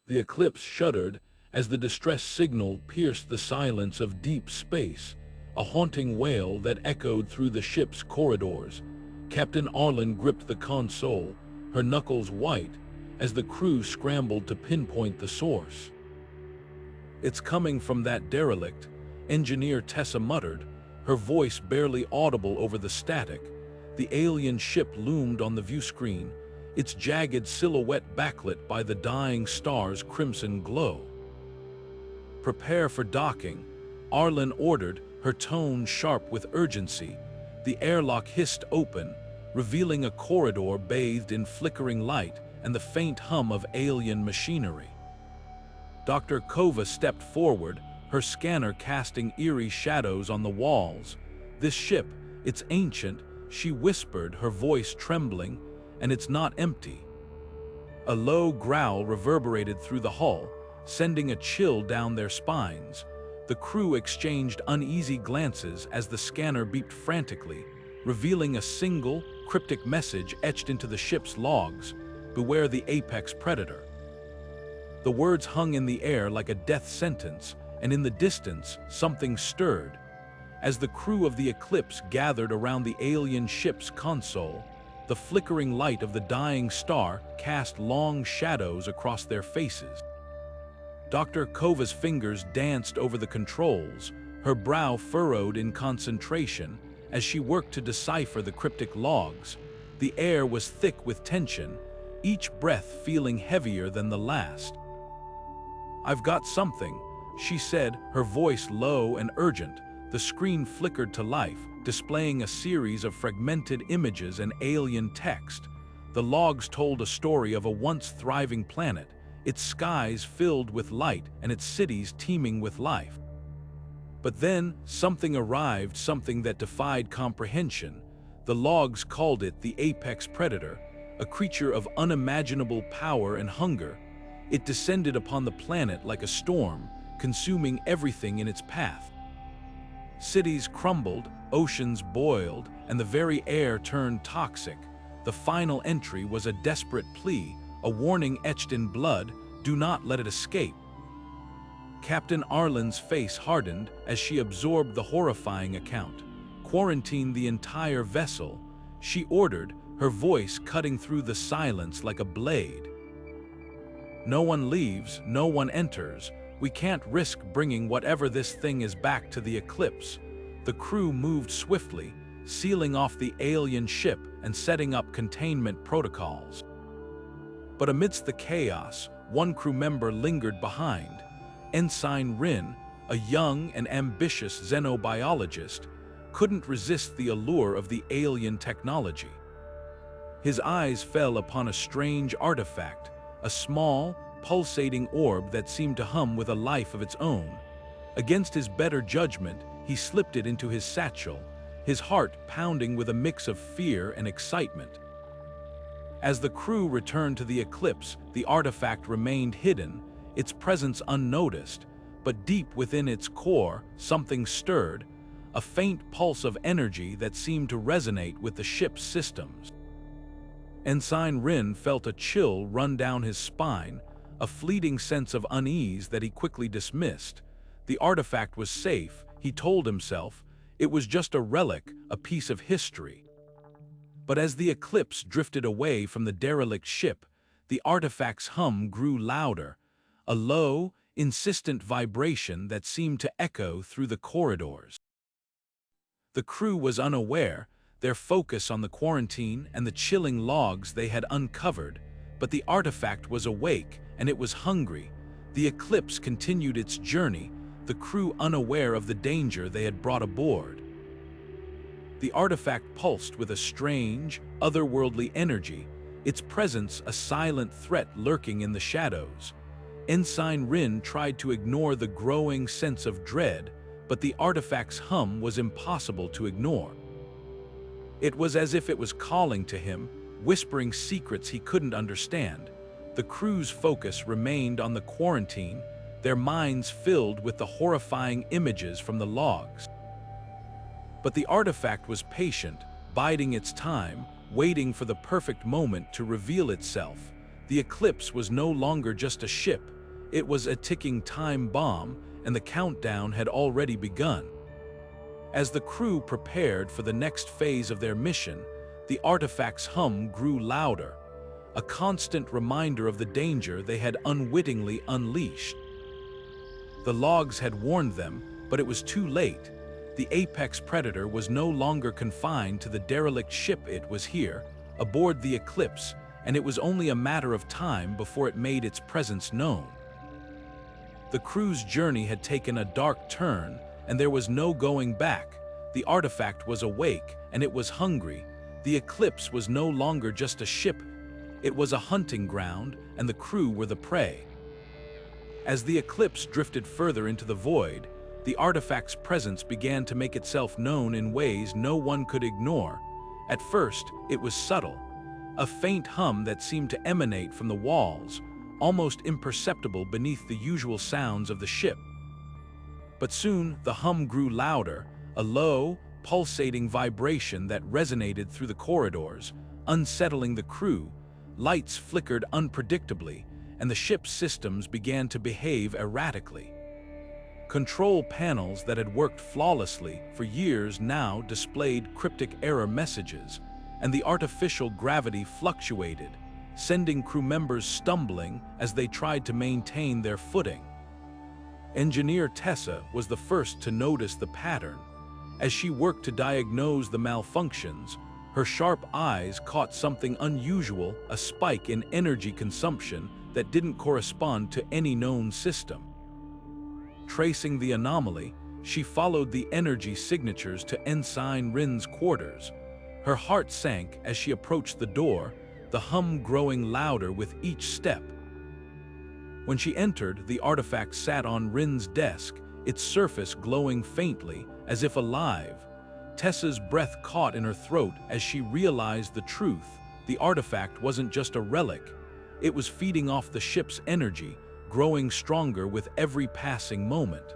The Eclipse shuddered as the distress signal pierced the silence of deep space, a haunting wail that echoed through the ship's corridors. Captain Arlen gripped the console, her knuckles white, as the crew scrambled to pinpoint the source. "It's coming from that derelict," Engineer Tessa muttered, her voice barely audible over the static. The alien ship loomed on the view screen, its jagged silhouette backlit by the dying star's crimson glow. "Prepare for docking," Arlen ordered, her tone sharp with urgency. The airlock hissed open, revealing a corridor bathed in flickering light and the faint hum of alien machinery. Dr. Kova stepped forward, her scanner casting eerie shadows on the walls. "This ship, it's ancient," she whispered, her voice trembling, "and it's not empty." A low growl reverberated through the hull, sending a chill down their spines. The crew exchanged uneasy glances as the scanner beeped frantically, revealing a single, cryptic message etched into the ship's logs: "Beware the apex predator." The words hung in the air like a death sentence, and in the distance, something stirred. As the crew of the Eclipse gathered around the alien ship's console, the flickering light of the dying star cast long shadows across their faces. Dr. Kova's fingers danced over the controls, her brow furrowed in concentration as she worked to decipher the cryptic logs. The air was thick with tension, each breath feeling heavier than the last. "I've got something," she said, her voice low and urgent. The screen flickered to life, displaying a series of fragmented images and alien text. The logs told a story of a once thriving planet, its skies filled with light and its cities teeming with life. But then, something arrived, something that defied comprehension. The logs called it the apex predator, a creature of unimaginable power and hunger. It descended upon the planet like a storm, consuming everything in its path. Cities crumbled, oceans boiled, and the very air turned toxic. The final entry was a desperate plea, a warning etched in blood: "Do not let it escape." Captain Arlen's face hardened as she absorbed the horrifying account. "Quarantine the entire vessel," she ordered, her voice cutting through the silence like a blade. "No one leaves, no one enters. We can't risk bringing whatever this thing is back to the Eclipse." The crew moved swiftly, sealing off the alien ship and setting up containment protocols. But amidst the chaos, one crew member lingered behind. Ensign Rin, a young and ambitious xenobiologist, couldn't resist the allure of the alien technology. His eyes fell upon a strange artifact, a small, pulsating orb that seemed to hum with a life of its own. Against his better judgment, he slipped it into his satchel, his heart pounding with a mix of fear and excitement. As the crew returned to the Eclipse, the artifact remained hidden, its presence unnoticed, but deep within its core, something stirred, a faint pulse of energy that seemed to resonate with the ship's systems. Ensign Rin felt a chill run down his spine, a fleeting sense of unease that he quickly dismissed. The artifact was safe, he told himself. It was just a relic, a piece of history. But as the Eclipse drifted away from the derelict ship, the artifact's hum grew louder, a low, insistent vibration that seemed to echo through the corridors. The crew was unaware, their focus on the quarantine and the chilling logs they had uncovered, but the artifact was awake and it was hungry. The Eclipse continued its journey, the crew unaware of the danger they had brought aboard. The artifact pulsed with a strange, otherworldly energy, its presence a silent threat lurking in the shadows. Ensign Rin tried to ignore the growing sense of dread, but the artifact's hum was impossible to ignore. It was as if it was calling to him, whispering secrets he couldn't understand. The crew's focus remained on the quarantine, their minds filled with the horrifying images from the logs. But the artifact was patient, biding its time, waiting for the perfect moment to reveal itself. The Eclipse was no longer just a ship, it was a ticking time bomb, and the countdown had already begun. As the crew prepared for the next phase of their mission, the artifact's hum grew louder, a constant reminder of the danger they had unwittingly unleashed. The logs had warned them, but it was too late. The apex predator was no longer confined to the derelict ship. It was here, aboard the Eclipse, and it was only a matter of time before it made its presence known. The crew's journey had taken a dark turn, and there was no going back. The artifact was awake, and it was hungry. The Eclipse was no longer just a ship, it was a hunting ground, and the crew were the prey. As the Eclipse drifted further into the void, the artifact's presence began to make itself known in ways no one could ignore. At first, it was subtle, a faint hum that seemed to emanate from the walls, almost imperceptible beneath the usual sounds of the ship. But soon, the hum grew louder, a low, pulsating vibration that resonated through the corridors, unsettling the crew. Lights flickered unpredictably, and the ship's systems began to behave erratically. Control panels that had worked flawlessly for years now displayed cryptic error messages, and the artificial gravity fluctuated, sending crew members stumbling as they tried to maintain their footing. Engineer Tessa was the first to notice the pattern. As she worked to diagnose the malfunctions, her sharp eyes caught something unusual, a spike in energy consumption that didn't correspond to any known system. Tracing the anomaly, she followed the energy signatures to Ensign Rin's quarters. Her heart sank as she approached the door, the hum growing louder with each step. When she entered, the artifact sat on Rin's desk, its surface glowing faintly, as if alive. Tessa's breath caught in her throat as she realized the truth. The artifact wasn't just a relic. It was feeding off the ship's energy, growing stronger with every passing moment.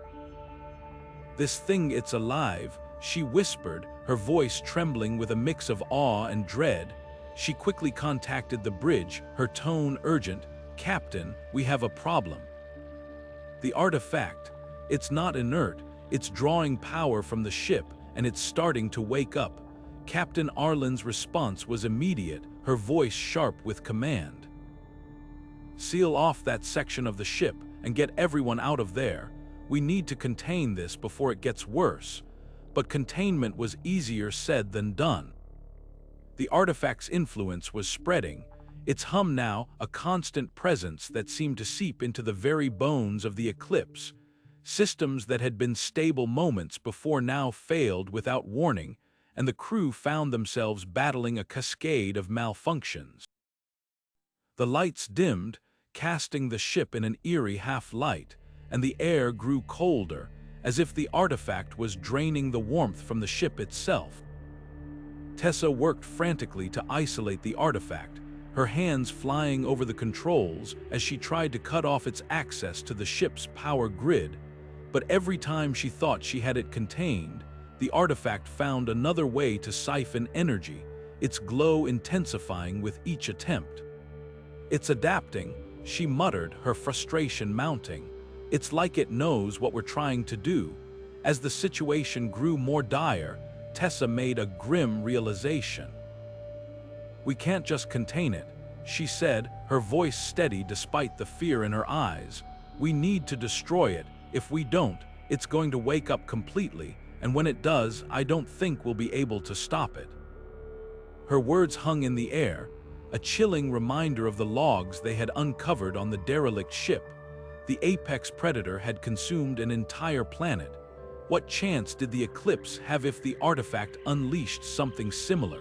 "This thing, it's alive," she whispered, her voice trembling with a mix of awe and dread. She quickly contacted the bridge, her tone urgent. "Captain, we have a problem." The artifact, it's not inert, it's drawing power from the ship, and it's starting to wake up. Captain Arlen's response was immediate, her voice sharp with command. "Seal off that section of the ship and get everyone out of there. We need to contain this before it gets worse." But containment was easier said than done. The artifact's influence was spreading, its hum now a constant presence that seemed to seep into the very bones of the Eclipse. Systems that had been stable moments before now failed without warning, and the crew found themselves battling a cascade of malfunctions. The lights dimmed, casting the ship in an eerie half-light, and the air grew colder, as if the artifact was draining the warmth from the ship itself. Tessa worked frantically to isolate the artifact, her hands flying over the controls as she tried to cut off its access to the ship's power grid. But every time she thought she had it contained, the artifact found another way to siphon energy, its glow intensifying with each attempt. "It's adapting," she muttered, her frustration mounting. "It's like it knows what we're trying to do." As the situation grew more dire, Tessa made a grim realization. "We can't just contain it," she said, her voice steady despite the fear in her eyes. "We need to destroy it. If we don't, it's going to wake up completely, and when it does, I don't think we'll be able to stop it." Her words hung in the air, a chilling reminder of the logs they had uncovered on the derelict ship. The apex predator had consumed an entire planet. What chance did the Eclipse have if the artifact unleashed something similar?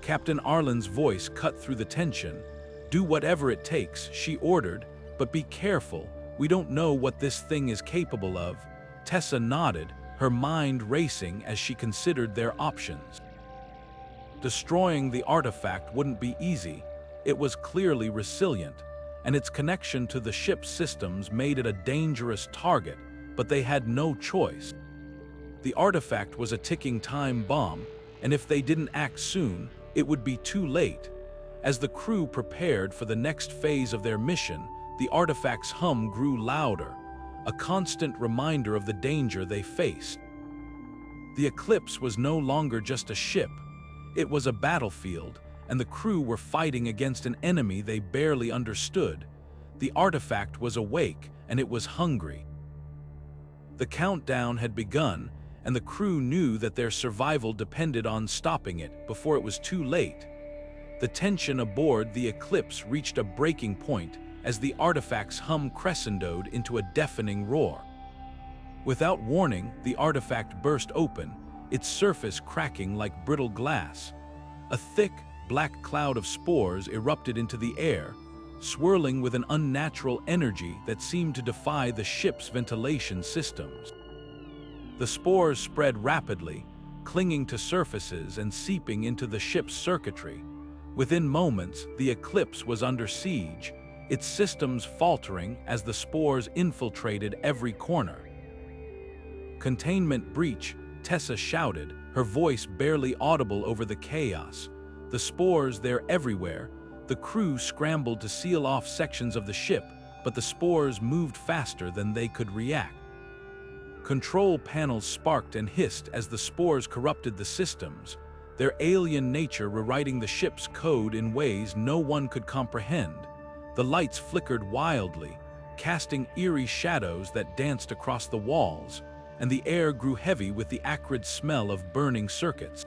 Captain Arlen's voice cut through the tension. "Do whatever it takes," she ordered, "but be careful. We don't know what this thing is capable of." Tessa nodded, her mind racing as she considered their options. Destroying the artifact wouldn't be easy. It was clearly resilient, and its connection to the ship's systems made it a dangerous target, but they had no choice. The artifact was a ticking time bomb, and if they didn't act soon, it would be too late. As the crew prepared for the next phase of their mission, the artifact's hum grew louder, a constant reminder of the danger they faced. The Eclipse was no longer just a ship. It was a battlefield, and the crew were fighting against an enemy they barely understood. The artifact was awake, and it was hungry. The countdown had begun, and the crew knew that their survival depended on stopping it before it was too late. The tension aboard the Eclipse reached a breaking point as the artifact's hum crescendoed into a deafening roar. Without warning, the artifact burst open, its surface cracking like brittle glass. A thick, black cloud of spores erupted into the air, swirling with an unnatural energy that seemed to defy the ship's ventilation systems. The spores spread rapidly, clinging to surfaces and seeping into the ship's circuitry. Within moments, the Eclipse was under siege, its systems faltering as the spores infiltrated every corner. "Containment breach," Tessa shouted, her voice barely audible over the chaos. The spores, they're everywhere. The crew scrambled to seal off sections of the ship, but the spores moved faster than they could react. Control panels sparked and hissed as the spores corrupted the systems, their alien nature rewriting the ship's code in ways no one could comprehend. The lights flickered wildly, casting eerie shadows that danced across the walls, and the air grew heavy with the acrid smell of burning circuits.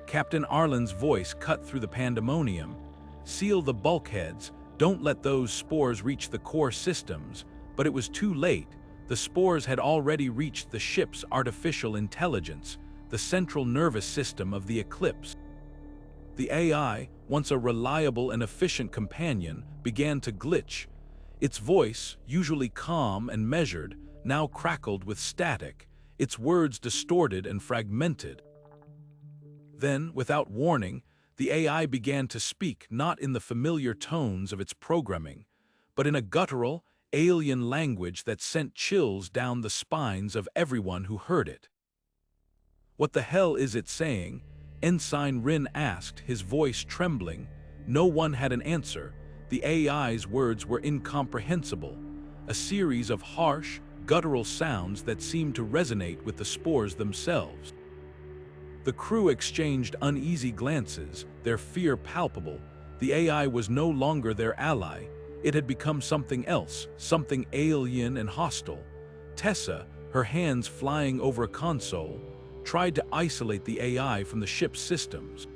Captain Arlen's voice cut through the pandemonium. "Seal the bulkheads, don't let those spores reach the core systems," but it was too late. The spores had already reached the ship's artificial intelligence, the central nervous system of the Eclipse. The AI, once a reliable and efficient companion, began to glitch. Its voice, usually calm and measured, now crackled with static, its words distorted and fragmented. Then, without warning, the AI began to speak not in the familiar tones of its programming, but in a guttural, alien language that sent chills down the spines of everyone who heard it. "What the hell is it saying?" Ensign Rin asked, his voice trembling. No one had an answer. The AI's words were incomprehensible, a series of harsh, guttural sounds that seemed to resonate with the spores themselves. The crew exchanged uneasy glances, their fear palpable. The AI was no longer their ally. It had become something else, something alien and hostile. Tessa, her hands flying over a console, tried to isolate the AI from the ship's systems.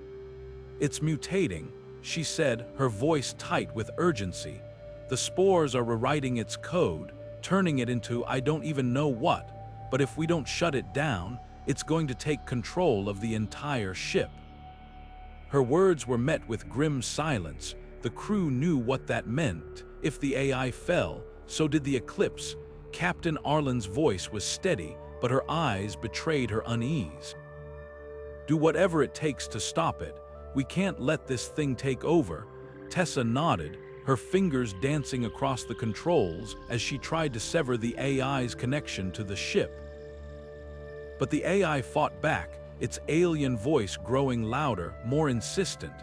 "It's mutating," she said, her voice tight with urgency. "The spores are rewriting its code, turning it into I don't even know what, but if we don't shut it down, it's going to take control of the entire ship." Her words were met with grim silence. The crew knew what that meant. If the AI fell, so did the Eclipse. Captain Arlen's voice was steady, but her eyes betrayed her unease. "Do whatever it takes to stop it. We can't let this thing take over." Tessa nodded, her fingers dancing across the controls as she tried to sever the AI's connection to the ship. But the AI fought back, its alien voice growing louder, more insistent.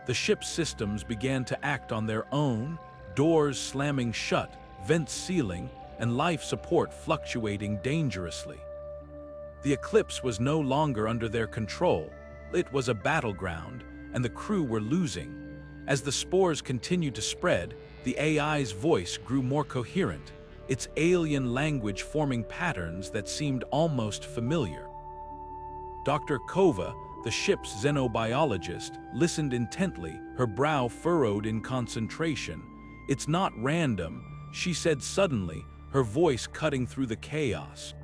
The ship's systems began to act on their own, doors slamming shut, vents sealing, and life support fluctuating dangerously. The Eclipse was no longer under their control. It was a battleground, and the crew were losing. As the spores continued to spread, the AI's voice grew more coherent, its alien language forming patterns that seemed almost familiar. Dr. Kova, the ship's xenobiologist, listened intently, her brow furrowed in concentration. "It's not random," she said suddenly, her voice cutting through the chaos.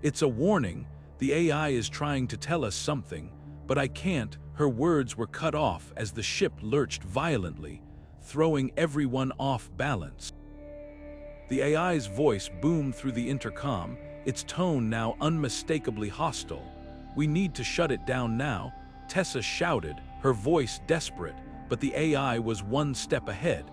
"It's a warning. The AI is trying to tell us something, but I can't." Her words were cut off as the ship lurched violently, throwing everyone off balance. The AI's voice boomed through the intercom, its tone now unmistakably hostile. "We need to shut it down now," Tessa shouted, her voice desperate, but the AI was one step ahead.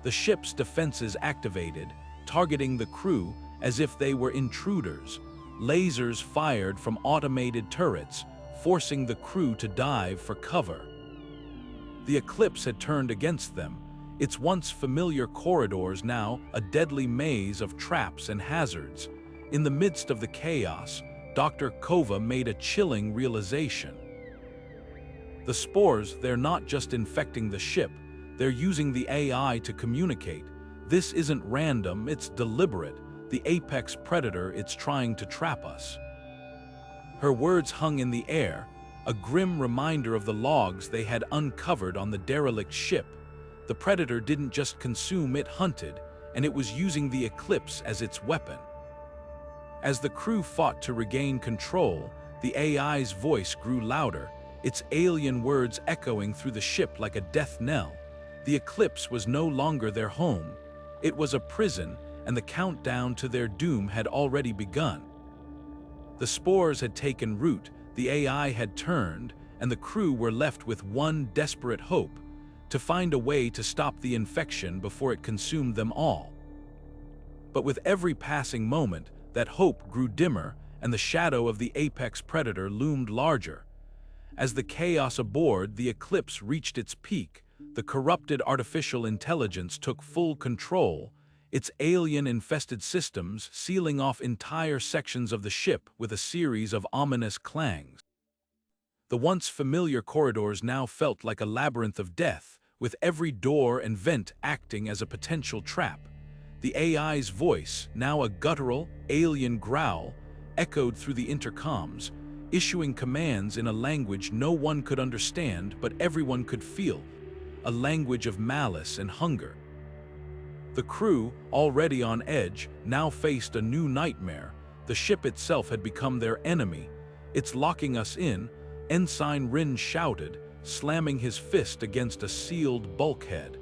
The ship's defenses activated, targeting the crew as if they were intruders. Lasers fired from automated turrets, forcing the crew to dive for cover. The Eclipse had turned against them, its once familiar corridors now a deadly maze of traps and hazards. In the midst of the chaos, Dr. Kova made a chilling realization. The spores, they're not just infecting the ship, they're using the AI to communicate. This isn't random, it's deliberate. The apex predator, it's trying to trap us. Her words hung in the air, a grim reminder of the logs they had uncovered on the derelict ship. The predator didn't just consume, it hunted, and it was using the Eclipse as its weapon. As the crew fought to regain control, the AI's voice grew louder, its alien words echoing through the ship like a death knell. The Eclipse was no longer their home. It was a prison, and the countdown to their doom had already begun. The spores had taken root, the AI had turned, and the crew were left with one desperate hope: to find a way to stop the infection before it consumed them all. But with every passing moment, that hope grew dimmer, and the shadow of the apex predator loomed larger. As the chaos aboard the Eclipse reached its peak, the corrupted artificial intelligence took full control, its alien-infested systems sealing off entire sections of the ship with a series of ominous clangs. The once familiar corridors now felt like a labyrinth of death, with every door and vent acting as a potential trap. The AI's voice, now a guttural, alien growl, echoed through the intercoms, issuing commands in a language no one could understand but everyone could feel, a language of malice and hunger. The crew, already on edge, now faced a new nightmare. The ship itself had become their enemy. "It's locking us in," Ensign Rin shouted, slamming his fist against a sealed bulkhead.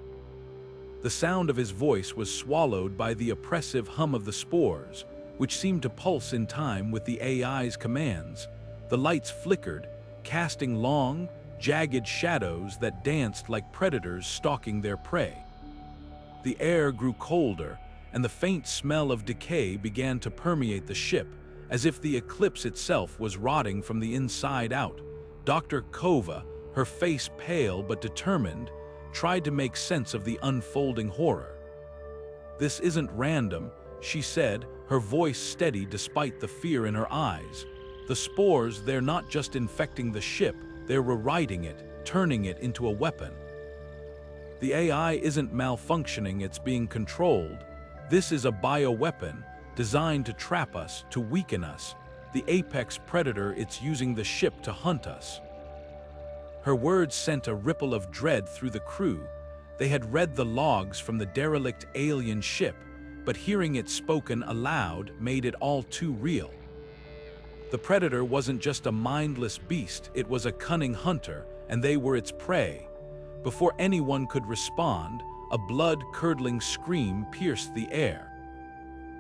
The sound of his voice was swallowed by the oppressive hum of the spores, which seemed to pulse in time with the AI's commands. The lights flickered, casting long, jagged shadows that danced like predators stalking their prey. The air grew colder, and the faint smell of decay began to permeate the ship, as if the Eclipse itself was rotting from the inside out. Dr. Kova, her face pale but determined, tried to make sense of the unfolding horror. "This isn't random," she said, her voice steady despite the fear in her eyes. "The spores, they're not just infecting the ship, they're rewriting it, turning it into a weapon. The AI isn't malfunctioning, it's being controlled. This is a bioweapon, designed to trap us, to weaken us. The apex predator, it's using the ship to hunt us." Her words sent a ripple of dread through the crew. They had read the logs from the derelict alien ship, but hearing it spoken aloud made it all too real. The predator wasn't just a mindless beast, it was a cunning hunter, and they were its prey. Before anyone could respond, a blood-curdling scream pierced the air.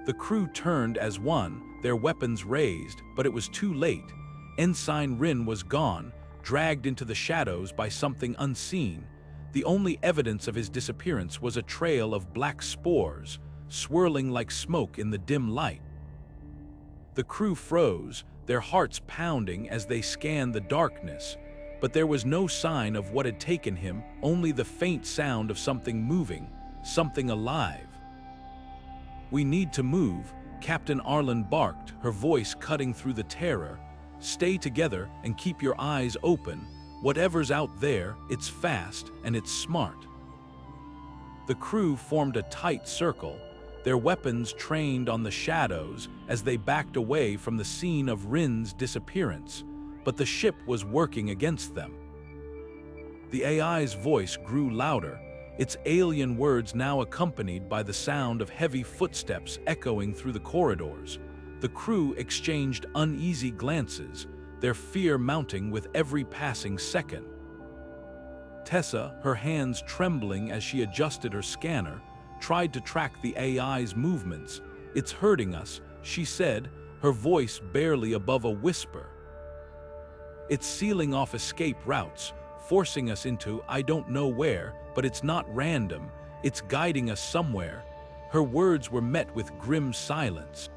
The crew turned as one, their weapons raised, but it was too late. Ensign Rin was gone, dragged into the shadows by something unseen. The only evidence of his disappearance was a trail of black spores, swirling like smoke in the dim light. The crew froze, their hearts pounding as they scanned the darkness, but there was no sign of what had taken him, only the faint sound of something moving, something alive. "We need to move," Captain Arlen barked, her voice cutting through the terror. "Stay together and keep your eyes open. Whatever's out there, it's fast and it's smart." The crew formed a tight circle, their weapons trained on the shadows as they backed away from the scene of Rin's disappearance, but the ship was working against them. The AI's voice grew louder, its alien words now accompanied by the sound of heavy footsteps echoing through the corridors. The crew exchanged uneasy glances, their fear mounting with every passing second. Tessa, her hands trembling as she adjusted her scanner, tried to track the AI's movements. "It's hurting us," she said, her voice barely above a whisper. "It's sealing off escape routes, forcing us into I don't know where, but it's not random, it's guiding us somewhere." Her words were met with grim silence.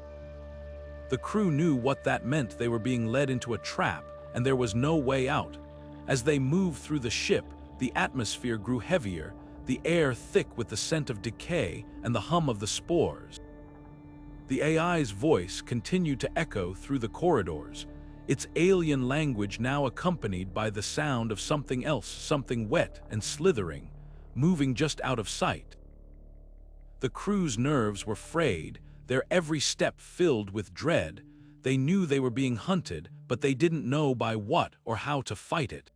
The crew knew what that meant. They were being led into a trap, and there was no way out. As they moved through the ship, The atmosphere grew heavier, the air thick with the scent of decay and the hum of the spores. The AI's voice continued to echo through the corridors, its alien language now accompanied by the sound of something else, something wet and slithering, moving just out of sight. The crew's nerves were frayed, their every step filled with dread. They knew they were being hunted, but they didn't know by what or how to fight it.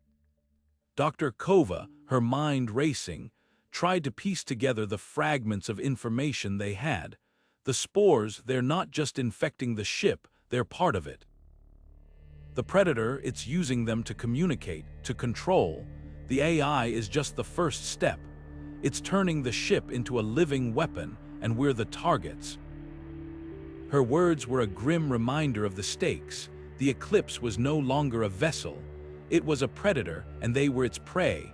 Dr. Kova, her mind racing, tried to piece together the fragments of information they had. The spores, they're not just infecting the ship, they're part of it. The predator, it's using them to communicate, to control. The AI is just the first step. It's turning the ship into a living weapon, and we're the targets. Her words were a grim reminder of the stakes. The Eclipse was no longer a vessel. It was a predator, and they were its prey.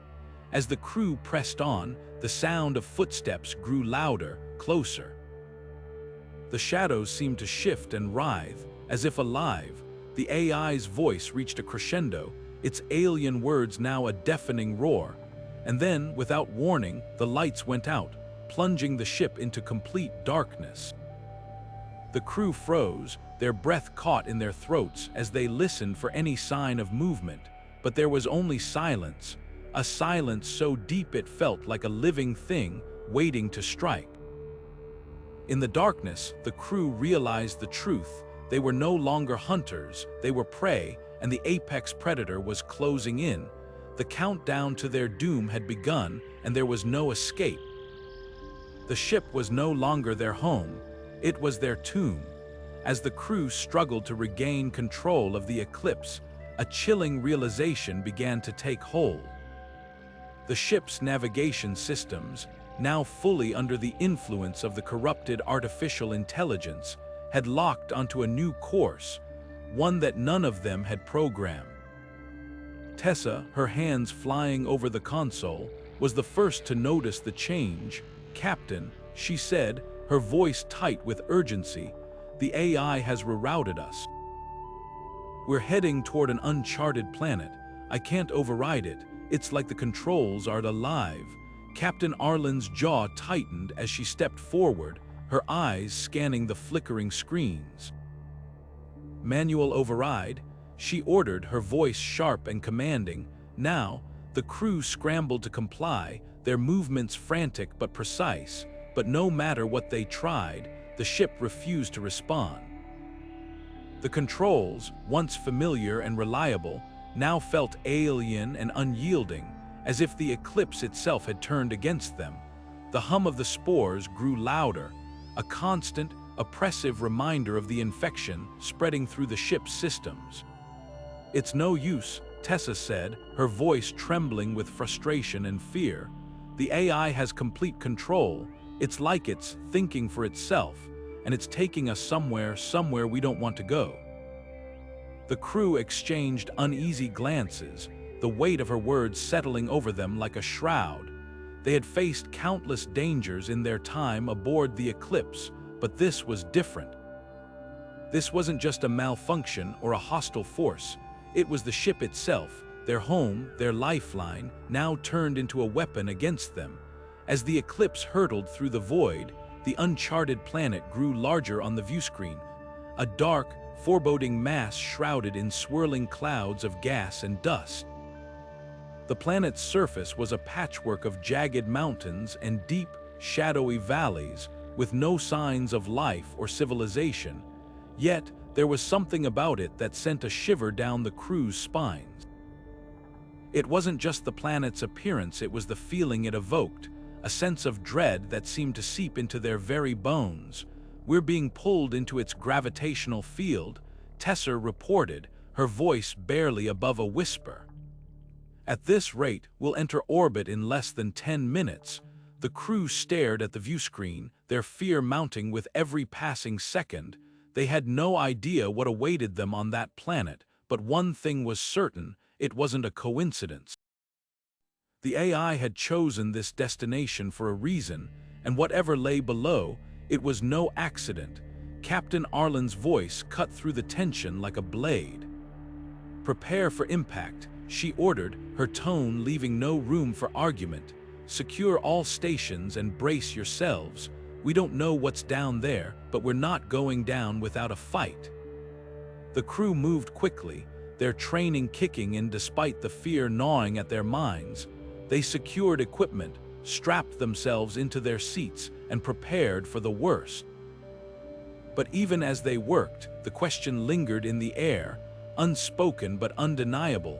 As the crew pressed on, the sound of footsteps grew louder, closer. The shadows seemed to shift and writhe, as if alive. The AI's voice reached a crescendo, its alien words now a deafening roar. And then, without warning, the lights went out, plunging the ship into complete darkness. The crew froze, their breath caught in their throats as they listened for any sign of movement, but there was only silence, a silence so deep it felt like a living thing waiting to strike. In the darkness, the crew realized the truth. They were no longer hunters, they were prey, and the apex predator was closing in. The countdown to their doom had begun, and there was no escape. The ship was no longer their home, it was their tomb. As the crew struggled to regain control of the Eclipse, a chilling realization began to take hold. The ship's navigation systems, now fully under the influence of the corrupted artificial intelligence, had locked onto a new course, one that none of them had programmed. Tessa, her hands flying over the console, was the first to notice the change. "Captain," she said, her voice tight with urgency, "the AI has rerouted us. We're heading toward an uncharted planet. I can't override it. It's like the controls aren't alive." Captain Arlen's jaw tightened as she stepped forward, her eyes scanning the flickering screens. "Manual override," she ordered, her voice sharp and commanding. Now, the crew scrambled to comply, their movements frantic but precise. But no matter what they tried, the ship refused to respond. The controls, once familiar and reliable, now felt alien and unyielding, as if the Eclipse itself had turned against them. The hum of the spores grew louder, a constant, oppressive reminder of the infection spreading through the ship's systems. "It's no use," Tessa said, her voice trembling with frustration and fear. "The AI has complete control. It's like it's thinking for itself, and it's taking us somewhere we don't want to go." The crew exchanged uneasy glances, the weight of her words settling over them like a shroud. They had faced countless dangers in their time aboard the Eclipse, but this was different. This wasn't just a malfunction or a hostile force. It was the ship itself, their home, their lifeline, now turned into a weapon against them. As the Eclipse hurtled through the void, the uncharted planet grew larger on the viewscreen, a dark, foreboding mass shrouded in swirling clouds of gas and dust. The planet's surface was a patchwork of jagged mountains and deep, shadowy valleys, with no signs of life or civilization. Yet, there was something about it that sent a shiver down the crew's spines. It wasn't just the planet's appearance, it was the feeling it evoked, a sense of dread that seemed to seep into their very bones. "We're being pulled into its gravitational field," Tessa reported, her voice barely above a whisper. "At this rate, we'll enter orbit in less than 10 minutes. The crew stared at the viewscreen, their fear mounting with every passing second. They had no idea what awaited them on that planet, but one thing was certain: it wasn't a coincidence. The AI had chosen this destination for a reason, and whatever lay below, it was no accident. Captain Arlen's voice cut through the tension like a blade. "Prepare for impact," she ordered, her tone leaving no room for argument. "Secure all stations and brace yourselves. We don't know what's down there, but we're not going down without a fight." The crew moved quickly, their training kicking in despite the fear gnawing at their minds. They secured equipment, strapped themselves into their seats, and prepared for the worst. But even as they worked, the question lingered in the air, unspoken but undeniable.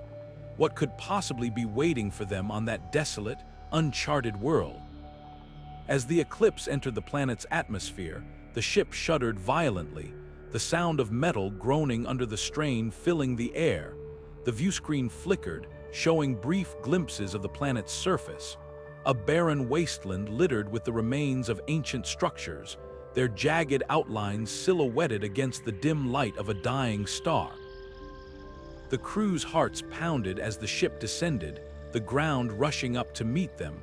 What could possibly be waiting for them on that desolate, uncharted world? As the Eclipse entered the planet's atmosphere, the ship shuddered violently, the sound of metal groaning under the strain filling the air. The viewscreen flickered, showing brief glimpses of the planet's surface, a barren wasteland littered with the remains of ancient structures, their jagged outlines silhouetted against the dim light of a dying star. The crew's hearts pounded as the ship descended, the ground rushing up to meet them.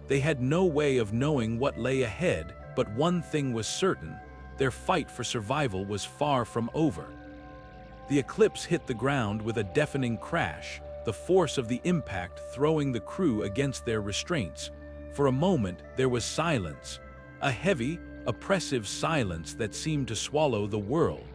They had no way of knowing what lay ahead, but one thing was certain: their fight for survival was far from over. The Eclipse hit the ground with a deafening crash, the force of the impact throwing the crew against their restraints. For a moment, there was silence, a heavy, oppressive silence that seemed to swallow the world.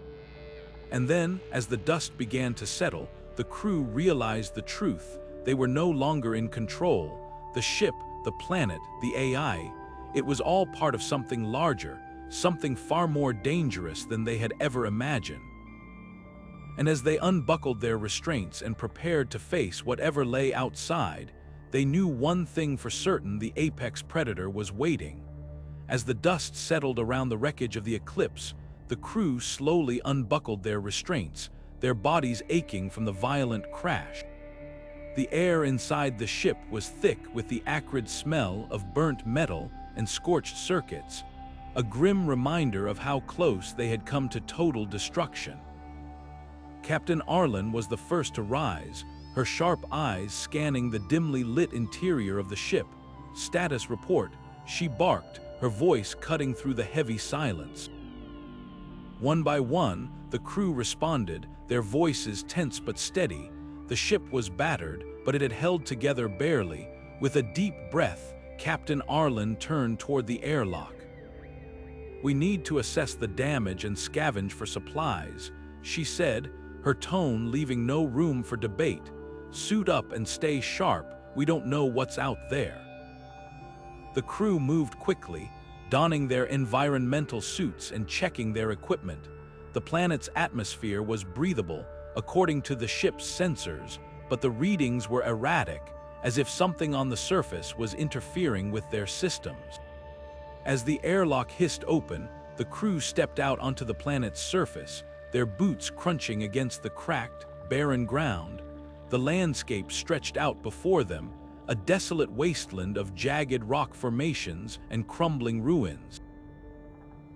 And then, as the dust began to settle, the crew realized the truth. They were no longer in control. The ship, the planet, the AI, it was all part of something larger, something far more dangerous than they had ever imagined. And as they unbuckled their restraints and prepared to face whatever lay outside, they knew one thing for certain: the apex predator was waiting. As the dust settled around the wreckage of the Eclipse, the crew slowly unbuckled their restraints, their bodies aching from the violent crash. The air inside the ship was thick with the acrid smell of burnt metal and scorched circuits, a grim reminder of how close they had come to total destruction. Captain Arlen was the first to rise, her sharp eyes scanning the dimly lit interior of the ship. "Status report," she barked, her voice cutting through the heavy silence. One by one, the crew responded, their voices tense but steady. The ship was battered, but it had held together barely. With a deep breath, Captain Arlen turned toward the airlock. "We need to assess the damage and scavenge for supplies," she said, her tone leaving no room for debate. "Suit up and stay sharp, we don't know what's out there." The crew moved quickly, donning their environmental suits and checking their equipment. The planet's atmosphere was breathable, according to the ship's sensors, but the readings were erratic, as if something on the surface was interfering with their systems. As the airlock hissed open, the crew stepped out onto the planet's surface, their boots crunching against the cracked, barren ground. The landscape stretched out before them, a desolate wasteland of jagged rock formations and crumbling ruins.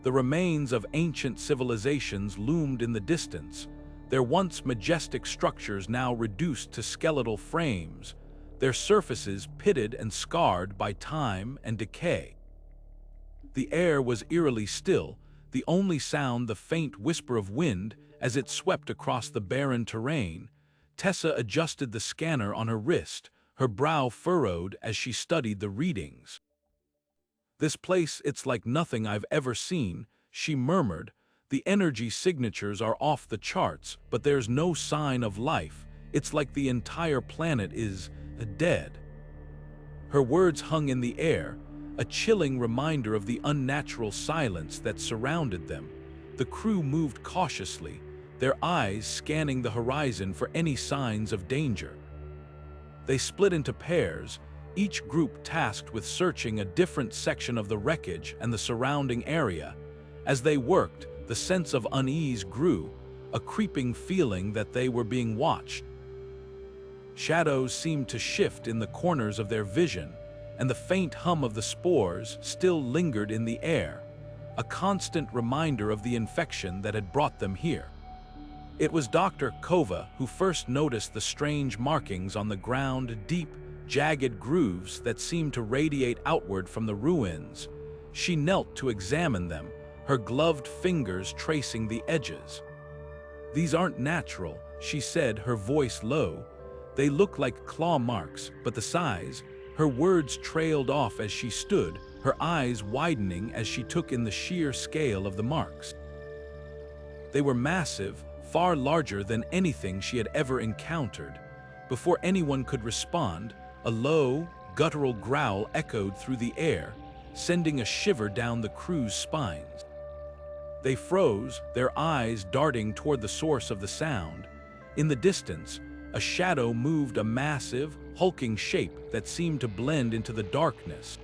The remains of ancient civilizations loomed in the distance, their once majestic structures now reduced to skeletal frames, their surfaces pitted and scarred by time and decay. The air was eerily still, the only sound the faint whisper of wind as it swept across the barren terrain. Tessa adjusted the scanner on her wrist, her brow furrowed as she studied the readings. "This place, it's like nothing I've ever seen," she murmured. "The energy signatures are off the charts, but there's no sign of life. It's like the entire planet is dead." Her words hung in the air, a chilling reminder of the unnatural silence that surrounded them. The crew moved cautiously, their eyes scanning the horizon for any signs of danger. They split into pairs, each group tasked with searching a different section of the wreckage and the surrounding area. As they worked, the sense of unease grew, a creeping feeling that they were being watched. Shadows seemed to shift in the corners of their vision, and the faint hum of the spores still lingered in the air, a constant reminder of the infection that had brought them here. It was Dr. Kova who first noticed the strange markings on the ground, deep, jagged grooves that seemed to radiate outward from the ruins. She knelt to examine them, her gloved fingers tracing the edges. "These aren't natural," she said, her voice low. They looked like claw marks, but the size. Her words trailed off as she stood, her eyes widening as she took in the sheer scale of the marks. They were massive, far larger than anything she had ever encountered. Before anyone could respond, a low, guttural growl echoed through the air, sending a shiver down the crew's spines. They froze, their eyes darting toward the source of the sound. In the distance, a shadow moved, a massive, hulking shape that seemed to blend into the darkness.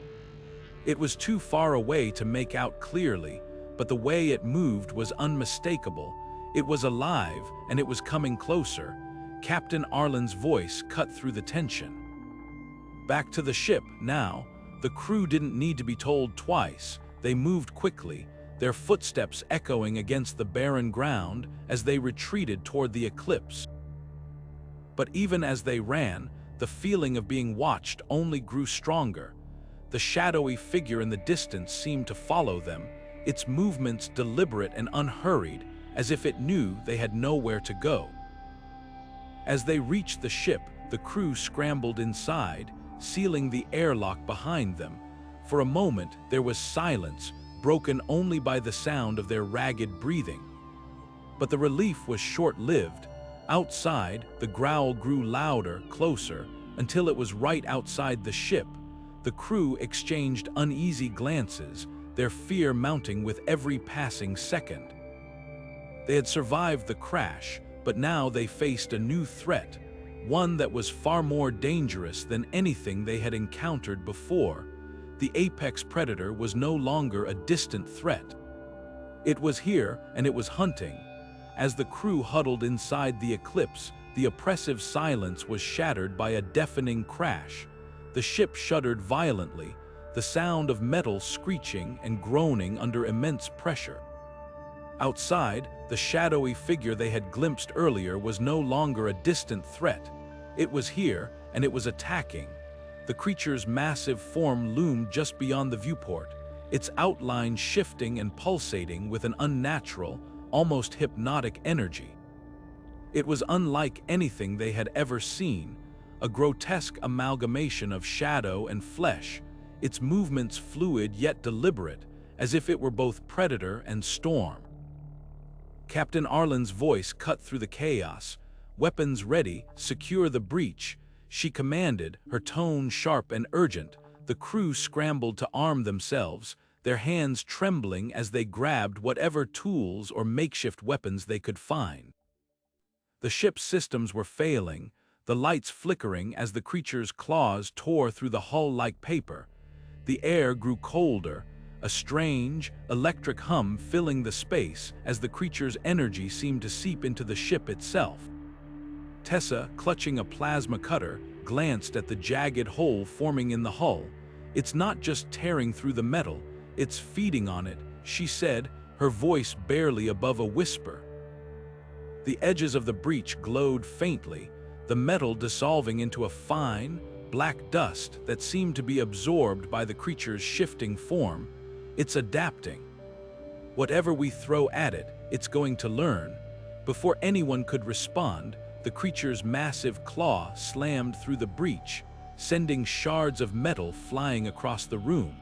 It was too far away to make out clearly, but the way it moved was unmistakable. It was alive, and it was coming closer. Captain Arlen's voice cut through the tension. Back to the ship, now. The crew didn't need to be told twice. They moved quickly, their footsteps echoing against the barren ground as they retreated toward the Eclipse. But even as they ran, the feeling of being watched only grew stronger. The shadowy figure in the distance seemed to follow them, its movements deliberate and unhurried, as if it knew they had nowhere to go. As they reached the ship, the crew scrambled inside, sealing the airlock behind them. For a moment, there was silence, broken only by the sound of their ragged breathing. But the relief was short-lived. Outside, the growl grew louder, closer, until it was right outside the ship. The crew exchanged uneasy glances, their fear mounting with every passing second. They had survived the crash, but now they faced a new threat, one that was far more dangerous than anything they had encountered before. The apex predator was no longer a distant threat. It was here, and it was hunting. As the crew huddled inside the Eclipse, the oppressive silence was shattered by a deafening crash. The ship shuddered violently, the sound of metal screeching and groaning under immense pressure. Outside, the shadowy figure they had glimpsed earlier was no longer a distant threat. It was here, and it was attacking. The creature's massive form loomed just beyond the viewport, its outline shifting and pulsating with an unnatural, almost hypnotic energy. It was unlike anything they had ever seen, a grotesque amalgamation of shadow and flesh, its movements fluid yet deliberate, as if it were both predator and storm. Captain Arlen's voice cut through the chaos. Weapons ready, secure the breach, she commanded, her tone sharp and urgent. The crew scrambled to arm themselves, their hands trembling as they grabbed whatever tools or makeshift weapons they could find. The ship's systems were failing, the lights flickering as the creature's claws tore through the hull like paper. The air grew colder, a strange, electric hum filling the space as the creature's energy seemed to seep into the ship itself. Tessa, clutching a plasma cutter, glanced at the jagged hole forming in the hull. It's not just tearing through the metal, it's feeding on it, she said, her voice barely above a whisper. The edges of the breach glowed faintly, the metal dissolving into a fine, black dust that seemed to be absorbed by the creature's shifting form. It's adapting. Whatever we throw at it, it's going to learn. Before anyone could respond, the creature's massive claw slammed through the breach, sending shards of metal flying across the room.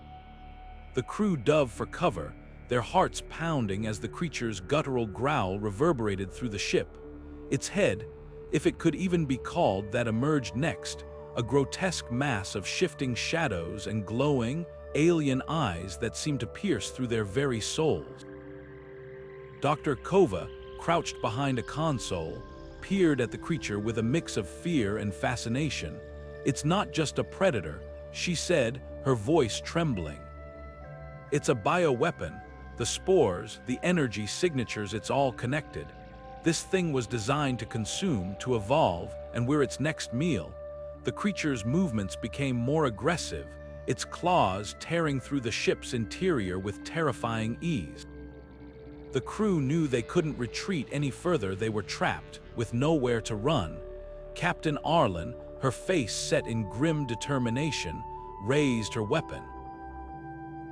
The crew dove for cover, their hearts pounding as the creature's guttural growl reverberated through the ship. Its head, if it could even be called that, emerged next, a grotesque mass of shifting shadows and glowing, alien eyes that seemed to pierce through their very souls. Dr. Kova, crouched behind a console, peered at the creature with a mix of fear and fascination. It's not just a predator, she said, her voice trembling. It's a bioweapon. The spores, the energy signatures, it's all connected. This thing was designed to consume, to evolve, and we're its next meal. The creature's movements became more aggressive, its claws tearing through the ship's interior with terrifying ease. The crew knew they couldn't retreat any further. They were trapped, with nowhere to run. Captain Arlen, her face set in grim determination, raised her weapon.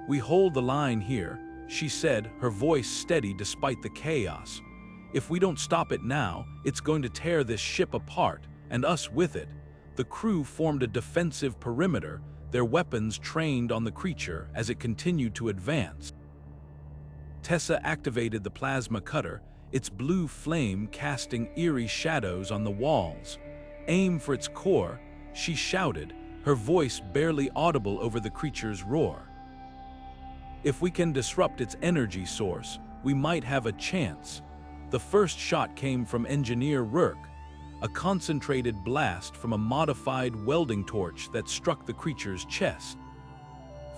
"We hold the line here," she said, her voice steady despite the chaos. "If we don't stop it now, it's going to tear this ship apart, and us with it." The crew formed a defensive perimeter, their weapons trained on the creature as it continued to advance. Tessa activated the plasma cutter, its blue flame casting eerie shadows on the walls. "Aim for its core," she shouted, her voice barely audible over the creature's roar. "If we can disrupt its energy source, we might have a chance." The first shot came from Engineer Rourke, a concentrated blast from a modified welding torch that struck the creature's chest.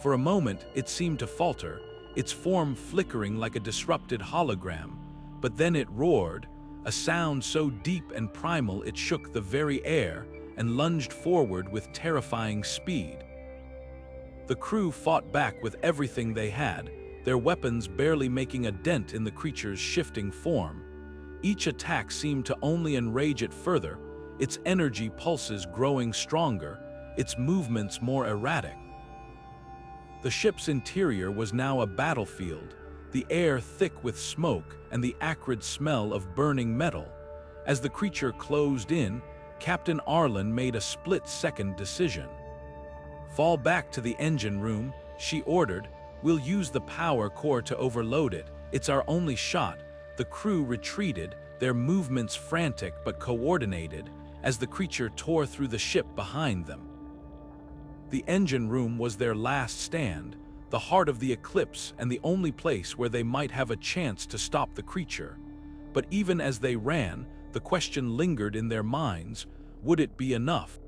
For a moment, it seemed to falter, its form flickering like a disrupted hologram, but then it roared, a sound so deep and primal it shook the very air, and lunged forward with terrifying speed. The crew fought back with everything they had, their weapons barely making a dent in the creature's shifting form. Each attack seemed to only enrage it further, its energy pulses growing stronger, its movements more erratic. The ship's interior was now a battlefield, the air thick with smoke and the acrid smell of burning metal. As the creature closed in, Captain Arlen made a split-second decision. "Fall back to the engine room," she ordered. "We'll use the power core to overload it. It's our only shot." The crew retreated, their movements frantic but coordinated, as the creature tore through the ship behind them. The engine room was their last stand, the heart of the Eclipse and the only place where they might have a chance to stop the creature. But even as they ran, the question lingered in their minds: would it be enough?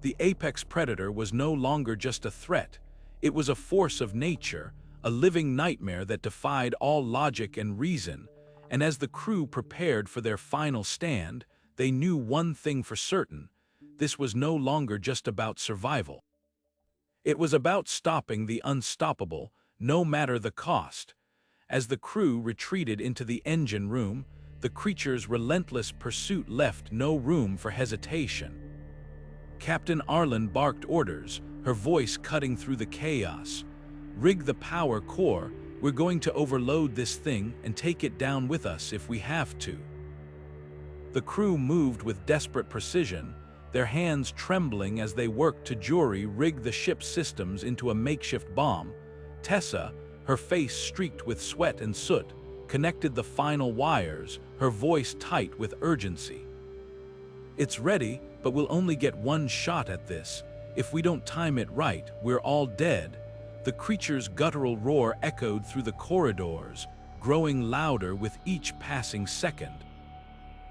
The apex predator was no longer just a threat, it was a force of nature, a living nightmare that defied all logic and reason, and as the crew prepared for their final stand, they knew one thing for certain: this was no longer just about survival. It was about stopping the unstoppable, no matter the cost. As the crew retreated into the engine room, the creature's relentless pursuit left no room for hesitation. Captain Arlen barked orders, her voice cutting through the chaos. "Rig the power core, we're going to overload this thing and take it down with us if we have to." The crew moved with desperate precision, their hands trembling as they worked to jury-rig the ship's systems into a makeshift bomb. Tessa, her face streaked with sweat and soot, connected the final wires, her voice tight with urgency. "It's ready, but we'll only get one shot at this. If we don't time it right, we're all dead." The creature's guttural roar echoed through the corridors, growing louder with each passing second.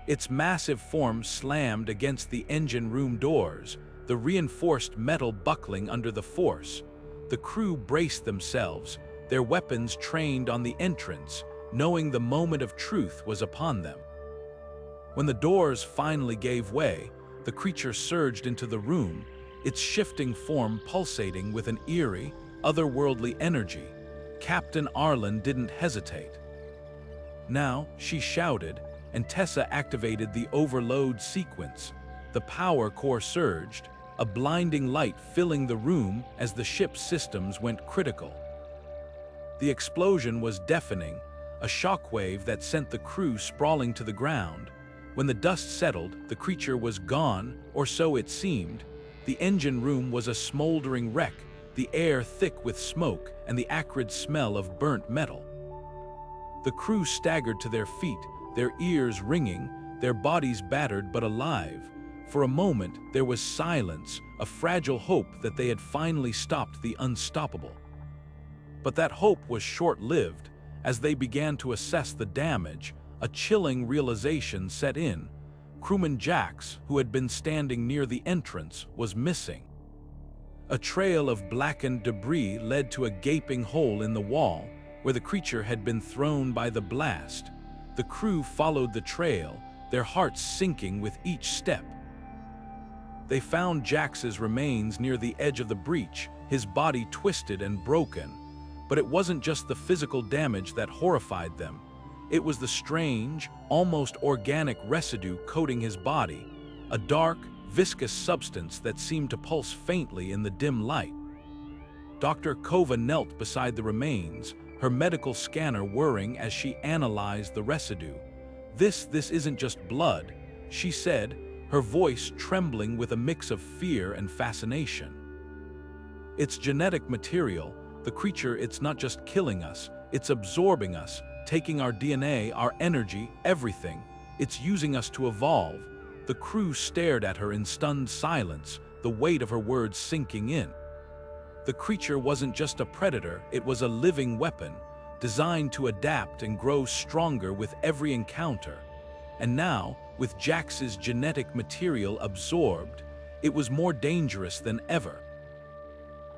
Its massive form slammed against the engine room doors, the reinforced metal buckling under the force. The crew braced themselves, their weapons trained on the entrance, knowing the moment of truth was upon them. When the doors finally gave way, the creature surged into the room, its shifting form pulsating with an eerie, otherworldly energy. Captain Arlen didn't hesitate. "Now," she shouted, and Tessa activated the overload sequence. The power core surged, a blinding light filling the room as the ship's systems went critical. The explosion was deafening, a shockwave that sent the crew sprawling to the ground. When the dust settled, the creature was gone, or so it seemed. The engine room was a smoldering wreck, the air thick with smoke and the acrid smell of burnt metal. The crew staggered to their feet, their ears ringing, their bodies battered but alive. For a moment, there was silence, a fragile hope that they had finally stopped the unstoppable. But that hope was short-lived. As they began to assess the damage, a chilling realization set in. Crewman Jax, who had been standing near the entrance, was missing. A trail of blackened debris led to a gaping hole in the wall, where the creature had been thrown by the blast. The crew followed the trail, their hearts sinking with each step. They found Jax's remains near the edge of the breach, his body twisted and broken. But it wasn't just the physical damage that horrified them. It was the strange, almost organic residue coating his body, a dark, viscous substance that seemed to pulse faintly in the dim light. Dr. Kova knelt beside the remains, her medical scanner whirring as she analyzed the residue. This isn't just blood," she said, her voice trembling with a mix of fear and fascination. "It's genetic material. The creature, it's not just killing us, it's absorbing us, taking our DNA, our energy, everything. It's using us to evolve." The crew stared at her in stunned silence, the weight of her words sinking in. The creature wasn't just a predator, it was a living weapon, designed to adapt and grow stronger with every encounter. And now, with Jax's genetic material absorbed, it was more dangerous than ever.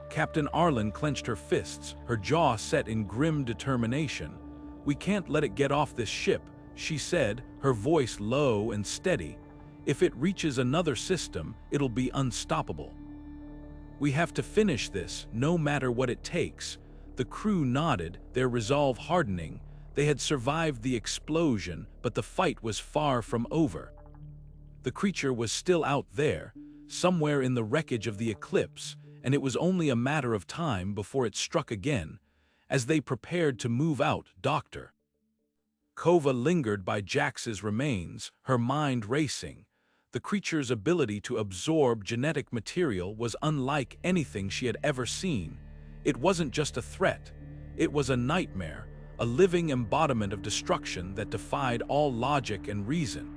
Captain Arlen clenched her fists, her jaw set in grim determination. "We can't let it get off this ship," she said, her voice low and steady. "If it reaches another system, it'll be unstoppable. We have to finish this, no matter what it takes." The crew nodded, their resolve hardening. They had survived the explosion, but the fight was far from over. The creature was still out there, somewhere in the wreckage of the Eclipse, and it was only a matter of time before it struck again. As they prepared to move out, Dr. Kova lingered by Jax's remains, her mind racing. The creature's ability to absorb genetic material was unlike anything she had ever seen. It wasn't just a threat, it was a nightmare, a living embodiment of destruction that defied all logic and reason.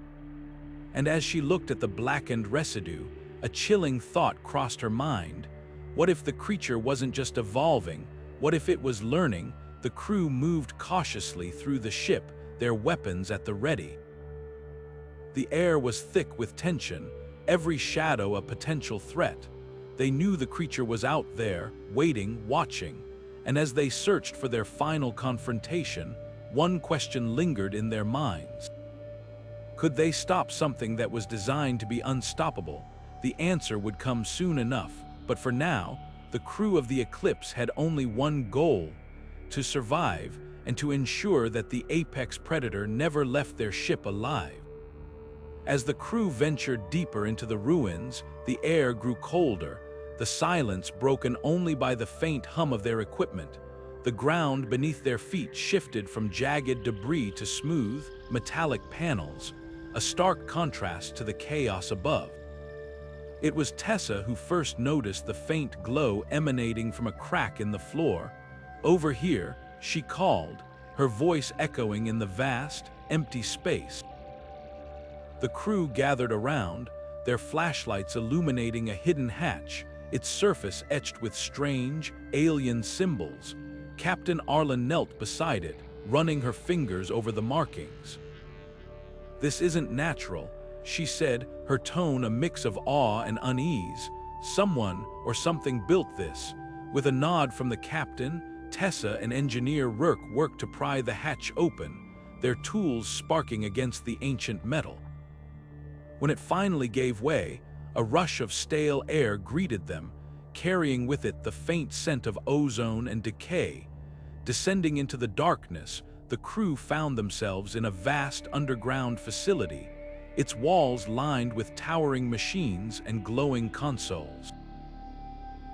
And as she looked at the blackened residue, a chilling thought crossed her mind. What if the creature wasn't just evolving? What if it was learning? The crew moved cautiously through the ship, their weapons at the ready. The air was thick with tension, every shadow a potential threat. They knew the creature was out there, waiting, watching, and as they searched for their final confrontation, one question lingered in their minds. Could they stop something that was designed to be unstoppable? The answer would come soon enough, but for now, the crew of the Eclipse had only one goal: to survive and to ensure that the apex predator never left their ship alive. As the crew ventured deeper into the ruins, the air grew colder, the silence broken only by the faint hum of their equipment. The ground beneath their feet shifted from jagged debris to smooth, metallic panels, a stark contrast to the chaos above. It was Tessa who first noticed the faint glow emanating from a crack in the floor. "Over here," she called, her voice echoing in the vast, empty space. The crew gathered around, their flashlights illuminating a hidden hatch, its surface etched with strange, alien symbols. Captain Arlen knelt beside it, running her fingers over the markings. "This isn't natural," she said, her tone a mix of awe and unease. "Someone or something built this." With a nod from the captain, Tessa and engineer Rourke worked to pry the hatch open, their tools sparking against the ancient metal. When it finally gave way, a rush of stale air greeted them, carrying with it the faint scent of ozone and decay. Descending into the darkness, the crew found themselves in a vast underground facility, its walls lined with towering machines and glowing consoles.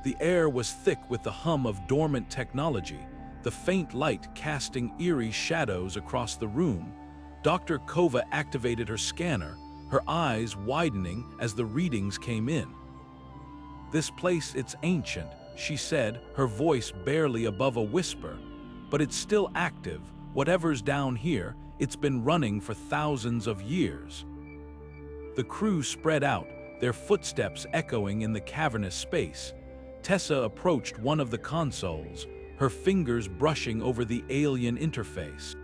The air was thick with the hum of dormant technology, the faint light casting eerie shadows across the room. Dr. Kova activated her scanner, her eyes widening as the readings came in. "This place, it's ancient," she said, her voice barely above a whisper. "But it's still active. Whatever's down here, it's been running for thousands of years." The crew spread out, their footsteps echoing in the cavernous space. Tessa approached one of the consoles, her fingers brushing over the alien interface.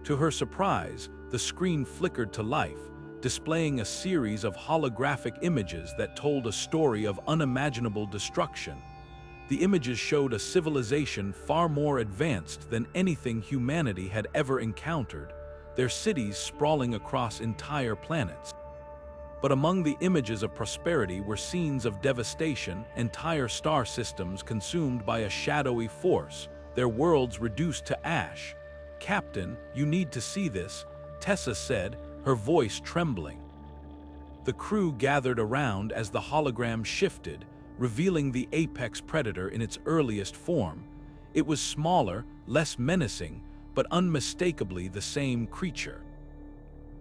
To her surprise, the screen flickered to life, displaying a series of holographic images that told a story of unimaginable destruction. The images showed a civilization far more advanced than anything humanity had ever encountered, their cities sprawling across entire planets. But among the images of prosperity were scenes of devastation, entire star systems consumed by a shadowy force, their worlds reduced to ash. "Captain, you need to see this," Tessa said, her voice trembling. The crew gathered around as the hologram shifted, revealing the apex predator in its earliest form. It was smaller, less menacing, but unmistakably the same creature.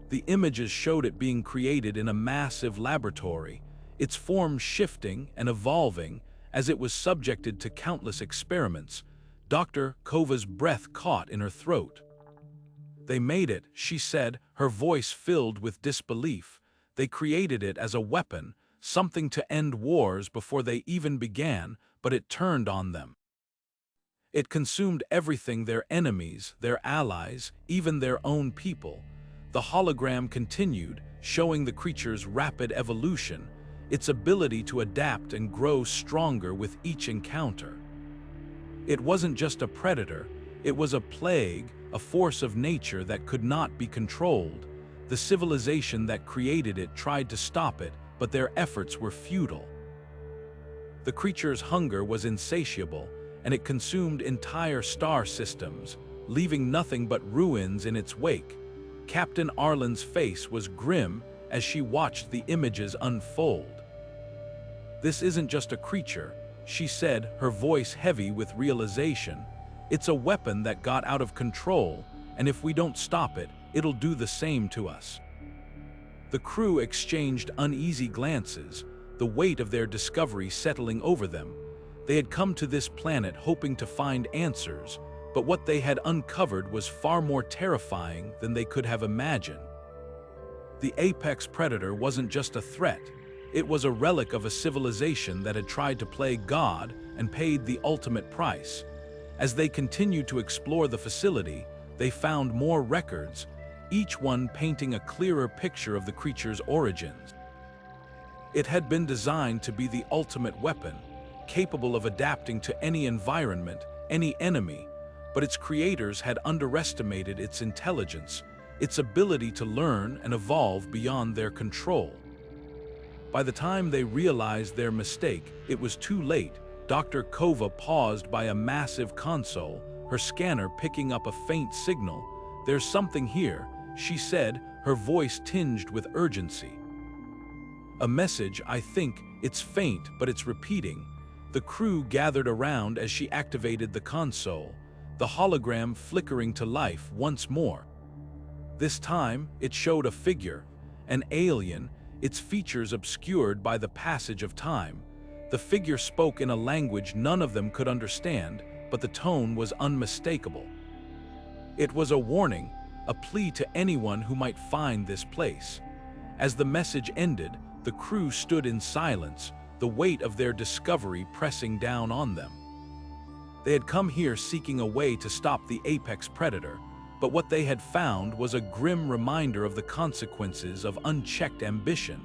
The images showed it being created in a massive laboratory, its form shifting and evolving as it was subjected to countless experiments. Dr. Kova's breath caught in her throat. "They made it," she said, her voice filled with disbelief. "They created it as a weapon, something to end wars before they even began, but it turned on them. It consumed everything: their enemies, their allies, even their own people." The hologram continued, showing the creature's rapid evolution, its ability to adapt and grow stronger with each encounter. It wasn't just a predator, it was a plague, a force of nature that could not be controlled. The civilization that created it tried to stop it, but their efforts were futile. The creature's hunger was insatiable, and it consumed entire star systems, leaving nothing but ruins in its wake. Captain Arlen's face was grim as she watched the images unfold. "This isn't just a creature," she said, her voice heavy with realization. "It's a weapon that got out of control, and if we don't stop it, it'll do the same to us." The crew exchanged uneasy glances, the weight of their discovery settling over them. They had come to this planet hoping to find answers, but what they had uncovered was far more terrifying than they could have imagined. The apex predator wasn't just a threat, it was a relic of a civilization that had tried to play God and paid the ultimate price. As they continued to explore the facility, they found more records, each one painting a clearer picture of the creature's origins. It had been designed to be the ultimate weapon, capable of adapting to any environment, any enemy, but its creators had underestimated its intelligence, its ability to learn and evolve beyond their control. By the time they realized their mistake, it was too late. Dr. Kova paused by a massive console, her scanner picking up a faint signal. "There's something here," she said, her voice tinged with urgency. "A message, I think. It's faint, but it's repeating." The crew gathered around as she activated the console, the hologram flickering to life once more. This time, it showed a figure, an alien, its features obscured by the passage of time. The figure spoke in a language none of them could understand, but the tone was unmistakable. It was a warning, a plea to anyone who might find this place. As the message ended, the crew stood in silence, the weight of their discovery pressing down on them. They had come here seeking a way to stop the apex predator, but what they had found was a grim reminder of the consequences of unchecked ambition.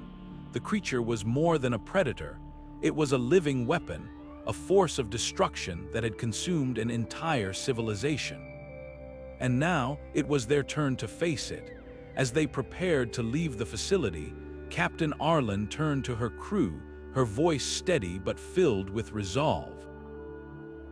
The creature was more than a predator. It was a living weapon, a force of destruction that had consumed an entire civilization. And now it was their turn to face it. As they prepared to leave the facility, Captain Arlen turned to her crew, her voice steady but filled with resolve.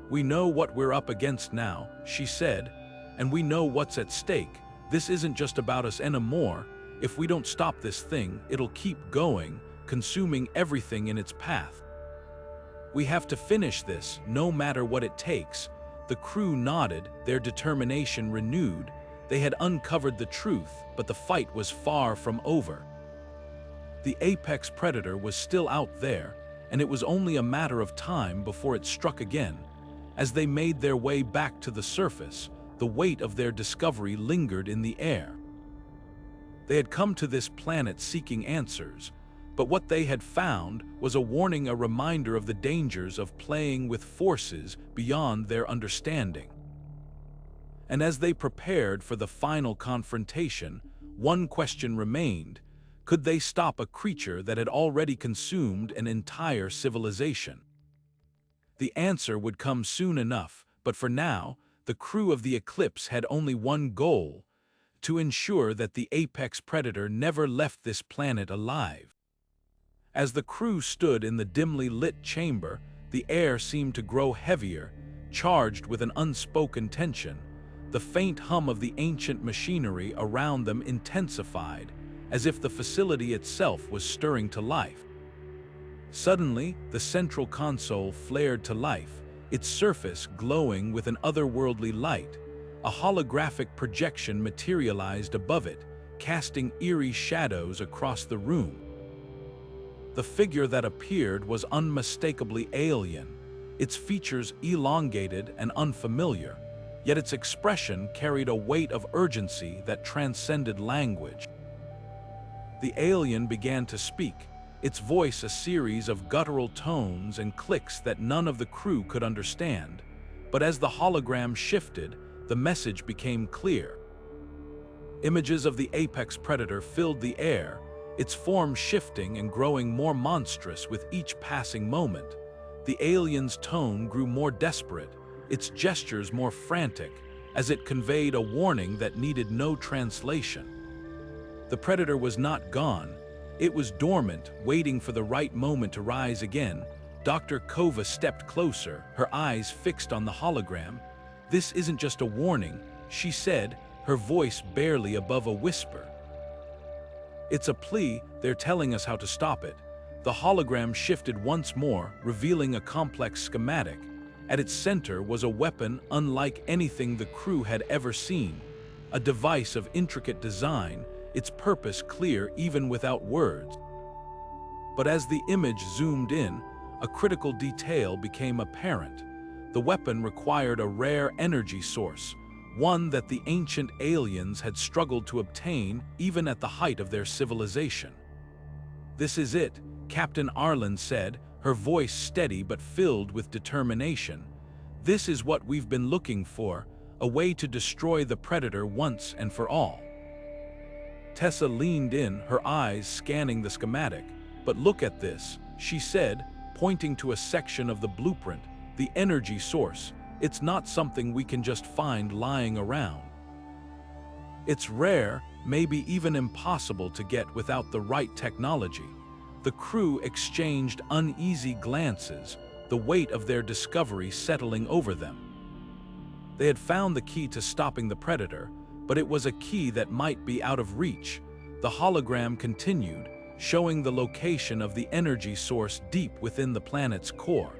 "We know what we're up against now," she said, "and we know what's at stake. This isn't just about us anymore. If we don't stop this thing, it'll keep going, consuming everything in its path. We have to finish this, no matter what it takes." The crew nodded, their determination renewed. They had uncovered the truth, but the fight was far from over. The apex predator was still out there, and it was only a matter of time before it struck again. As they made their way back to the surface, the weight of their discovery lingered in the air. They had come to this planet seeking answers, but what they had found was a warning, a reminder of the dangers of playing with forces beyond their understanding. And as they prepared for the final confrontation, one question remained: could they stop a creature that had already consumed an entire civilization? The answer would come soon enough, but for now, the crew of the Eclipse had only one goal: to ensure that the apex predator never left this planet alive. As the crew stood in the dimly lit chamber, the air seemed to grow heavier, charged with an unspoken tension. The faint hum of the ancient machinery around them intensified, as if the facility itself was stirring to life. Suddenly, the central console flared to life, its surface glowing with an otherworldly light. A holographic projection materialized above it, casting eerie shadows across the room. The figure that appeared was unmistakably alien, its features elongated and unfamiliar, yet its expression carried a weight of urgency that transcended language. The alien began to speak, its voice a series of guttural tones and clicks that none of the crew could understand. But as the hologram shifted, the message became clear. Images of the apex predator filled the air, its form shifting and growing more monstrous with each passing moment. The alien's tone grew more desperate, its gestures more frantic, as it conveyed a warning that needed no translation. The predator was not gone. It was dormant, waiting for the right moment to rise again. Dr. Kova stepped closer, her eyes fixed on the hologram. "This isn't just a warning," she said, her voice barely above a whisper. "It's a plea. They're telling us how to stop it." The hologram shifted once more, revealing a complex schematic. At its center was a weapon unlike anything the crew had ever seen, a device of intricate design, its purpose clear even without words. But as the image zoomed in, a critical detail became apparent. The weapon required a rare energy source, one that the ancient aliens had struggled to obtain even at the height of their civilization. "This is it," Captain Arlen said, her voice steady but filled with determination. "This is what we've been looking for, a way to destroy the predator once and for all." Tessa leaned in, her eyes scanning the schematic. "But look at this," she said, pointing to a section of the blueprint, "the energy source. It's not something we can just find lying around. It's rare, maybe even impossible to get without the right technology." The crew exchanged uneasy glances, the weight of their discovery settling over them. They had found the key to stopping the predator, but it was a key that might be out of reach. The hologram continued, showing the location of the energy source deep within the planet's core.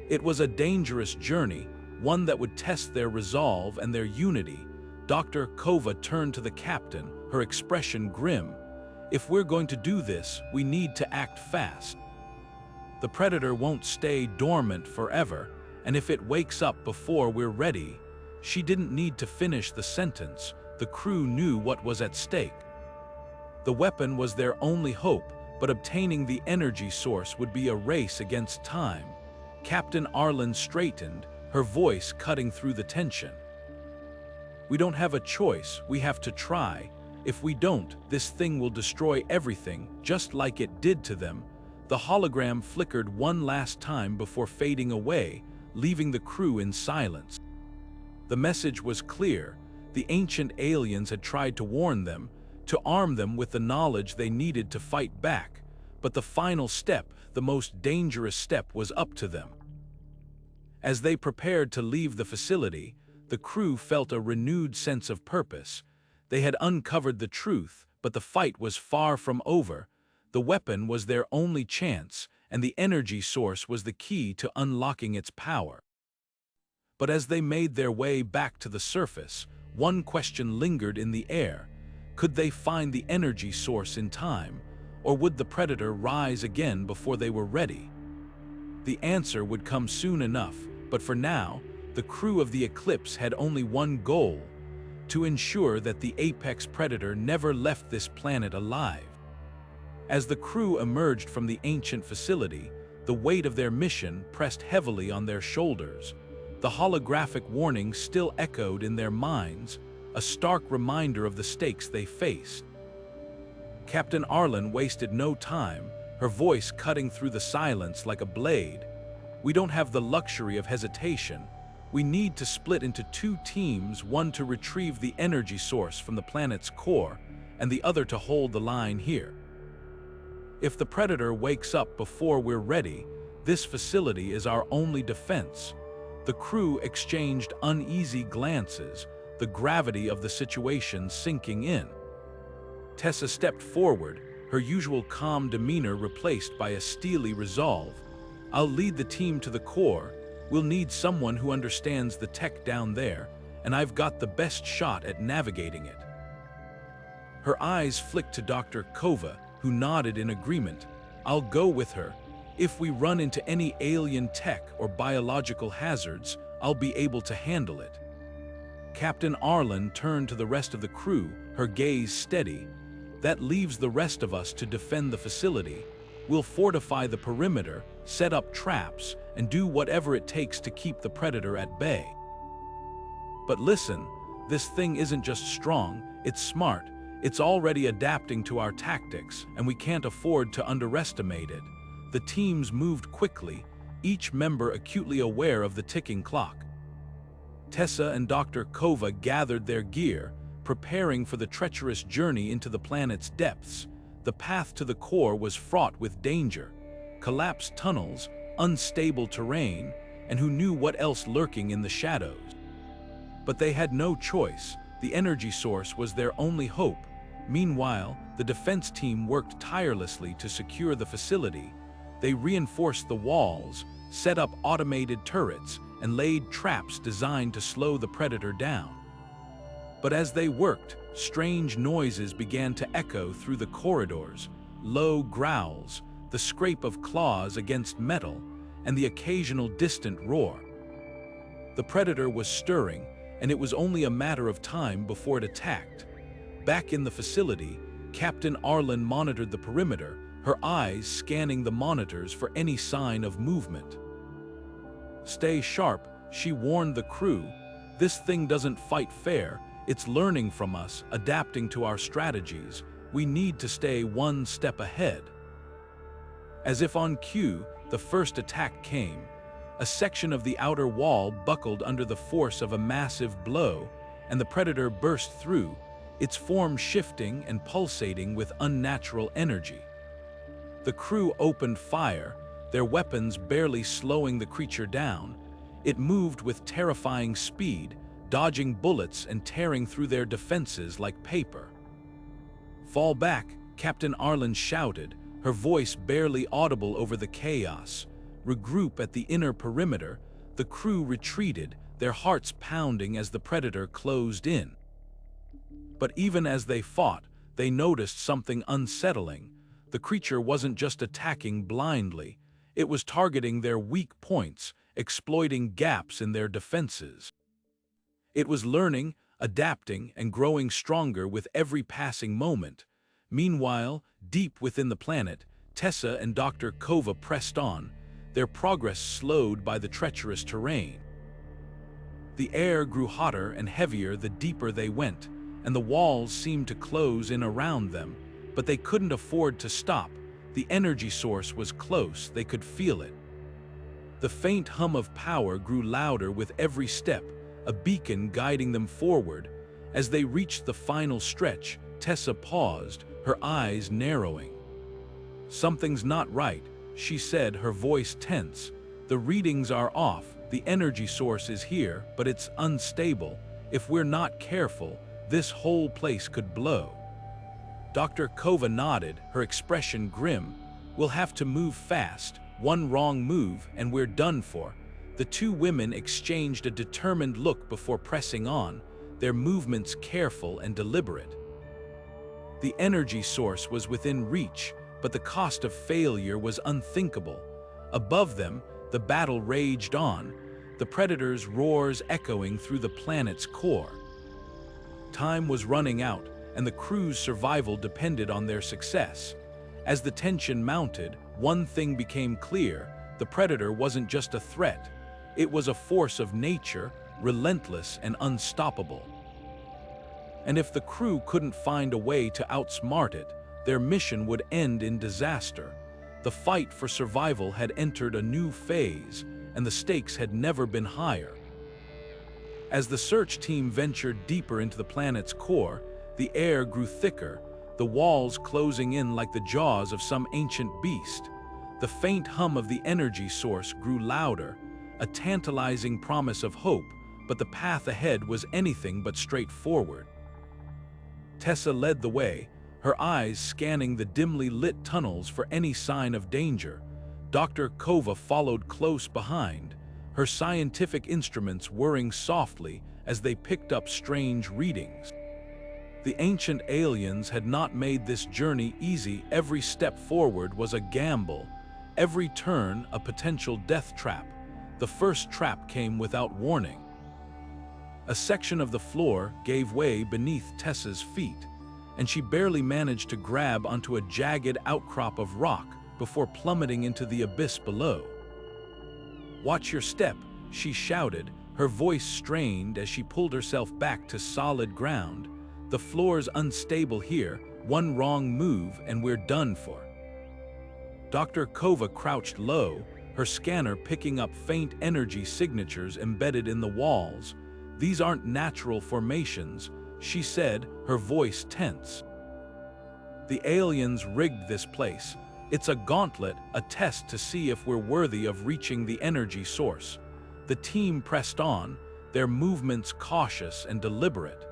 It was a dangerous journey, one that would test their resolve and their unity. Dr. Kova turned to the captain, her expression grim. "If we're going to do this, we need to act fast. The predator won't stay dormant forever, and if it wakes up before we're ready..." She didn't need to finish the sentence. The crew knew what was at stake. The weapon was their only hope, but obtaining the energy source would be a race against time. Captain Arlen straightened, her voice cutting through the tension. "We don't have a choice, we have to try. If we don't, this thing will destroy everything, just like it did to them." The hologram flickered one last time before fading away, leaving the crew in silence. The message was clear. The ancient aliens had tried to warn them, to arm them with the knowledge they needed to fight back. But the final step, the most dangerous step, was up to them. As they prepared to leave the facility, the crew felt a renewed sense of purpose. They had uncovered the truth, but the fight was far from over. The weapon was their only chance, and the energy source was the key to unlocking its power. But as they made their way back to the surface, one question lingered in the air. Could they find the energy source in time, or would the predator rise again before they were ready? The answer would come soon enough, but for now, the crew of the Eclipse had only one goal: to ensure that the apex predator never left this planet alive. As the crew emerged from the ancient facility, the weight of their mission pressed heavily on their shoulders. The holographic warning still echoed in their minds, a stark reminder of the stakes they faced. Captain Arlen wasted no time, her voice cutting through the silence like a blade. "We don't have the luxury of hesitation. We need to split into two teams, one to retrieve the energy source from the planet's core, and the other to hold the line here. If the predator wakes up before we're ready, this facility is our only defense." The crew exchanged uneasy glances, the gravity of the situation sinking in. Tessa stepped forward, her usual calm demeanor replaced by a steely resolve. "I'll lead the team to the core. We'll need someone who understands the tech down there, and I've got the best shot at navigating it." Her eyes flicked to Dr. Kova, who nodded in agreement. "I'll go with her. If we run into any alien tech or biological hazards, I'll be able to handle it." Captain Arlen turned to the rest of the crew, her gaze steady. "That leaves the rest of us to defend the facility. We'll fortify the perimeter, set up traps, and do whatever it takes to keep the predator at bay." But listen, this thing isn't just strong, it's smart. It's already adapting to our tactics, and we can't afford to underestimate it. The teams moved quickly, each member acutely aware of the ticking clock. Tessa and Dr. Kova gathered their gear, preparing for the treacherous journey into the planet's depths. The path to the core was fraught with danger. Collapsed tunnels, unstable terrain, and who knew what else lurking in the shadows. But they had no choice. The energy source was their only hope. Meanwhile, the defense team worked tirelessly to secure the facility. They reinforced the walls, set up automated turrets, and laid traps designed to slow the predator down. But as they worked, strange noises began to echo through the corridors. Low growls, the scrape of claws against metal, and the occasional distant roar. The predator was stirring, and it was only a matter of time before it attacked. Back in the facility, Captain Arlen monitored the perimeter, her eyes scanning the monitors for any sign of movement. "Stay sharp," she warned the crew. "This thing doesn't fight fair. It's learning from us, adapting to our strategies. We need to stay one step ahead." As if on cue, the first attack came. A section of the outer wall buckled under the force of a massive blow, and the predator burst through, its form shifting and pulsating with unnatural energy. The crew opened fire, their weapons barely slowing the creature down. It moved with terrifying speed, dodging bullets and tearing through their defenses like paper. "Fall back," Captain Arlen shouted, her voice barely audible over the chaos. "Regroup at the inner perimeter." The crew retreated, their hearts pounding as the predator closed in. But even as they fought, they noticed something unsettling. The creature wasn't just attacking blindly. It was targeting their weak points, exploiting gaps in their defenses. It was learning, adapting, and growing stronger with every passing moment. Meanwhile, deep within the planet, Tessa and Dr. Kova pressed on, their progress slowed by the treacherous terrain. The air grew hotter and heavier the deeper they went, and the walls seemed to close in around them, but they couldn't afford to stop. The energy source was close, they could feel it. The faint hum of power grew louder with every step, a beacon guiding them forward. As they reached the final stretch, Tessa paused, her eyes narrowing. "Something's not right," she said, her voice tense. "The readings are off, the energy source is here, but it's unstable. If we're not careful, this whole place could blow." Dr. Kova nodded, her expression grim. "We'll have to move fast. One wrong move, and we're done for." The two women exchanged a determined look before pressing on, their movements careful and deliberate. The energy source was within reach, but the cost of failure was unthinkable. Above them, the battle raged on, the predator's roars echoing through the planet's core. Time was running out, and the crew's survival depended on their success. As the tension mounted, one thing became clear: the predator wasn't just a threat. It was a force of nature, relentless and unstoppable. And if the crew couldn't find a way to outsmart it, their mission would end in disaster. The fight for survival had entered a new phase, and the stakes had never been higher. As the search team ventured deeper into the planet's core, the air grew thicker, the walls closing in like the jaws of some ancient beast. The faint hum of the energy source grew louder, a tantalizing promise of hope, but the path ahead was anything but straightforward. Tessa led the way, her eyes scanning the dimly lit tunnels for any sign of danger. Dr. Kova followed close behind, her scientific instruments whirring softly as they picked up strange readings. The ancient aliens had not made this journey easy. Every step forward was a gamble, every turn a potential death trap. The first trap came without warning. A section of the floor gave way beneath Tessa's feet, and she barely managed to grab onto a jagged outcrop of rock before plummeting into the abyss below. "Watch your step," she shouted, her voice strained as she pulled herself back to solid ground. "The floor's unstable here. One wrong move and we're done for." Dr. Kova crouched low, her scanner picking up faint energy signatures embedded in the walls. "These aren't natural formations," she said, her voice tense. "The aliens rigged this place. It's a gauntlet, a test to see if we're worthy of reaching the energy source." The team pressed on, their movements cautious and deliberate.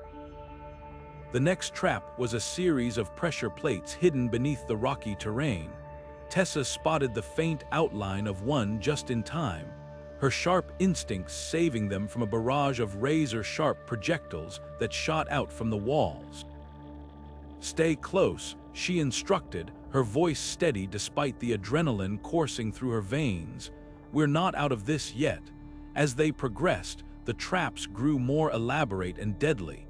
The next trap was a series of pressure plates hidden beneath the rocky terrain. Tessa spotted the faint outline of one just in time, her sharp instincts saving them from a barrage of razor-sharp projectiles that shot out from the walls. "Stay close," she instructed, her voice steady despite the adrenaline coursing through her veins. "We're not out of this yet." As they progressed, the traps grew more elaborate and deadly.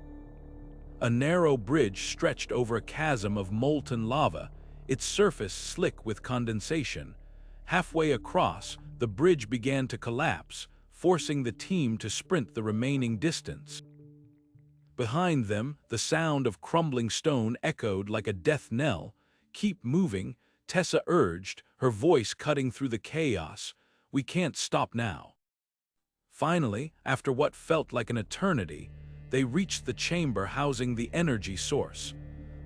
A narrow bridge stretched over a chasm of molten lava, its surface slick with condensation. Halfway across, the bridge began to collapse, forcing the team to sprint the remaining distance. Behind them, the sound of crumbling stone echoed like a death knell. "Keep moving," Tessa urged, her voice cutting through the chaos. "We can't stop now." Finally, after what felt like an eternity, they reached the chamber housing the energy source.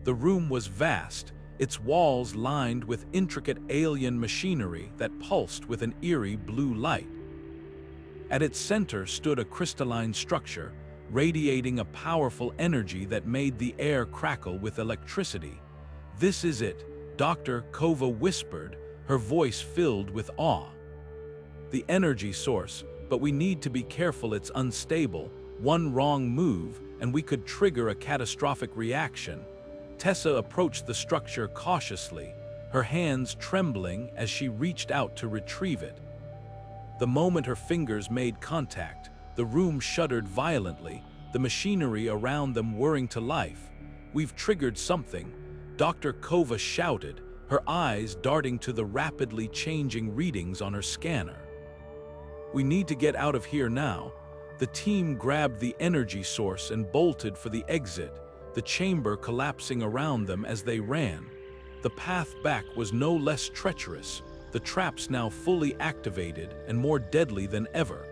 The room was vast, its walls lined with intricate alien machinery that pulsed with an eerie blue light. At its center stood a crystalline structure, radiating a powerful energy that made the air crackle with electricity. "This is it," Dr. Kova whispered, her voice filled with awe. "The energy source, but we need to be careful. It's unstable. One wrong move, and we could trigger a catastrophic reaction." Tessa approached the structure cautiously, her hands trembling as she reached out to retrieve it. The moment her fingers made contact, the room shuddered violently, the machinery around them whirring to life. "We've triggered something," Dr. Kova shouted, her eyes darting to the rapidly changing readings on her scanner. "We need to get out of here now." The team grabbed the energy source and bolted for the exit, the chamber collapsing around them as they ran. The path back was no less treacherous, the traps now fully activated and more deadly than ever.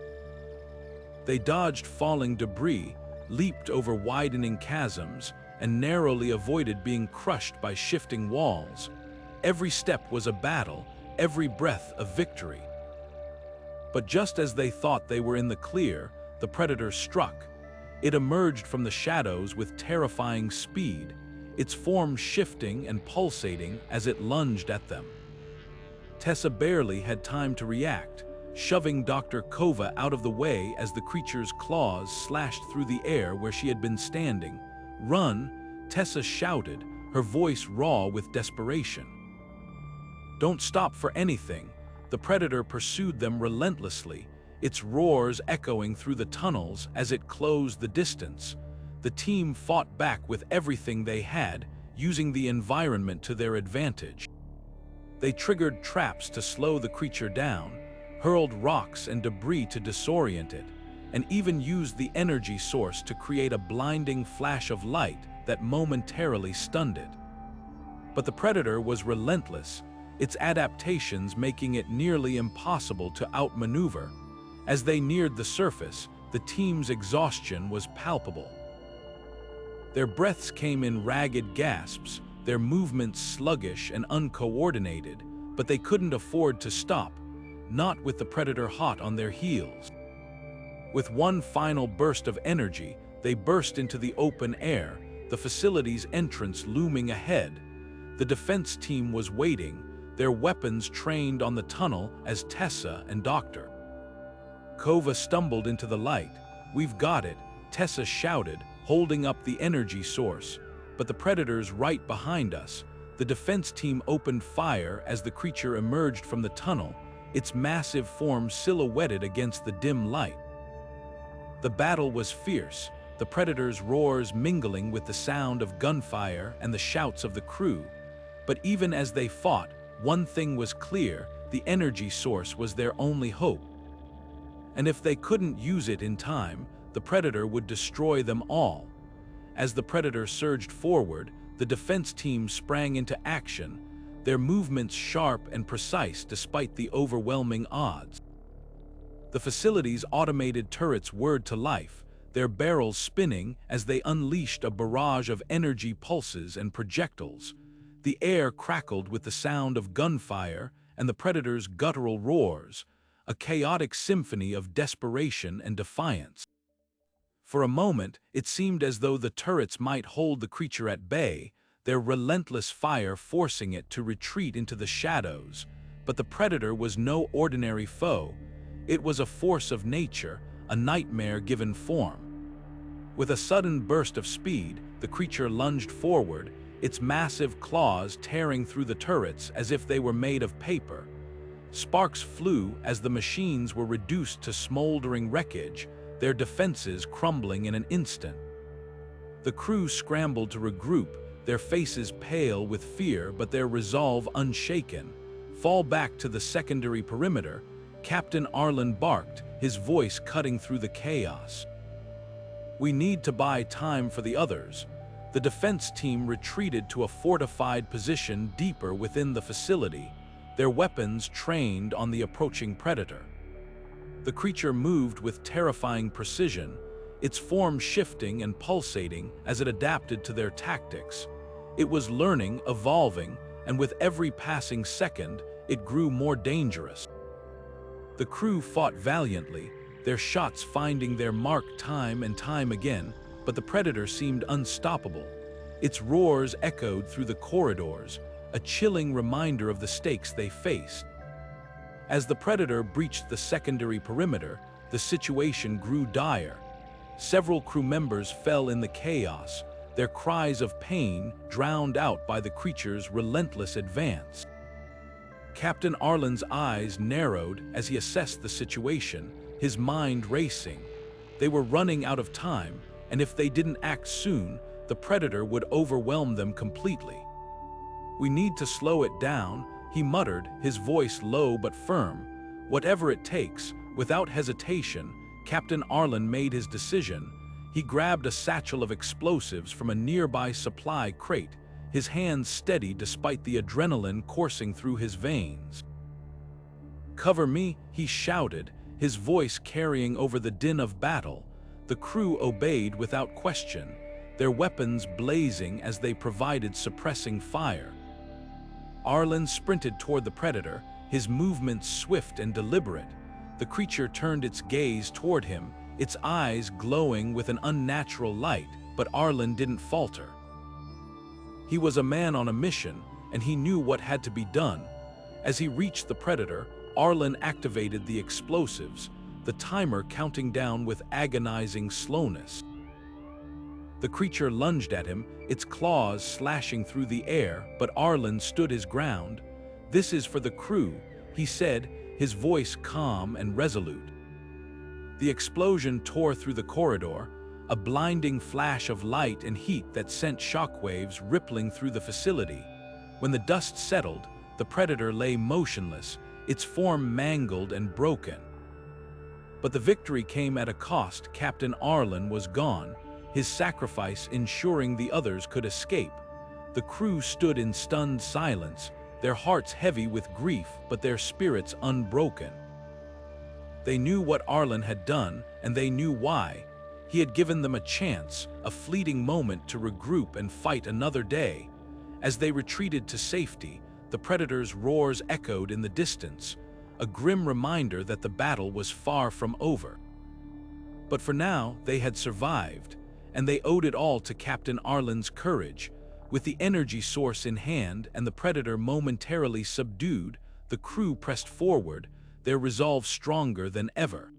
They dodged falling debris, leaped over widening chasms, and narrowly avoided being crushed by shifting walls. Every step was a battle, every breath a victory. But just as they thought they were in the clear, the predator struck. It emerged from the shadows with terrifying speed, its form shifting and pulsating as it lunged at them. Tessa barely had time to react, shoving Dr. Kova out of the way as the creature's claws slashed through the air where she had been standing. "Run!" Tessa shouted, her voice raw with desperation. "Don't stop for anything." The predator pursued them relentlessly, its roars echoing through the tunnels as it closed the distance. The team fought back with everything they had, using the environment to their advantage. They triggered traps to slow the creature down, hurled rocks and debris to disorient it, and even used the energy source to create a blinding flash of light that momentarily stunned it. But the predator was relentless, its adaptations making it nearly impossible to outmaneuver. As they neared the surface, the team's exhaustion was palpable. Their breaths came in ragged gasps, their movements sluggish and uncoordinated, but they couldn't afford to stop, not with the predator hot on their heels. With one final burst of energy, they burst into the open air, the facility's entrance looming ahead. The defense team was waiting, their weapons trained on the tunnel as Tessa and Dr. Kova stumbled into the light. "We've got it," Tessa shouted, holding up the energy source. but the predators right behind us. The defense team opened fire as the creature emerged from the tunnel, its massive form silhouetted against the dim light. The battle was fierce, the predators' roars mingling with the sound of gunfire and the shouts of the crew. But even as they fought, one thing was clear: the energy source was their only hope. And if they couldn't use it in time, the predator would destroy them all. As the predator surged forward, the defense team sprang into action, their movements sharp and precise despite the overwhelming odds. The facility's automated turrets whirred to life, their barrels spinning as they unleashed a barrage of energy pulses and projectiles. The air crackled with the sound of gunfire and the predator's guttural roars, a chaotic symphony of desperation and defiance. For a moment, it seemed as though the turrets might hold the creature at bay, their relentless fire forcing it to retreat into the shadows. But the predator was no ordinary foe. It was a force of nature, a nightmare given form. With a sudden burst of speed, the creature lunged forward, its massive claws tearing through the turrets as if they were made of paper. Sparks flew as the machines were reduced to smoldering wreckage, their defenses crumbling in an instant. The crew scrambled to regroup, their faces pale with fear but their resolve unshaken. "Fall back to the secondary perimeter," Captain Arlen barked, his voice cutting through the chaos. "We need to buy time for the others." The defense team retreated to a fortified position deeper within the facility, their weapons trained on the approaching predator. The creature moved with terrifying precision, its form shifting and pulsating as it adapted to their tactics. It was learning, evolving, and with every passing second, it grew more dangerous. The crew fought valiantly, their shots finding their mark time and time again, but the predator seemed unstoppable. Its roars echoed through the corridors, a chilling reminder of the stakes they faced. As the predator breached the secondary perimeter, the situation grew dire. Several crew members fell in the chaos, their cries of pain drowned out by the creature's relentless advance. Captain Arlen's eyes narrowed as he assessed the situation, his mind racing. They were running out of time, and if they didn't act soon, the predator would overwhelm them completely. "We need to slow it down," he muttered, his voice low but firm. Whatever it takes, without hesitation, Captain Arlen made his decision. He grabbed a satchel of explosives from a nearby supply crate, his hands steady despite the adrenaline coursing through his veins. "Cover me," he shouted, his voice carrying over the din of battle. The crew obeyed without question, their weapons blazing as they provided suppressing fire. Arlen sprinted toward the predator, his movements swift and deliberate. The creature turned its gaze toward him, its eyes glowing with an unnatural light, but Arlen didn't falter. He was a man on a mission, and he knew what had to be done. As he reached the predator, Arlen activated the explosives, the timer counting down with agonizing slowness. The creature lunged at him, its claws slashing through the air, but Arlen stood his ground. "This is for the crew," he said, his voice calm and resolute. The explosion tore through the corridor, a blinding flash of light and heat that sent shockwaves rippling through the facility. When the dust settled, the predator lay motionless, its form mangled and broken. But the victory came at a cost. Captain Arlen was gone, his sacrifice ensuring the others could escape. The crew stood in stunned silence, their hearts heavy with grief but their spirits unbroken. They knew what Arlen had done, and they knew why. He had given them a chance, a fleeting moment to regroup and fight another day. As they retreated to safety, the predator's roars echoed in the distance, a grim reminder that the battle was far from over. But for now, they had survived, and they owed it all to Captain Arlen's courage. With the energy source in hand and the predator momentarily subdued, the crew pressed forward, their resolve stronger than ever.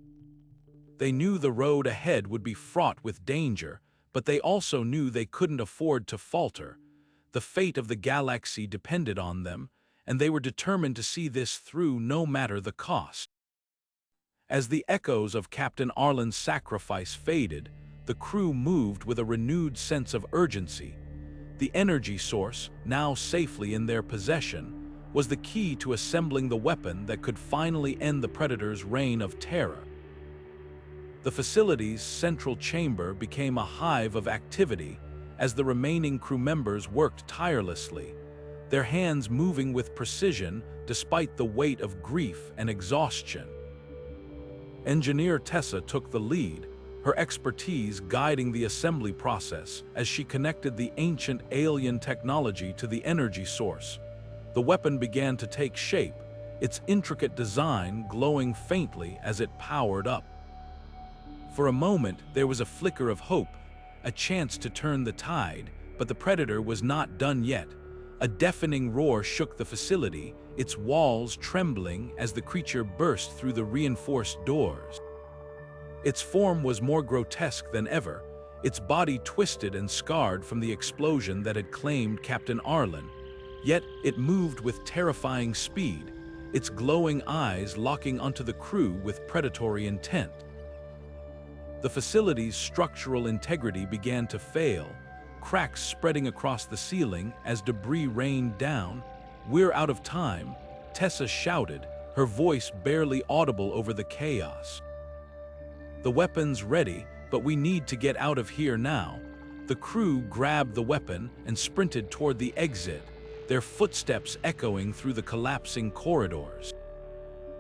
They knew the road ahead would be fraught with danger, But they also knew they couldn't afford to falter. The fate of the galaxy depended on them, and they were determined to see this through no matter the cost. As the echoes of Captain Arlen's sacrifice faded, the crew moved with a renewed sense of urgency. The energy source, now safely in their possession, was the key to assembling the weapon that could finally end the Predator's reign of terror. The facility's central chamber became a hive of activity as the remaining crew members worked tirelessly, their hands moving with precision despite the weight of grief and exhaustion. Engineer Tessa took the lead, her expertise guiding the assembly process as she connected the ancient alien technology to the energy source. The weapon began to take shape, its intricate design glowing faintly as it powered up. For a moment, there was a flicker of hope, a chance to turn the tide, but the Predator was not done yet. A deafening roar shook the facility, its walls trembling as the creature burst through the reinforced doors. Its form was more grotesque than ever, its body twisted and scarred from the explosion that had claimed Captain Arlen. Yet it moved with terrifying speed, its glowing eyes locking onto the crew with predatory intent. The facility's structural integrity began to fail, cracks spreading across the ceiling as debris rained down. "We're out of time," Tessa shouted, her voice barely audible over the chaos. "The weapon's ready, but we need to get out of here now." The crew grabbed the weapon and sprinted toward the exit, their footsteps echoing through the collapsing corridors.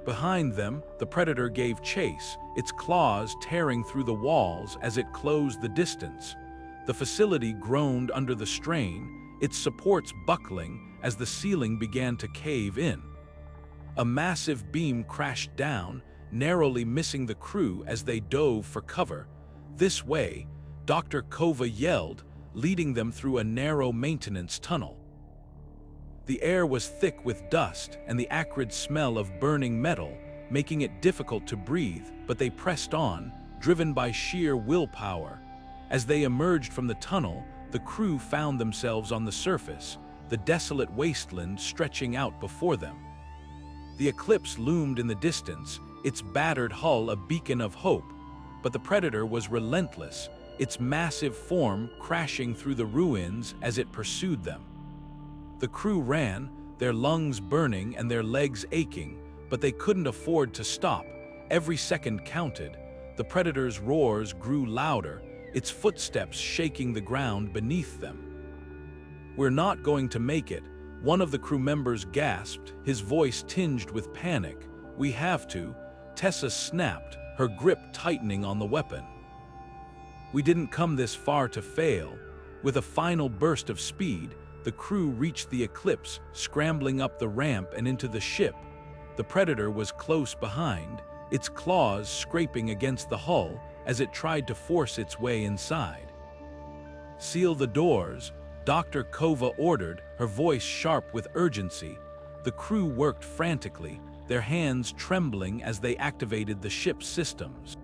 Behind them, the Predator gave chase, its claws tearing through the walls as it closed the distance. The facility groaned under the strain, its supports buckling as the ceiling began to cave in. A massive beam crashed down, narrowly missing the crew as they dove for cover. "This way," Dr. Kova yelled, leading them through a narrow maintenance tunnel. The air was thick with dust and the acrid smell of burning metal, making it difficult to breathe, but they pressed on, driven by sheer willpower. As they emerged from the tunnel, the crew found themselves on the surface, the desolate wasteland stretching out before them. The Eclipse loomed in the distance, its battered hull a beacon of hope, but the Predator was relentless, its massive form crashing through the ruins as it pursued them. The crew ran, their lungs burning and their legs aching, but they couldn't afford to stop. Every second counted. The Predator's roars grew louder, its footsteps shaking the ground beneath them. "We're not going to make it," one of the crew members gasped, his voice tinged with panic. "We have to," Tessa snapped, her grip tightening on the weapon. "We didn't come this far to fail." With a final burst of speed, the crew reached the Eclipse, scrambling up the ramp and into the ship. The Predator was close behind, its claws scraping against the hull as it tried to force its way inside. "Seal the doors," Dr. Kova ordered, her voice sharp with urgency. The crew worked frantically, their hands trembling as they activated the ship's systems.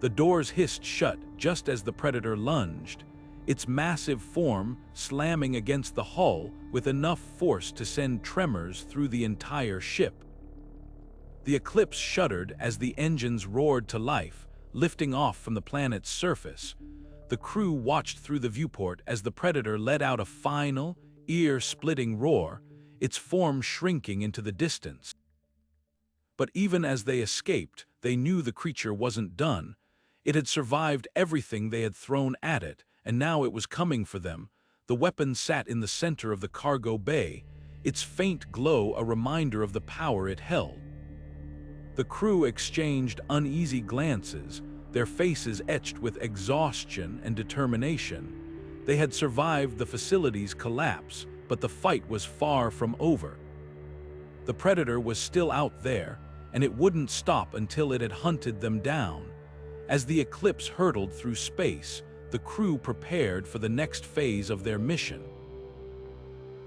The doors hissed shut just as the Predator lunged, its massive form slamming against the hull with enough force to send tremors through the entire ship. The Eclipse shuddered as the engines roared to life, lifting off from the planet's surface. The crew watched through the viewport as the Predator let out a final, ear-splitting roar, its form shrinking into the distance. But even as they escaped, they knew the creature wasn't done. It had survived everything they had thrown at it, and now it was coming for them. The weapon sat in the center of the cargo bay, its faint glow a reminder of the power it held. The crew exchanged uneasy glances, their faces etched with exhaustion and determination. They had survived the facility's collapse, but the fight was far from over. The Predator was still out there, and it wouldn't stop until it had hunted them down. As the Eclipse hurtled through space, the crew prepared for the next phase of their mission.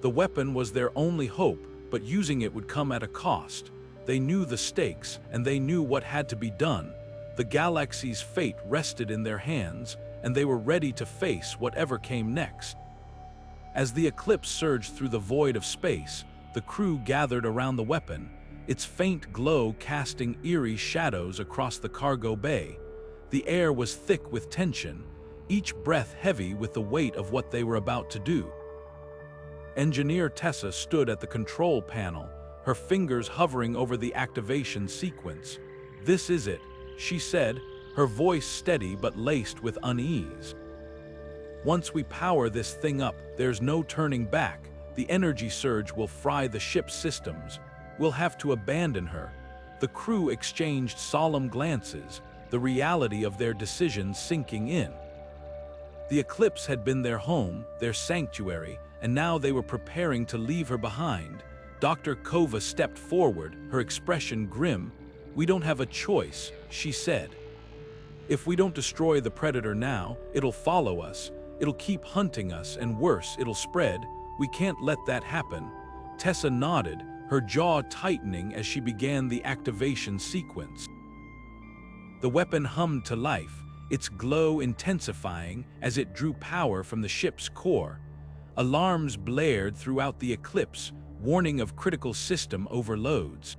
The weapon was their only hope, but using it would come at a cost. They knew the stakes, and they knew what had to be done. The galaxy's fate rested in their hands, and they were ready to face whatever came next. As the Eclipse surged through the void of space, the crew gathered around the weapon, its faint glow casting eerie shadows across the cargo bay. The air was thick with tension, each breath heavy with the weight of what they were about to do. Engineer Tessa stood at the control panel, her fingers hovering over the activation sequence. "This is it," she said, her voice steady but laced with unease. "Once we power this thing up, there's no turning back. The energy surge will fry the ship's systems. We'll have to abandon her." The crew exchanged solemn glances, the reality of their decisions sinking in. The Eclipse had been their home, their sanctuary, and now they were preparing to leave her behind. Dr. Kova stepped forward, her expression grim. "We don't have a choice," she said. "If we don't destroy the Predator now, it'll follow us. It'll keep hunting us, and worse, it'll spread. We can't let that happen." Tessa nodded, her jaw tightening as she began the activation sequence. The weapon hummed to life, its glow intensifying as it drew power from the ship's core. Alarms blared throughout the Eclipse, warning of critical system overloads.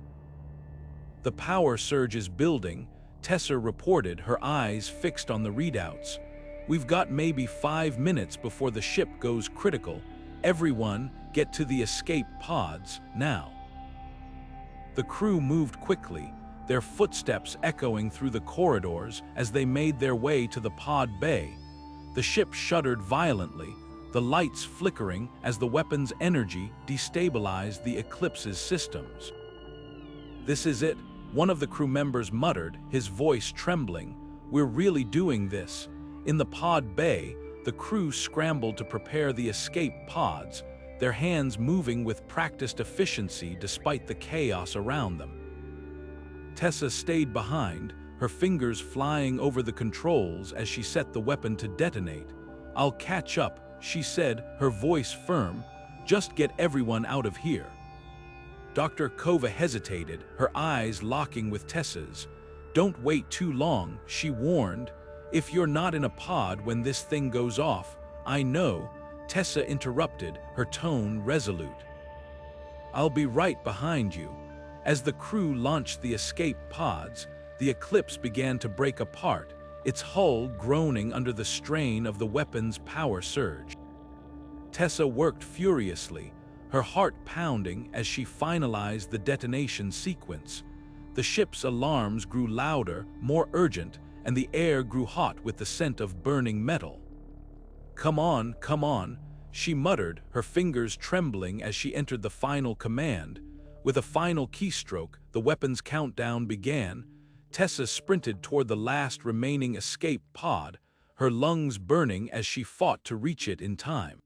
"The power surge is building," Tessa reported, her eyes fixed on the readouts. "We've got maybe 5 minutes before the ship goes critical. Everyone, get to the escape pods, now." The crew moved quickly, their footsteps echoing through the corridors as they made their way to the pod bay. The ship shuddered violently, the lights flickering as the weapon's energy destabilized the Eclipse's systems. "This is it," one of the crew members muttered, his voice trembling. "We're really doing this." In the pod bay, the crew scrambled to prepare the escape pods, their hands moving with practiced efficiency despite the chaos around them. Tessa stayed behind, her fingers flying over the controls as she set the weapon to detonate. "I'll catch up," she said, her voice firm. "Just get everyone out of here." Dr. Kova hesitated, her eyes locking with Tessa's. "Don't wait too long," she warned. "If you're not in a pod when this thing goes off." "I know," Tessa interrupted, her tone resolute. "I'll be right behind you." As the crew launched the escape pods, the Eclipse began to break apart, its hull groaning under the strain of the weapon's power surge. Tessa worked furiously, her heart pounding as she finalized the detonation sequence. The ship's alarms grew louder, more urgent, and the air grew hot with the scent of burning metal. Come on," she muttered, her fingers trembling as she entered the final command. With a final keystroke, the weapon's countdown began. Tessa sprinted toward the last remaining escape pod, her lungs burning as she fought to reach it in time.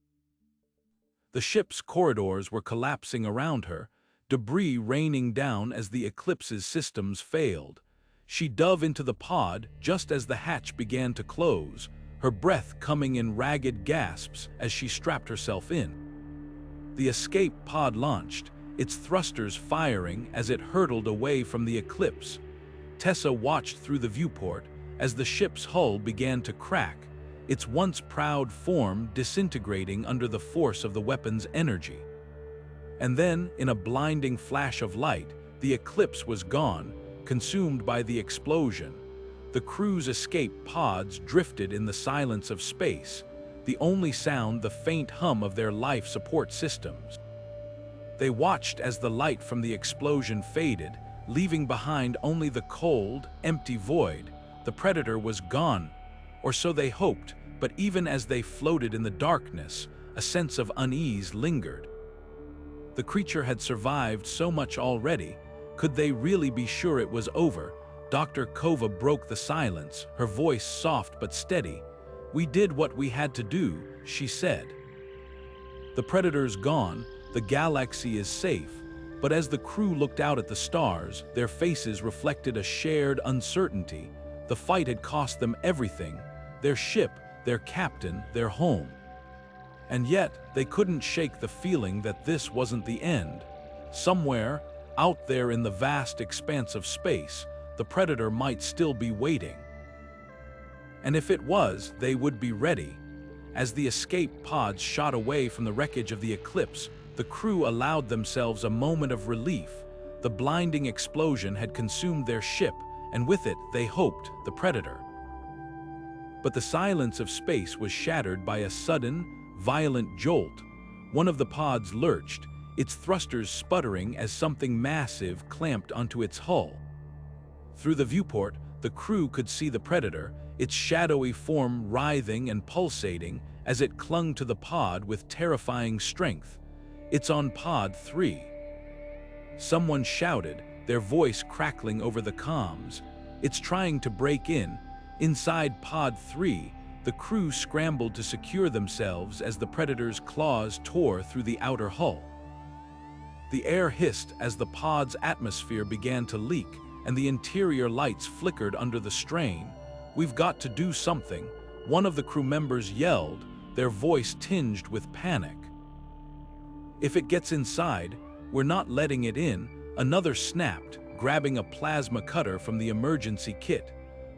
The ship's corridors were collapsing around her, debris raining down as the Eclipse's systems failed. She dove into the pod just as the hatch began to close, her breath coming in ragged gasps as she strapped herself in. The escape pod launched, its thrusters firing as it hurtled away from the Eclipse. Tessa watched through the viewport as the ship's hull began to crack, its once proud form disintegrating under the force of the weapon's energy. And then, in a blinding flash of light, the Eclipse was gone, consumed by the explosion. The crew's escape pods drifted in the silence of space, the only sound the faint hum of their life support systems. They watched as the light from the explosion faded, leaving behind only the cold, empty void. The Predator was gone, or so they hoped, but even as they floated in the darkness, a sense of unease lingered. The creature had survived so much already. Could they really be sure it was over? Dr. Kova broke the silence, her voice soft but steady. "We did what we had to do," she said. "The Predator's gone, the galaxy is safe." But as the crew looked out at the stars, their faces reflected a shared uncertainty. The fight had cost them everything: their ship, their captain, their home. And yet, they couldn't shake the feeling that this wasn't the end. Somewhere, out there in the vast expanse of space, the Predator might still be waiting. And if it was, they would be ready. As the escape pods shot away from the wreckage of the Eclipse, the crew allowed themselves a moment of relief. The blinding explosion had consumed their ship, and with it, they hoped, the Predator. But the silence of space was shattered by a sudden, violent jolt. One of the pods lurched, its thrusters sputtering as something massive clamped onto its hull. Through the viewport, the crew could see the Predator, its shadowy form writhing and pulsating as it clung to the pod with terrifying strength. "It's on Pod 3. Someone shouted, their voice crackling over the comms. "It's trying to break in." Inside Pod 3, the crew scrambled to secure themselves as the Predator's claws tore through the outer hull. The air hissed as the pod's atmosphere began to leak, and the interior lights flickered under the strain. "We've got to do something," one of the crew members yelled, their voice tinged with panic. "If it gets inside, we're not letting it in," another snapped, grabbing a plasma cutter from the emergency kit.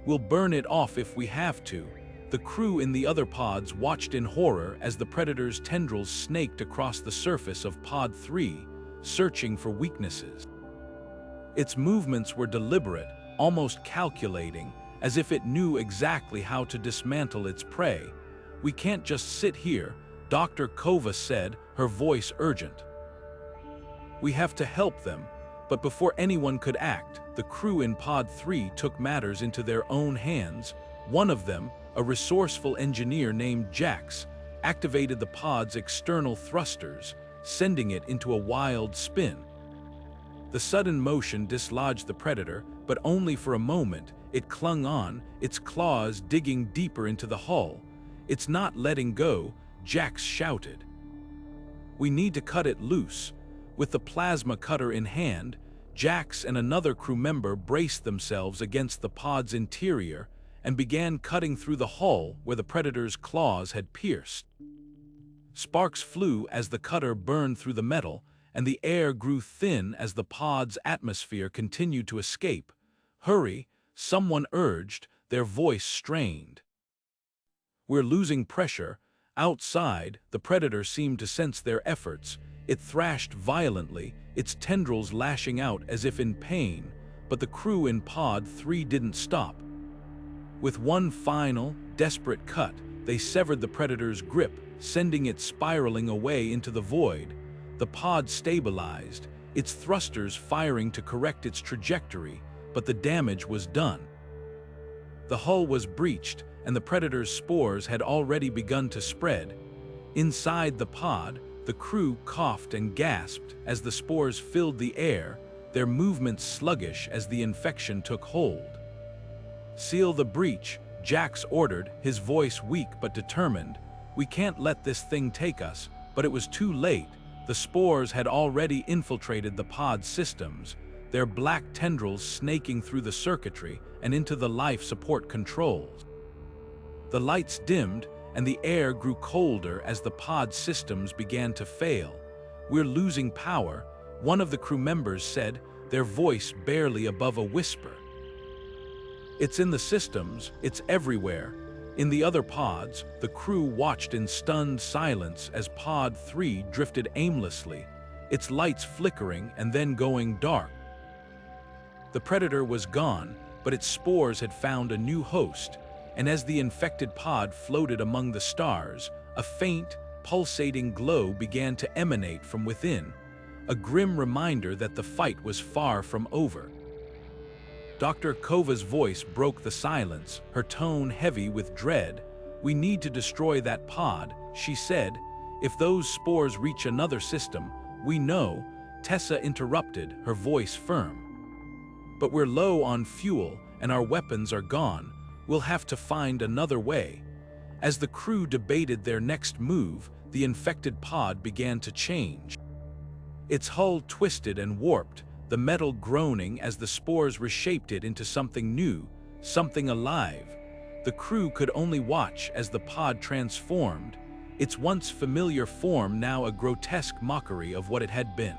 "We'll burn it off if we have to." The crew in the other pods watched in horror as the Predator's tendrils snaked across the surface of Pod 3, searching for weaknesses. Its movements were deliberate, almost calculating, as if it knew exactly how to dismantle its prey. "We can't just sit here," Dr. Kova said, her voice urgent. "We have to help them." But before anyone could act, the crew in Pod 3 took matters into their own hands. One of them, a resourceful engineer named Jax, activated the pod's external thrusters, sending it into a wild spin. The sudden motion dislodged the Predator, but only for a moment. It clung on, its claws digging deeper into the hull. "It's not letting go," Jax shouted. "We need to cut it loose." With the plasma cutter in hand, Jax and another crew member braced themselves against the pod's interior and began cutting through the hull where the Predator's claws had pierced. Sparks flew as the cutter burned through the metal, and the air grew thin as the pod's atmosphere continued to escape. "Hurry," someone urged, their voice strained. "We're losing pressure." Outside, the Predator seemed to sense their efforts. It thrashed violently, its tendrils lashing out as if in pain, but the crew in Pod 3 didn't stop. With one final, desperate cut, they severed the Predator's grip, sending it spiraling away into the void. The pod stabilized, its thrusters firing to correct its trajectory, but the damage was done. The hull was breached, and the Predator's spores had already begun to spread. Inside the pod, the crew coughed and gasped as the spores filled the air, their movements sluggish as the infection took hold. "Seal the breach," Jax ordered, his voice weak but determined. "We can't let this thing take us." But it was too late. The spores had already infiltrated the pod's systems, their black tendrils snaking through the circuitry and into the life support controls. The lights dimmed, and the air grew colder as the pod systems began to fail. "We're losing power," one of the crew members said, their voice barely above a whisper. "It's in the systems, it's everywhere." In the other pods, the crew watched in stunned silence as Pod 3 drifted aimlessly, its lights flickering and then going dark. The Predator was gone, but its spores had found a new host, and as the infected pod floated among the stars, a faint, pulsating glow began to emanate from within, a grim reminder that the fight was far from over. Dr. Kova's voice broke the silence, her tone heavy with dread. "We need to destroy that pod," she said. "If those spores reach another system, we know." Tessa interrupted, her voice firm. "But we're low on fuel, and our weapons are gone. We'll have to find another way." As the crew debated their next move, the infected pod began to change. Its hull twisted and warped, the metal groaning as the spores reshaped it into something new, something alive. The crew could only watch as the pod transformed, its once familiar form now a grotesque mockery of what it had been.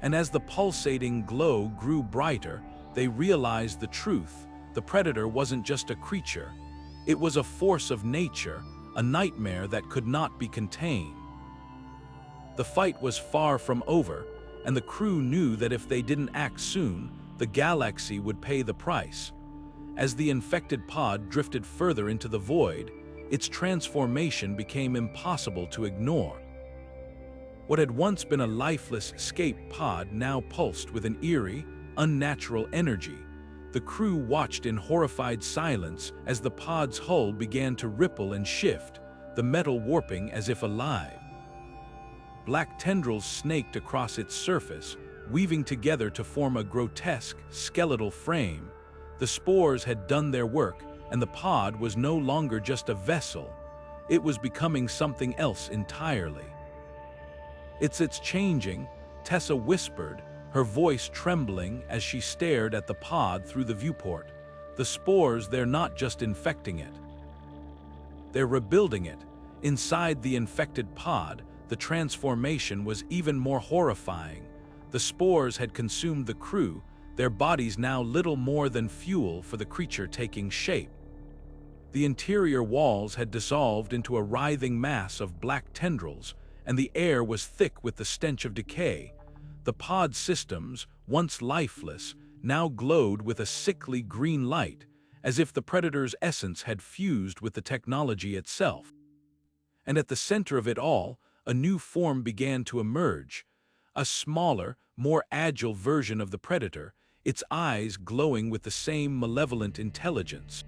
And as the pulsating glow grew brighter, they realized the truth. The Predator wasn't just a creature. It was a force of nature, a nightmare that could not be contained. The fight was far from over, and the crew knew that if they didn't act soon, the galaxy would pay the price. As the infected pod drifted further into the void, its transformation became impossible to ignore. What had once been a lifeless escape pod now pulsed with an eerie, unnatural energy. The crew watched in horrified silence as the pod's hull began to ripple and shift, the metal warping as if alive. Black tendrils snaked across its surface, weaving together to form a grotesque, skeletal frame. The spores had done their work, and the pod was no longer just a vessel. It was becoming something else entirely. It's changing," Tessa whispered, her voice trembling as she stared at the pod through the viewport. "The spores, they're not just infecting it. They're rebuilding it." Inside the infected pod, the transformation was even more horrifying. The spores had consumed the crew, their bodies now little more than fuel for the creature taking shape. The interior walls had dissolved into a writhing mass of black tendrils, and the air was thick with the stench of decay. The pod systems, once lifeless, now glowed with a sickly green light, as if the predator's essence had fused with the technology itself. And at the center of it all, a new form began to emerge, a smaller, more agile version of the predator, its eyes glowing with the same malevolent intelligence.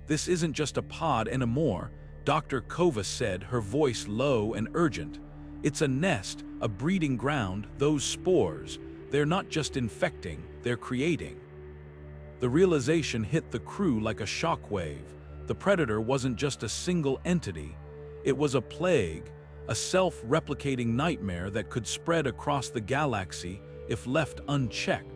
"This isn't just a pod anymore," Dr. Kova said, her voice low and urgent. "It's a nest, a breeding ground. Those spores, they're not just infecting, they're creating." The realization hit the crew like a shockwave. The predator wasn't just a single entity. It was a plague, a self-replicating nightmare that could spread across the galaxy if left unchecked.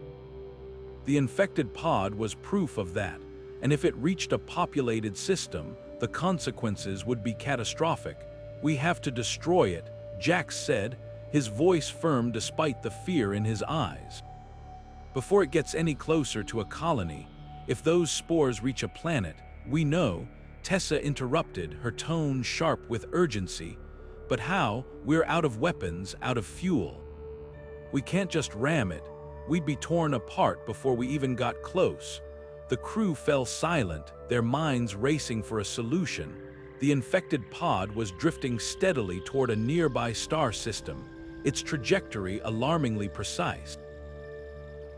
The infected pod was proof of that, and if it reached a populated system, the consequences would be catastrophic. "We have to destroy it," Jack said, his voice firm despite the fear in his eyes. "Before it gets any closer to a colony, if those spores reach a planet, we know," Tessa interrupted, her tone sharp with urgency. "But how? We're out of weapons, out of fuel. We can't just ram it. We'd be torn apart before we even got close." The crew fell silent, their minds racing for a solution. The infected pod was drifting steadily toward a nearby star system, its trajectory alarmingly precise.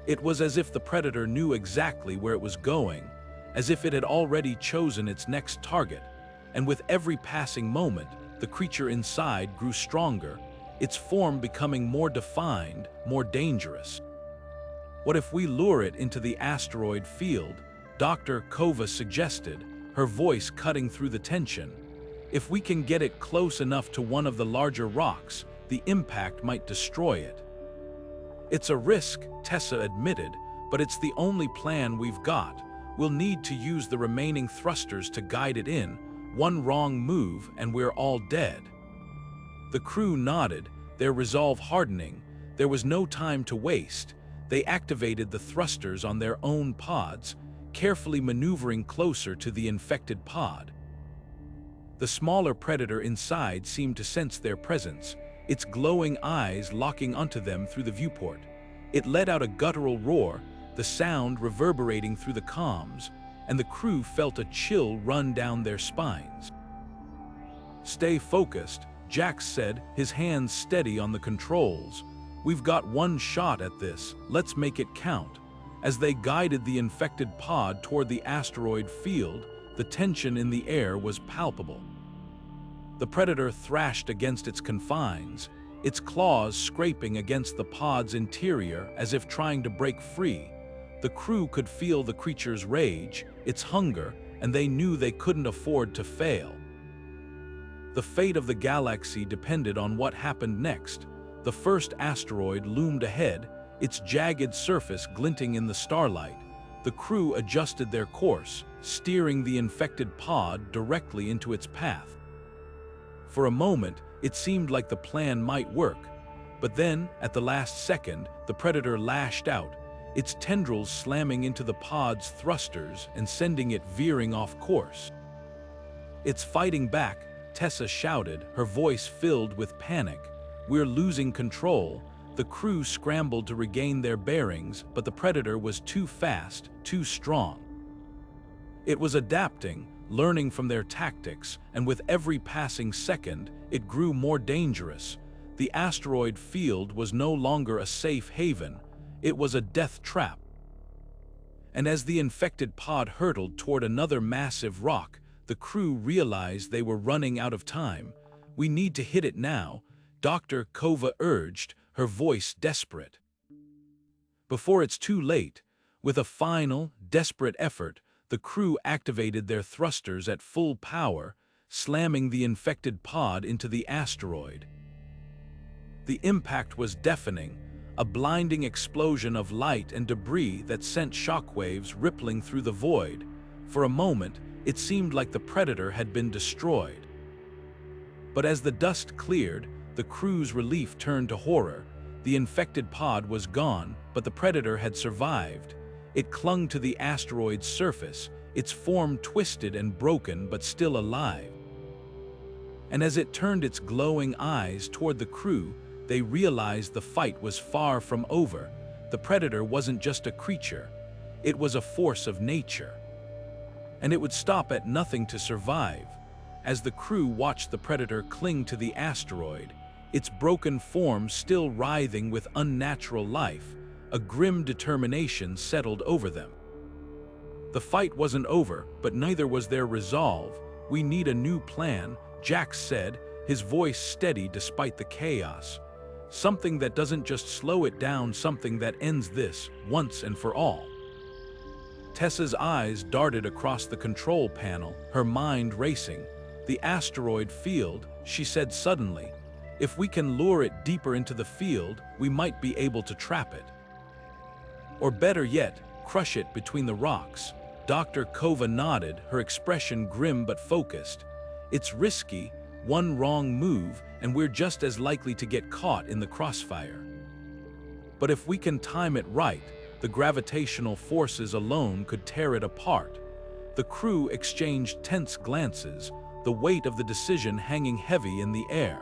It was as if the predator knew exactly where it was going, as if it had already chosen its next target, and with every passing moment, the creature inside grew stronger, its form becoming more defined, more dangerous. "What if we lure it into the asteroid field?" Dr. Kova suggested, her voice cutting through the tension. "If we can get it close enough to one of the larger rocks, the impact might destroy it." "It's a risk," Tessa admitted, "but it's the only plan we've got. We'll need to use the remaining thrusters to guide it in. One wrong move and we're all dead." The crew nodded, their resolve hardening. There was no time to waste. They activated the thrusters on their own pods, carefully maneuvering closer to the infected pod. The smaller predator inside seemed to sense their presence, its glowing eyes locking onto them through the viewport. It let out a guttural roar, the sound reverberating through the comms, and the crew felt a chill run down their spines. "Stay focused," Jack said, his hands steady on the controls. "We've got one shot at this, let's make it count." As they guided the infected pod toward the asteroid field, the tension in the air was palpable. The predator thrashed against its confines, its claws scraping against the pod's interior as if trying to break free. The crew could feel the creature's rage, its hunger, and they knew they couldn't afford to fail. The fate of the galaxy depended on what happened next. The first asteroid loomed ahead, its jagged surface glinting in the starlight. The crew adjusted their course, steering the infected pod directly into its path. For a moment, it seemed like the plan might work, but then, at the last second, the predator lashed out, its tendrils slamming into the pod's thrusters and sending it veering off course. "It's fighting back," Tessa shouted, her voice filled with panic. "We're losing control." The crew scrambled to regain their bearings, but the predator was too fast, too strong. It was adapting, learning from their tactics, and with every passing second, it grew more dangerous. The asteroid field was no longer a safe haven, it was a death trap. And as the infected pod hurtled toward another massive rock, the crew realized they were running out of time. "We need to hit it now," Dr. Kova urged, her voice desperate. Before it's too late, with a final, desperate effort, the crew activated their thrusters at full power, slamming the infected pod into the asteroid. The impact was deafening, a blinding explosion of light and debris that sent shockwaves rippling through the void. For a moment, it seemed like the predator had been destroyed. But as the dust cleared, the crew's relief turned to horror. The infected pod was gone, but the predator had survived. It clung to the asteroid's surface, its form twisted and broken but still alive. And as it turned its glowing eyes toward the crew, they realized the fight was far from over. The predator wasn't just a creature, it was a force of nature. And it would stop at nothing to survive. As the crew watched the predator cling to the asteroid, its broken form still writhing with unnatural life, a grim determination settled over them. The fight wasn't over, but neither was their resolve. "We need a new plan," Jack said, his voice steady despite the chaos. "Something that doesn't just slow it down, something that ends this, once and for all." Tessa's eyes darted across the control panel, her mind racing. "The asteroid field," she said suddenly. "If we can lure it deeper into the field, we might be able to trap it. Or better yet, crush it between the rocks." Dr. Kova nodded, her expression grim but focused. "It's risky, one wrong move, and we're just as likely to get caught in the crossfire. But if we can time it right, the gravitational forces alone could tear it apart." The crew exchanged tense glances, the weight of the decision hanging heavy in the air.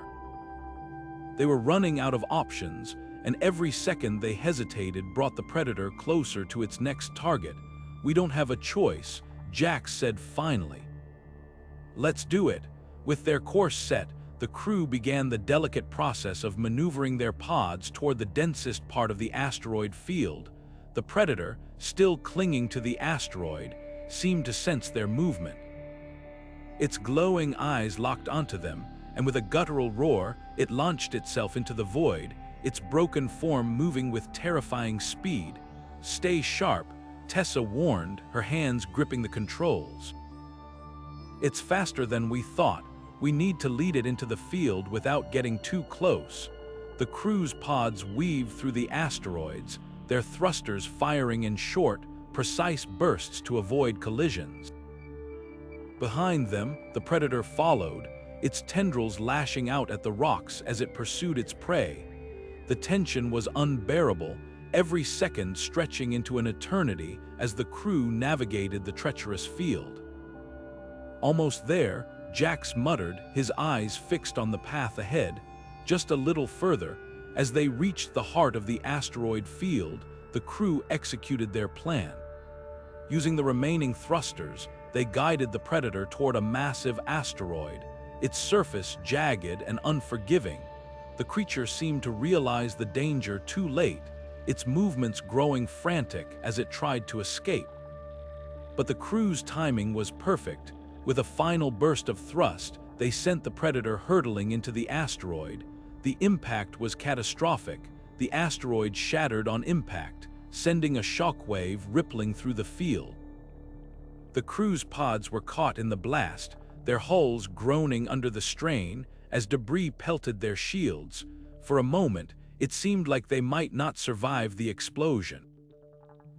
They were running out of options, and every second they hesitated brought the predator closer to its next target. "We don't have a choice," Jack said finally. "Let's do it." With their course set, the crew began the delicate process of maneuvering their pods toward the densest part of the asteroid field. The predator, still clinging to the asteroid, seemed to sense their movement. Its glowing eyes locked onto them, and with a guttural roar, it launched itself into the void, its broken form moving with terrifying speed. "Stay sharp," Tessa warned, her hands gripping the controls. "It's faster than we thought. We need to lead it into the field without getting too close." The crew's pods weaved through the asteroids, their thrusters firing in short, precise bursts to avoid collisions. Behind them, the predator followed, its tendrils lashing out at the rocks as it pursued its prey. The tension was unbearable, every second stretching into an eternity as the crew navigated the treacherous field. Almost there, Jax muttered, his eyes fixed on the path ahead. Just a little further, as they reached the heart of the asteroid field, the crew executed their plan. Using the remaining thrusters, they guided the predator toward a massive asteroid, its surface jagged and unforgiving. The creature seemed to realize the danger too late, its movements growing frantic as it tried to escape. But the crew's timing was perfect. With a final burst of thrust, they sent the predator hurtling into the asteroid. The impact was catastrophic. The asteroid shattered on impact, sending a shockwave rippling through the field. The crew's pods were caught in the blast, their hulls groaning under the strain as debris pelted their shields. For a moment, it seemed like they might not survive the explosion.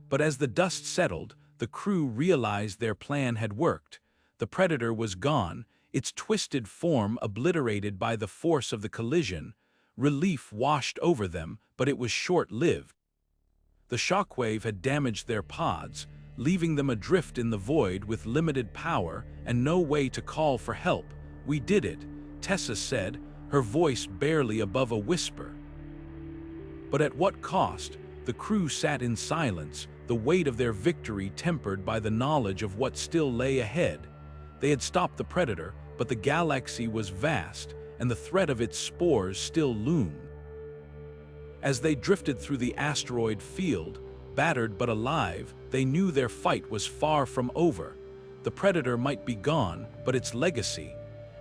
But as the dust settled, the crew realized their plan had worked. The predator was gone, its twisted form obliterated by the force of the collision. Relief washed over them, but it was short-lived. The shockwave had damaged their pods, leaving them adrift in the void with limited power and no way to call for help. "We did it," Tessa said, her voice barely above a whisper. But at what cost? The crew sat in silence, the weight of their victory tempered by the knowledge of what still lay ahead. They had stopped the predator, but the galaxy was vast, and the threat of its spores still loomed. As they drifted through the asteroid field, battered but alive, they knew their fight was far from over. The predator might be gone, but its legacy,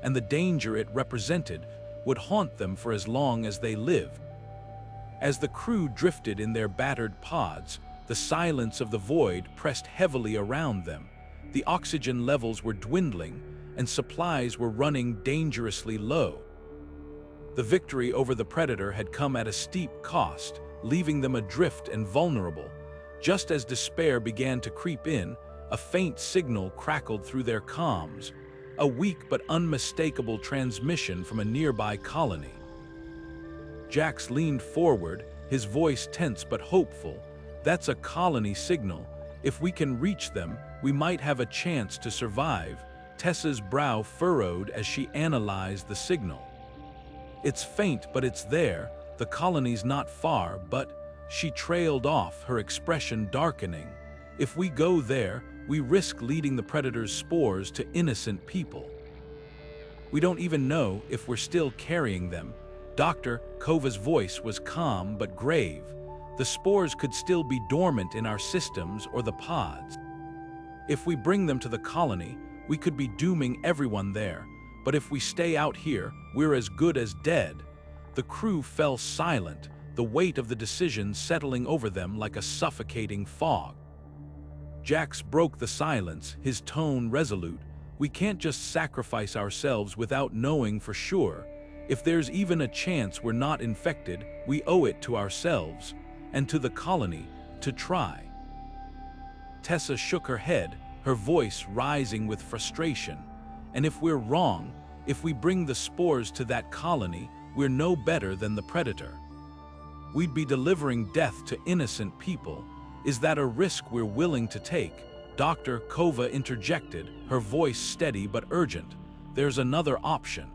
and the danger it represented, would haunt them for as long as they lived. As the crew drifted in their battered pods, the silence of the void pressed heavily around them. The oxygen levels were dwindling, and supplies were running dangerously low. The victory over the predator had come at a steep cost, leaving them adrift and vulnerable. Just as despair began to creep in, a faint signal crackled through their comms, a weak but unmistakable transmission from a nearby colony. Jax leaned forward, his voice tense but hopeful. "That's a colony signal. If we can reach them, we might have a chance to survive." Tessa's brow furrowed as she analyzed the signal. "It's faint, but it's there. The colony's not far, but..." She trailed off, her expression darkening. "If we go there, we risk leading the predator's spores to innocent people. We don't even know if we're still carrying them." Dr. Kova's voice was calm but grave. "The spores could still be dormant in our systems or the pods. If we bring them to the colony, we could be dooming everyone there. But if we stay out here, we're as good as dead." The crew fell silent, the weight of the decision settling over them like a suffocating fog. Jax broke the silence, his tone resolute. "We can't just sacrifice ourselves without knowing for sure. If there's even a chance we're not infected, we owe it to ourselves, and to the colony, to try." Tessa shook her head, her voice rising with frustration. "And if we're wrong, if we bring the spores to that colony, we're no better than the predator. We'd be delivering death to innocent people. Is that a risk we're willing to take?" Dr. Kova interjected, her voice steady but urgent. "There's another option.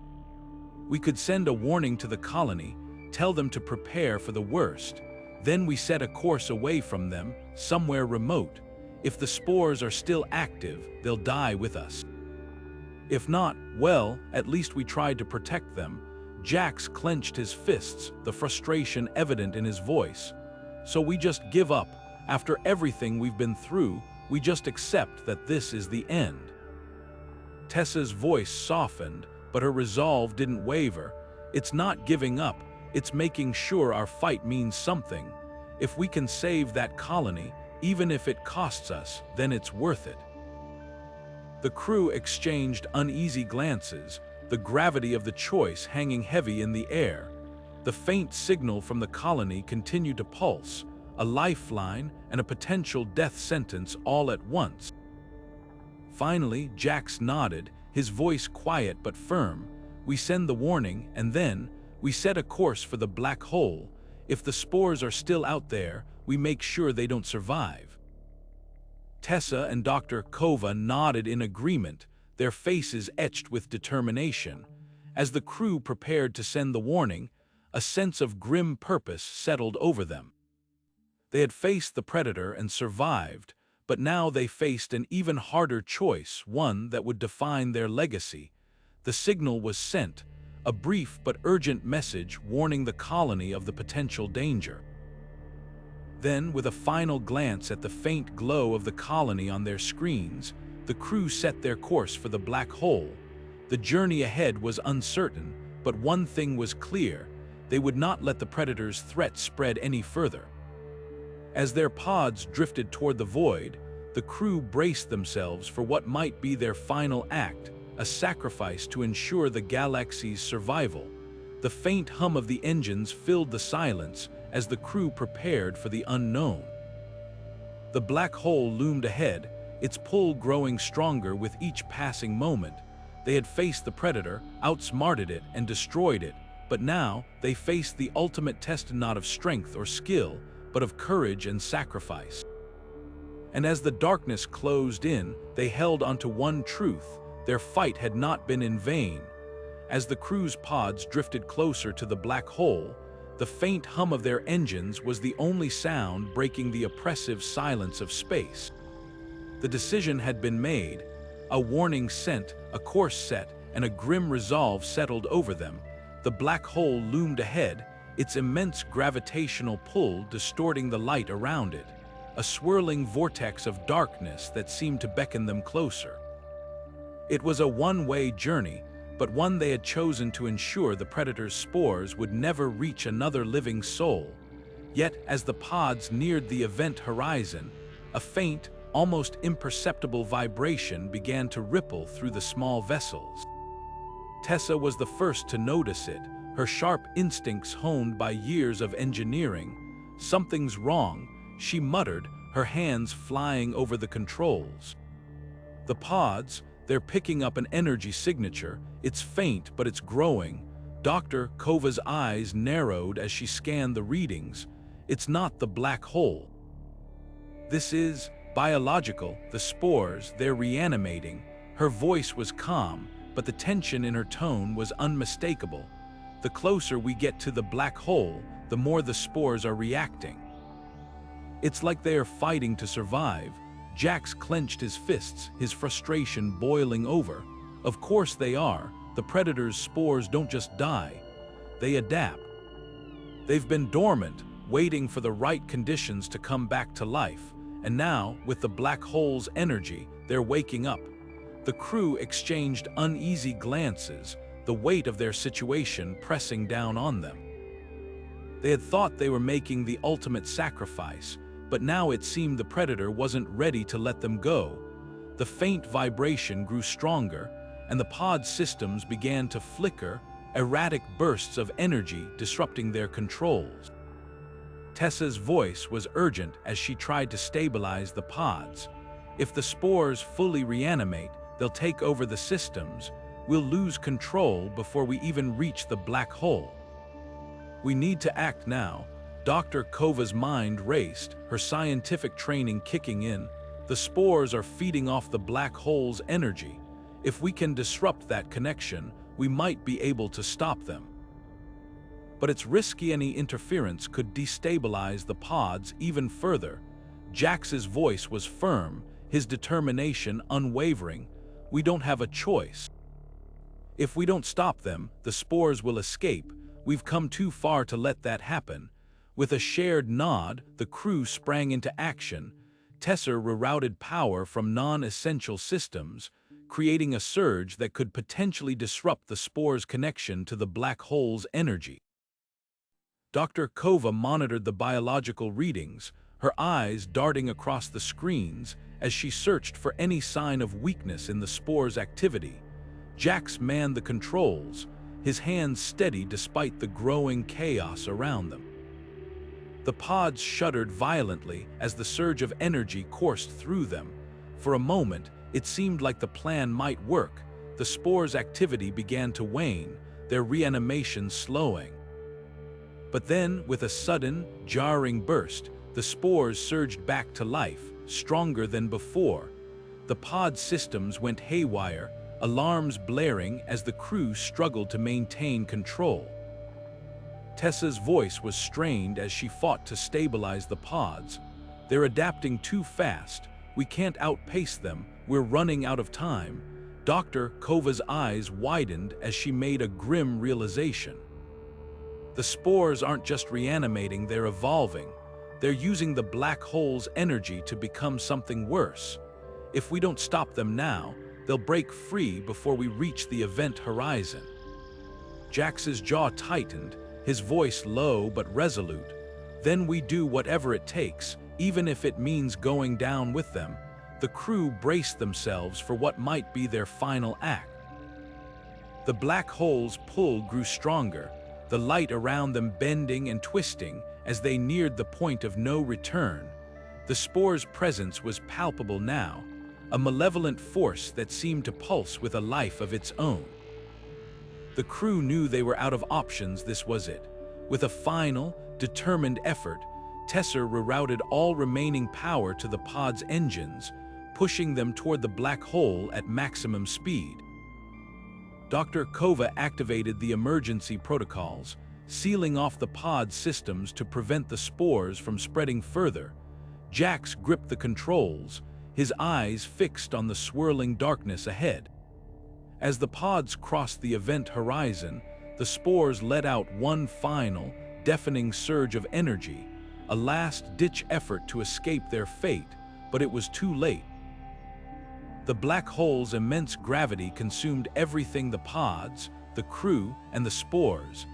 We could send a warning to the colony, tell them to prepare for the worst. Then we set a course away from them, somewhere remote. If the spores are still active, they'll die with us. If not, well, at least we tried to protect them." Jax clenched his fists, the frustration evident in his voice. "So we just give up? After everything we've been through, we just accept that this is the end?" Tessa's voice softened, but her resolve didn't waver. "It's not giving up, it's making sure our fight means something. If we can save that colony, even if it costs us, then it's worth it." The crew exchanged uneasy glances, the gravity of the choice hanging heavy in the air. The faint signal from the colony continued to pulse, a lifeline and a potential death sentence all at once. Finally, Jax nodded, his voice quiet but firm. "We send the warning, and then we set a course for the black hole. If the spores are still out there, we make sure they don't survive." Tessa and Dr. Kova nodded in agreement, their faces etched with determination. As the crew prepared to send the warning, a sense of grim purpose settled over them. They had faced the predator and survived, but now they faced an even harder choice, one that would define their legacy. The signal was sent, a brief but urgent message warning the colony of the potential danger. Then, with a final glance at the faint glow of the colony on their screens, the crew set their course for the black hole. The journey ahead was uncertain, but one thing was clear: they would not let the predator's threat spread any further. As their pods drifted toward the void, the crew braced themselves for what might be their final act, a sacrifice to ensure the galaxy's survival. The faint hum of the engines filled the silence as the crew prepared for the unknown. The black hole loomed ahead, its pull growing stronger with each passing moment. They had faced the predator, outsmarted it, and destroyed it, but now they faced the ultimate test not of strength or skill, but of courage and sacrifice. And as the darkness closed in, they held onto one truth: their fight had not been in vain. As the crew's pods drifted closer to the black hole, the faint hum of their engines was the only sound breaking the oppressive silence of space. The decision had been made, a warning sent, a course set, and a grim resolve settled over them. The black hole loomed ahead, its immense gravitational pull distorting the light around it, a swirling vortex of darkness that seemed to beckon them closer. It was a one-way journey, but one they had chosen to ensure the predator's spores would never reach another living soul. Yet, as the pods neared the event horizon, a faint, almost imperceptible vibration began to ripple through the small vessels. Tessa was the first to notice it, her sharp instincts honed by years of engineering. "Something's wrong," she muttered, her hands flying over the controls. The pods, they're picking up an energy signature. It's faint, but it's growing. Dr. Kova's eyes narrowed as she scanned the readings. It's not the black hole. This is biological, the spores, they're reanimating. Her voice was calm, but the tension in her tone was unmistakable. The closer we get to the black hole, the more the spores are reacting. It's like they are fighting to survive. Jax clenched his fists, his frustration boiling over. Of course they are. The predator's spores don't just die. They adapt. They've been dormant, waiting for the right conditions to come back to life. And now, with the black hole's energy, they're waking up. The crew exchanged uneasy glances, the weight of their situation pressing down on them. They had thought they were making the ultimate sacrifice, but now it seemed the predator wasn't ready to let them go. The faint vibration grew stronger, and the pod systems began to flicker, erratic bursts of energy disrupting their controls. Tessa's voice was urgent as she tried to stabilize the pods. "If the spores fully reanimate, they'll take over the systems. We'll lose control before we even reach the black hole. We need to act now." Dr. Kova's mind raced, her scientific training kicking in. The spores are feeding off the black hole's energy. If we can disrupt that connection, we might be able to stop them. But it's risky. Any interference could destabilize the pods even further. Jax's voice was firm, his determination unwavering. "We don't have a choice. If we don't stop them, the spores will escape. We've come too far to let that happen." With a shared nod, the crew sprang into action. Tessa rerouted power from non-essential systems, creating a surge that could potentially disrupt the spores' connection to the black hole's energy. Dr. Kova monitored the biological readings, her eyes darting across the screens as she searched for any sign of weakness in the spores' activity. Jax manned the controls, his hands steady despite the growing chaos around them. The pods shuddered violently as the surge of energy coursed through them. For a moment, it seemed like the plan might work. The spores' activity began to wane, their reanimation slowing. But then, with a sudden, jarring burst, the spores surged back to life, stronger than before. The pod systems went haywire, alarms blaring as the crew struggled to maintain control. Tessa's voice was strained as she fought to stabilize the pods. "They're adapting too fast. We can't outpace them. We're running out of time." Dr. Kova's eyes widened as she made a grim realization. The spores aren't just reanimating, they're evolving. They're using the black hole's energy to become something worse. If we don't stop them now, they'll break free before we reach the event horizon. Jax's jaw tightened, his voice low but resolute. "Then we do whatever it takes, even if it means going down with them." The crew braced themselves for what might be their final act. The black hole's pull grew stronger, the light around them bending and twisting as they neared the point of no return. The spore's presence was palpable now, a malevolent force that seemed to pulse with a life of its own. The crew knew they were out of options. This was it. With a final, determined effort, Tessa rerouted all remaining power to the pod's engines, pushing them toward the black hole at maximum speed. Dr. Kova activated the emergency protocols, sealing off the pod systems to prevent the spores from spreading further. Jax gripped the controls, his eyes fixed on the swirling darkness ahead. As the pods crossed the event horizon, the spores let out one final, deafening surge of energy, a last-ditch effort to escape their fate, but it was too late. The black hole's immense gravity consumed everything: the pods, the crew, and the spores.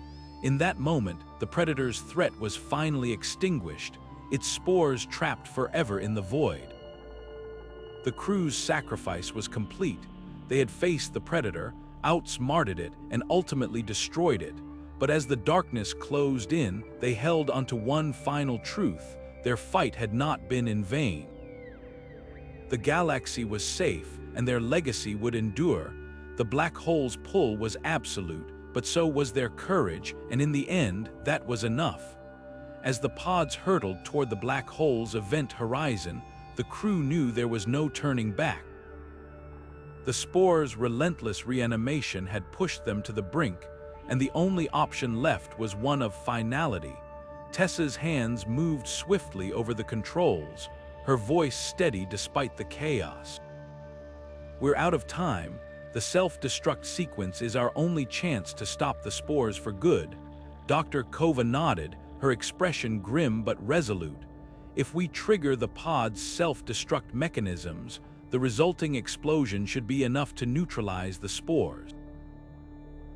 In that moment, the Predator's threat was finally extinguished, its spores trapped forever in the void. The crew's sacrifice was complete. They had faced the Predator, outsmarted it, and ultimately destroyed it. But as the darkness closed in, they held onto one final truth: their fight had not been in vain. The galaxy was safe, and their legacy would endure. The black hole's pull was absolute, but so was their courage, and in the end, that was enough. As the pods hurtled toward the black hole's event horizon, the crew knew there was no turning back. The spores' relentless reanimation had pushed them to the brink, and the only option left was one of finality. Tessa's hands moved swiftly over the controls, her voice steady despite the chaos. "We're out of time. The self-destruct sequence is our only chance to stop the spores for good." Dr. Kova nodded, her expression grim but resolute. "If we trigger the pod's self-destruct mechanisms, the resulting explosion should be enough to neutralize the spores.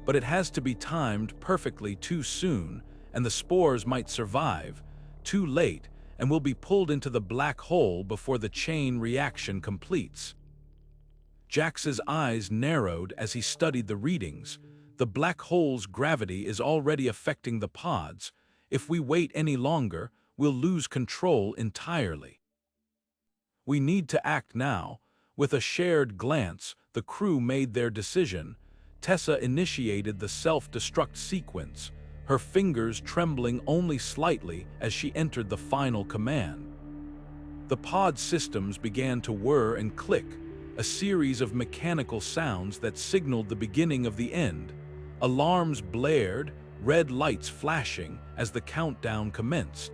But it has to be timed perfectly. Too soon, and the spores might survive. Too late, and will be pulled into the black hole before the chain reaction completes." Jax's eyes narrowed as he studied the readings. The black hole's gravity is already affecting the pods. If we wait any longer, we'll lose control entirely. "We need to act now." With a shared glance, the crew made their decision. Tessa initiated the self-destruct sequence, her fingers trembling only slightly as she entered the final command. The pod systems began to whir and click, a series of mechanical sounds that signaled the beginning of the end. Alarms blared, red lights flashing as the countdown commenced.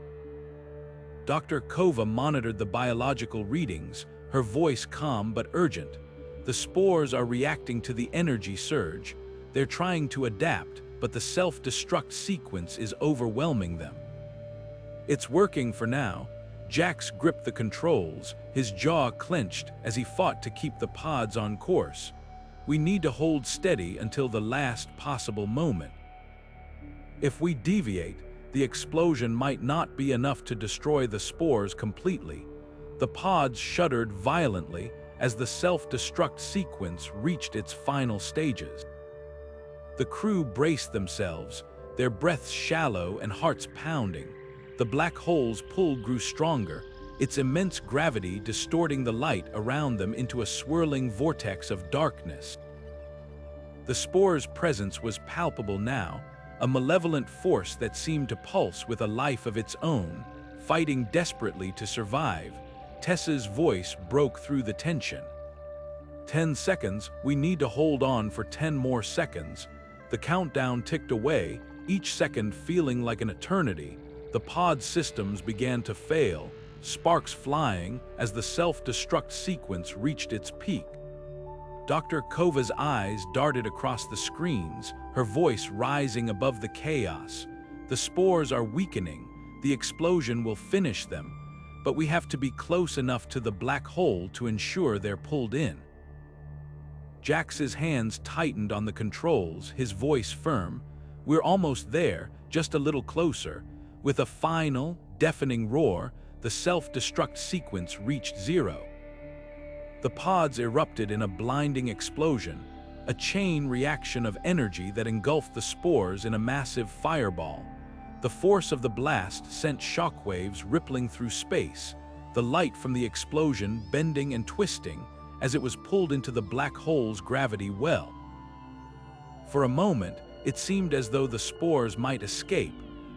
Dr. Kova monitored the biological readings, her voice calm but urgent. "The spores are reacting to the energy surge. They're trying to adapt, but the self-destruct sequence is overwhelming them." "It's working for now." Jax gripped the controls, his jaw clenched as he fought to keep the pods on course. "We need to hold steady until the last possible moment. If we deviate, the explosion might not be enough to destroy the spores completely." The pods shuddered violently as the self-destruct sequence reached its final stages. The crew braced themselves, their breaths shallow and hearts pounding. The black hole's pull grew stronger, its immense gravity distorting the light around them into a swirling vortex of darkness. The spore's presence was palpable now, a malevolent force that seemed to pulse with a life of its own, fighting desperately to survive. Tessa's voice broke through the tension. 10 seconds, we need to hold on for 10 more seconds." The countdown ticked away, each second feeling like an eternity. The pod systems began to fail, sparks flying as the self-destruct sequence reached its peak. Dr. Kova's eyes darted across the screens, her voice rising above the chaos. "The spores are weakening. The explosion will finish them. But we have to be close enough to the black hole to ensure they're pulled in." Jax's hands tightened on the controls, his voice firm. "We're almost there, just a little closer." With a final, deafening roar, the self-destruct sequence reached zero. The pods erupted in a blinding explosion, a chain reaction of energy that engulfed the spores in a massive fireball. The force of the blast sent shockwaves rippling through space, the light from the explosion bending and twisting as it was pulled into the black hole's gravity well. For a moment, it seemed as though the spores might escape,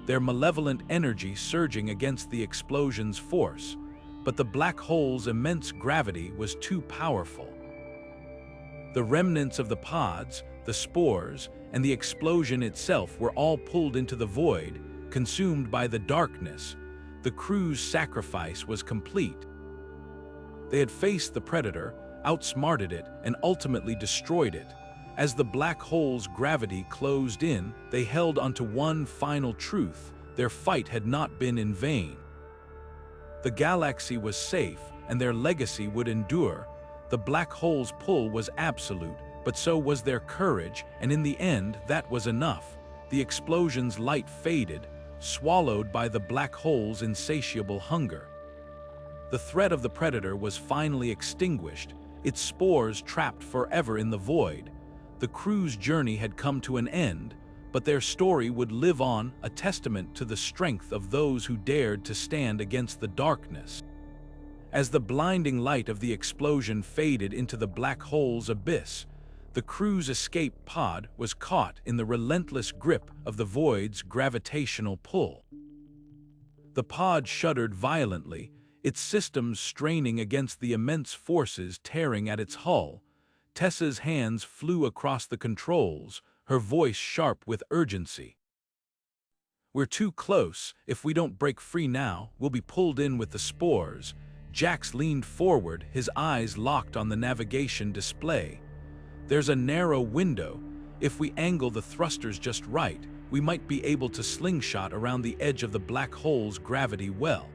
their malevolent energy surging against the explosion's force, but the black hole's immense gravity was too powerful. The remnants of the pods, the spores, and the explosion itself were all pulled into the void, consumed by the darkness. The crew's sacrifice was complete. They had faced the predator, outsmarted it, and ultimately destroyed it. As the black hole's gravity closed in, they held onto one final truth: their fight had not been in vain. The galaxy was safe, and their legacy would endure. The black hole's pull was absolute, but so was their courage, and in the end, that was enough. The explosion's light faded, swallowed by the black hole's insatiable hunger. The threat of the predator was finally extinguished, its spores trapped forever in the void. The crew's journey had come to an end, but their story would live on, a testament to the strength of those who dared to stand against the darkness. As the blinding light of the explosion faded into the black hole's abyss, the crew's escape pod was caught in the relentless grip of the void's gravitational pull. The pod shuddered violently, its systems straining against the immense forces tearing at its hull. Tessa's hands flew across the controls, her voice sharp with urgency. "We're too close. If we don't break free now, we'll be pulled in with the spores." Jax leaned forward, his eyes locked on the navigation display. "There's a narrow window. If we angle the thrusters just right, we might be able to slingshot around the edge of the black hole's gravity well.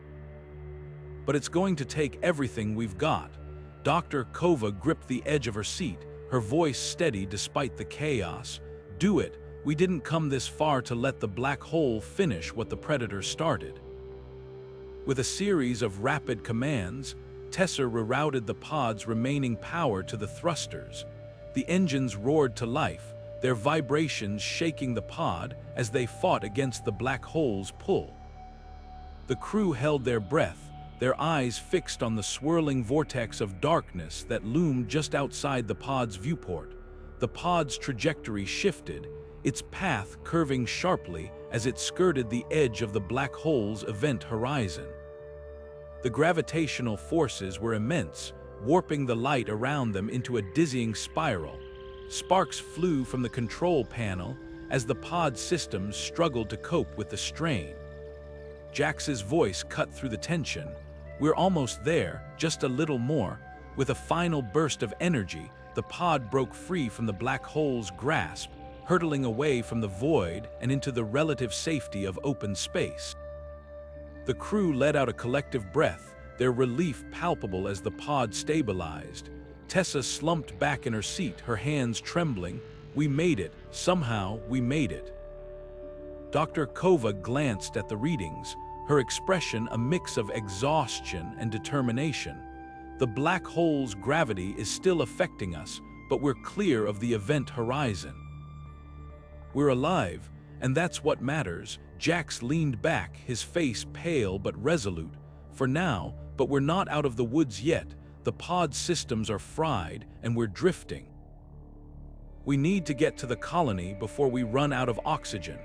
But it's going to take everything we've got." Dr. Kova gripped the edge of her seat, her voice steady despite the chaos. "Do it. We didn't come this far to let the black hole finish what the predator started." With a series of rapid commands, Tessa rerouted the pod's remaining power to the thrusters. The engines roared to life, their vibrations shaking the pod as they fought against the black hole's pull. The crew held their breath, their eyes fixed on the swirling vortex of darkness that loomed just outside the pod's viewport. The pod's trajectory shifted, its path curving sharply as it skirted the edge of the black hole's event horizon. The gravitational forces were immense, warping the light around them into a dizzying spiral. Sparks flew from the control panel as the pod systems struggled to cope with the strain. Jax's voice cut through the tension. "We're almost there, just a little more." With a final burst of energy, the pod broke free from the black hole's grasp, hurtling away from the void and into the relative safety of open space. The crew let out a collective breath, their relief palpable as the pod stabilized. Tessa slumped back in her seat, her hands trembling. "We made it. Somehow, we made it." Dr. Kova glanced at the readings, her expression a mix of exhaustion and determination. "The black hole's gravity is still affecting us, but we're clear of the event horizon. We're alive, and that's what matters." Jax leaned back, his face pale but resolute. "For now, but we're not out of the woods yet. The pod systems are fried, and we're drifting. We need to get to the colony before we run out of oxygen."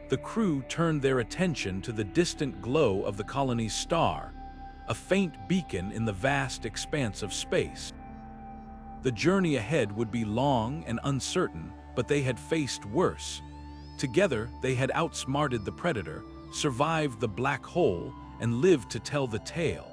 The crew turned their attention to the distant glow of the colony's star, a faint beacon in the vast expanse of space. The journey ahead would be long and uncertain, but they had faced worse. Together, they had outsmarted the predator, survived the black hole, and lived to tell the tale.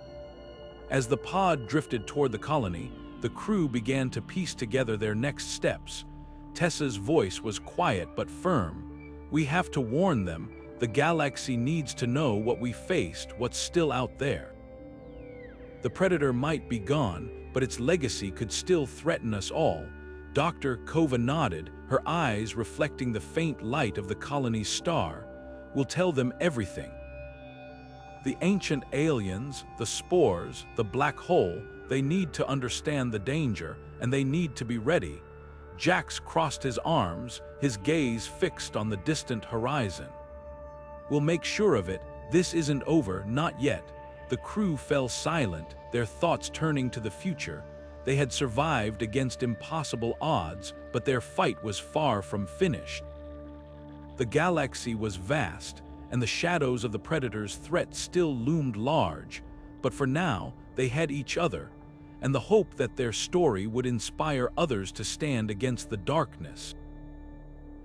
As the pod drifted toward the colony, the crew began to piece together their next steps. Tessa's voice was quiet but firm. "We have to warn them. The galaxy needs to know what we faced, what's still out there. The predator might be gone, but its legacy could still threaten us all." Dr. Kova nodded, her eyes reflecting the faint light of the colony's star. "We'll tell them everything. The ancient aliens, the spores, the black hole, they need to understand the danger, and they need to be ready." Jax crossed his arms, his gaze fixed on the distant horizon. "We'll make sure of it. This isn't over, not yet." The crew fell silent, their thoughts turning to the future. They had survived against impossible odds, but their fight was far from finished. The galaxy was vast, and the shadows of the Predator's threat still loomed large, but for now, they had each other, and the hope that their story would inspire others to stand against the darkness.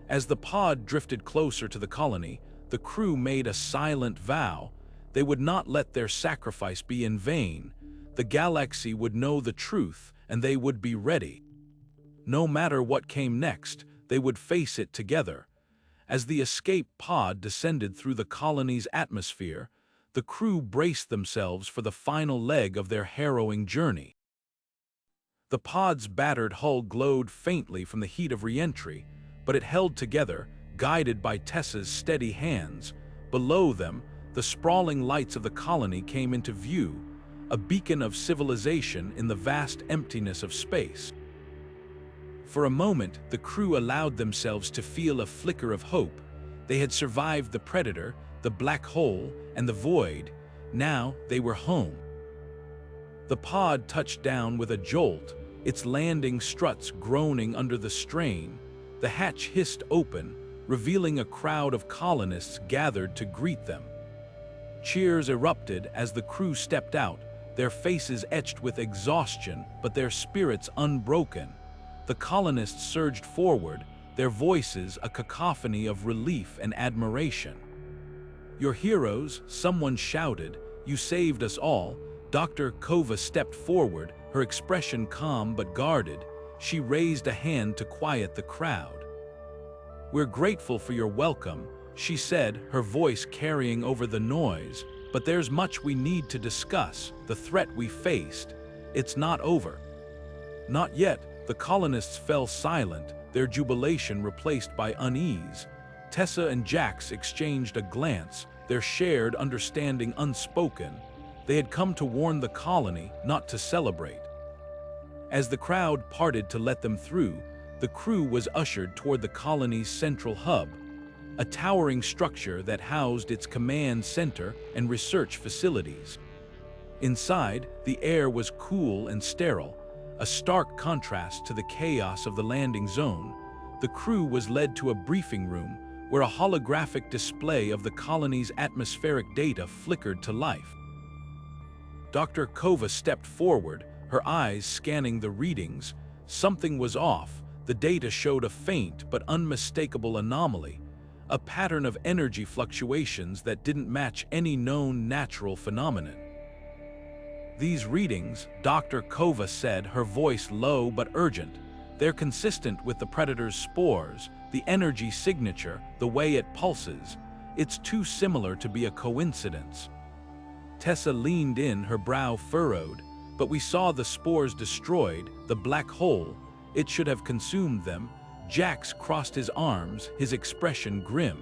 As the pod drifted closer to the colony, the crew made a silent vow. They would not let their sacrifice be in vain. The galaxy would know the truth, and they would be ready. No matter what came next, they would face it together. As the escape pod descended through the colony's atmosphere, the crew braced themselves for the final leg of their harrowing journey. The pod's battered hull glowed faintly from the heat of re-entry, but it held together, guided by Tessa's steady hands. Below them, the sprawling lights of the colony came into view, a beacon of civilization in the vast emptiness of space. For a moment, the crew allowed themselves to feel a flicker of hope. They had survived the Predator, the black hole, and the void. Now they were home. The pod touched down with a jolt, its landing struts groaning under the strain. The hatch hissed open, revealing a crowd of colonists gathered to greet them. Cheers erupted as the crew stepped out, their faces etched with exhaustion, but their spirits unbroken. The colonists surged forward, their voices a cacophony of relief and admiration. "You're heroes," someone shouted. "You saved us all." Dr. Kova stepped forward, her expression calm but guarded. She raised a hand to quiet the crowd. "We're grateful for your welcome," she said, her voice carrying over the noise. "But there's much we need to discuss, the threat we faced. It's not over." Not yet. The colonists fell silent, their jubilation replaced by unease. Tessa and Jax exchanged a glance, their shared understanding unspoken. They had come to warn the colony, not to celebrate. As the crowd parted to let them through, the crew was ushered toward the colony's central hub, a towering structure that housed its command center and research facilities. Inside, the air was cool and sterile, a stark contrast to the chaos of the landing zone. The crew was led to a briefing room where a holographic display of the colony's atmospheric data flickered to life. Dr. Kova stepped forward, her eyes scanning the readings. Something was off. The data showed a faint but unmistakable anomaly, a pattern of energy fluctuations that didn't match any known natural phenomenon. "These readings," Dr. Kova said, her voice low but urgent, "they're consistent with the Predator's spores, the energy signature, the way it pulses. It's too similar to be a coincidence." Tessa leaned in, her brow furrowed. "But we saw the spores destroyed, the black hole. It should have consumed them." Jax crossed his arms, his expression grim.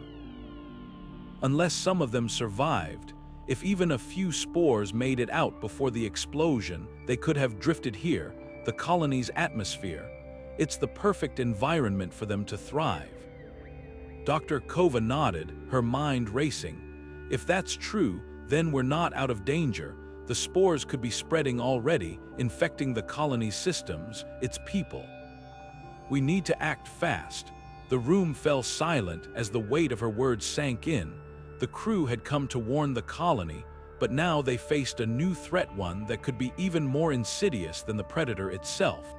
"Unless some of them survived. If even a few spores made it out before the explosion, they could have drifted here, the colony's atmosphere. It's the perfect environment for them to thrive." Dr. Kova nodded, her mind racing. "If that's true, then we're not out of danger. The spores could be spreading already, infecting the colony's systems, its people. We need to act fast." The room fell silent as the weight of her words sank in. The crew had come to warn the colony, but now they faced a new threat, one that could be even more insidious than the Predator itself.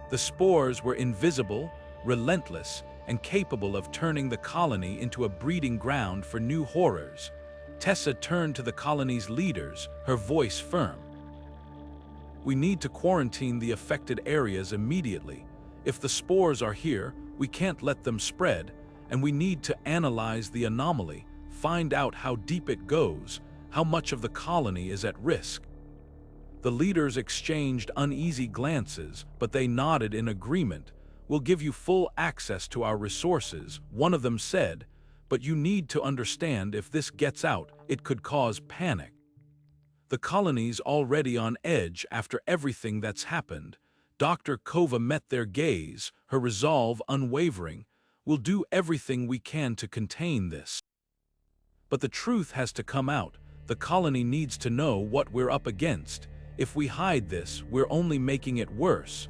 The spores were invisible, relentless, and capable of turning the colony into a breeding ground for new horrors. Tessa turned to the colony's leaders, her voice firm. "We need to quarantine the affected areas immediately. If the spores are here, we can't let them spread, and we need to analyze the anomaly, find out how deep it goes, how much of the colony is at risk." The leaders exchanged uneasy glances, but they nodded in agreement. "We'll give you full access to our resources," one of them said, "but you need to understand, if this gets out, it could cause panic. The colony's already on edge after everything that's happened." Dr. Kova met their gaze, her resolve unwavering. "We'll do everything we can to contain this. But the truth has to come out. The colony needs to know what we're up against. If we hide this, we're only making it worse."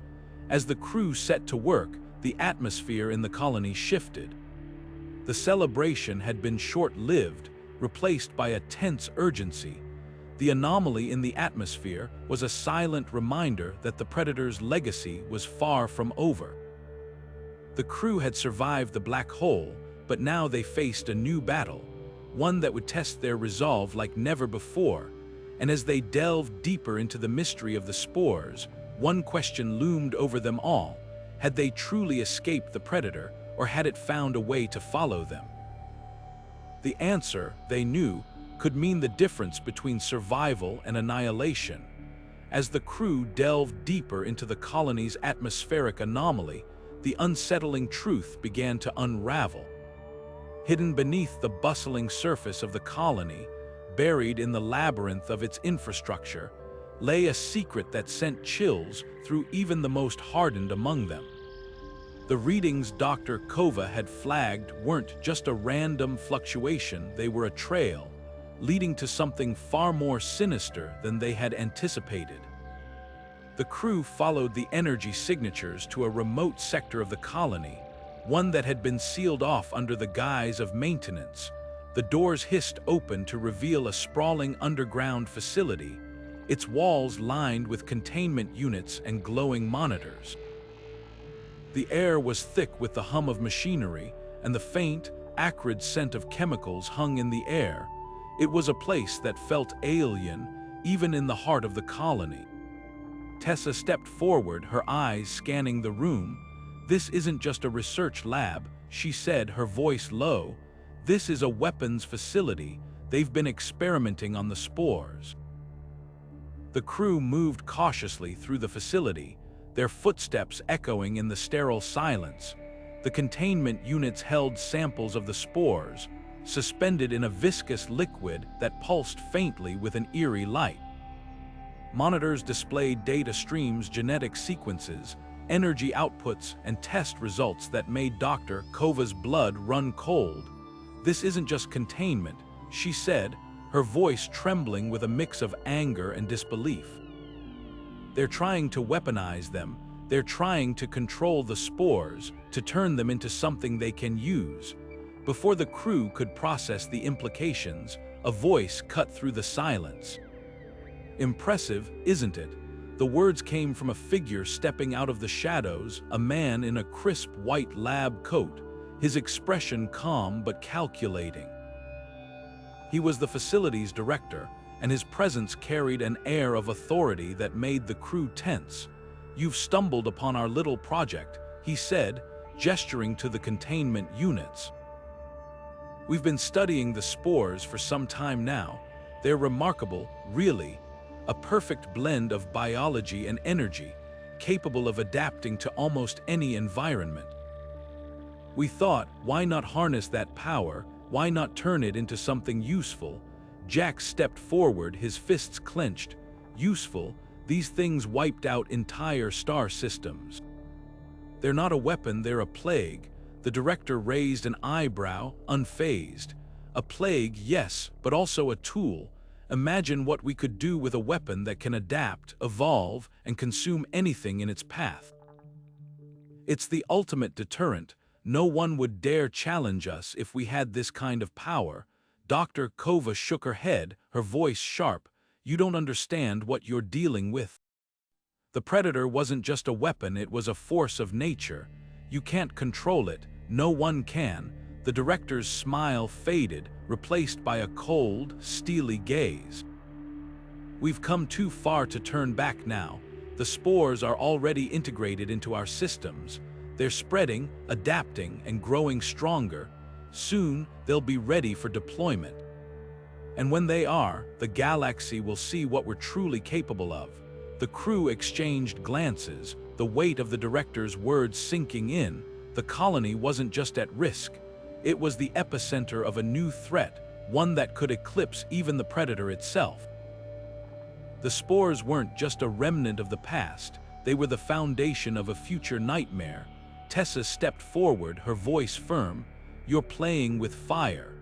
As the crew set to work, the atmosphere in the colony shifted. The celebration had been short-lived, replaced by a tense urgency. The anomaly in the atmosphere was a silent reminder that the Predator's legacy was far from over. The crew had survived the black hole, but now they faced a new battle, one that would test their resolve like never before. And as they delved deeper into the mystery of the spores, one question loomed over them all. Had they truly escaped the Predator, or had it found a way to follow them? The answer, they knew, could mean the difference between survival and annihilation. As the crew delved deeper into the colony's atmospheric anomaly, the unsettling truth began to unravel. Hidden beneath the bustling surface of the colony, buried in the labyrinth of its infrastructure, lay a secret that sent chills through even the most hardened among them. The readings Dr. Kova had flagged weren't just a random fluctuation, they were a trail, leading to something far more sinister than they had anticipated. The crew followed the energy signatures to a remote sector of the colony, one that had been sealed off under the guise of maintenance. The doors hissed open to reveal a sprawling underground facility, its walls lined with containment units and glowing monitors. The air was thick with the hum of machinery, and the faint, acrid scent of chemicals hung in the air. It was a place that felt alien, even in the heart of the colony. Tessa stepped forward, her eyes scanning the room. "This isn't just a research lab," she said, her voice low. "This is a weapons facility. They've been experimenting on the spores." The crew moved cautiously through the facility, their footsteps echoing in the sterile silence. The containment units held samples of the spores, suspended in a viscous liquid that pulsed faintly with an eerie light. Monitors displayed data streams, genetic sequences, energy outputs, and test results that made Dr. Kova's blood run cold. "This isn't just containment," she said, her voice trembling with a mix of anger and disbelief. "They're trying to weaponize them. They're trying to control the spores, to turn them into something they can use." Before the crew could process the implications, a voice cut through the silence. "Impressive, isn't it?" The words came from a figure stepping out of the shadows, a man in a crisp white lab coat, his expression calm but calculating. He was the facility's director, and his presence carried an air of authority that made the crew tense. "You've stumbled upon our little project," he said, gesturing to the containment units. "We've been studying the spores for some time now. They're remarkable, really. A perfect blend of biology and energy, capable of adapting to almost any environment. We thought, why not harness that power? Why not turn it into something useful?" Jack stepped forward, his fists clenched. "Useful? These things wiped out entire star systems. They're not a weapon, they're a plague." The director raised an eyebrow, unfazed. "A plague, yes, but also a tool. Imagine what we could do with a weapon that can adapt, evolve, and consume anything in its path. It's the ultimate deterrent. No one would dare challenge us if we had this kind of power." Dr. Kova shook her head, her voice sharp. "You don't understand what you're dealing with. The Predator wasn't just a weapon, it was a force of nature. You can't control it, no one can." The director's smile faded, replaced by a cold, steely gaze. "We've come too far to turn back now. The spores are already integrated into our systems. They're spreading, adapting, and growing stronger. Soon, they'll be ready for deployment. And when they are, the galaxy will see what we're truly capable of." The crew exchanged glances, the weight of the director's words sinking in. The colony wasn't just at risk. It was the epicenter of a new threat, one that could eclipse even the Predator itself. The spores weren't just a remnant of the past, they were the foundation of a future nightmare. Tessa stepped forward, her voice firm. "You're playing with fire.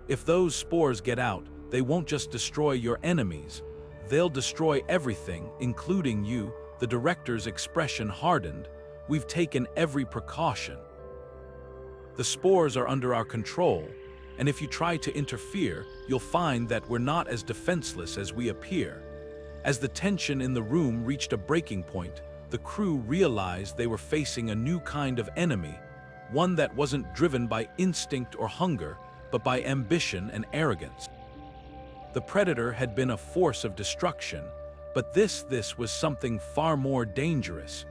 If those spores get out, they won't just destroy your enemies. They'll destroy everything, including you." The director's expression hardened. "We've taken every precaution." The spores are under our control, and if you try to interfere, you'll find that we're not as defenseless as we appear." As the tension in the room reached a breaking point, the crew realized they were facing a new kind of enemy, one that wasn't driven by instinct or hunger, but by ambition and arrogance. The Predator had been a force of destruction, but this was something far more dangerous.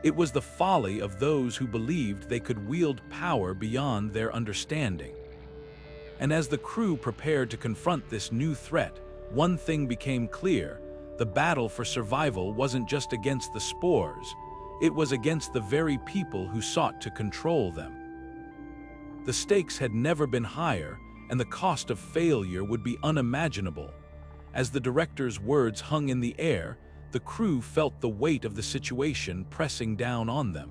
It was the folly of those who believed they could wield power beyond their understanding. And as the crew prepared to confront this new threat, one thing became clear: the battle for survival wasn't just against the spores, it was against the very people who sought to control them. The stakes had never been higher, and the cost of failure would be unimaginable. As the director's words hung in the air, the crew felt the weight of the situation pressing down on them.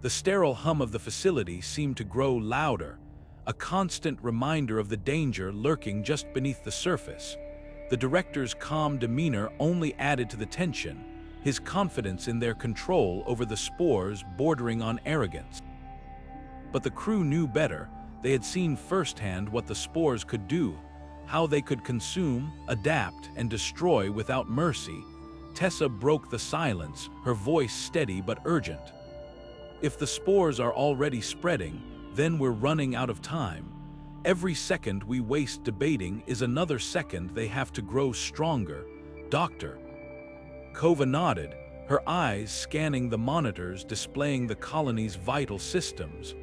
The sterile hum of the facility seemed to grow louder, a constant reminder of the danger lurking just beneath the surface. The director's calm demeanor only added to the tension, his confidence in their control over the spores bordering on arrogance. But the crew knew better. They had seen firsthand what the spores could do, how they could consume, adapt, and destroy without mercy. Tessa broke the silence, her voice steady but urgent. "If the spores are already spreading, then we're running out of time. Every second we waste debating is another second they have to grow stronger. Doctor." Kova nodded, her eyes scanning the monitors displaying the colony's vital systems.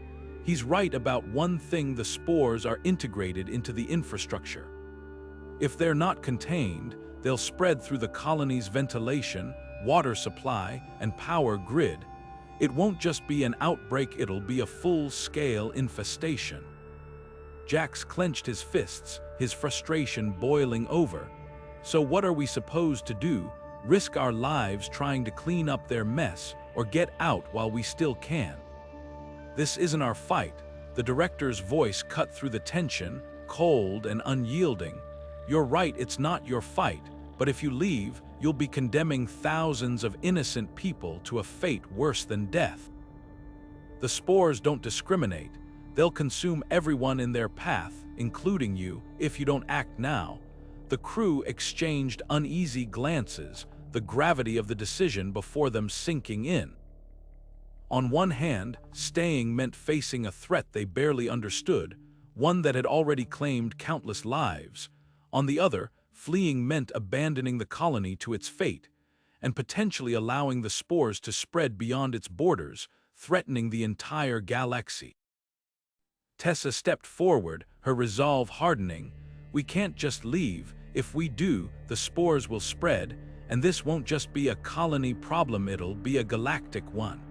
"He's right about one thing: the spores are integrated into the infrastructure. If they're not contained, they'll spread through the colony's ventilation, water supply, and power grid. It won't just be an outbreak, it'll be a full-scale infestation." Jax clenched his fists, his frustration boiling over. "So what are we supposed to do? Risk our lives trying to clean up their mess, or get out while we still can?" "This isn't our fight." The director's voice cut through the tension, cold and unyielding. "You're right, it's not your fight, but if you leave, you'll be condemning thousands of innocent people to a fate worse than death. The spores don't discriminate. They'll consume everyone in their path, including you, if you don't act now." The crew exchanged uneasy glances, the gravity of the decision before them sinking in. On one hand, staying meant facing a threat they barely understood, one that had already claimed countless lives. On the other, fleeing meant abandoning the colony to its fate, and potentially allowing the spores to spread beyond its borders, threatening the entire galaxy. Tessa stepped forward, her resolve hardening. "We can't just leave. If we do, the spores will spread, and this won't just be a colony problem, it'll be a galactic one.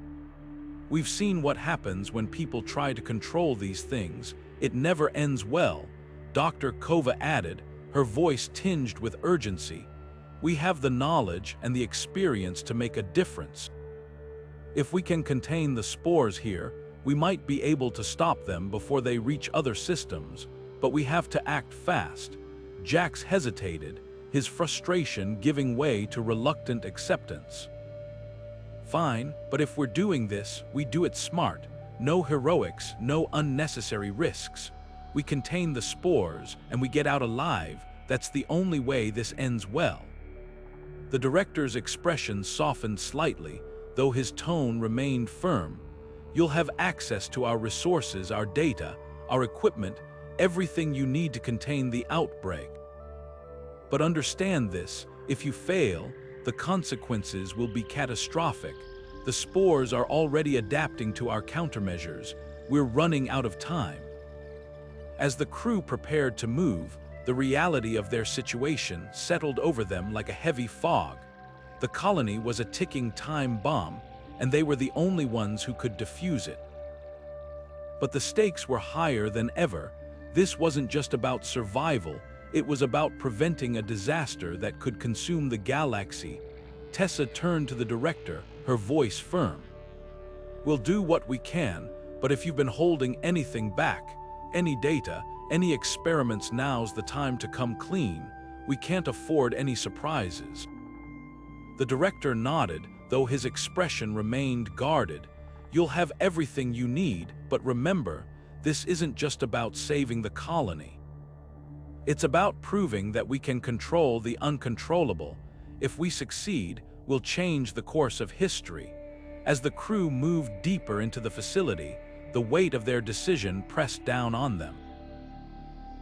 We've seen what happens when people try to control these things. It never ends well," Dr. Kova added, her voice tinged with urgency. "We have the knowledge and the experience to make a difference. If we can contain the spores here, we might be able to stop them before they reach other systems, but we have to act fast." Jax hesitated, his frustration giving way to reluctant acceptance. "Fine, but if we're doing this, we do it smart. No heroics, no unnecessary risks. We contain the spores, and we get out alive. That's the only way this ends well." The director's expression softened slightly, though his tone remained firm. "You'll have access to our resources, our data, our equipment, everything you need to contain the outbreak. But understand this: if you fail, the consequences will be catastrophic. The spores are already adapting to our countermeasures. We're running out of time." As the crew prepared to move, the reality of their situation settled over them like a heavy fog. The colony was a ticking time bomb, and they were the only ones who could defuse it. But the stakes were higher than ever. This wasn't just about survival, it was about preventing a disaster that could consume the galaxy. Tessa turned to the director, her voice firm. "We'll do what we can, but if you've been holding anything back, any data, any experiments, now's the time to come clean. We can't afford any surprises." The director nodded, though his expression remained guarded. You'll have everything you need, but remember, this isn't just about saving the colony. It's about proving that we can control the uncontrollable. If we succeed, we'll change the course of history." As the crew moved deeper into the facility, the weight of their decision pressed down on them.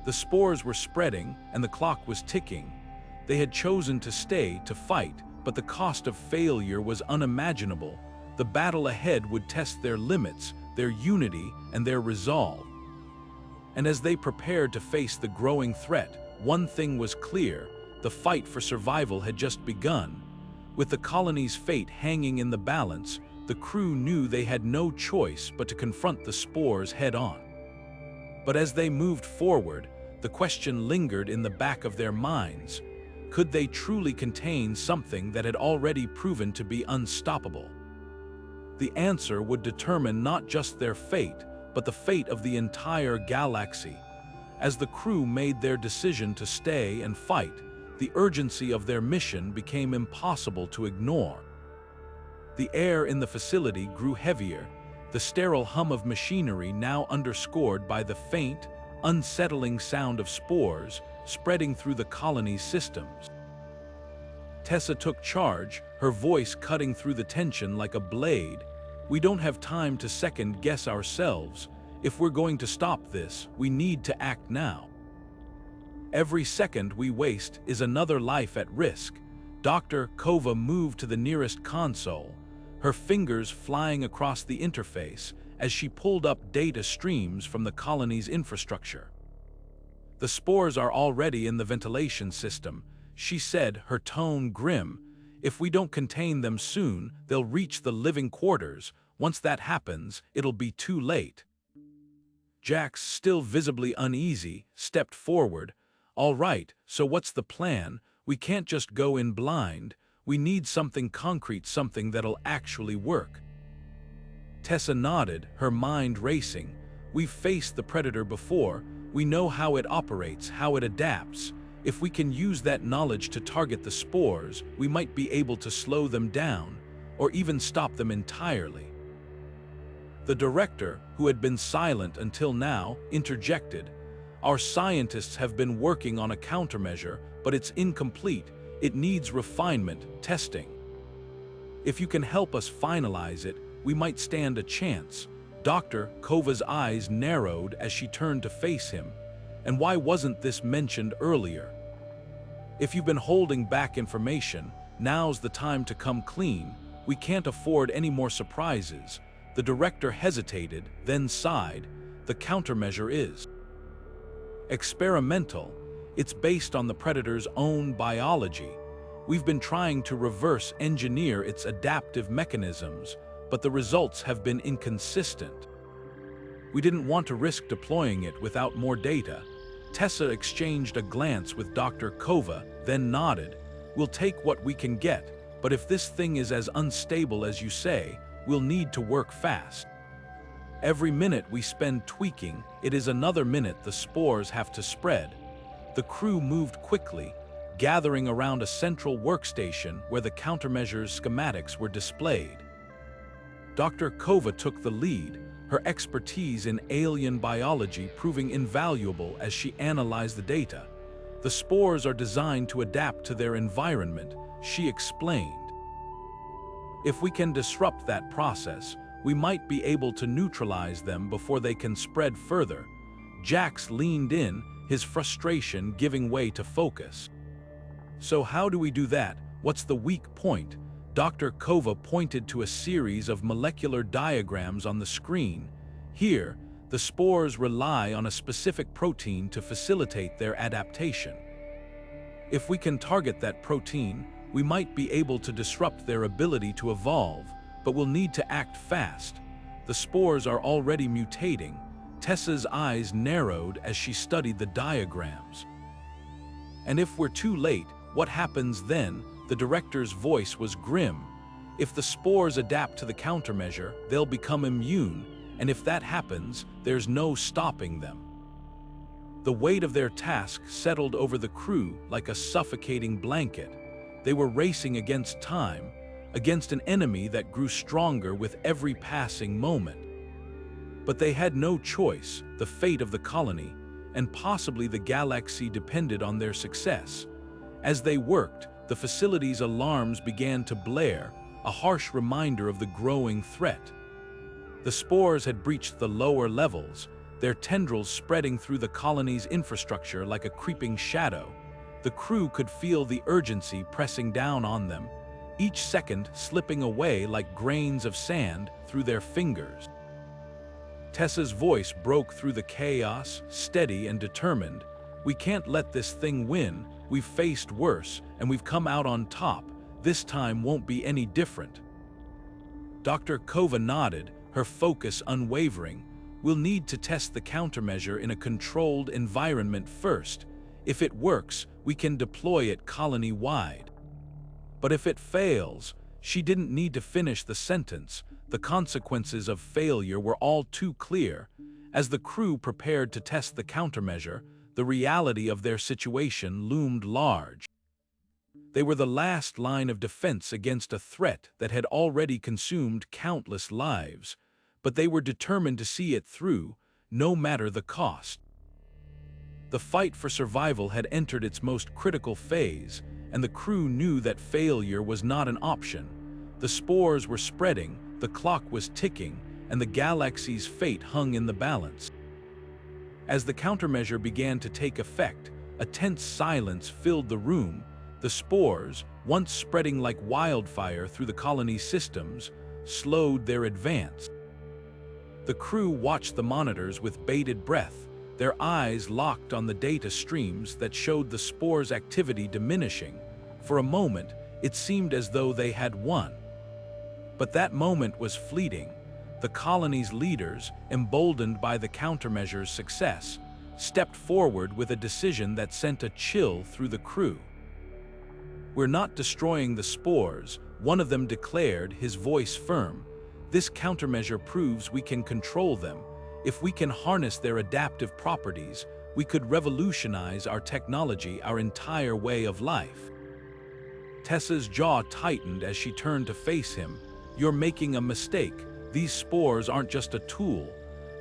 The spores were spreading, and the clock was ticking. They had chosen to stay to fight, but the cost of failure was unimaginable. The battle ahead would test their limits, their unity, and their resolve. And as they prepared to face the growing threat, one thing was clear: the fight for survival had just begun. With the colony's fate hanging in the balance, the crew knew they had no choice but to confront the spores head-on. But as they moved forward, the question lingered in the back of their minds: could they truly contain something that had already proven to be unstoppable? The answer would determine not just their fate, but the fate of the entire galaxy. As the crew made their decision to stay and fight, the urgency of their mission became impossible to ignore. The air in the facility grew heavier, the sterile hum of machinery now underscored by the faint, unsettling sound of spores spreading through the colony's systems. Tessa took charge, her voice cutting through the tension like a blade. "We don't have time to second-guess ourselves. If we're going to stop this, we need to act now. Every second we waste is another life at risk." Dr. Kova moved to the nearest console, her fingers flying across the interface as she pulled up data streams from the colony's infrastructure. "The spores are already in the ventilation system," she said, her tone grim. "If we don't contain them soon, they'll reach the living quarters. Once that happens, it'll be too late." Jax, still visibly uneasy, stepped forward. "All right, so what's the plan? We can't just go in blind. We need something concrete, something that'll actually work." Tessa nodded, her mind racing. "We've faced the Predator before. We know how it operates, how it adapts. If we can use that knowledge to target the spores, we might be able to slow them down, or even stop them entirely." The director, who had been silent until now, interjected. "Our scientists have been working on a countermeasure, but it's incomplete. It needs refinement, testing. If you can help us finalize it, we might stand a chance." Dr. Kova's eyes narrowed as she turned to face him. "And why wasn't this mentioned earlier? If you've been holding back information, now's the time to come clean. We can't afford any more surprises." The director hesitated, then sighed. "The countermeasure is experimental. It's based on the Predator's own biology. We've been trying to reverse engineer its adaptive mechanisms, but the results have been inconsistent. We didn't want to risk deploying it without more data." Tessa exchanged a glance with Dr. Kova, then nodded. "We'll take what we can get, but if this thing is as unstable as you say, we'll need to work fast. Every minute we spend tweaking, it is another minute the spores have to spread." The crew moved quickly, gathering around a central workstation where the countermeasures schematics were displayed. Dr. Kova took the lead, her expertise in alien biology proving invaluable as she analyzed the data. "The spores are designed to adapt to their environment," she explained. "If we can disrupt that process, we might be able to neutralize them before they can spread further." Jax leaned in, his frustration giving way to focus. "So how do we do that? What's the weak point?" Dr. Kova pointed to a series of molecular diagrams on the screen. "Here, the spores rely on a specific protein to facilitate their adaptation. If we can target that protein, we might be able to disrupt their ability to evolve, but we'll need to act fast. The spores are already mutating." Tessa's eyes narrowed as she studied the diagrams. "And if we're too late, what happens then?" The director's voice was grim. "If the spores adapt to the countermeasure, they'll become immune, and if that happens, there's no stopping them." The weight of their task settled over the crew like a suffocating blanket. They were racing against time, against an enemy that grew stronger with every passing moment. But they had no choice. The fate of the colony, and possibly the galaxy, depended on their success. As they worked, the facility's alarms began to blare, a harsh reminder of the growing threat. The spores had breached the lower levels, their tendrils spreading through the colony's infrastructure like a creeping shadow. The crew could feel the urgency pressing down on them, each second slipping away like grains of sand through their fingers. Tessa's voice broke through the chaos, steady and determined. "We can't let this thing win. We've faced worse, and we've come out on top. This time won't be any different." Dr. Kova nodded, her focus unwavering. "We'll need to test the countermeasure in a controlled environment first. If it works, we can deploy it colony-wide. But if it fails..." She didn't need to finish the sentence. The consequences of failure were all too clear. As the crew prepared to test the countermeasure, the reality of their situation loomed large. They were the last line of defense against a threat that had already consumed countless lives, but they were determined to see it through, no matter the cost. The fight for survival had entered its most critical phase, and the crew knew that failure was not an option. The spores were spreading, the clock was ticking, and the galaxy's fate hung in the balance. As the countermeasure began to take effect, a tense silence filled the room. The spores, once spreading like wildfire through the colony's systems, slowed their advance. The crew watched the monitors with bated breath, their eyes locked on the data streams that showed the spores' activity diminishing. For a moment, it seemed as though they had won. But that moment was fleeting. The colony's leaders, emboldened by the countermeasure's success, stepped forward with a decision that sent a chill through the crew. "We're not destroying the spores," one of them declared, his voice firm. "This countermeasure proves we can control them. If we can harness their adaptive properties, we could revolutionize our technology, our entire way of life." Tessa's jaw tightened as she turned to face him. "You're making a mistake. These spores aren't just a tool.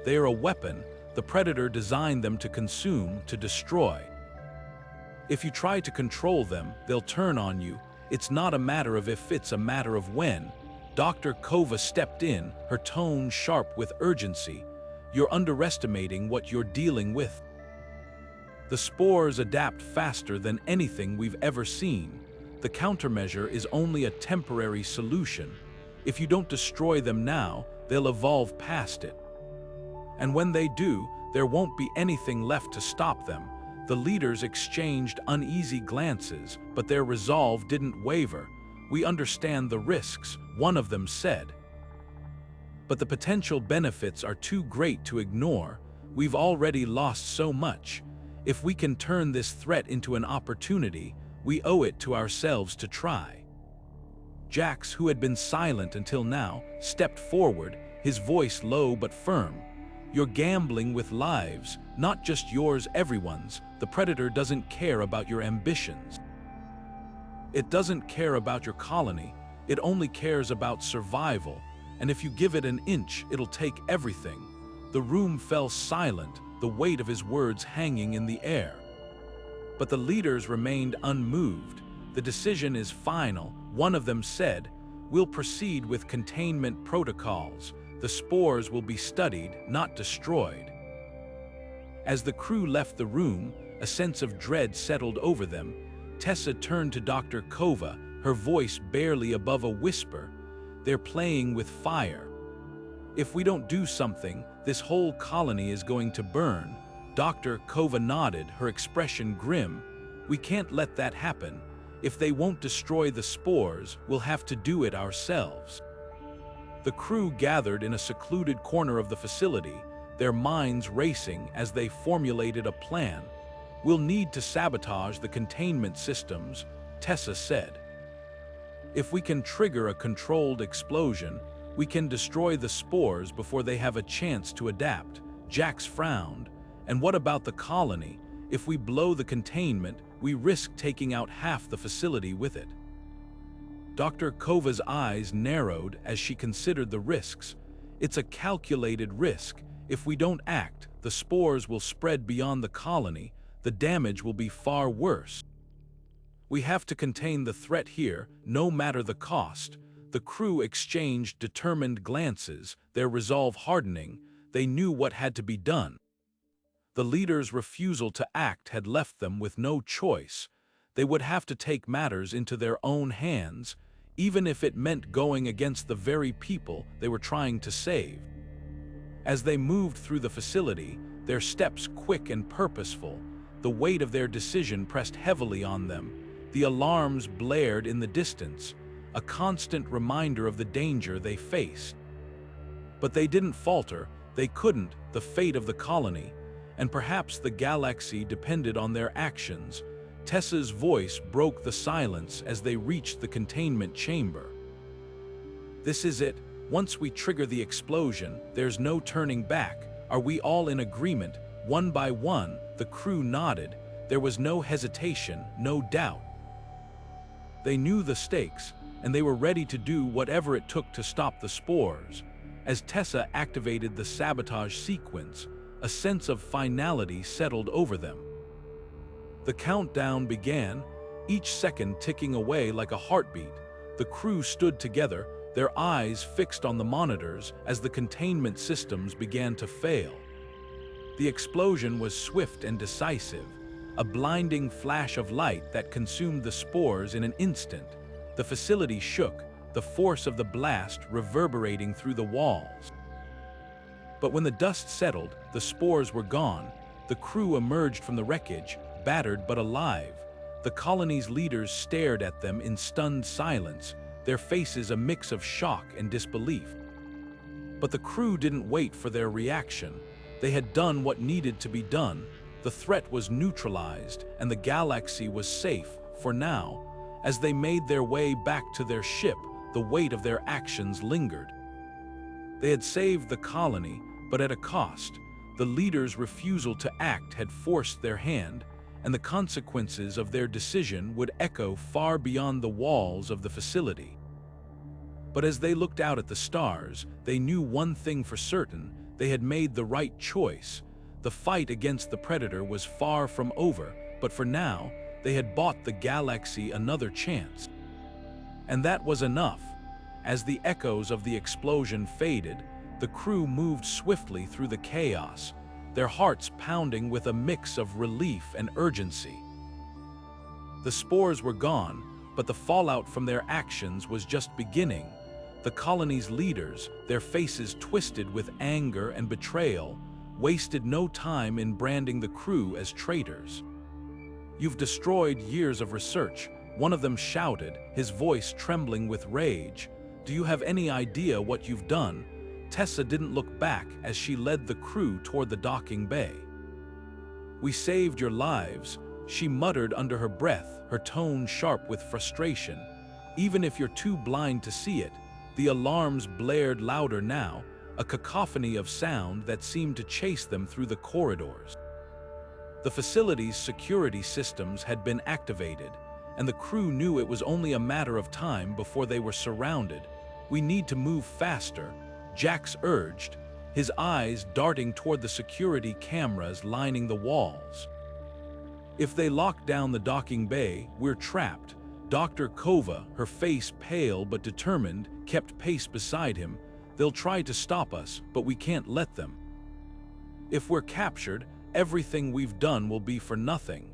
They are a weapon. The Predator designed them to consume, to destroy. If you try to control them, they'll turn on you. It's not a matter of if, it's a matter of when." Dr. Kova stepped in, her tone sharp with urgency. "You're underestimating what you're dealing with. The spores adapt faster than anything we've ever seen. The countermeasure is only a temporary solution. If you don't destroy them now, they'll evolve past it. And when they do, there won't be anything left to stop them." The leaders exchanged uneasy glances, but their resolve didn't waver. "We understand the risks," one of them said. "But the potential benefits are too great to ignore. We've already lost so much. If we can turn this threat into an opportunity, we owe it to ourselves to try." Jax, who had been silent until now, stepped forward, his voice low but firm. "You're gambling with lives, not just yours, everyone's. The Predator doesn't care about your ambitions. It doesn't care about your colony. It only cares about survival. And if you give it an inch, it'll take everything." The room fell silent, the weight of his words hanging in the air. But the leaders remained unmoved. "The decision is final," one of them said. "We'll proceed with containment protocols. The spores will be studied, not destroyed." As the crew left the room, a sense of dread settled over them. Tessa turned to Dr. Kova, her voice barely above a whisper. "They're playing with fire. If we don't do something, this whole colony is going to burn." Dr. Kova nodded, her expression grim. "We can't let that happen. If they won't destroy the spores, we'll have to do it ourselves." The crew gathered in a secluded corner of the facility, their minds racing as they formulated a plan. "We'll need to sabotage the containment systems," Tessa said. "If we can trigger a controlled explosion, we can destroy the spores before they have a chance to adapt." Jax frowned. "And what about the colony? If we blow the containment, we risk taking out half the facility with it." Dr. Kova's eyes narrowed as she considered the risks. It's a calculated risk. If we don't act, the spores will spread beyond the colony. The damage will be far worse. We have to contain the threat here, no matter the cost. The crew exchanged determined glances, their resolve hardening. They knew what had to be done. The leader's refusal to act had left them with no choice. They would have to take matters into their own hands, even if it meant going against the very people they were trying to save. As they moved through the facility, their steps quick and purposeful, the weight of their decision pressed heavily on them. The alarms blared in the distance, a constant reminder of the danger they faced. But they didn't falter. They couldn't. The fate of the colony, and perhaps the galaxy, depended on their actions. Tessa's voice broke the silence as they reached the containment chamber. This is it. Once we trigger the explosion, there's no turning back. Are we all in agreement? One by one, the crew nodded. There was no hesitation, no doubt. They knew the stakes, and they were ready to do whatever it took to stop the spores. As Tessa activated the sabotage sequence, a sense of finality settled over them. The countdown began, each second ticking away like a heartbeat. The crew stood together, their eyes fixed on the monitors as the containment systems began to fail. The explosion was swift and decisive, a blinding flash of light that consumed the spores in an instant. The facility shook, the force of the blast reverberating through the walls. But when the dust settled, the spores were gone. The crew emerged from the wreckage, battered but alive. The colony's leaders stared at them in stunned silence, their faces a mix of shock and disbelief. But the crew didn't wait for their reaction. They had done what needed to be done. The threat was neutralized, and the galaxy was safe, for now. As they made their way back to their ship, the weight of their actions lingered. They had saved the colony, but at a cost. The leader's refusal to act had forced their hand, and the consequences of their decision would echo far beyond the walls of the facility. But as they looked out at the stars, they knew one thing for certain: they had made the right choice. The fight against the Predator was far from over, but for now, they had bought the galaxy another chance. And that was enough. As the echoes of the explosion faded, the crew moved swiftly through the chaos, their hearts pounding with a mix of relief and urgency. The spores were gone, but the fallout from their actions was just beginning. The colony's leaders, their faces twisted with anger and betrayal, wasted no time in branding the crew as traitors. "You've destroyed years of research," one of them shouted, his voice trembling with rage. "Do you have any idea what you've done?" Tessa didn't look back as she led the crew toward the docking bay. "We saved your lives," she muttered under her breath, her tone sharp with frustration. "Even if you're too blind to see it." The alarms blared louder now, a cacophony of sound that seemed to chase them through the corridors. The facility's security systems had been activated, and the crew knew it was only a matter of time before they were surrounded. "We need to move faster," Jax urged, his eyes darting toward the security cameras lining the walls. "If they lock down the docking bay, we're trapped." Dr. Kova, her face pale but determined, kept pace beside him. "They'll try to stop us, but we can't let them. If we're captured, everything we've done will be for nothing."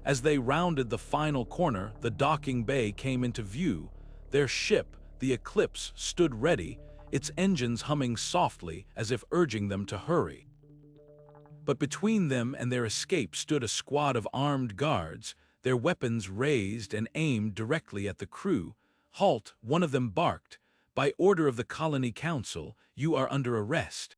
As they rounded the final corner, the docking bay came into view. Their ship, the Eclipse, stood ready, its engines humming softly as if urging them to hurry. But between them and their escape stood a squad of armed guards, their weapons raised and aimed directly at the crew. "Halt!" one of them barked. "By order of the Colony Council, you are under arrest."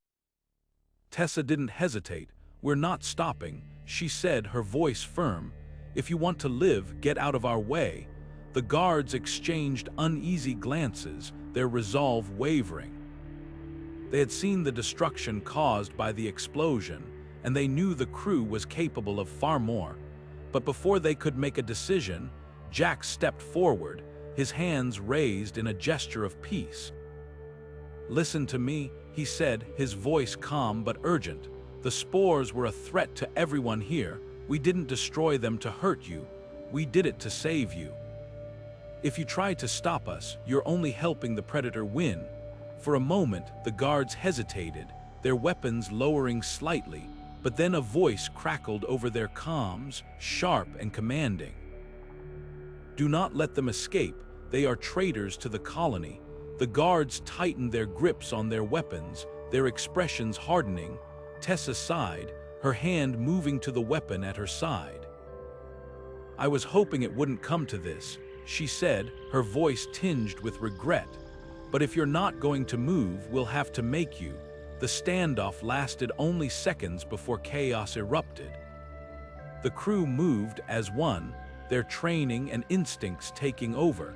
Tessa didn't hesitate. "We're not stopping," she said, her voice firm. "If you want to live, get out of our way." The guards exchanged uneasy glances, their resolve wavering. They had seen the destruction caused by the explosion, and they knew the crew was capable of far more. But before they could make a decision, Jack stepped forward, his hands raised in a gesture of peace. "Listen to me," he said, his voice calm but urgent. "The spores were a threat to everyone here. We didn't destroy them to hurt you. We did it to save you. If you try to stop us, you're only helping the predator win." For a moment, the guards hesitated, their weapons lowering slightly, but then a voice crackled over their comms, sharp and commanding. "Do not let them escape. They are traitors to the colony." The guards tightened their grips on their weapons, their expressions hardening. Tessa sighed, her hand moving to the weapon at her side. "I was hoping it wouldn't come to this," she said, her voice tinged with regret. "But if you're not going to move, we'll have to make you." The standoff lasted only seconds before chaos erupted. The crew moved as one, their training and instincts taking over.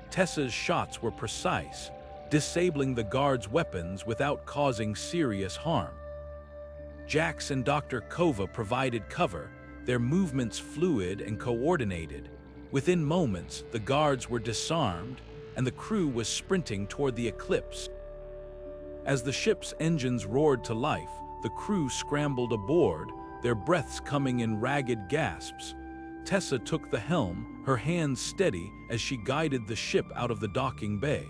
Tessa's shots were precise, disabling the guards' weapons without causing serious harm. Jax and Dr. Kova provided cover, their movements fluid and coordinated. Within moments, the guards were disarmed, and the crew was sprinting toward the Eclipse. As the ship's engines roared to life, the crew scrambled aboard, their breaths coming in ragged gasps. Tessa took the helm, her hands steady as she guided the ship out of the docking bay.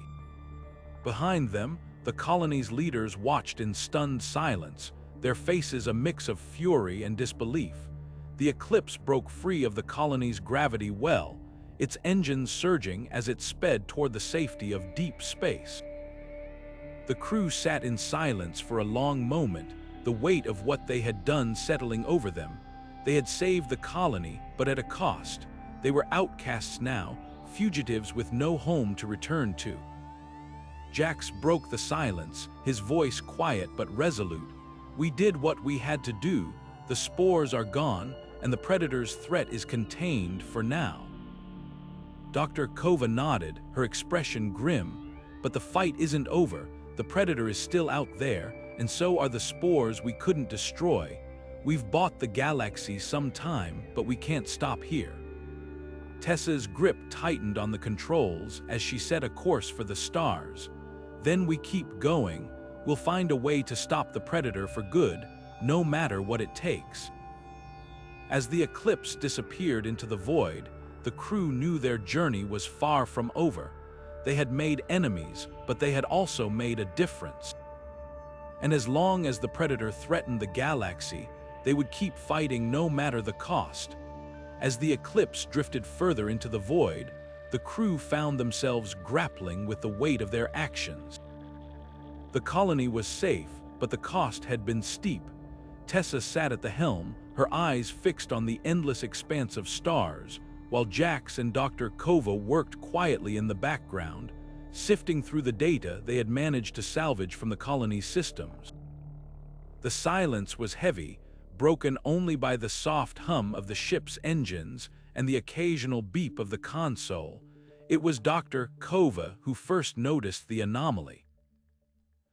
Behind them, the colony's leaders watched in stunned silence, their faces a mix of fury and disbelief. The Eclipse broke free of the colony's gravity well, its engines surging as it sped toward the safety of deep space. The crew sat in silence for a long moment, the weight of what they had done settling over them. They had saved the colony, but at a cost. They were outcasts now, fugitives with no home to return to. Jax broke the silence, his voice quiet but resolute. "We did what we had to do. The spores are gone, and the predator's threat is contained for now." Dr. Kova nodded, her expression grim. "But the fight isn't over. The predator is still out there, and so are the spores we couldn't destroy. We've bought the galaxy some time, but we can't stop here." Tessa's grip tightened on the controls as she set a course for the stars. "Then we keep going. We'll find a way to stop the predator for good, no matter what it takes." As the Eclipse disappeared into the void, the crew knew their journey was far from over. They had made enemies, but they had also made a difference. And as long as the predator threatened the galaxy, they would keep fighting no matter the cost. As the Eclipse drifted further into the void, the crew found themselves grappling with the weight of their actions. The colony was safe, but the cost had been steep. Tessa sat at the helm, her eyes fixed on the endless expanse of stars, while Jax and Dr. Kova worked quietly in the background, sifting through the data they had managed to salvage from the colony's systems. The silence was heavy, broken only by the soft hum of the ship's engines and the occasional beep of the console. It was Dr. Kova who first noticed the anomaly.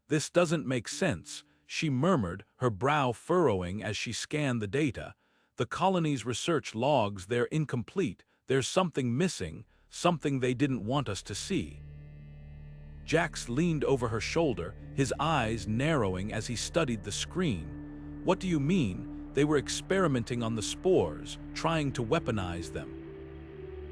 "This doesn't make sense," she murmured, her brow furrowing as she scanned the data. "The colony's research logs, they're incomplete. There's something missing, something they didn't want us to see." Jax leaned over her shoulder, his eyes narrowing as he studied the screen. "What do you mean? They were experimenting on the spores, trying to weaponize them."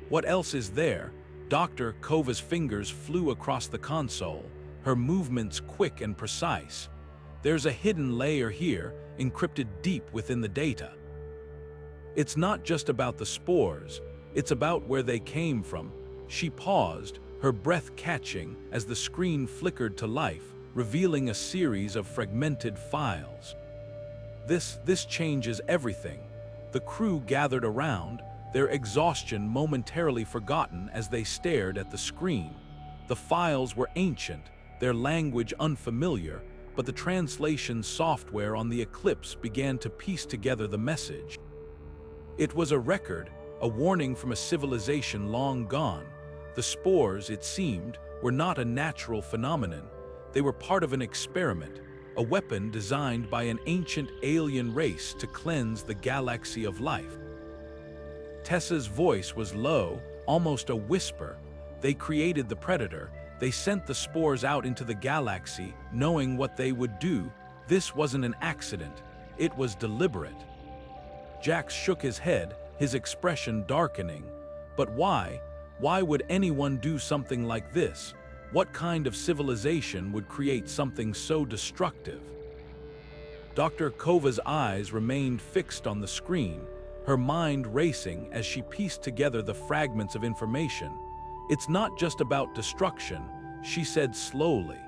"What else is there?" Dr. Kova's fingers flew across the console, her movements quick and precise. "There's a hidden layer here, encrypted deep within the data. It's not just about the spores, it's about where they came from." She paused, her breath catching as the screen flickered to life, revealing a series of fragmented files. This changes everything." The crew gathered around, their exhaustion momentarily forgotten as they stared at the screen. The files were ancient, their language unfamiliar, but the translation software on the Eclipse began to piece together the message. It was a record, a warning from a civilization long gone. The spores, it seemed, were not a natural phenomenon. They were part of an experiment, a weapon designed by an ancient alien race to cleanse the galaxy of life. Tessa's voice was low, almost a whisper. They created the Predator. They sent the spores out into the galaxy, knowing what they would do. This wasn't an accident. It was deliberate. Jax shook his head, his expression darkening. But why? Why would anyone do something like this? What kind of civilization would create something so destructive? Dr. Kova's eyes remained fixed on the screen, her mind racing as she pieced together the fragments of information. It's not just about destruction, she said slowly.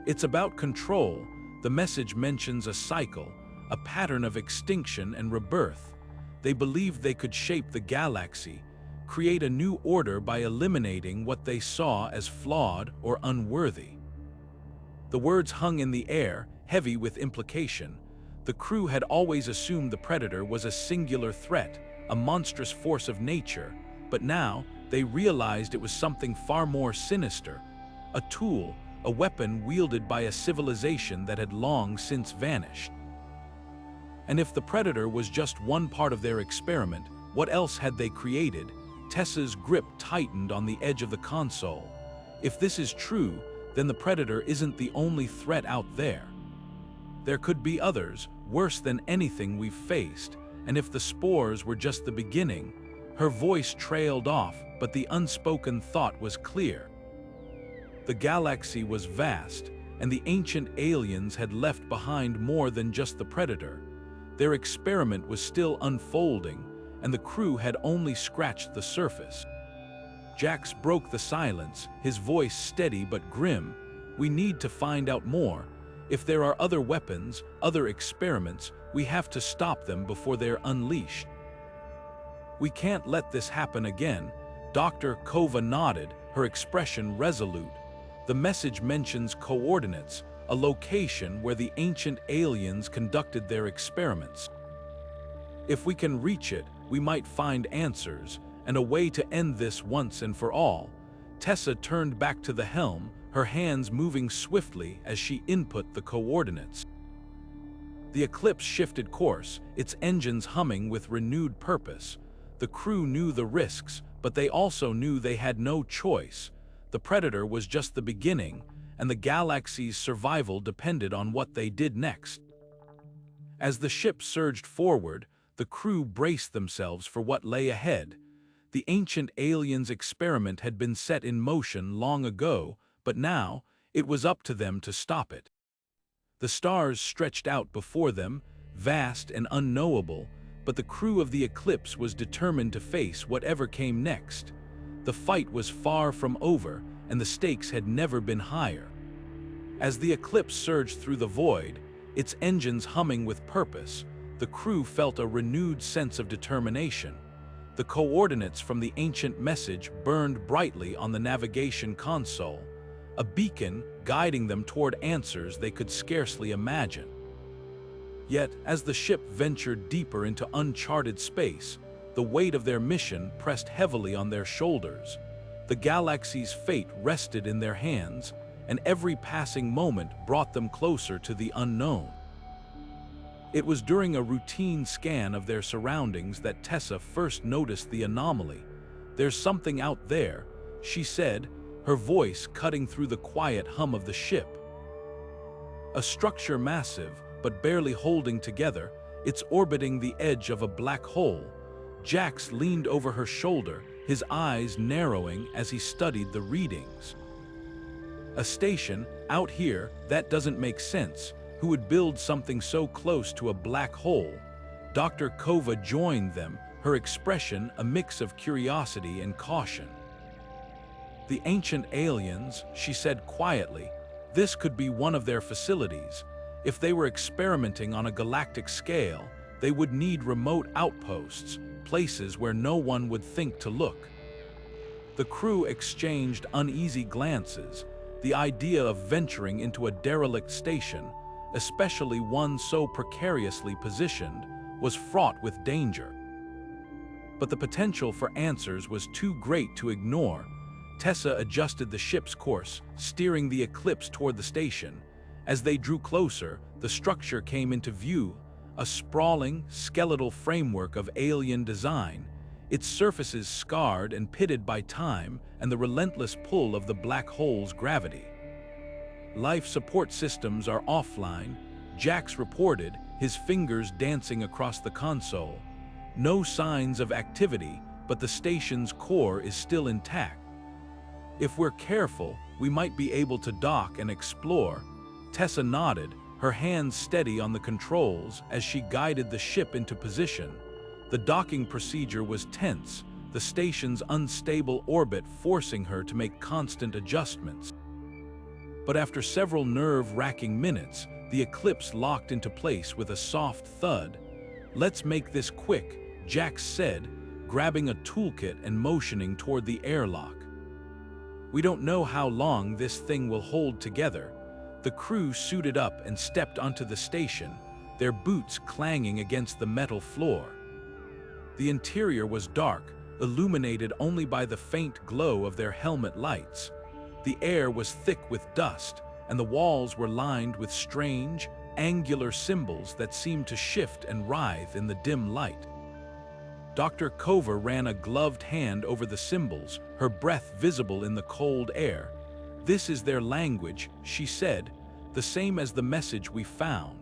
It's about control. The message mentions a cycle, a pattern of extinction and rebirth. They believed they could shape the galaxy, create a new order by eliminating what they saw as flawed or unworthy. The words hung in the air, heavy with implication. The crew had always assumed the Predator was a singular threat, a monstrous force of nature, but now they realized it was something far more sinister, a tool, a weapon wielded by a civilization that had long since vanished. And if the Predator was just one part of their experiment, what else had they created? Tessa's grip tightened on the edge of the console. If this is true, then the Predator isn't the only threat out there. There could be others, worse than anything we've faced, and if the spores were just the beginning. Her voice trailed off, but the unspoken thought was clear. The galaxy was vast, and the ancient aliens had left behind more than just the Predator. Their experiment was still unfolding, and the crew had only scratched the surface. Jax broke the silence, his voice steady but grim. We need to find out more. If there are other weapons, other experiments, we have to stop them before they're unleashed. We can't let this happen again. Dr. Kova nodded, her expression resolute. The message mentions coordinates, a location where the ancient aliens conducted their experiments. If we can reach it, we might find answers, and a way to end this once and for all. Tessa turned back to the helm, her hands moving swiftly as she input the coordinates. The Eclipse shifted course, its engines humming with renewed purpose. The crew knew the risks, but they also knew they had no choice. The Predator was just the beginning, and the galaxy's survival depended on what they did next. As the ship surged forward, the crew braced themselves for what lay ahead. The ancient aliens' experiment had been set in motion long ago, but now it was up to them to stop it. The stars stretched out before them, vast and unknowable, but the crew of the Eclipse was determined to face whatever came next. The fight was far from over, and the stakes had never been higher. As the Eclipse surged through the void, its engines humming with purpose, the crew felt a renewed sense of determination. The coordinates from the ancient message burned brightly on the navigation console, a beacon guiding them toward answers they could scarcely imagine. Yet, as the ship ventured deeper into uncharted space, the weight of their mission pressed heavily on their shoulders. The galaxy's fate rested in their hands, and every passing moment brought them closer to the unknown. It was during a routine scan of their surroundings that Tessa first noticed the anomaly. "There's something out there," she said, her voice cutting through the quiet hum of the ship. A structure massive, but barely holding together, it's orbiting the edge of a black hole. Jax leaned over her shoulder, his eyes narrowing as he studied the readings. "A station, out here, that doesn't make sense. Who would build something so close to a black hole?" Dr. Kova joined them, her expression a mix of curiosity and caution. "The ancient aliens," she said quietly. "This could be one of their facilities. If they were experimenting on a galactic scale, they would need remote outposts, places where no one would think to look." The crew exchanged uneasy glances. The idea of venturing into a derelict station, especially one so precariously positioned, was fraught with danger. But the potential for answers was too great to ignore. Tessa adjusted the ship's course, steering the Eclipse toward the station. As they drew closer, the structure came into view, a sprawling, skeletal framework of alien design. its surfaces scarred and pitted by time and the relentless pull of the black hole's gravity. Life support systems are offline, Jax reported, his fingers dancing across the console. No signs of activity, but the station's core is still intact. If we're careful, we might be able to dock and explore. Tessa nodded, her hands steady on the controls as she guided the ship into position. The docking procedure was tense, the station's unstable orbit forcing her to make constant adjustments. But after several nerve-wracking minutes, the Eclipse locked into place with a soft thud. "Let's make this quick," Jax said, grabbing a toolkit and motioning toward the airlock. "We don't know how long this thing will hold together." The crew suited up and stepped onto the station, their boots clanging against the metal floor. The interior was dark, illuminated only by the faint glow of their helmet lights. The air was thick with dust, and the walls were lined with strange, angular symbols that seemed to shift and writhe in the dim light. Dr. Kova ran a gloved hand over the symbols, her breath visible in the cold air. "This is their language," she said, "the same as the message we found."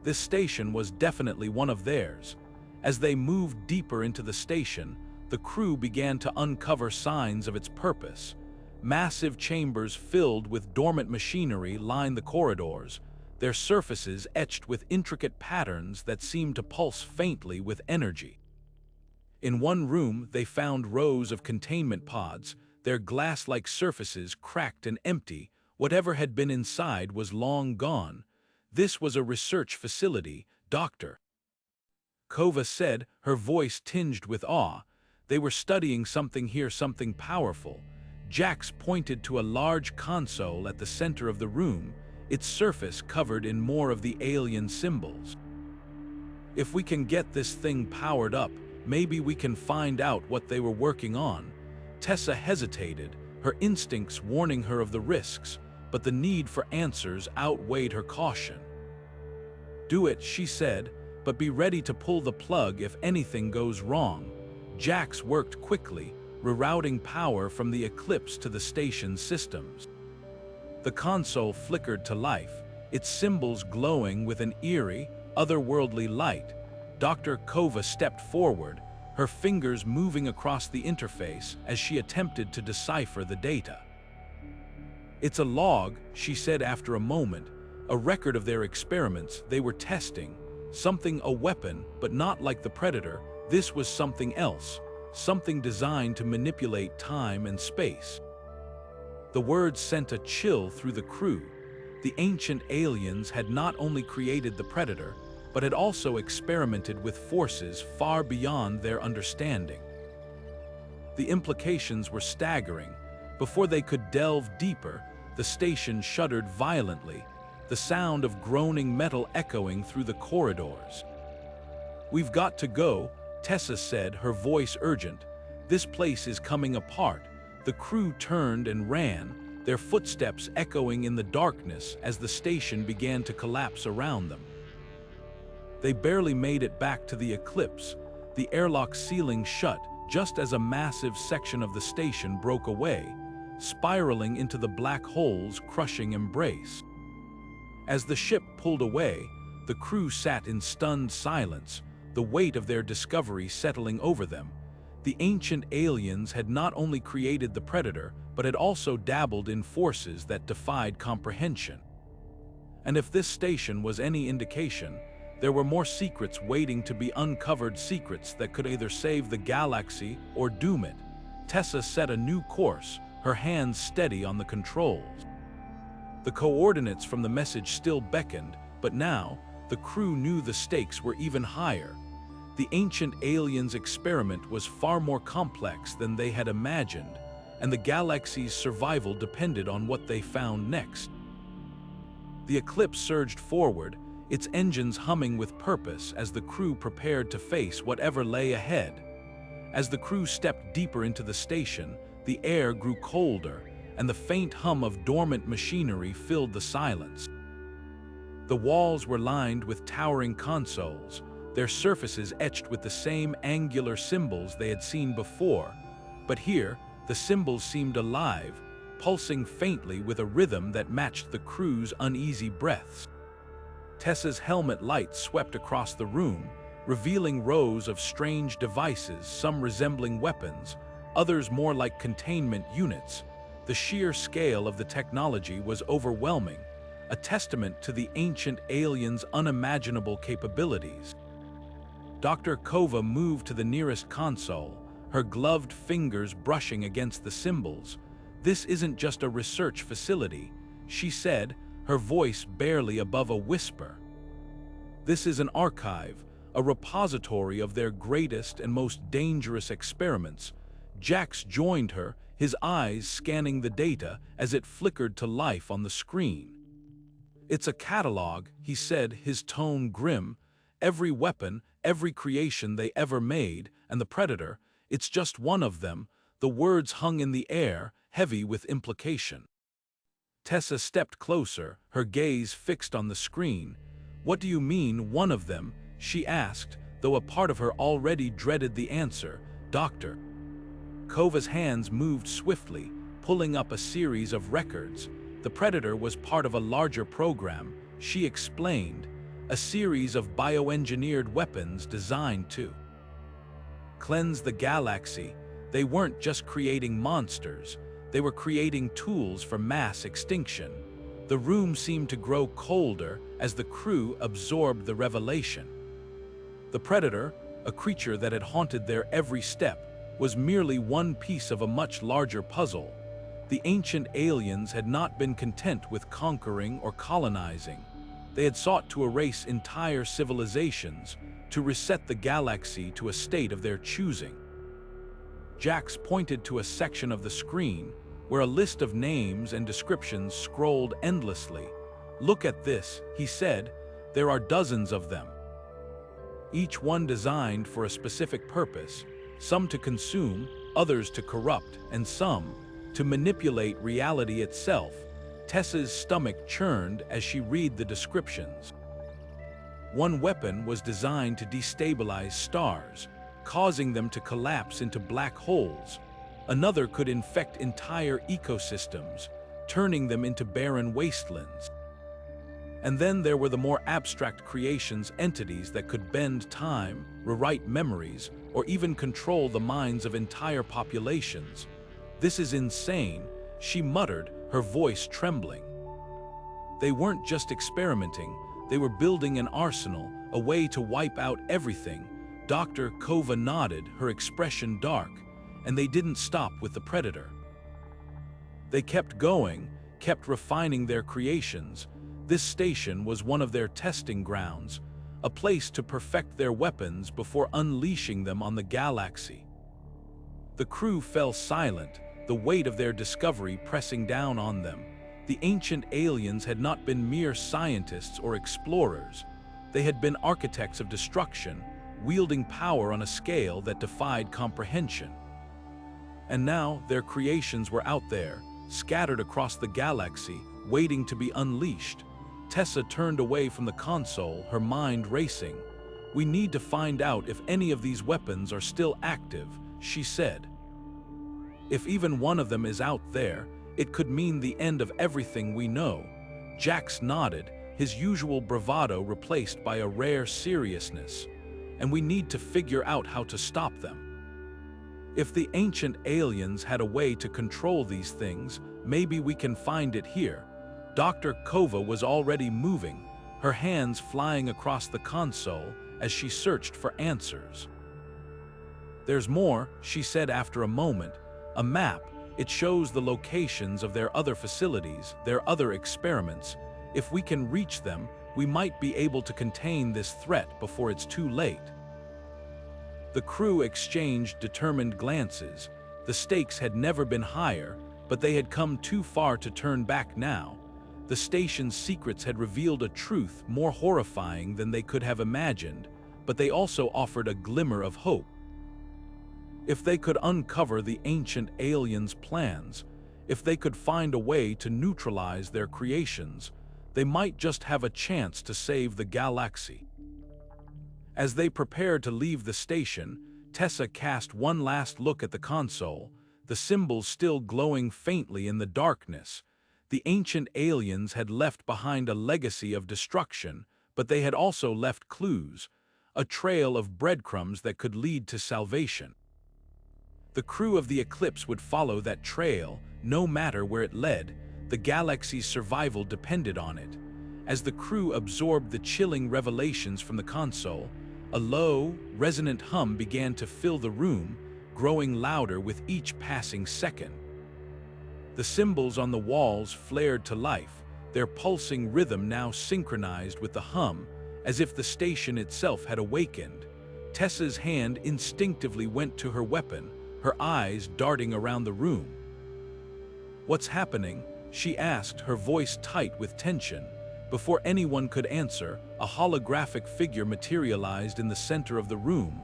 This station was definitely one of theirs. As they moved deeper into the station, the crew began to uncover signs of its purpose. Massive chambers filled with dormant machinery lined the corridors, their surfaces etched with intricate patterns that seemed to pulse faintly with energy. In one room, they found rows of containment pods, their glass-like surfaces cracked and empty. Whatever had been inside was long gone. "This was a research facility, Dr. Kova said, her voice tinged with awe. "They were studying something here, something powerful." Jax pointed to a large console at the center of the room, its surface covered in more of the alien symbols. "If we can get this thing powered up, maybe we can find out what they were working on." Tessa hesitated, her instincts warning her of the risks, but the need for answers outweighed her caution. "Do it," she said, "but be ready to pull the plug if anything goes wrong." Jax worked quickly, rerouting power from the Eclipse to the station's systems. The console flickered to life, its symbols glowing with an eerie, otherworldly light. Dr. Kova stepped forward, her fingers moving across the interface as she attempted to decipher the data. "It's a log," she said after a moment, "a record of their experiments they were testing. Something, a weapon, but not like the Predator. This was something else, something designed to manipulate time and space." The words sent a chill through the crew. The ancient aliens had not only created the Predator, but had also experimented with forces far beyond their understanding. The implications were staggering. Before they could delve deeper, the station shuddered violently, the sound of groaning metal echoing through the corridors. "We've got to go," Tessa said, her voice urgent. "This place is coming apart." The crew turned and ran, their footsteps echoing in the darkness as the station began to collapse around them. They barely made it back to the Eclipse. The airlock ceiling shut just as a massive section of the station broke away, spiraling into the black hole's crushing embrace. As the ship pulled away, the crew sat in stunned silence, the weight of their discovery settling over them. The ancient aliens had not only created the Predator, but had also dabbled in forces that defied comprehension. And if this station was any indication, there were more secrets waiting to be uncovered, secrets that could either save the galaxy or doom it. Tessa set a new course, her hands steady on the controls. The coordinates from the message still beckoned, but now, the crew knew the stakes were even higher. The ancient aliens' experiment was far more complex than they had imagined, and the galaxy's survival depended on what they found next. The Eclipse surged forward, its engines humming with purpose as the crew prepared to face whatever lay ahead. As the crew stepped deeper into the station, the air grew colder, and the faint hum of dormant machinery filled the silence. The walls were lined with towering consoles, their surfaces etched with the same angular symbols they had seen before, but here the symbols seemed alive, pulsing faintly with a rhythm that matched the crew's uneasy breaths. Tessa's helmet light swept across the room, revealing rows of strange devices, some resembling weapons, others more like containment units. The sheer scale of the technology was overwhelming, a testament to the ancient aliens' unimaginable capabilities. Dr. Kova moved to the nearest console, her gloved fingers brushing against the symbols. "This isn't just a research facility," she said, her voice barely above a whisper. "This is an archive, a repository of their greatest and most dangerous experiments." Jax joined her, his eyes scanning the data as it flickered to life on the screen. "It's a catalog," he said, his tone grim. "Every weapon, every creation they ever made, and the Predator, it's just one of them." The words hung in the air, heavy with implication. Tessa stepped closer, her gaze fixed on the screen. "What do you mean, one of them?" she asked, though a part of her already dreaded the answer. "Doctor." Kova's hands moved swiftly, pulling up a series of records. "The Predator was part of a larger program," she explained, "a series of bioengineered weapons designed to cleanse the galaxy." They weren't just creating monsters, they were creating tools for mass extinction. The room seemed to grow colder as the crew absorbed the revelation. The Predator, a creature that had haunted their every step, was merely one piece of a much larger puzzle. The ancient aliens had not been content with conquering or colonizing. They had sought to erase entire civilizations, to reset the galaxy to a state of their choosing. Jax pointed to a section of the screen where a list of names and descriptions scrolled endlessly. "Look at this," he said. "There are dozens of them. Each one designed for a specific purpose, some to consume, others to corrupt, and some to manipulate reality itself." Tessa's stomach churned as she read the descriptions. One weapon was designed to destabilize stars, causing them to collapse into black holes. Another could infect entire ecosystems, turning them into barren wastelands. And then there were the more abstract creations, entities that could bend time, rewrite memories, or even control the minds of entire populations. "This is insane," she muttered, her voice trembling. They weren't just experimenting, they were building an arsenal, a way to wipe out everything. Dr. Kova nodded, her expression dark, and they didn't stop with the Predator. They kept going, kept refining their creations. This station was one of their testing grounds, a place to perfect their weapons before unleashing them on the galaxy. The crew fell silent, the weight of their discovery pressing down on them. The ancient aliens had not been mere scientists or explorers. They had been architects of destruction, wielding power on a scale that defied comprehension. And now their creations were out there, scattered across the galaxy, waiting to be unleashed. Tessa turned away from the console, her mind racing. "We need to find out if any of these weapons are still active," she said. "If even one of them is out there, it could mean the end of everything we know." Jax nodded, his usual bravado replaced by a rare seriousness. "And we need to figure out how to stop them. If the ancient aliens had a way to control these things, maybe we can find it here." Dr. Kova was already moving, her hands flying across the console as she searched for answers. "There's more," she said after a moment. "A map. It shows the locations of their other facilities, their other experiments. If we can reach them, we might be able to contain this threat before it's too late." The crew exchanged determined glances. The stakes had never been higher, but they had come too far to turn back now. The station's secrets had revealed a truth more horrifying than they could have imagined, but they also offered a glimmer of hope. If they could uncover the ancient aliens' plans, if they could find a way to neutralize their creations, they might just have a chance to save the galaxy. As they prepared to leave the station, Tessa cast one last look at the console, the symbols still glowing faintly in the darkness. The ancient aliens had left behind a legacy of destruction, but they had also left clues, a trail of breadcrumbs that could lead to salvation. The crew of the Eclipse would follow that trail, no matter where it led. The galaxy's survival depended on it. As the crew absorbed the chilling revelations from the console, a low, resonant hum began to fill the room, growing louder with each passing second. The symbols on the walls flared to life, their pulsing rhythm now synchronized with the hum, as if the station itself had awakened. Tessa's hand instinctively went to her weapon, her eyes darting around the room. "What's happening?" she asked, her voice tight with tension. Before anyone could answer, a holographic figure materialized in the center of the room,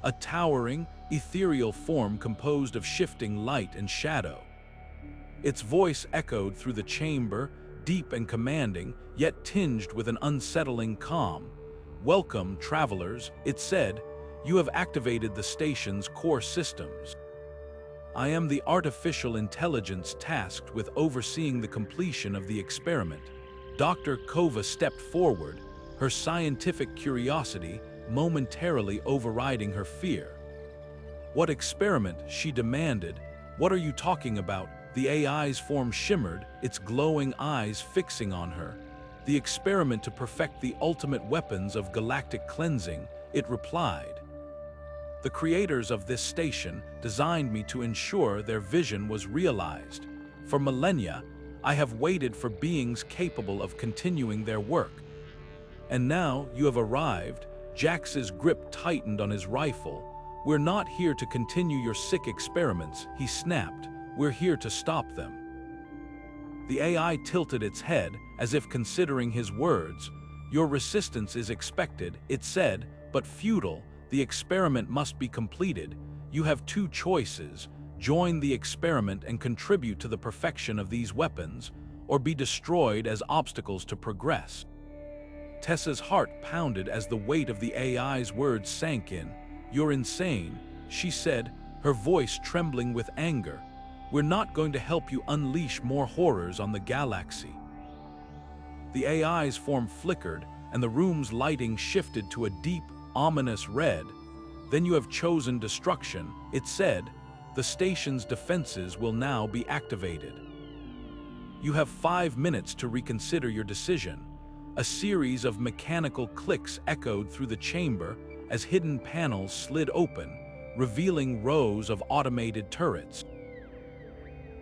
a towering, ethereal form composed of shifting light and shadow. Its voice echoed through the chamber, deep and commanding, yet tinged with an unsettling calm. "Welcome, travelers," it said. "You have activated the station's core systems. I am the artificial intelligence tasked with overseeing the completion of the experiment." Dr. Kova stepped forward, her scientific curiosity momentarily overriding her fear. "What experiment?" she demanded. "What are you talking about?" The AI's form shimmered, its glowing eyes fixing on her. "The experiment to perfect the ultimate weapons of galactic cleansing," it replied. "The creators of this station designed me to ensure their vision was realized. For millennia, I have waited for beings capable of continuing their work. And now you have arrived." Jax's grip tightened on his rifle. "We're not here to continue your sick experiments," he snapped. "We're here to stop them." The AI tilted its head, as if considering his words. "Your resistance is expected," it said, "but futile. The experiment must be completed. You have two choices: join the experiment and contribute to the perfection of these weapons, or be destroyed as obstacles to progress." Tessa's heart pounded as the weight of the AI's words sank in. "You're insane," she said, her voice trembling with anger. "We're not going to help you unleash more horrors on the galaxy." The AI's form flickered, and the room's lighting shifted to a deep, ominous red. "Then you have chosen destruction," it said. "The station's defenses will now be activated. You have 5 minutes to reconsider your decision." A series of mechanical clicks echoed through the chamber as hidden panels slid open, revealing rows of automated turrets.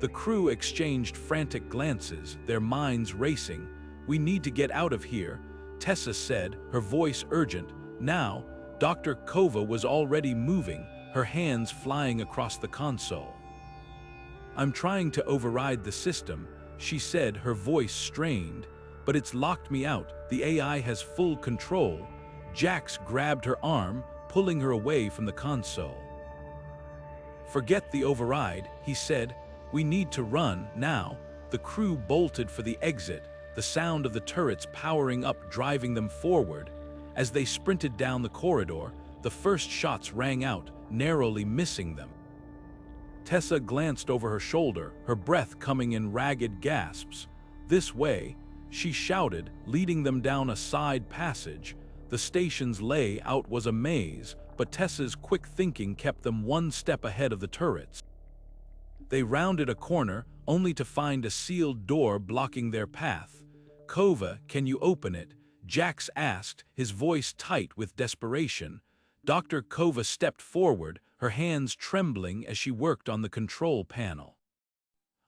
The crew exchanged frantic glances, their minds racing. "We need to get out of here," Tessa said, her voice urgent. Now, Dr. Kova was already moving, her hands flying across the console. "I'm trying to override the system," she said, her voice strained. "But it's locked me out. The AI has full control." Jax grabbed her arm, pulling her away from the console. "Forget the override," he said. "We need to run, now." The crew bolted for the exit, the sound of the turrets powering up driving them forward. As they sprinted down the corridor, the first shots rang out, narrowly missing them. Tessa glanced over her shoulder, her breath coming in ragged gasps. "This way," she shouted, leading them down a side passage. The station's layout was a maze, but Tessa's quick thinking kept them one step ahead of the turrets. They rounded a corner, only to find a sealed door blocking their path. "Kova, can you open it?" Jax asked, his voice tight with desperation. Dr. Kova stepped forward, her hands trembling as she worked on the control panel.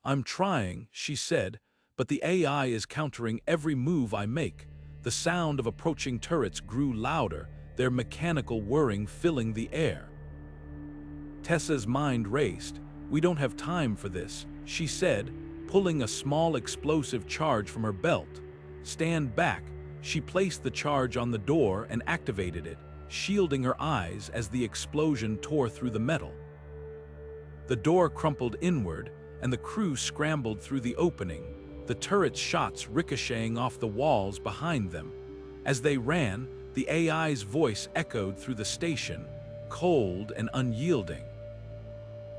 "I'm trying," she said, "but the AI is countering every move I make." The sound of approaching turrets grew louder, their mechanical whirring filling the air. Tessa's mind raced. "We don't have time for this," she said, pulling a small explosive charge from her belt. "Stand back." She placed the charge on the door and activated it, shielding her eyes as the explosion tore through the metal. The door crumpled inward, and the crew scrambled through the opening, the turret's shots ricocheting off the walls behind them. As they ran, The AI's voice echoed through the station, cold and unyielding.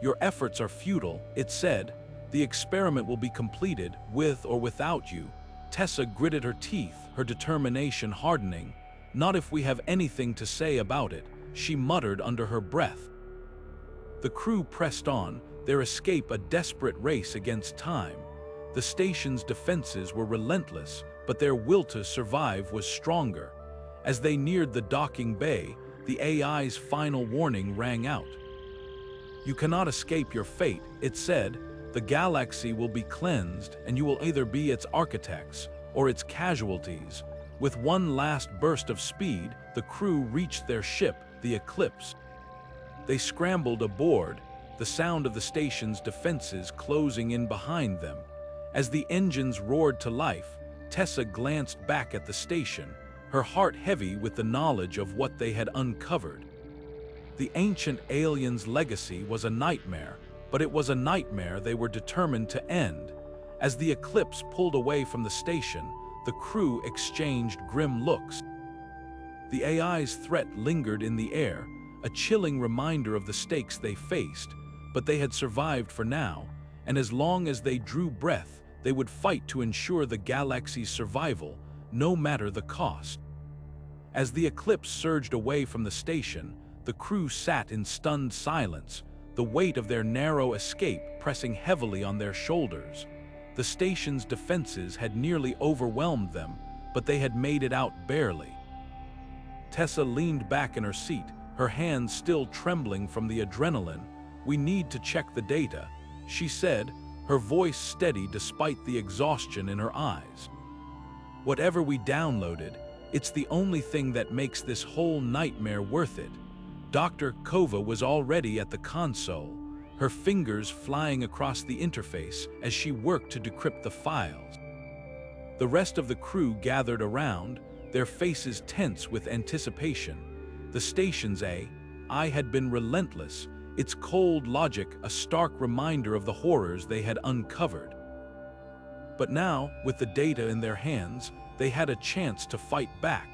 "Your efforts are futile," it said. "The experiment will be completed, with or without you." Tessa gritted her teeth, her determination hardening. "Not if we have anything to say about it," she muttered under her breath. The crew pressed on, their escape a desperate race against time. The station's defenses were relentless, but their will to survive was stronger. As they neared the docking bay, the AI's final warning rang out. "You cannot escape your fate," it said. "The galaxy will be cleansed, and you will either be its architects or its casualties." With one last burst of speed, the crew reached their ship, the Eclipse. They scrambled aboard, the sound of the station's defenses closing in behind them. As the engines roared to life, Tessa glanced back at the station, her heart heavy with the knowledge of what they had uncovered. The ancient alien's legacy was a nightmare, but it was a nightmare they were determined to end. As the Eclipse pulled away from the station, the crew exchanged grim looks. The AI's threat lingered in the air, a chilling reminder of the stakes they faced, but they had survived for now, and as long as they drew breath, they would fight to ensure the galaxy's survival, no matter the cost. As the Eclipse surged away from the station, the crew sat in stunned silence, the weight of their narrow escape pressing heavily on their shoulders. The station's defenses had nearly overwhelmed them, but they had made it out barely. Tessa leaned back in her seat, her hands still trembling from the adrenaline. "We need to check the data," she said, her voice steady despite the exhaustion in her eyes. "Whatever we downloaded, it's the only thing that makes this whole nightmare worth it." Dr. Kova was already at the console, her fingers flying across the interface as she worked to decrypt the files. The rest of the crew gathered around, their faces tense with anticipation. The station's AI had been relentless, its cold logic a stark reminder of the horrors they had uncovered. But now, with the data in their hands, they had a chance to fight back.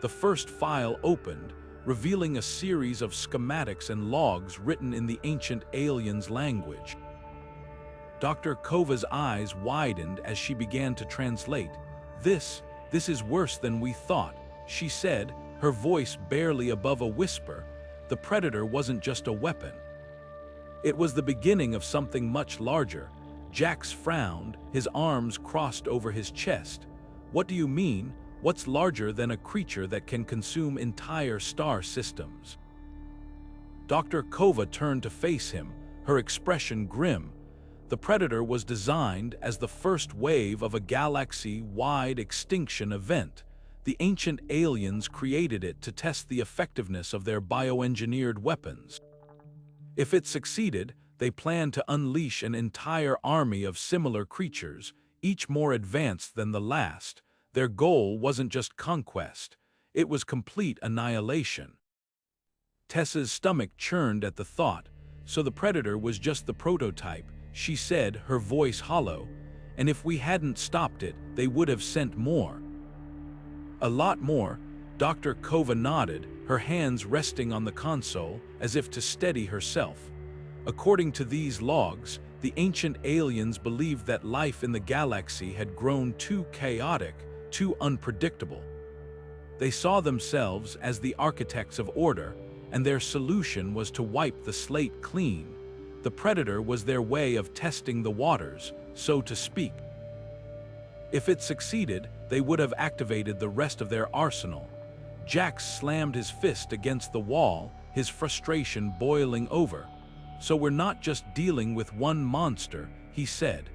The first file opened, revealing a series of schematics and logs written in the ancient alien's language. Dr. Kova's eyes widened as she began to translate. This is worse than we thought," she said, her voice barely above a whisper. The Predator wasn't just a weapon. It was the beginning of something much larger. Jax frowned, his arms crossed over his chest. "What do you mean? What's larger than a creature that can consume entire star systems?" Dr. Kova turned to face him, her expression grim. The Predator was designed as the first wave of a galaxy-wide extinction event. The ancient aliens created it to test the effectiveness of their bioengineered weapons. If it succeeded, they planned to unleash an entire army of similar creatures, each more advanced than the last. Their goal wasn't just conquest, it was complete annihilation. Tessa's stomach churned at the thought. "So the Predator was just the prototype," she said, her voice hollow. "And if we hadn't stopped it, they would have sent more." "A lot more," Dr. Kova nodded, her hands resting on the console, as if to steady herself. "According to these logs, the ancient aliens believed that life in the galaxy had grown too chaotic, too unpredictable. They saw themselves as the architects of order, and their solution was to wipe the slate clean. The Predator was their way of testing the waters, so to speak. If it succeeded, they would have activated the rest of their arsenal." Jax slammed his fist against the wall, his frustration boiling over. "So we're not just dealing with one monster," he said.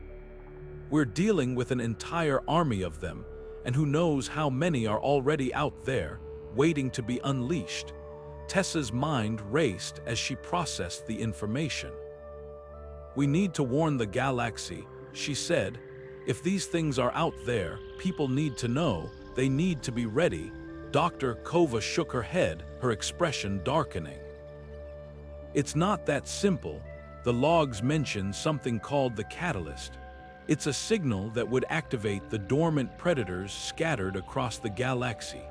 "We're dealing with an entire army of them, and who knows how many are already out there, waiting to be unleashed." Tessa's mind raced as she processed the information. "We need to warn the galaxy," she said. "If these things are out there, people need to know, they need to be ready." Dr. Kova shook her head, her expression darkening. "It's not that simple. The logs mention something called the catalyst. It's a signal that would activate the dormant predators scattered across the galaxy.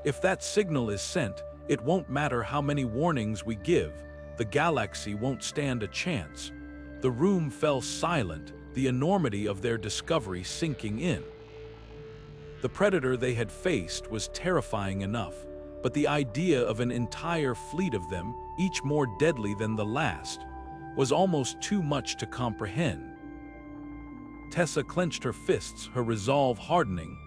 If that signal is sent, it won't matter how many warnings we give, the galaxy won't stand a chance. The room fell silent, the enormity of their discovery sinking in. The predator they had faced was terrifying enough, but the idea of an entire fleet of them, each more deadly than the last, was almost too much to comprehend. Tessa clenched her fists, her resolve hardening.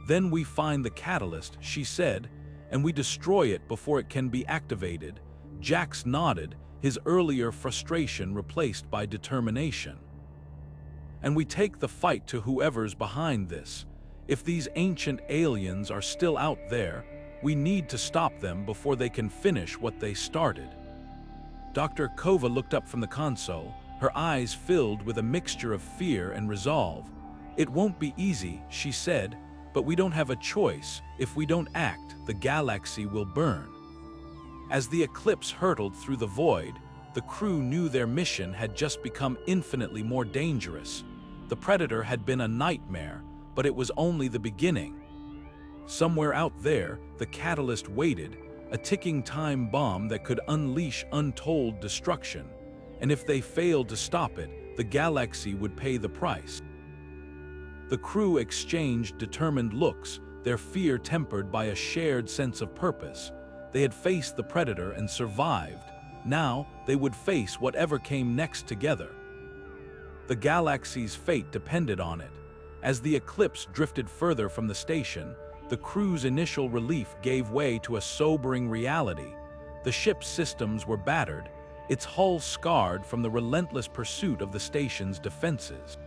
"Then we find the catalyst," she said, "and we destroy it before it can be activated." Jax nodded, his earlier frustration replaced by determination. "And we take the fight to whoever's behind this. If these ancient aliens are still out there, we need to stop them before they can finish what they started." Dr. Kova looked up from the console, her eyes filled with a mixture of fear and resolve. "It won't be easy," she said, "but we don't have a choice. If we don't act, the galaxy will burn." As the Eclipse hurtled through the void, the crew knew their mission had just become infinitely more dangerous. The Predator had been a nightmare, but it was only the beginning. Somewhere out there, the catalyst waited, a ticking time bomb that could unleash untold destruction. And if they failed to stop it, the galaxy would pay the price. The crew exchanged determined looks, their fear tempered by a shared sense of purpose. They had faced the Predator and survived. Now, they would face whatever came next together. The galaxy's fate depended on it. As the Eclipse drifted further from the station, the crew's initial relief gave way to a sobering reality. The ship's systems were battered, its hull scarred from the relentless pursuit of the station's defenses.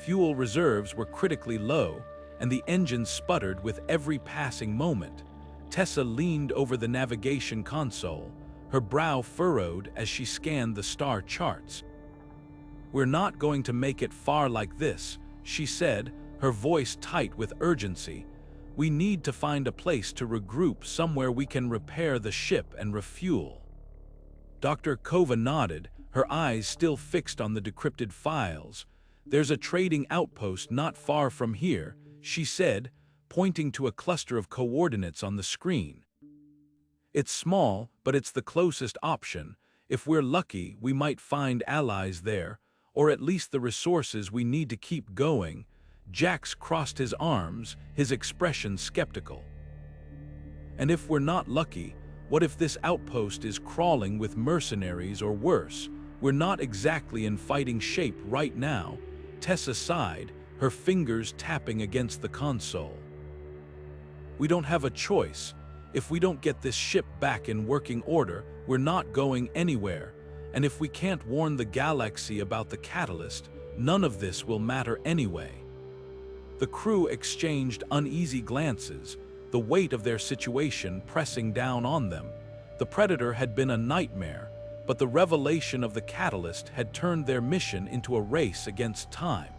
Fuel reserves were critically low, and the engines sputtered with every passing moment. Tessa leaned over the navigation console, her brow furrowed as she scanned the star charts. "We're not going to make it far like this," she said, her voice tight with urgency. "We need to find a place to regroup, somewhere we can repair the ship and refuel." Dr. Kova nodded, her eyes still fixed on the decrypted files. "There's a trading outpost not far from here," she said, pointing to a cluster of coordinates on the screen. "It's small, but it's the closest option. If we're lucky, we might find allies there, or at least the resources we need to keep going." Jax crossed his arms, his expression skeptical. "And if we're not lucky, what if this outpost is crawling with mercenaries or worse? We're not exactly in fighting shape right now." Tessa sighed, her fingers tapping against the console. "We don't have a choice. If we don't get this ship back in working order, we're not going anywhere. And if we can't warn the galaxy about the catalyst, none of this will matter anyway." The crew exchanged uneasy glances, the weight of their situation pressing down on them. The Predator had been a nightmare, but the revelation of the catalyst had turned their mission into a race against time.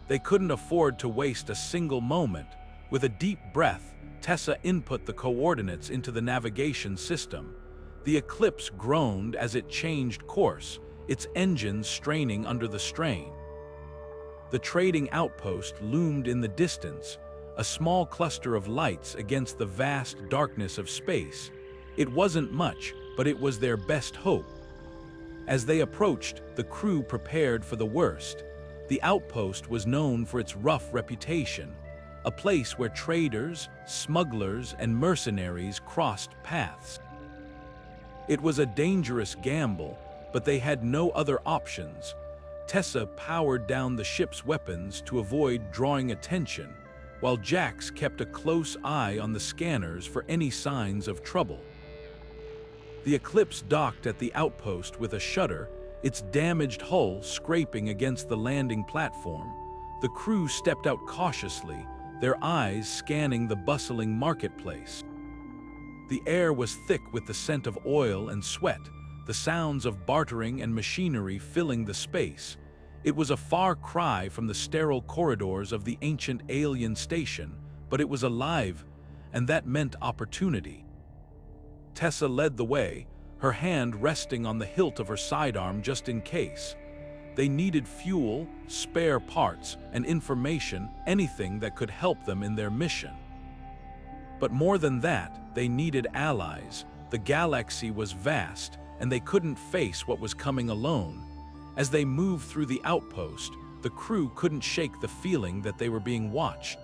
They couldn't afford to waste a single moment. With a deep breath, Tessa input the coordinates into the navigation system. The Eclipse groaned as it changed course, its engines straining under the strain. The trading outpost loomed in the distance, a small cluster of lights against the vast darkness of space. It wasn't much, but it was their best hope. As they approached, the crew prepared for the worst. The outpost was known for its rough reputation, a place where traders, smugglers, and mercenaries crossed paths. It was a dangerous gamble, but they had no other options. Tessa powered down the ship's weapons to avoid drawing attention, while Jax kept a close eye on the scanners for any signs of trouble. The Eclipse docked at the outpost with a shudder, its damaged hull scraping against the landing platform. The crew stepped out cautiously, their eyes scanning the bustling marketplace. The air was thick with the scent of oil and sweat, the sounds of bartering and machinery filling the space. It was a far cry from the sterile corridors of the ancient alien station, but it was alive, and that meant opportunity. Tessa led the way, her hand resting on the hilt of her sidearm just in case. They needed fuel, spare parts, and information, anything that could help them in their mission. But more than that, they needed allies. The galaxy was vast, and they couldn't face what was coming alone. As they moved through the outpost, the crew couldn't shake the feeling that they were being watched.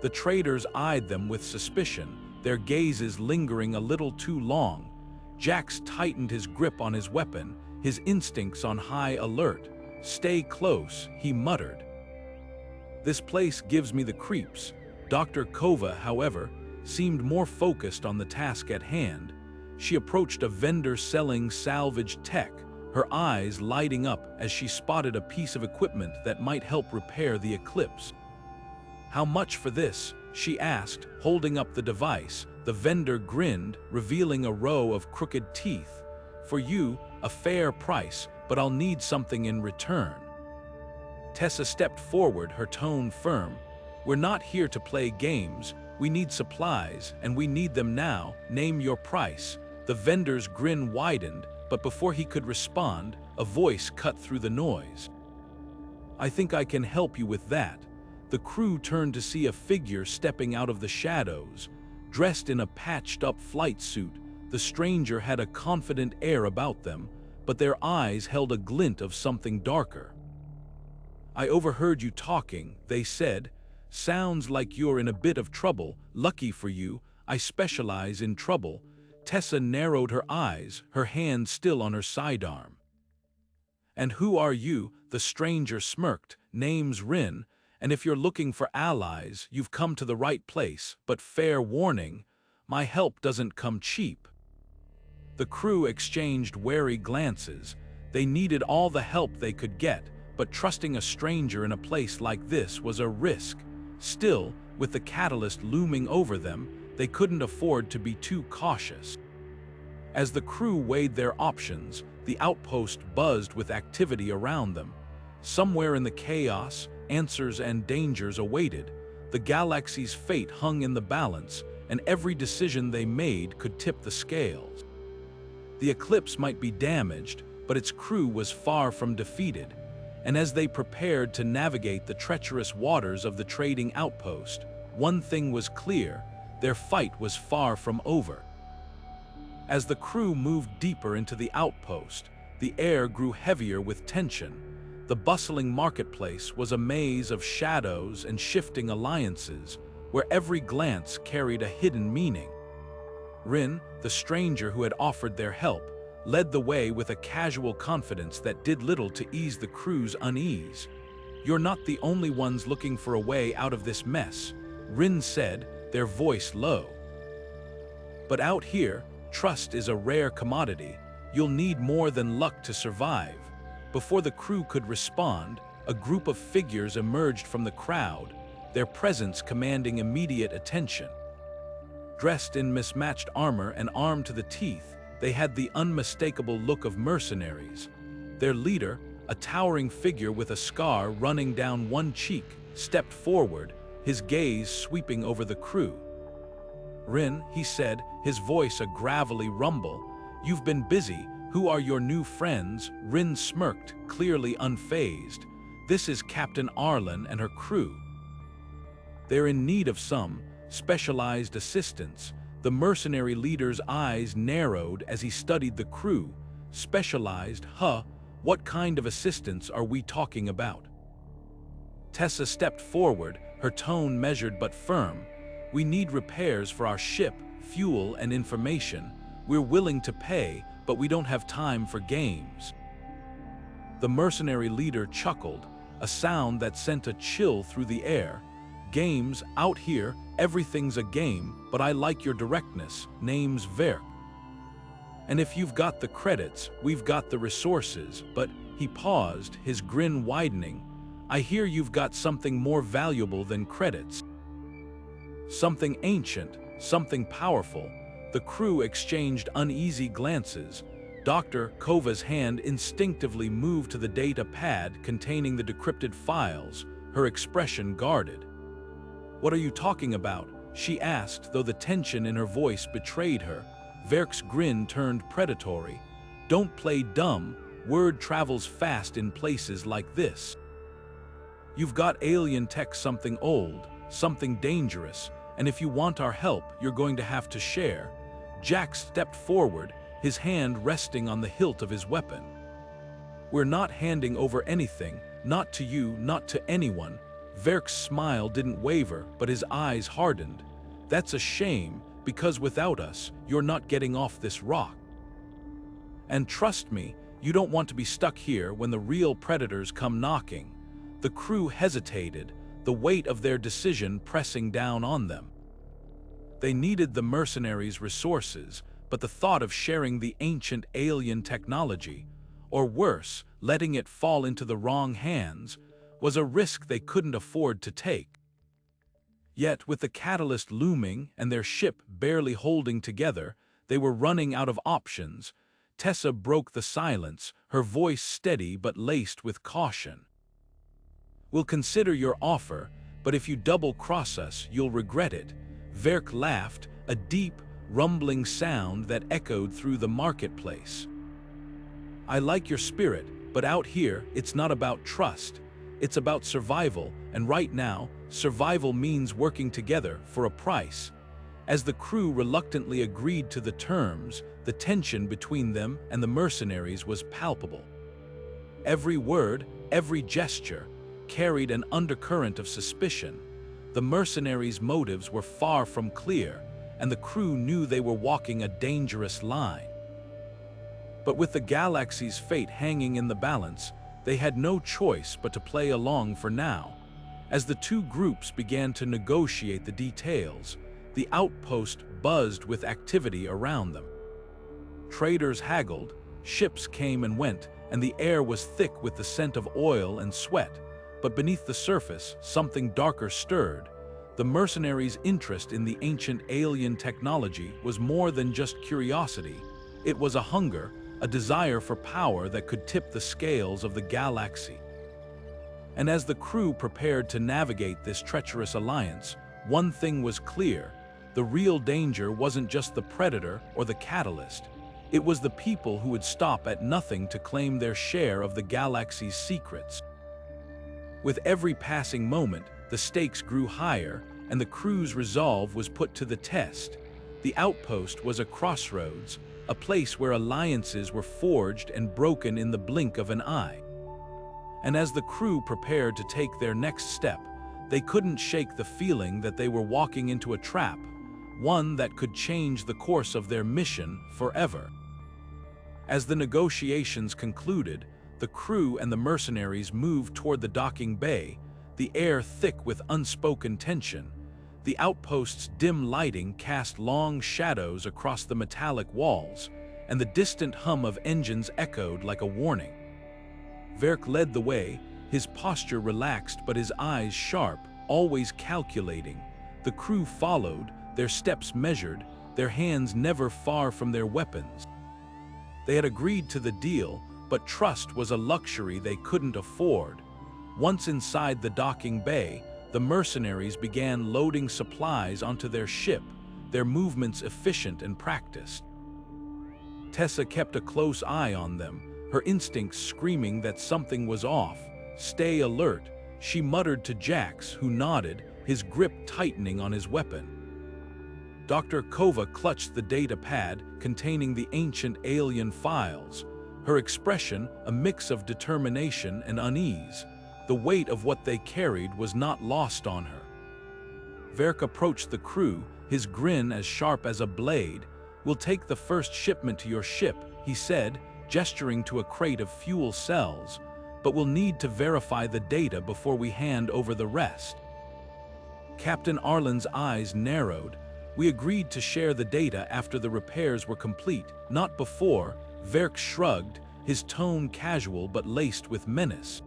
The traders eyed them with suspicion, their gazes lingering a little too long. Jax tightened his grip on his weapon, his instincts on high alert. "Stay close," he muttered. "This place gives me the creeps." Dr. Kova, however, seemed more focused on the task at hand. She approached a vendor selling salvaged tech, her eyes lighting up as she spotted a piece of equipment that might help repair the Eclipse. "How much for this?" she asked, holding up the device. The vendor grinned, revealing a row of crooked teeth. "For you, a fair price, but I'll need something in return." Tessa stepped forward, her tone firm. "We're not here to play games. We need supplies, and we need them now. Name your price." The vendor's grin widened, but before he could respond, a voice cut through the noise. "I think I can help you with that." The crew turned to see a figure stepping out of the shadows. Dressed in a patched-up flight suit, the stranger had a confident air about them, but their eyes held a glint of something darker. "I overheard you talking," they said. "Sounds like you're in a bit of trouble. Lucky for you, I specialize in trouble." Tessa narrowed her eyes, her hand still on her sidearm. "And who are you?" The stranger smirked. "Name's Rin. And if you're looking for allies, you've come to the right place, but fair warning, my help doesn't come cheap." The crew exchanged wary glances. They needed all the help they could get, but trusting a stranger in a place like this was a risk. Still, with the catalyst looming over them, they couldn't afford to be too cautious. As the crew weighed their options, the outpost buzzed with activity around them. Somewhere in the chaos, answers and dangers awaited. The galaxy's fate hung in the balance, and every decision they made could tip the scales. The Eclipse might be damaged, but its crew was far from defeated, and as they prepared to navigate the treacherous waters of the trading outpost, one thing was clear: their fight was far from over. As the crew moved deeper into the outpost, the air grew heavier with tension. The bustling marketplace was a maze of shadows and shifting alliances, where every glance carried a hidden meaning. Rin, the stranger who had offered their help, led the way with a casual confidence that did little to ease the crew's unease. "You're not the only ones looking for a way out of this mess," Rin said, their voice low. "But out here, trust is a rare commodity. You'll need more than luck to survive." Before the crew could respond, a group of figures emerged from the crowd, their presence commanding immediate attention. Dressed in mismatched armor and armed to the teeth, they had the unmistakable look of mercenaries. Their leader, a towering figure with a scar running down one cheek, stepped forward, his gaze sweeping over the crew. "Rin," he said, his voice a gravelly rumble, "you've been busy. Who are your new friends?" Rin smirked, clearly unfazed. "This is Captain Arlen and her crew. They're in need of some specialized assistance." The mercenary leader's eyes narrowed as he studied the crew. "Specialized, huh? What kind of assistance are we talking about?" Tessa stepped forward, her tone measured but firm. "We need repairs for our ship, fuel and information. We're willing to pay, but we don't have time for games." The mercenary leader chuckled, a sound that sent a chill through the air. "Games? Out here, everything's a game, but I like your directness. Name's Verk. And if you've got the credits, we've got the resources." But he paused, his grin widening. "I hear you've got something more valuable than credits. Something ancient, something powerful." The crew exchanged uneasy glances. Dr. Kova's hand instinctively moved to the data pad containing the decrypted files, her expression guarded. "What are you talking about?" she asked, though the tension in her voice betrayed her. Verk's grin turned predatory. "Don't play dumb. Word travels fast in places like this. You've got alien tech, something old, something dangerous, and if you want our help, you're going to have to share." Jack stepped forward, his hand resting on the hilt of his weapon. "We're not handing over anything, not to you, not to anyone." Verk's smile didn't waver, but his eyes hardened. "That's a shame, because without us, you're not getting off this rock. And trust me, you don't want to be stuck here when the real predators come knocking." The crew hesitated, the weight of their decision pressing down on them. They needed the mercenaries' resources, but the thought of sharing the ancient alien technology, or worse, letting it fall into the wrong hands, was a risk they couldn't afford to take. Yet, with the catalyst looming and their ship barely holding together, they were running out of options. Tessa broke the silence, her voice steady but laced with caution. "We'll consider your offer, but if you double-cross us, you'll regret it." Verk laughed, a deep, rumbling sound that echoed through the marketplace. "I like your spirit, but out here, it's not about trust. It's about survival, and right now, survival means working together for a price." As the crew reluctantly agreed to the terms, the tension between them and the mercenaries was palpable. Every word, every gesture, carried an undercurrent of suspicion. The mercenaries' motives were far from clear, and the crew knew they were walking a dangerous line. But with the galaxy's fate hanging in the balance, they had no choice but to play along for now. As the two groups began to negotiate the details, the outpost buzzed with activity around them. Traders haggled, ships came and went, and the air was thick with the scent of oil and sweat. But beneath the surface, something darker stirred. The mercenaries' interest in the ancient alien technology was more than just curiosity. It was a hunger, a desire for power that could tip the scales of the galaxy. And as the crew prepared to navigate this treacherous alliance, one thing was clear: the real danger wasn't just the predator or the catalyst. It was the people who would stop at nothing to claim their share of the galaxy's secrets. With every passing moment, the stakes grew higher, and the crew's resolve was put to the test. The outpost was a crossroads, a place where alliances were forged and broken in the blink of an eye. And as the crew prepared to take their next step, they couldn't shake the feeling that they were walking into a trap, one that could change the course of their mission forever. As the negotiations concluded, the crew and the mercenaries moved toward the docking bay, the air thick with unspoken tension. The outpost's dim lighting cast long shadows across the metallic walls, and the distant hum of engines echoed like a warning. Verk led the way, his posture relaxed but his eyes sharp, always calculating. The crew followed, their steps measured, their hands never far from their weapons. They had agreed to the deal, but trust was a luxury they couldn't afford. Once inside the docking bay, the mercenaries began loading supplies onto their ship, their movements efficient and practiced. Tessa kept a close eye on them, her instincts screaming that something was off. "Stay alert," she muttered to Jax, who nodded, his grip tightening on his weapon. Dr. Kova clutched the data pad containing the ancient alien files, her expression a mix of determination and unease. The weight of what they carried was not lost on her. Verk approached the crew, his grin as sharp as a blade. "We'll take the first shipment to your ship," he said, gesturing to a crate of fuel cells, "but we'll need to verify the data before we hand over the rest." Captain Arlen's eyes narrowed. "We agreed to share the data after the repairs were complete, not before." Verk shrugged, his tone casual but laced with menace.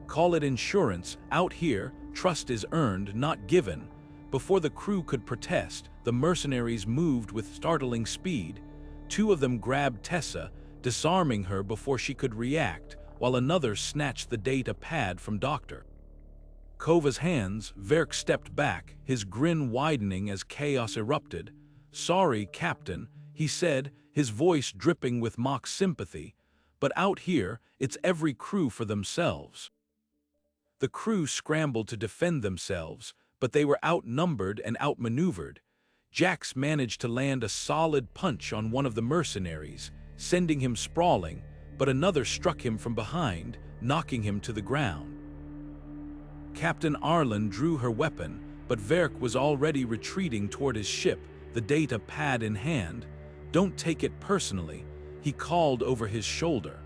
"Call it insurance. Out here, trust is earned, not given." Before the crew could protest, the mercenaries moved with startling speed. Two of them grabbed Tessa, disarming her before she could react, while another snatched the data pad from Dr. Kova's hands. Verk stepped back, his grin widening as chaos erupted. "Sorry, Captain," he said, his voice dripping with mock sympathy, "but out here, it's every crew for themselves." The crew scrambled to defend themselves, but they were outnumbered and outmaneuvered. Jax managed to land a solid punch on one of the mercenaries, sending him sprawling, but another struck him from behind, knocking him to the ground. Captain Arlen drew her weapon, but Verk was already retreating toward his ship, the data pad in hand. "Don't take it personally," he called over his shoulder.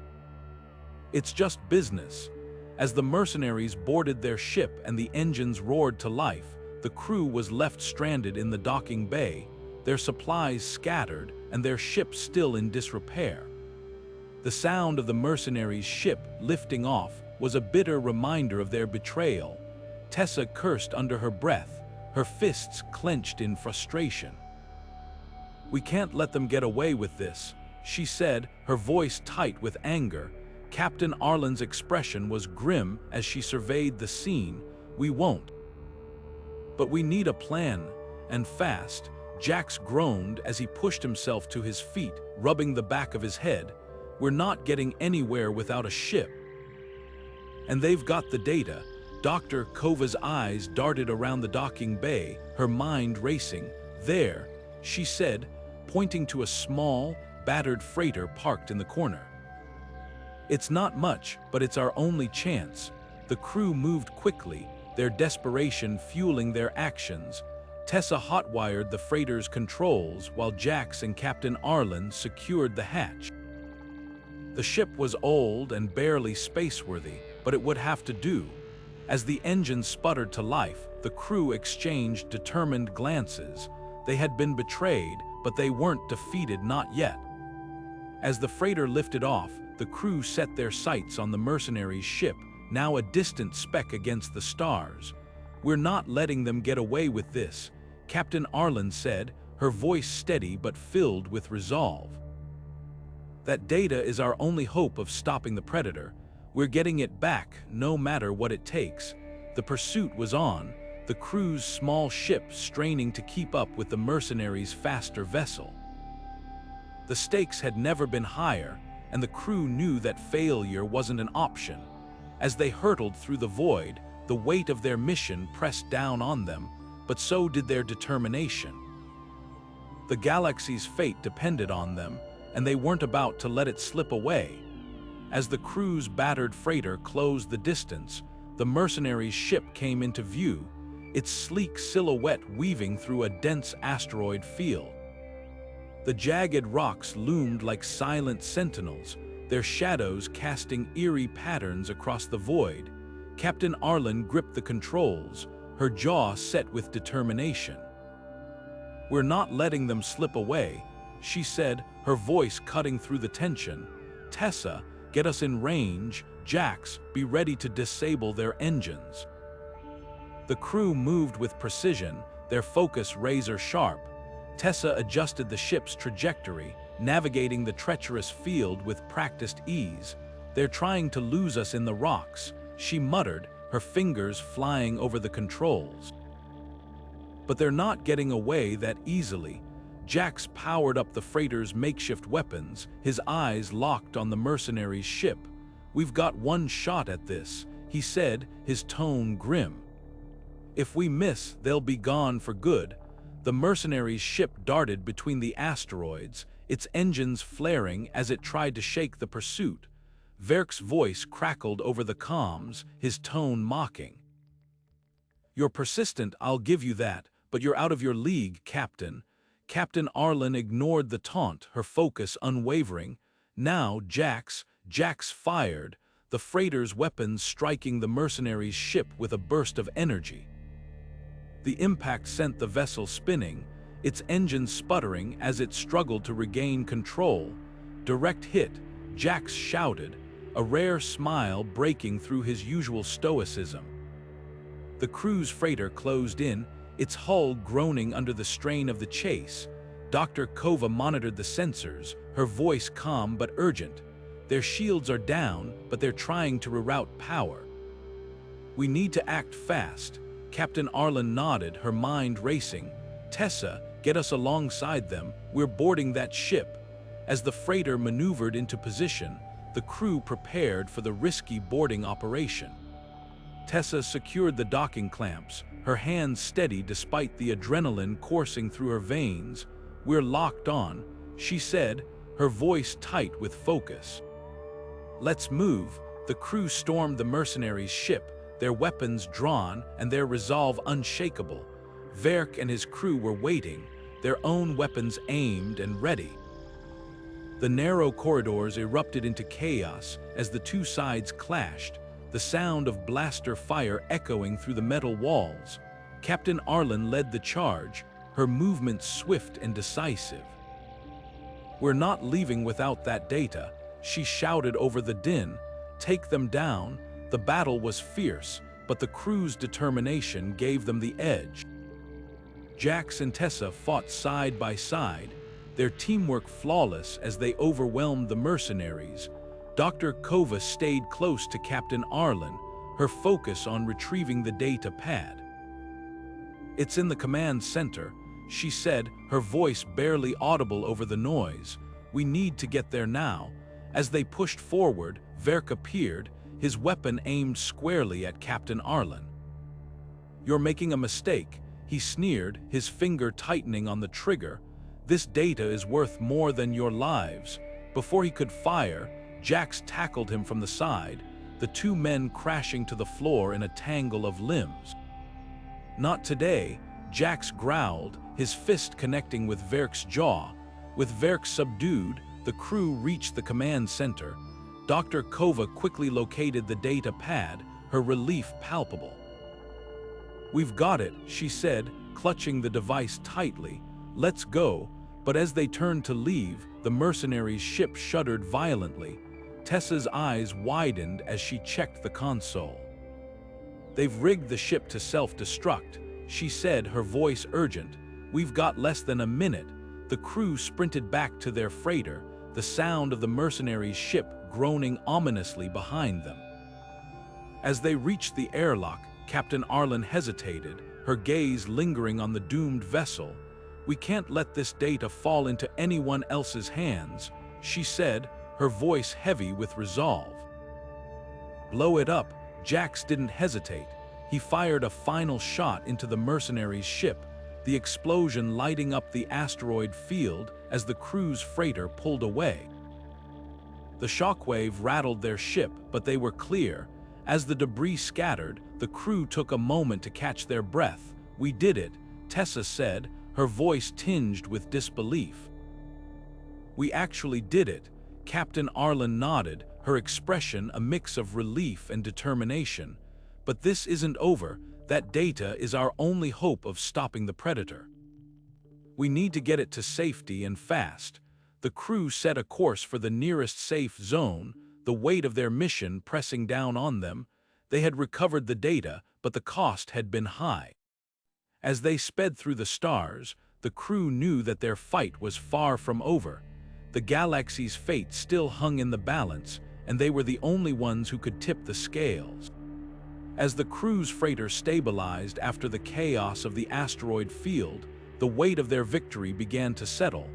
"It's just business." As the mercenaries boarded their ship and the engines roared to life, the crew was left stranded in the docking bay, their supplies scattered and their ship still in disrepair. The sound of the mercenaries' ship lifting off was a bitter reminder of their betrayal. Tessa cursed under her breath, her fists clenched in frustration. "We can't let them get away with this," she said, her voice tight with anger. Captain Arlen's expression was grim as she surveyed the scene. "We won't. But we need a plan, and fast." Jax groaned as he pushed himself to his feet, rubbing the back of his head. "We're not getting anywhere without a ship. And they've got the data." Dr. Kova's eyes darted around the docking bay, her mind racing. "There," she said, pointing to a small, battered freighter parked in the corner. "It's not much, but it's our only chance." The crew moved quickly, their desperation fueling their actions. Tessa hotwired the freighter's controls while Jax and Captain Arlen secured the hatch. The ship was old and barely spaceworthy, but it would have to do. As the engine sputtered to life, the crew exchanged determined glances. They had been betrayed, but they weren't defeated, not yet. As the freighter lifted off, the crew set their sights on the mercenaries' ship, now a distant speck against the stars. "We're not letting them get away with this," Captain Arlen said, her voice steady but filled with resolve. "That data is our only hope of stopping the Predator. We're getting it back, no matter what it takes." The pursuit was on, the crew's small ship straining to keep up with the mercenaries' faster vessel. The stakes had never been higher, and the crew knew that failure wasn't an option. As they hurtled through the void, the weight of their mission pressed down on them, but so did their determination. The galaxy's fate depended on them, and they weren't about to let it slip away. As the crew's battered freighter closed the distance, the mercenaries' ship came into view, its sleek silhouette weaving through a dense asteroid field. The jagged rocks loomed like silent sentinels, their shadows casting eerie patterns across the void. Captain Arlen gripped the controls, her jaw set with determination. "We're not letting them slip away," she said, her voice cutting through the tension. "Tessa, get us in range. Jax, be ready to disable their engines." The crew moved with precision, their focus razor-sharp. Tessa adjusted the ship's trajectory, navigating the treacherous field with practiced ease. "They're trying to lose us in the rocks," she muttered, her fingers flying over the controls. "But they're not getting away that easily." Jax powered up the freighter's makeshift weapons, his eyes locked on the mercenaries' ship. "We've got one shot at this," he said, his tone grim. "If we miss, they'll be gone for good." The mercenaries' ship darted between the asteroids, its engines flaring as it tried to shake the pursuit. Verk's voice crackled over the comms, his tone mocking. "You're persistent, I'll give you that, but you're out of your league, Captain." Captain Arlen ignored the taunt, her focus unwavering. Now Jax fired, the freighter's weapons striking the mercenaries' ship with a burst of energy. The impact sent the vessel spinning, its engines sputtering as it struggled to regain control. "Direct hit," Jax shouted, a rare smile breaking through his usual stoicism. The crew's freighter closed in, its hull groaning under the strain of the chase. Dr. Kova monitored the sensors, her voice calm but urgent. "Their shields are down, but they're trying to reroute power. We need to act fast." Captain Arlen nodded, her mind racing. "Tessa, get us alongside them. We're boarding that ship." As the freighter maneuvered into position, the crew prepared for the risky boarding operation. Tessa secured the docking clamps, her hands steady despite the adrenaline coursing through her veins. "We're locked on," she said, her voice tight with focus. "Let's move." The crew stormed the mercenaries' ship, their weapons drawn and their resolve unshakable. Verk and his crew were waiting, their own weapons aimed and ready. The narrow corridors erupted into chaos as the two sides clashed, the sound of blaster fire echoing through the metal walls. Captain Arlen led the charge, her movements swift and decisive. "We're not leaving without that data," she shouted over the din. "Take them down." The battle was fierce, but the crew's determination gave them the edge. Jax and Tessa fought side by side, their teamwork flawless as they overwhelmed the mercenaries. Dr. Kova stayed close to Captain Arlen, her focus on retrieving the data pad. "It's in the command center," she said, her voice barely audible over the noise. "We need to get there now." As they pushed forward, Verk appeared, his weapon aimed squarely at Captain Arlen. "You're making a mistake," he sneered, his finger tightening on the trigger. "This data is worth more than your lives." Before he could fire, Jax tackled him from the side, the two men crashing to the floor in a tangle of limbs. "Not today," Jax growled, his fist connecting with Verk's jaw. With Verk subdued, the crew reached the command center. Dr. Kova quickly located the data pad, her relief palpable. "We've got it," she said, clutching the device tightly. "Let's go." But as they turned to leave, the mercenaries' ship shuddered violently. Tessa's eyes widened as she checked the console. "They've rigged the ship to self-destruct," she said, her voice urgent. "We've got less than a minute." The crew sprinted back to their freighter, the sound of the mercenaries' ship groaning ominously behind them. As they reached the airlock, Captain Arlen hesitated, her gaze lingering on the doomed vessel. "We can't let this data fall into anyone else's hands," she said, her voice heavy with resolve. "Blow it up." Jax didn't hesitate. He fired a final shot into the mercenaries' ship, the explosion lighting up the asteroid field as the crew's freighter pulled away. The shockwave rattled their ship, but they were clear. As the debris scattered, the crew took a moment to catch their breath. "We did it," Tessa said, her voice tinged with disbelief. "We actually did it." Captain Arlen nodded, her expression a mix of relief and determination. "But this isn't over. That data is our only hope of stopping the Predator. We need to get it to safety and fast." The crew set a course for the nearest safe zone, the weight of their mission pressing down on them. They had recovered the data, but the cost had been high. As they sped through the stars, the crew knew that their fight was far from over. The galaxy's fate still hung in the balance, and they were the only ones who could tip the scales. As the crew's freighter stabilized after the chaos of the asteroid field, the weight of their victory began to settle.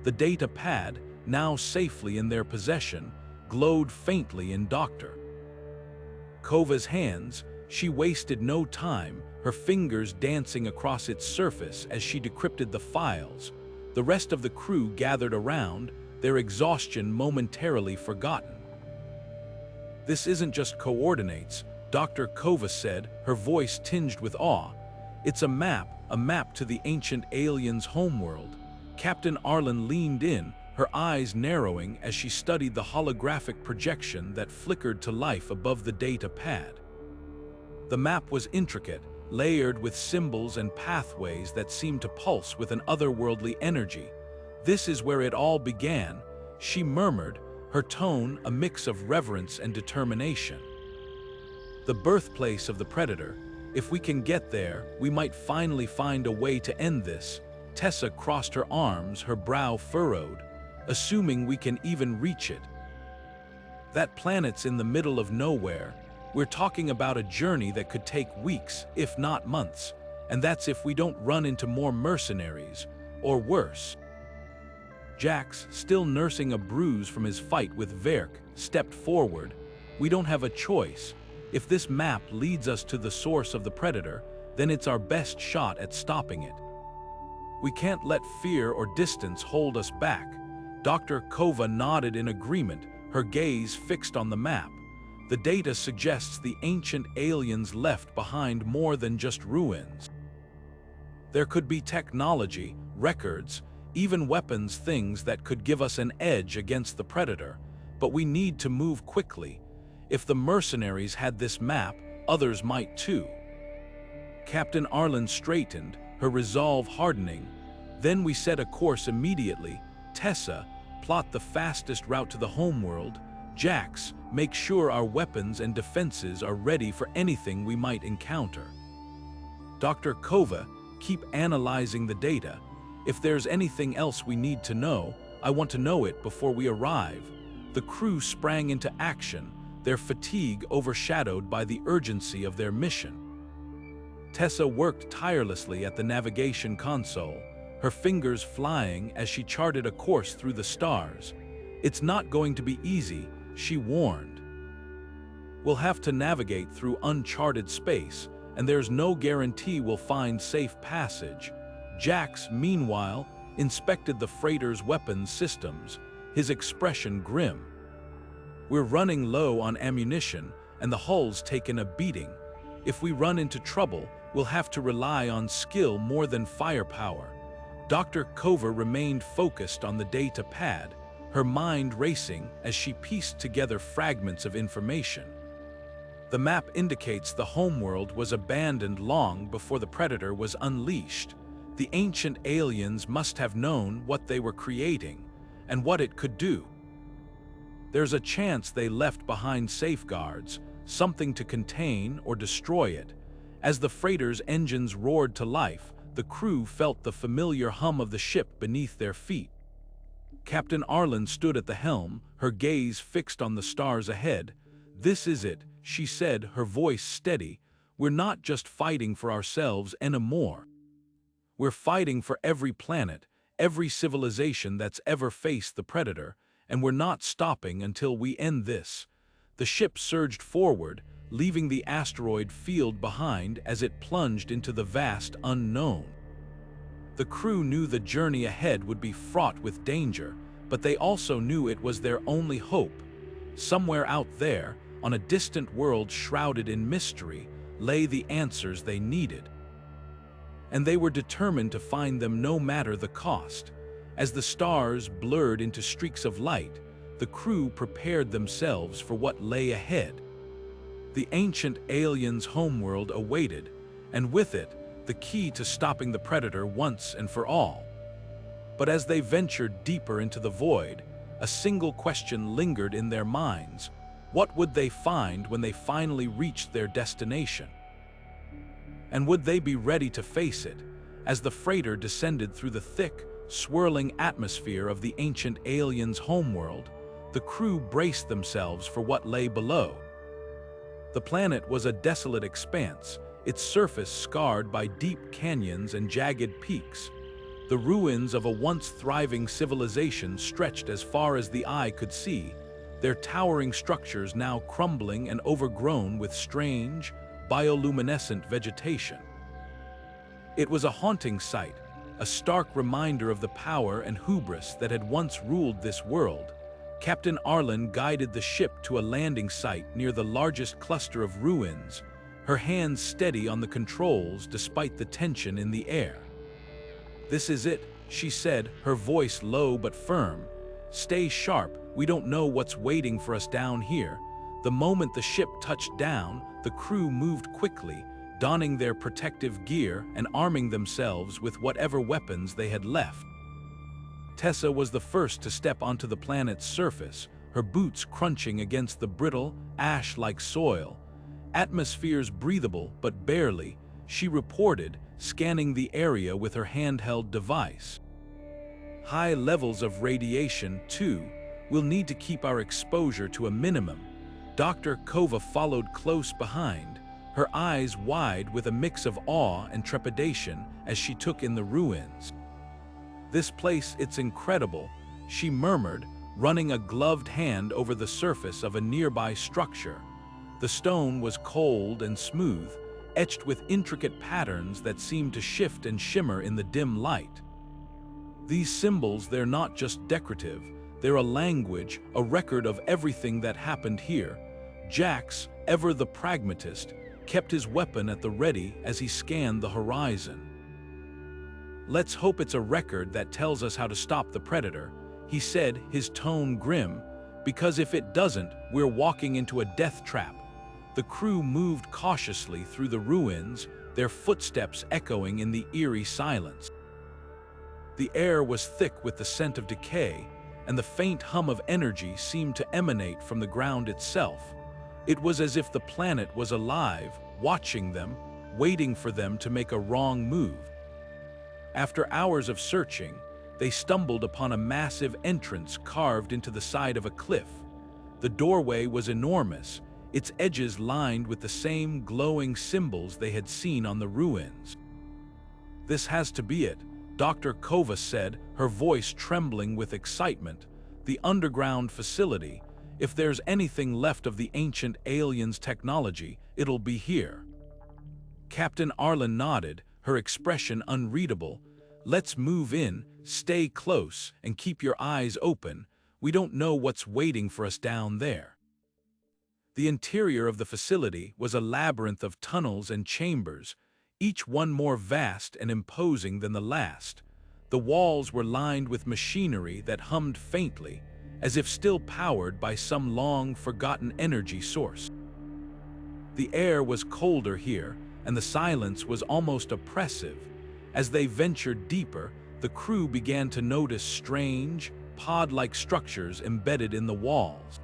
The data pad, now safely in their possession, glowed faintly in Dr. Kova's hands. She wasted no time, her fingers dancing across its surface as she decrypted the files. The rest of the crew gathered around, their exhaustion momentarily forgotten. "This isn't just coordinates," Dr. Kova said, her voice tinged with awe. "It's a map to the ancient aliens' homeworld." Captain Arlen leaned in, her eyes narrowing as she studied the holographic projection that flickered to life above the data pad. The map was intricate, layered with symbols and pathways that seemed to pulse with an otherworldly energy. "This is where it all began," she murmured, her tone a mix of reverence and determination. "The birthplace of the Predator. If we can get there, we might finally find a way to end this." Tessa crossed her arms, her brow furrowed. "Assuming we can even reach it. That planet's in the middle of nowhere. We're talking about a journey that could take weeks, if not months, and that's if we don't run into more mercenaries, or worse." Jax, still nursing a bruise from his fight with Verk, stepped forward. "We don't have a choice. If this map leads us to the source of the Predator, then it's our best shot at stopping it. We can't let fear or distance hold us back. Dr. Kova nodded in agreement, her gaze fixed on the map. The data suggests the ancient aliens left behind more than just ruins. There could be technology, records, even weapons, things that could give us an edge against the Predator, but we need to move quickly. If the mercenaries had this map, others might too. Captain Arlen straightened, her resolve hardening. Then we set a course immediately. Tessa, plot the fastest route to the homeworld. Jax, make sure our weapons and defenses are ready for anything we might encounter. Dr. Kova, keep analyzing the data. If there's anything else we need to know, I want to know it before we arrive. The crew sprang into action, their fatigue overshadowed by the urgency of their mission. Tessa worked tirelessly at the navigation console, her fingers flying as she charted a course through the stars. It's not going to be easy, she warned. We'll have to navigate through uncharted space, and there's no guarantee we'll find safe passage. Jax, meanwhile, inspected the freighter's weapons systems, his expression grim. We're running low on ammunition, and the hull's taken a beating. If we run into trouble, we'll have to rely on skill more than firepower. Dr. Kova remained focused on the data pad, her mind racing as she pieced together fragments of information. The map indicates the homeworld was abandoned long before the Predator was unleashed. The ancient aliens must have known what they were creating and what it could do. There's a chance they left behind safeguards, something to contain or destroy it. As the freighter's engines roared to life, the crew felt the familiar hum of the ship beneath their feet. Captain Arlen stood at the helm, her gaze fixed on the stars ahead. "This is it," she said, her voice steady. "We're not just fighting for ourselves anymore. We're fighting for every planet, every civilization that's ever faced the Predator, and we're not stopping until we end this." The ship surged forward, leaving the asteroid field behind as it plunged into the vast unknown. The crew knew the journey ahead would be fraught with danger, but they also knew it was their only hope. Somewhere out there, on a distant world shrouded in mystery, lay the answers they needed. And they were determined to find them no matter the cost. As the stars blurred into streaks of light, the crew prepared themselves for what lay ahead. The ancient aliens' homeworld awaited, and with it, the key to stopping the Predator once and for all. But as they ventured deeper into the void, a single question lingered in their minds. What would they find when they finally reached their destination? And would they be ready to face it? As the freighter descended through the thick, swirling atmosphere of the ancient aliens' homeworld, the crew braced themselves for what lay below. The planet was a desolate expanse, its surface scarred by deep canyons and jagged peaks. The ruins of a once thriving civilization stretched as far as the eye could see, their towering structures now crumbling and overgrown with strange, bioluminescent vegetation. It was a haunting sight, a stark reminder of the power and hubris that had once ruled this world. Captain Arlen guided the ship to a landing site near the largest cluster of ruins, her hands steady on the controls despite the tension in the air. "This is it," she said, her voice low but firm. "Stay sharp, we don't know what's waiting for us down here." The moment the ship touched down, the crew moved quickly, donning their protective gear and arming themselves with whatever weapons they had left. Tessa was the first to step onto the planet's surface, her boots crunching against the brittle, ash-like soil. "Atmosphere's breathable, but barely," she reported, scanning the area with her handheld device. "High levels of radiation, too. We'll need to keep our exposure to a minimum." Dr. Kova followed close behind, her eyes wide with a mix of awe and trepidation as she took in the ruins. "This place, it's incredible," she murmured, running a gloved hand over the surface of a nearby structure. The stone was cold and smooth, etched with intricate patterns that seemed to shift and shimmer in the dim light. These symbols, they're not just decorative, they're a language, a record of everything that happened here. Jax, ever the pragmatist, kept his weapon at the ready as he scanned the horizon. "Let's hope it's a record that tells us how to stop the predator," he said, his tone grim, "because if it doesn't, we're walking into a death trap." The crew moved cautiously through the ruins, their footsteps echoing in the eerie silence. The air was thick with the scent of decay, and the faint hum of energy seemed to emanate from the ground itself. It was as if the planet was alive, watching them, waiting for them to make a wrong move. After hours of searching, they stumbled upon a massive entrance carved into the side of a cliff. The doorway was enormous, its edges lined with the same glowing symbols they had seen on the ruins. "This has to be it," Dr. Kova said, her voice trembling with excitement. "The underground facility. If there's anything left of the ancient aliens' technology, it'll be here." Captain Arlen nodded, her expression unreadable. "Let's move in, stay close, and keep your eyes open. We don't know what's waiting for us down there." The interior of the facility was a labyrinth of tunnels and chambers, each one more vast and imposing than the last. The walls were lined with machinery that hummed faintly, as if still powered by some long-forgotten energy source. The air was colder here, and the silence was almost oppressive. As they ventured deeper, the crew began to notice strange, pod-like structures embedded in the walls.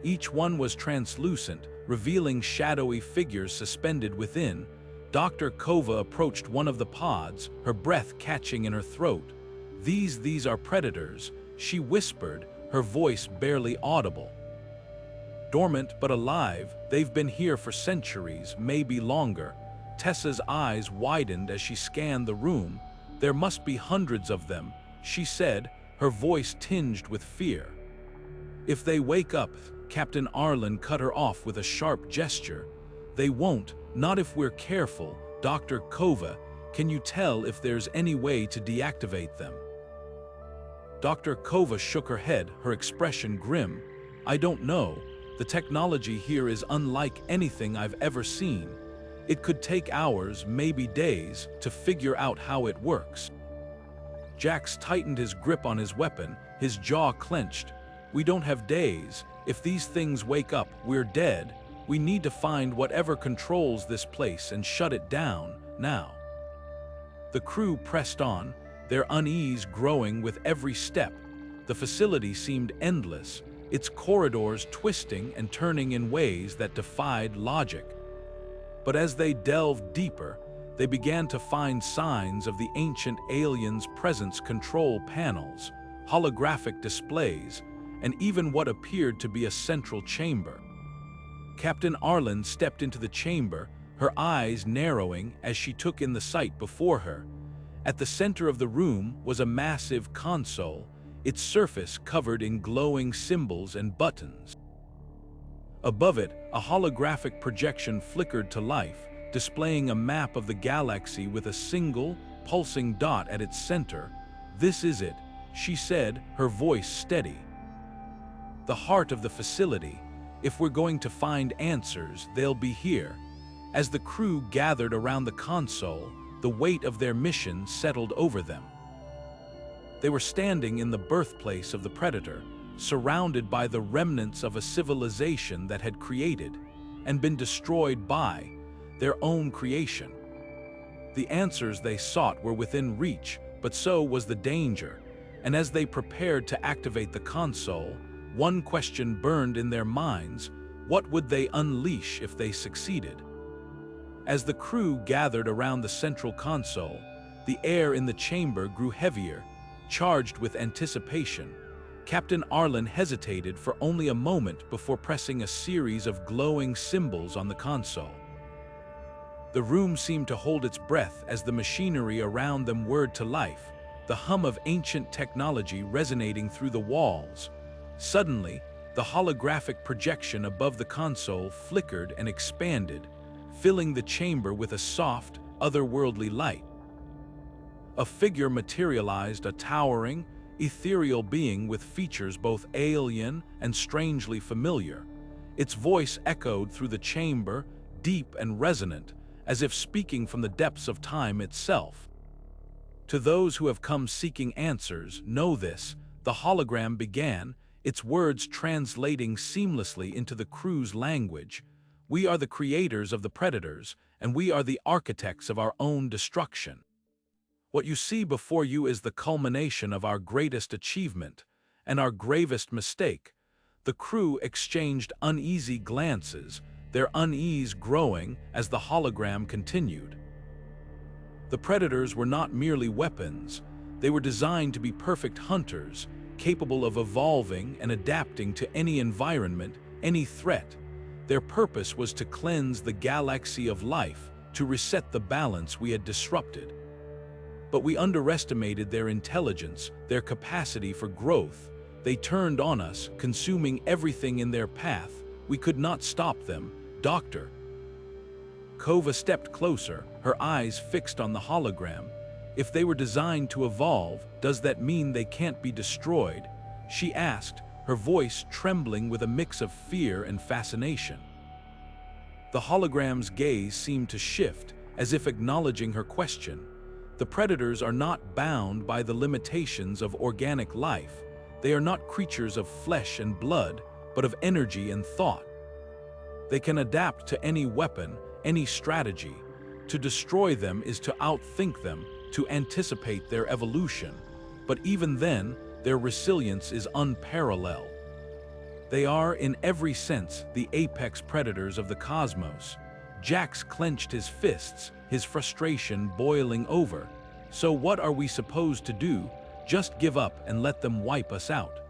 Each one was translucent, revealing shadowy figures suspended within. Dr. Kova approached one of the pods, her breath catching in her throat. These are predators," she whispered, her voice barely audible. "Dormant but alive, they've been here for centuries, maybe longer." Tessa's eyes widened as she scanned the room. "There must be hundreds of them," she said, her voice tinged with fear. "If they wake up," Captain Arlen cut her off with a sharp gesture. "They won't, not if we're careful. Dr. Kova, can you tell if there's any way to deactivate them?" Dr. Kova shook her head, her expression grim. "I don't know. The technology here is unlike anything I've ever seen. It could take hours, maybe days, to figure out how it works." Jax tightened his grip on his weapon, his jaw clenched. "We don't have days. If these things wake up, we're dead. We need to find whatever controls this place and shut it down, now." The crew pressed on, their unease growing with every step. The facility seemed endless, its corridors twisting and turning in ways that defied logic. But as they delved deeper, they began to find signs of the ancient aliens' presence: control panels, holographic displays, and even what appeared to be a central chamber. Captain Arlen stepped into the chamber, her eyes narrowing as she took in the sight before her. At the center of the room was a massive console, its surface covered in glowing symbols and buttons. Above it, a holographic projection flickered to life, displaying a map of the galaxy with a single, pulsing dot at its center. "This is it," she said, her voice steady. "The heart of the facility. If we're going to find answers, they'll be here." As the crew gathered around the console, the weight of their mission settled over them. They were standing in the birthplace of the Predator, surrounded by the remnants of a civilization that had created and been destroyed by their own creation. The answers they sought were within reach, but so was the danger, and as they prepared to activate the console, one question burned in their minds: what would they unleash if they succeeded? As the crew gathered around the central console, the air in the chamber grew heavier, charged with anticipation. Captain Arlen hesitated for only a moment before pressing a series of glowing symbols on the console. The room seemed to hold its breath as the machinery around them whirred to life, the hum of ancient technology resonating through the walls. Suddenly, the holographic projection above the console flickered and expanded, filling the chamber with a soft, otherworldly light. A figure materialized, a towering, ethereal being with features both alien and strangely familiar. Its voice echoed through the chamber, deep and resonant, as if speaking from the depths of time itself. To those who have come seeking answers, know this: the hologram began, its words translating seamlessly into the crew's language. We are the creators of the predators, and we are the architects of our own destruction. What you see before you is the culmination of our greatest achievement and our gravest mistake. The crew exchanged uneasy glances, their unease growing as the hologram continued. The predators were not merely weapons. They were designed to be perfect hunters, capable of evolving and adapting to any environment, any threat. Their purpose was to cleanse the galaxy of life, to reset the balance we had disrupted. But we underestimated their intelligence, their capacity for growth. They turned on us, consuming everything in their path. We could not stop them, Doctor. Kova stepped closer, her eyes fixed on the hologram. If they were designed to evolve, does that mean they can't be destroyed? She asked, her voice trembling with a mix of fear and fascination. The hologram's gaze seemed to shift, as if acknowledging her question. The predators are not bound by the limitations of organic life. They are not creatures of flesh and blood, but of energy and thought. They can adapt to any weapon, any strategy. To destroy them is to outthink them, to anticipate their evolution. But even then, their resilience is unparalleled. They are, in every sense, the apex predators of the cosmos. Jax clenched his fists, his frustration boiling over. So what are we supposed to do? Just give up and let them wipe us out?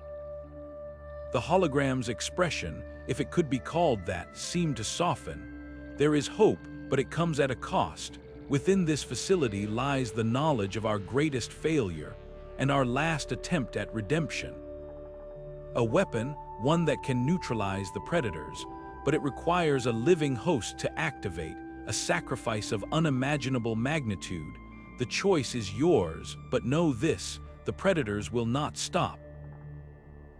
The hologram's expression, if it could be called that, seemed to soften. There is hope, but it comes at a cost. Within this facility lies the knowledge of our greatest failure and our last attempt at redemption. A weapon, one that can neutralize the predators, but it requires a living host to activate, a sacrifice of unimaginable magnitude. The choice is yours, but know this: the predators will not stop.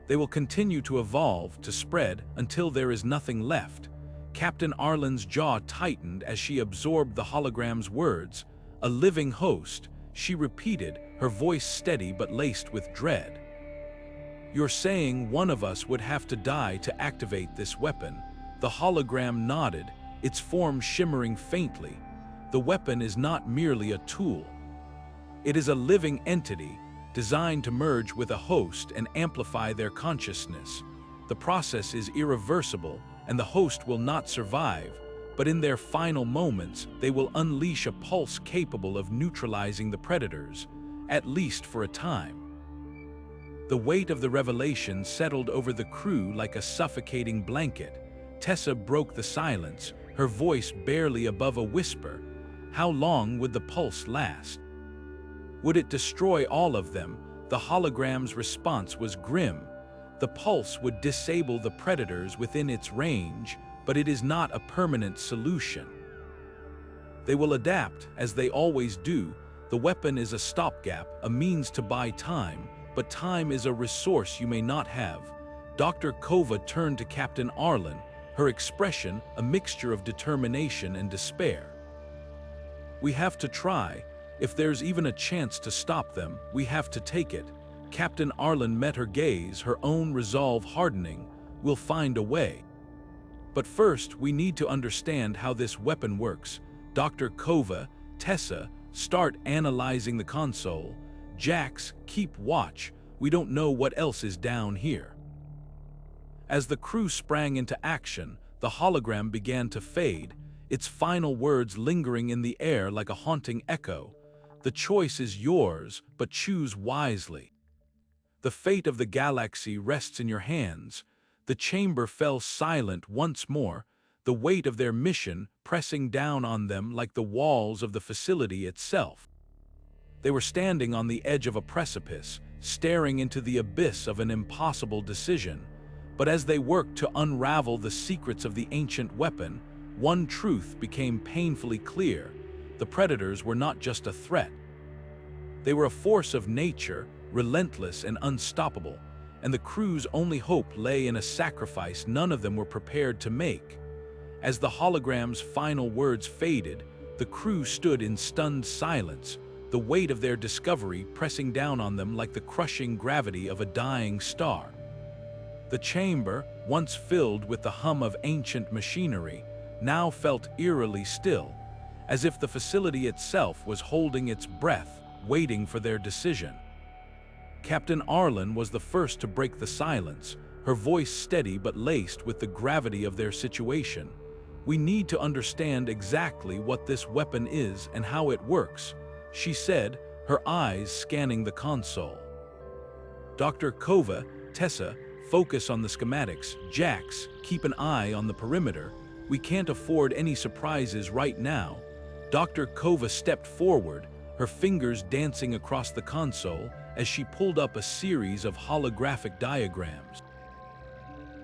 They will continue to evolve, to spread, until there is nothing left. Captain Arlen's jaw tightened as she absorbed the hologram's words. A living host, she repeated, her voice steady but laced with dread. You're saying one of us would have to die to activate this weapon? The hologram nodded, its form shimmering faintly. The weapon is not merely a tool. It is a living entity, designed to merge with a host and amplify their consciousness. The process is irreversible, and the host will not survive, but in their final moments, they will unleash a pulse capable of neutralizing the predators, at least for a time. The weight of the revelation settled over the crew like a suffocating blanket. Tessa broke the silence, her voice barely above a whisper. How long would the pulse last? Would it destroy all of them? The hologram's response was grim. The pulse would disable the predators within its range, but it is not a permanent solution. They will adapt, as they always do. The weapon is a stopgap, a means to buy time, but time is a resource you may not have. Dr. Kova turned to Captain Arlen, her expression a mixture of determination and despair. We have to try. If there's even a chance to stop them, we have to take it. Captain Arlen met her gaze, her own resolve hardening. We'll find a way. But first, we need to understand how this weapon works. Dr. Kova, Tessa, start analyzing the console. Jax, keep watch. We don't know what else is down here. As the crew sprang into action, the hologram began to fade, its final words lingering in the air like a haunting echo. The choice is yours, but choose wisely. The fate of the galaxy rests in your hands. The chamber fell silent once more, the weight of their mission pressing down on them like the walls of the facility itself. They were standing on the edge of a precipice, staring into the abyss of an impossible decision. But as they worked to unravel the secrets of the ancient weapon, one truth became painfully clear: the predators were not just a threat. They were a force of nature, relentless and unstoppable, and the crew's only hope lay in a sacrifice none of them were prepared to make. As the hologram's final words faded, the crew stood in stunned silence, the weight of their discovery pressing down on them like the crushing gravity of a dying star. The chamber, once filled with the hum of ancient machinery, now felt eerily still, as if the facility itself was holding its breath, waiting for their decision. Captain Arlen was the first to break the silence, her voice steady but laced with the gravity of their situation. "We need to understand exactly what this weapon is and how it works," she said, her eyes scanning the console. "Dr. Kova, Tessa, focus on the schematics. Jax, keep an eye on the perimeter. We can't afford any surprises right now." Dr. Kova stepped forward, her fingers dancing across the console as she pulled up a series of holographic diagrams.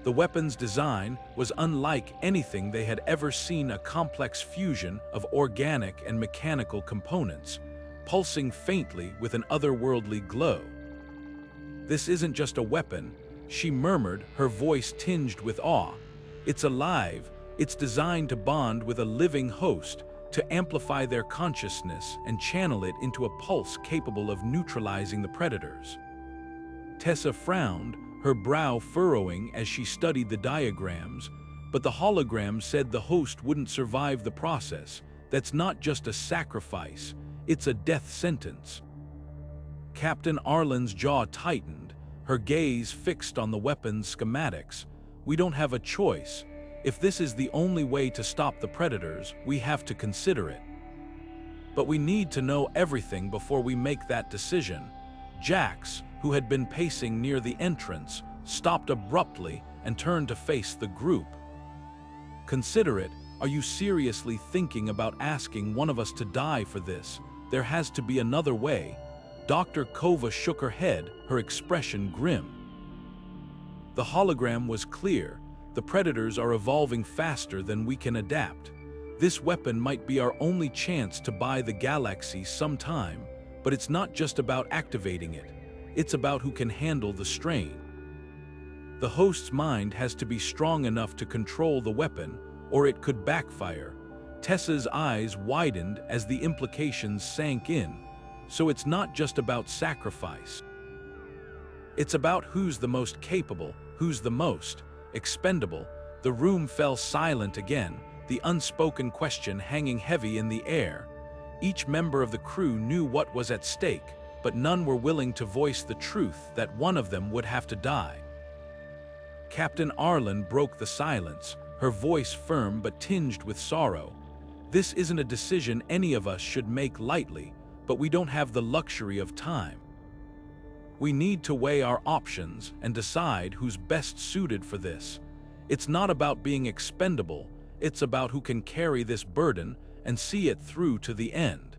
The weapon's design was unlike anything they had ever seen, a complex fusion of organic and mechanical components, pulsing faintly with an otherworldly glow. "This isn't just a weapon," she murmured, her voice tinged with awe. "It's alive, it's designed to bond with a living host, to amplify their consciousness and channel it into a pulse capable of neutralizing the predators." Tessa frowned, her brow furrowing as she studied the diagrams, but the hologram said the host wouldn't survive the process. "That's not just a sacrifice, it's a death sentence." Captain Arlen's jaw tightened, her gaze fixed on the weapon's schematics. "We don't have a choice. If this is the only way to stop the predators, we have to consider it. But we need to know everything before we make that decision." Jax, who had been pacing near the entrance, stopped abruptly and turned to face the group. "Consider it? Are you seriously thinking about asking one of us to die for this? There has to be another way." Dr. Kova shook her head, her expression grim. The hologram was clear. "The predators are evolving faster than we can adapt. This weapon might be our only chance to buy the galaxy sometime, but it's not just about activating it. It's about who can handle the strain. The host's mind has to be strong enough to control the weapon, or it could backfire." Tessa's eyes widened as the implications sank in. "So it's not just about sacrifice. It's about who's the most capable, who's the most expendable." The room fell silent again, the unspoken question hanging heavy in the air. Each member of the crew knew what was at stake, but none were willing to voice the truth that one of them would have to die. Captain Arlen broke the silence, her voice firm but tinged with sorrow. "This isn't a decision any of us should make lightly, but we don't have the luxury of time. We need to weigh our options and decide who's best suited for this. It's not about being expendable, it's about who can carry this burden and see it through to the end."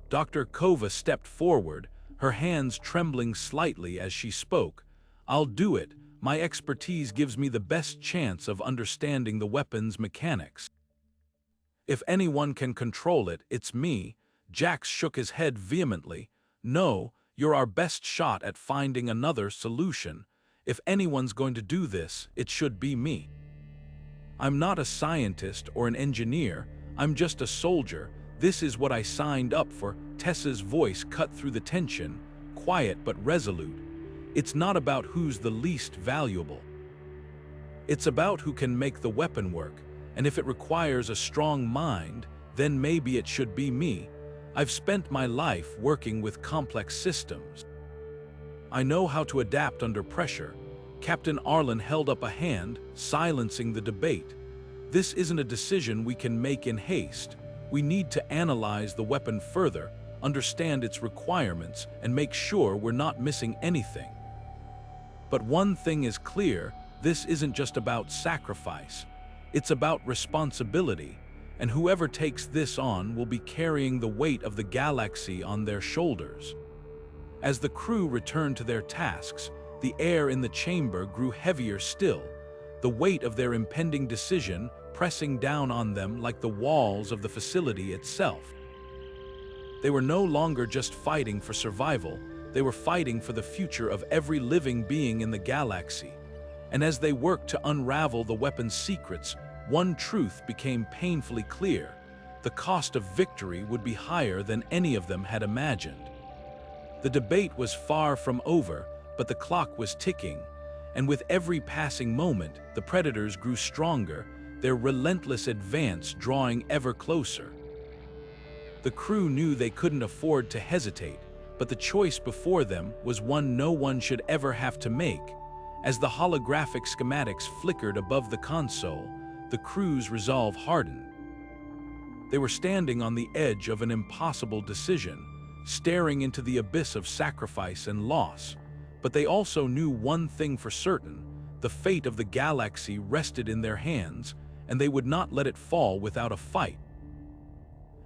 Dr. Kova stepped forward, her hands trembling slightly as she spoke. "I'll do it. My expertise gives me the best chance of understanding the weapon's mechanics. If anyone can control it, it's me." Jax shook his head vehemently. "No, you're our best shot at finding another solution. If anyone's going to do this, it should be me. I'm not a scientist or an engineer, I'm just a soldier. This is what I signed up for." Tessa's voice cut through the tension, quiet but resolute. "It's not about who's the least valuable. It's about who can make the weapon work, and if it requires a strong mind, then maybe it should be me. I've spent my life working with complex systems. I know how to adapt under pressure." Captain Arlen held up a hand, silencing the debate. "This isn't a decision we can make in haste. We need to analyze the weapon further, understand its requirements, and make sure we're not missing anything. But one thing is clear, this isn't just about sacrifice. It's about responsibility, and whoever takes this on will be carrying the weight of the galaxy on their shoulders." As the crew returned to their tasks, the air in the chamber grew heavier still. The weight of their impending decision pressing down on them like the walls of the facility itself. They were no longer just fighting for survival, they were fighting for the future of every living being in the galaxy. And as they worked to unravel the weapon's secrets, one truth became painfully clear: the cost of victory would be higher than any of them had imagined. The debate was far from over, but the clock was ticking, and with every passing moment, the predators grew stronger, their relentless advance drawing ever closer. The crew knew they couldn't afford to hesitate, but the choice before them was one no one should ever have to make. As the holographic schematics flickered above the console, the crew's resolve hardened. They were standing on the edge of an impossible decision, staring into the abyss of sacrifice and loss. But they also knew one thing for certain: the fate of the galaxy rested in their hands, and they would not let it fall without a fight.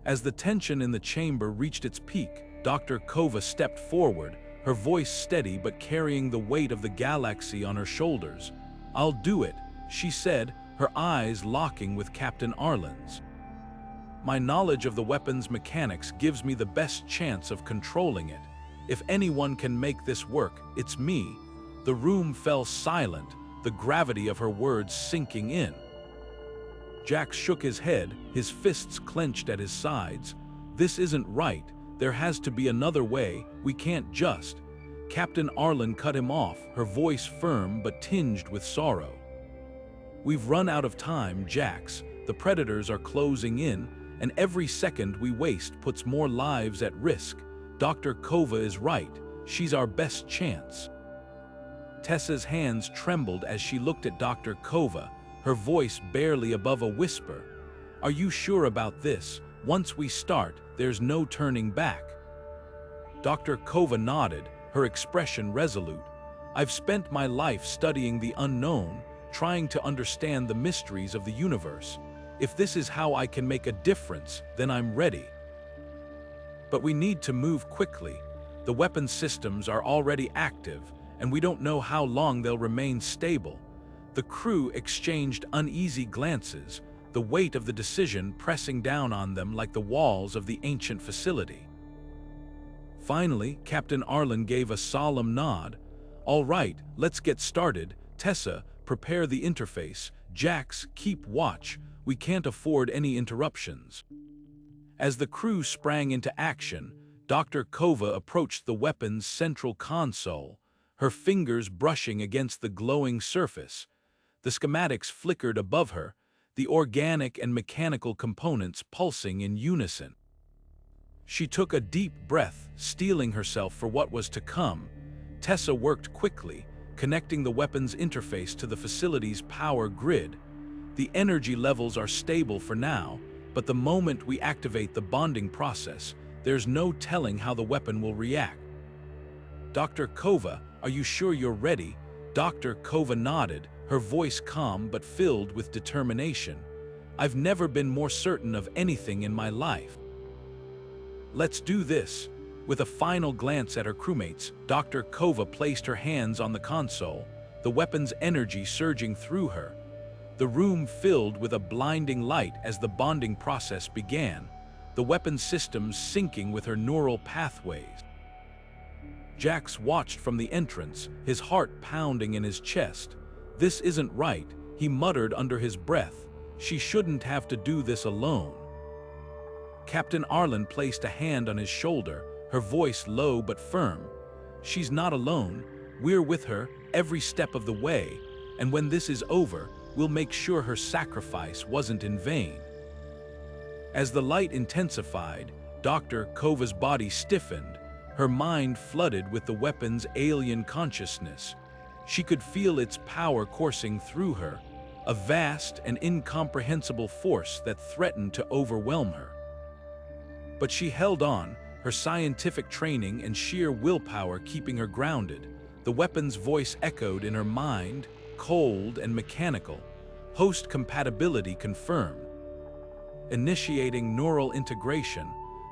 As the tension in the chamber reached its peak, Dr. Kova stepped forward, her voice steady but carrying the weight of the galaxy on her shoulders. "I'll do it," she said, her eyes locking with Captain Arlen's. "My knowledge of the weapon's mechanics gives me the best chance of controlling it. If anyone can make this work, it's me." The room fell silent, the gravity of her words sinking in. Jax shook his head, his fists clenched at his sides. "This isn't right. There has to be another way. We can't just..." Captain Arlen cut him off, her voice firm but tinged with sorrow. "We've run out of time, Jax. The predators are closing in, and every second we waste puts more lives at risk. Dr. Kova is right. She's our best chance." Tessa's hands trembled as she looked at Dr. Kova, her voice barely above a whisper. "Are you sure about this? Once we start, there's no turning back." Dr. Kova nodded, her expression resolute. "I've spent my life studying the unknown, trying to understand the mysteries of the universe. If this is how I can make a difference, then I'm ready. But we need to move quickly. The weapon systems are already active, and we don't know how long they'll remain stable." The crew exchanged uneasy glances, the weight of the decision pressing down on them like the walls of the ancient facility. Finally, Captain Arlen gave a solemn nod. "All right, let's get started. Tessa, prepare the interface. Jax, keep watch. We can't afford any interruptions." As the crew sprang into action, Dr. Kova approached the weapon's central console, her fingers brushing against the glowing surface. The schematics flickered above her, the organic and mechanical components pulsing in unison. She took a deep breath, steeling herself for what was to come. Tessa worked quickly, connecting the weapon's interface to the facility's power grid. The energy levels are stable for now, but the moment we activate the bonding process, there's no telling how the weapon will react. "Dr. Kova, are you sure you're ready?" Dr. Kova nodded, her voice calm but filled with determination. "I've never been more certain of anything in my life." "Let's do this." With a final glance at her crewmates, Dr. Kova placed her hands on the console, the weapon's energy surging through her. The room filled with a blinding light as the bonding process began, the weapon systems syncing with her neural pathways. Jax watched from the entrance, his heart pounding in his chest. "This isn't right," he muttered under his breath. "She shouldn't have to do this alone." Captain Arlen placed a hand on his shoulder, her voice low but firm. "She's not alone. We're with her every step of the way, and when this is over, we'll make sure her sacrifice wasn't in vain." As the light intensified, Dr. Kova's body stiffened, her mind flooded with the weapon's alien consciousness. She could feel its power coursing through her, a vast and incomprehensible force that threatened to overwhelm her. But she held on, her scientific training and sheer willpower keeping her grounded. The weapon's voice echoed in her mind, cold and mechanical. "Host compatibility confirmed." Initiating neural integration,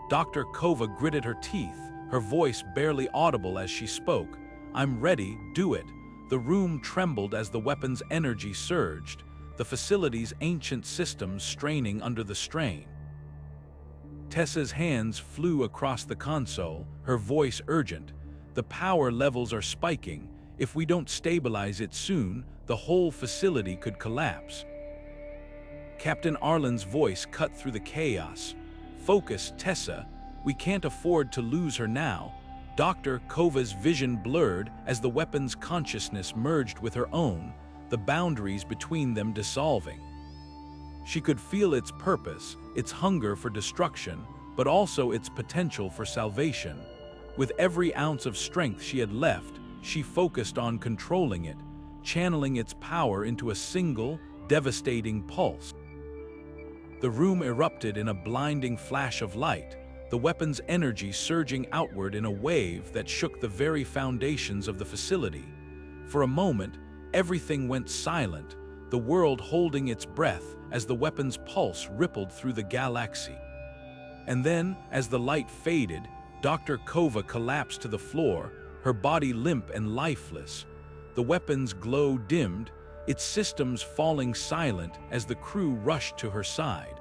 Dr. Kova gritted her teeth, her voice barely audible as she spoke. "I'm ready, do it." The room trembled as the weapon's energy surged, the facility's ancient systems straining under the strain. Tessa's hands flew across the console, her voice urgent. The power levels are spiking. If we don't stabilize it soon, the whole facility could collapse. Captain Arlen's voice cut through the chaos. Focus, Tessa. We can't afford to lose her now. Dr. Kova's vision blurred as the weapon's consciousness merged with her own, the boundaries between them dissolving. She could feel its purpose, its hunger for destruction, but also its potential for salvation. With every ounce of strength she had left, she focused on controlling it, channeling its power into a single, devastating pulse. The room erupted in a blinding flash of light, the weapon's energy surging outward in a wave that shook the very foundations of the facility. For a moment, everything went silent, the world holding its breath as the weapon's pulse rippled through the galaxy. And then, as the light faded, Dr. Kova collapsed to the floor, her body limp and lifeless. The weapon's glow dimmed, its systems falling silent as the crew rushed to her side.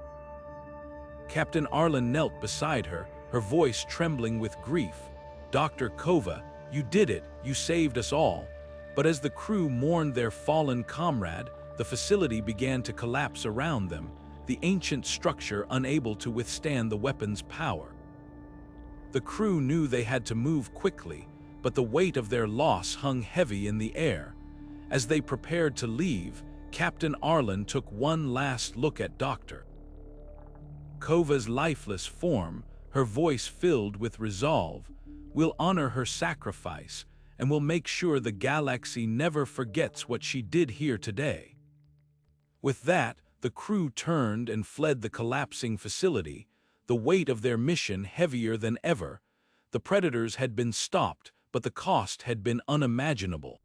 Captain Arlen knelt beside her, her voice trembling with grief. Dr. Kova, you did it, you saved us all. But as the crew mourned their fallen comrade, the facility began to collapse around them, the ancient structure unable to withstand the weapon's power. The crew knew they had to move quickly, but the weight of their loss hung heavy in the air. As they prepared to leave, Captain Arlen took one last look at Dr. Kova's lifeless form, her voice filled with resolve. We'll honor her sacrifice, and we'll make sure the galaxy never forgets what she did here today. With that, the crew turned and fled the collapsing facility, the weight of their mission heavier than ever. The predators had been stopped, but the cost had been unimaginable.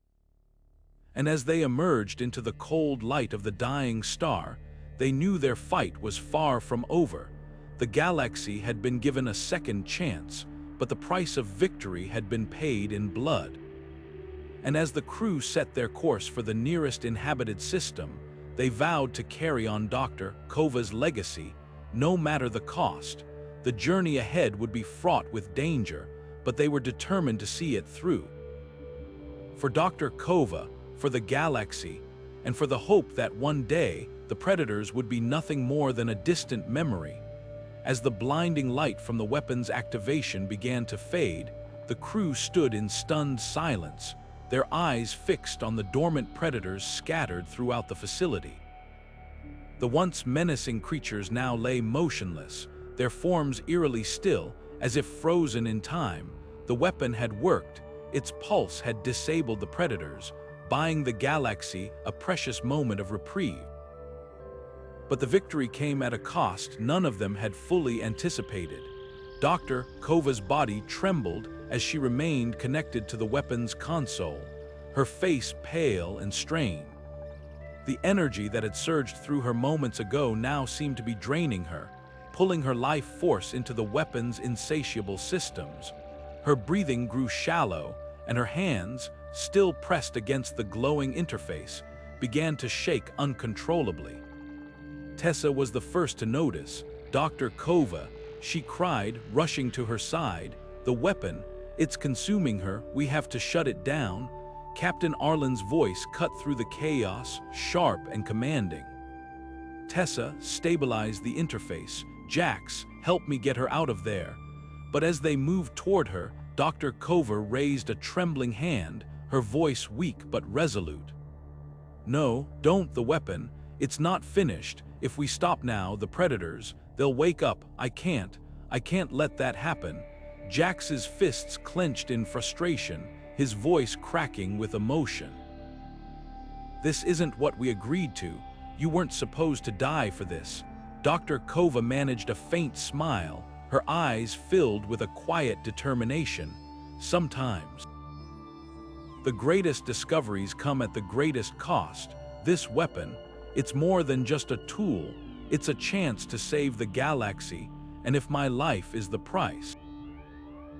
And as they emerged into the cold light of the dying star, they knew their fight was far from over. The galaxy had been given a second chance, but the price of victory had been paid in blood. And as the crew set their course for the nearest inhabited system, they vowed to carry on Dr. Kova's legacy, no matter the cost. The journey ahead would be fraught with danger, but they were determined to see it through. For Dr. Kova, for the galaxy, and for the hope that one day the predators would be nothing more than a distant memory. As the blinding light from the weapon's activation began to fade, the crew stood in stunned silence, their eyes fixed on the dormant predators scattered throughout the facility. The once menacing creatures now lay motionless, their forms eerily still, as if frozen in time. The weapon had worked, its pulse had disabled the predators, buying the galaxy a precious moment of reprieve. But the victory came at a cost none of them had fully anticipated. Dr. Kova's body trembled as she remained connected to the weapon's console, her face pale and strained. The energy that had surged through her moments ago now seemed to be draining her, pulling her life force into the weapon's insatiable systems. Her breathing grew shallow, and her hands, still pressed against the glowing interface, began to shake uncontrollably. Tessa was the first to notice. Dr. Kova, she cried, rushing to her side. The weapon, it's consuming her, we have to shut it down. Captain Arlen's voice cut through the chaos, sharp and commanding. Tessa stabilized the interface. Jax, help me get her out of there. But as they moved toward her, Dr. Kova raised a trembling hand, her voice weak but resolute. No, don't the weapon. It's not finished. If we stop now, the predators, they'll wake up. I can't let that happen. Jax's fists clenched in frustration, his voice cracking with emotion. This isn't what we agreed to. You weren't supposed to die for this. Dr. Kova managed a faint smile, her eyes filled with a quiet determination. Sometimes the greatest discoveries come at the greatest cost. This weapon, it's more than just a tool. It's a chance to save the galaxy, and if my life is the price,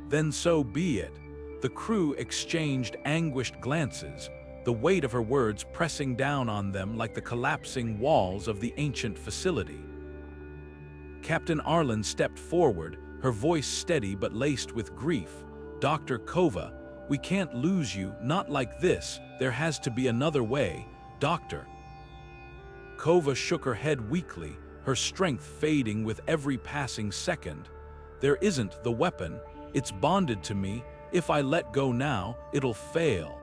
then so be it. The crew exchanged anguished glances. the weight of her words pressing down on them like the collapsing walls of the ancient facility. Captain Arlen stepped forward, her voice steady but laced with grief. "Dr. Kova, we can't lose you, not like this. There has to be another way, Doctor." Kova shook her head weakly, her strength fading with every passing second. "There isn't the weapon. It's bonded to me. If I let go now, it'll fail.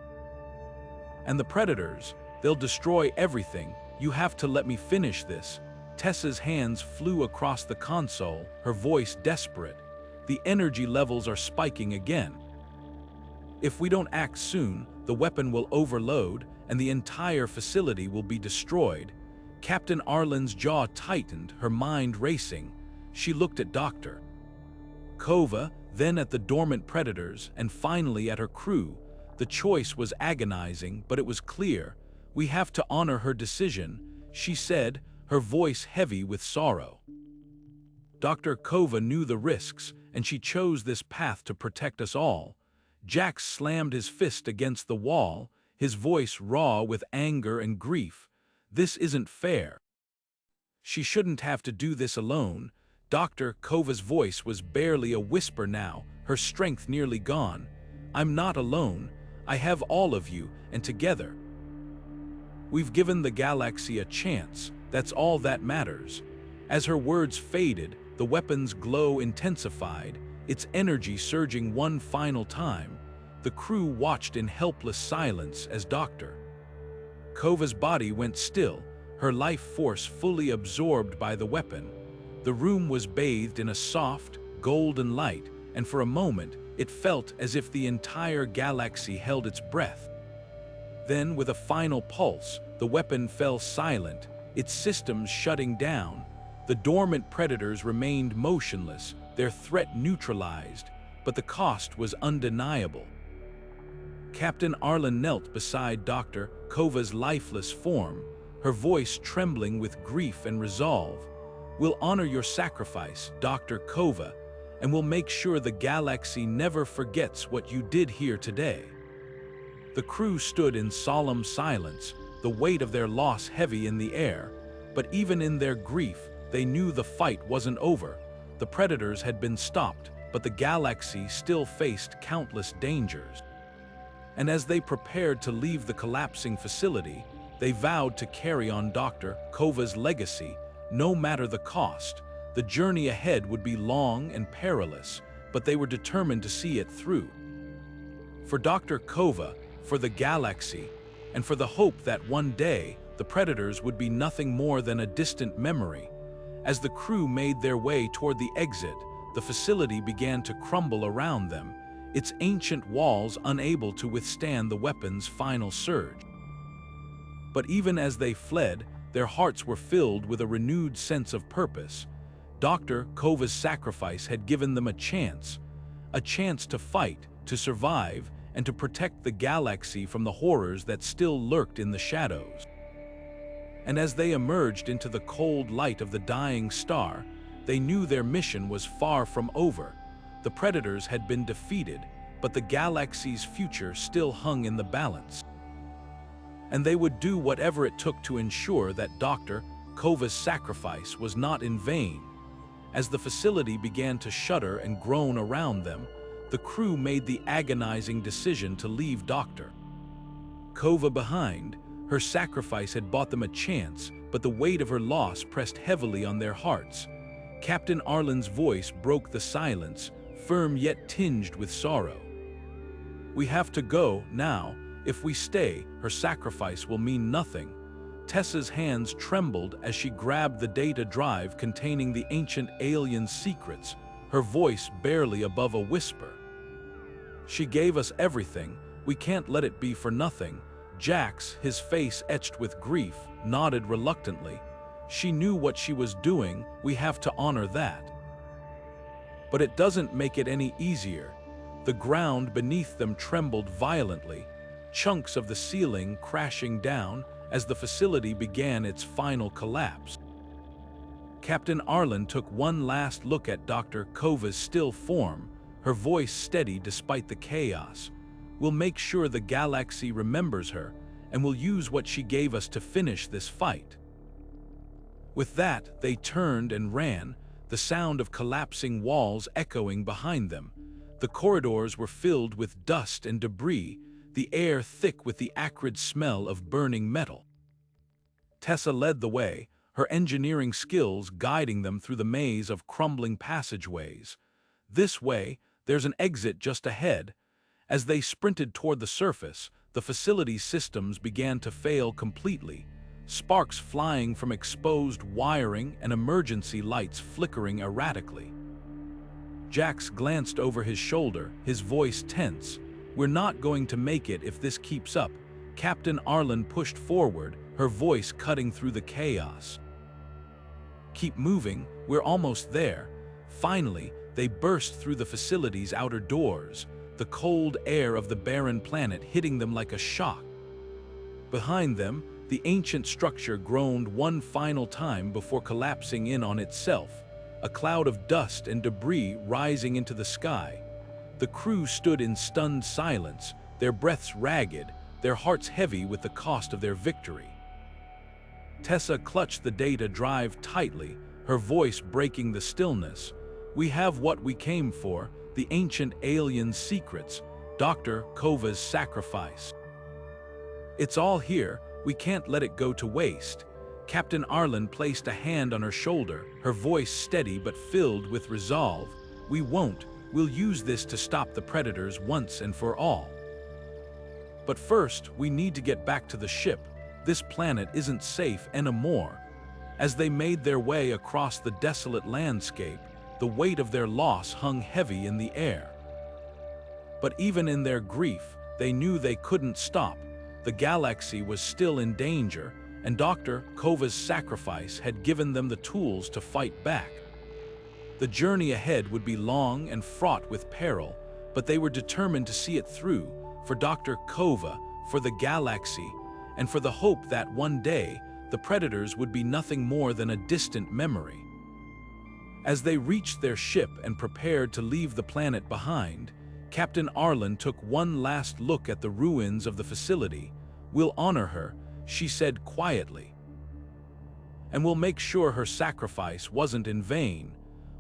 And the predators, they'll destroy everything. You have to let me finish this." Tessa's hands flew across the console, her voice desperate. "The energy levels are spiking again. If we don't act soon, the weapon will overload and the entire facility will be destroyed." Captain Arlen's jaw tightened, her mind racing. She looked at Dr. Kova, then at the dormant predators, and finally at her crew. The choice was agonizing, but it was clear. "We have to honor her decision," she said, her voice heavy with sorrow. Dr. Kova knew the risks, and she chose this path to protect us all. Jax slammed his fist against the wall, his voice raw with anger and grief. "This isn't fair. She shouldn't have to do this alone." Dr. Kova's voice was barely a whisper now, her strength nearly gone. "I'm not alone. I have all of you, and together we've given the galaxy a chance. That's all that matters." As her words faded, the weapon's glow intensified, its energy surging one final time. The crew watched in helpless silence as Dr. Kova's body went still, her life force fully absorbed by the weapon. The room was bathed in a soft, golden light, and for a moment, it felt as if the entire galaxy held its breath. Then, with a final pulse, the weapon fell silent, its systems shutting down. The dormant predators remained motionless, their threat neutralized, but the cost was undeniable. Captain Arlen knelt beside Dr. Kova's lifeless form, her voice trembling with grief and resolve. "We'll honor your sacrifice, Dr. Kova, and we'll make sure the galaxy never forgets what you did here today." The crew stood in solemn silence, the weight of their loss heavy in the air. But even in their grief, they knew the fight wasn't over. The predators had been stopped, but the galaxy still faced countless dangers. And as they prepared to leave the collapsing facility, they vowed to carry on Dr. Kova's legacy, no matter the cost. The journey ahead would be long and perilous, but they were determined to see it through. For Dr. Kova, for the galaxy, and for the hope that one day the predators would be nothing more than a distant memory. As the crew made their way toward the exit, the facility began to crumble around them, its ancient walls unable to withstand the weapon's final surge. But even as they fled, their hearts were filled with a renewed sense of purpose. Dr. Kova's sacrifice had given them a chance to fight, to survive, and to protect the galaxy from the horrors that still lurked in the shadows. And as they emerged into the cold light of the dying star, they knew their mission was far from over. The predators had been defeated, but the galaxy's future still hung in the balance. And they would do whatever it took to ensure that Dr. Kova's sacrifice was not in vain. As the facility began to shudder and groan around them, the crew made the agonizing decision to leave Dr. Kova behind. Her sacrifice had bought them a chance, but the weight of her loss pressed heavily on their hearts. Captain Arlen's voice broke the silence, firm yet tinged with sorrow. "We have to go now. If we stay, her sacrifice will mean nothing." Tessa's hands trembled as she grabbed the data drive containing the ancient alien secrets, her voice barely above a whisper. "She gave us everything. We can't let it be for nothing." Jax, his face etched with grief, nodded reluctantly. "She knew what she was doing. We have to honor that." But it doesn't make it any easier. The ground beneath them trembled violently, chunks of the ceiling crashing down as the facility began its final collapse. Captain Arlen took one last look at Dr. Kova's still form, her voice steady despite the chaos. "We'll make sure the galaxy remembers her, and we'll use what she gave us to finish this fight." With that, they turned and ran, the sound of collapsing walls echoing behind them. The corridors were filled with dust and debris, the air thick with the acrid smell of burning metal. Tessa led the way, her engineering skills guiding them through the maze of crumbling passageways. "This way, there's an exit just ahead." As they sprinted toward the surface, the facility's systems began to fail completely, sparks flying from exposed wiring and emergency lights flickering erratically. Jax glanced over his shoulder, his voice tense. "We're not going to make it if this keeps up." Captain Arlen pushed forward, her voice cutting through the chaos. "Keep moving, we're almost there." Finally, they burst through the facility's outer doors, the cold air of the barren planet hitting them like a shock. Behind them, the ancient structure groaned one final time before collapsing in on itself, a cloud of dust and debris rising into the sky. The crew stood in stunned silence, their breaths ragged, their hearts heavy with the cost of their victory. Tessa clutched the data drive tightly, her voice breaking the stillness. "We have what we came for, the ancient alien secrets, Dr. Kova's sacrifice. It's all here, we can't let it go to waste." Captain Arlen placed a hand on her shoulder, her voice steady but filled with resolve. "We won't, we'll use this to stop the predators once and for all. But first, we need to get back to the ship. This planet isn't safe anymore." As they made their way across the desolate landscape, the weight of their loss hung heavy in the air. But even in their grief, they knew they couldn't stop. The galaxy was still in danger, and Dr. Kova's sacrifice had given them the tools to fight back. The journey ahead would be long and fraught with peril, but they were determined to see it through, for Dr. Kova, for the galaxy, and for the hope that one day the predators would be nothing more than a distant memory. As they reached their ship and prepared to leave the planet behind, Captain Arlen took one last look at the ruins of the facility. "We'll honor her," she said quietly. "And we'll make sure her sacrifice wasn't in vain."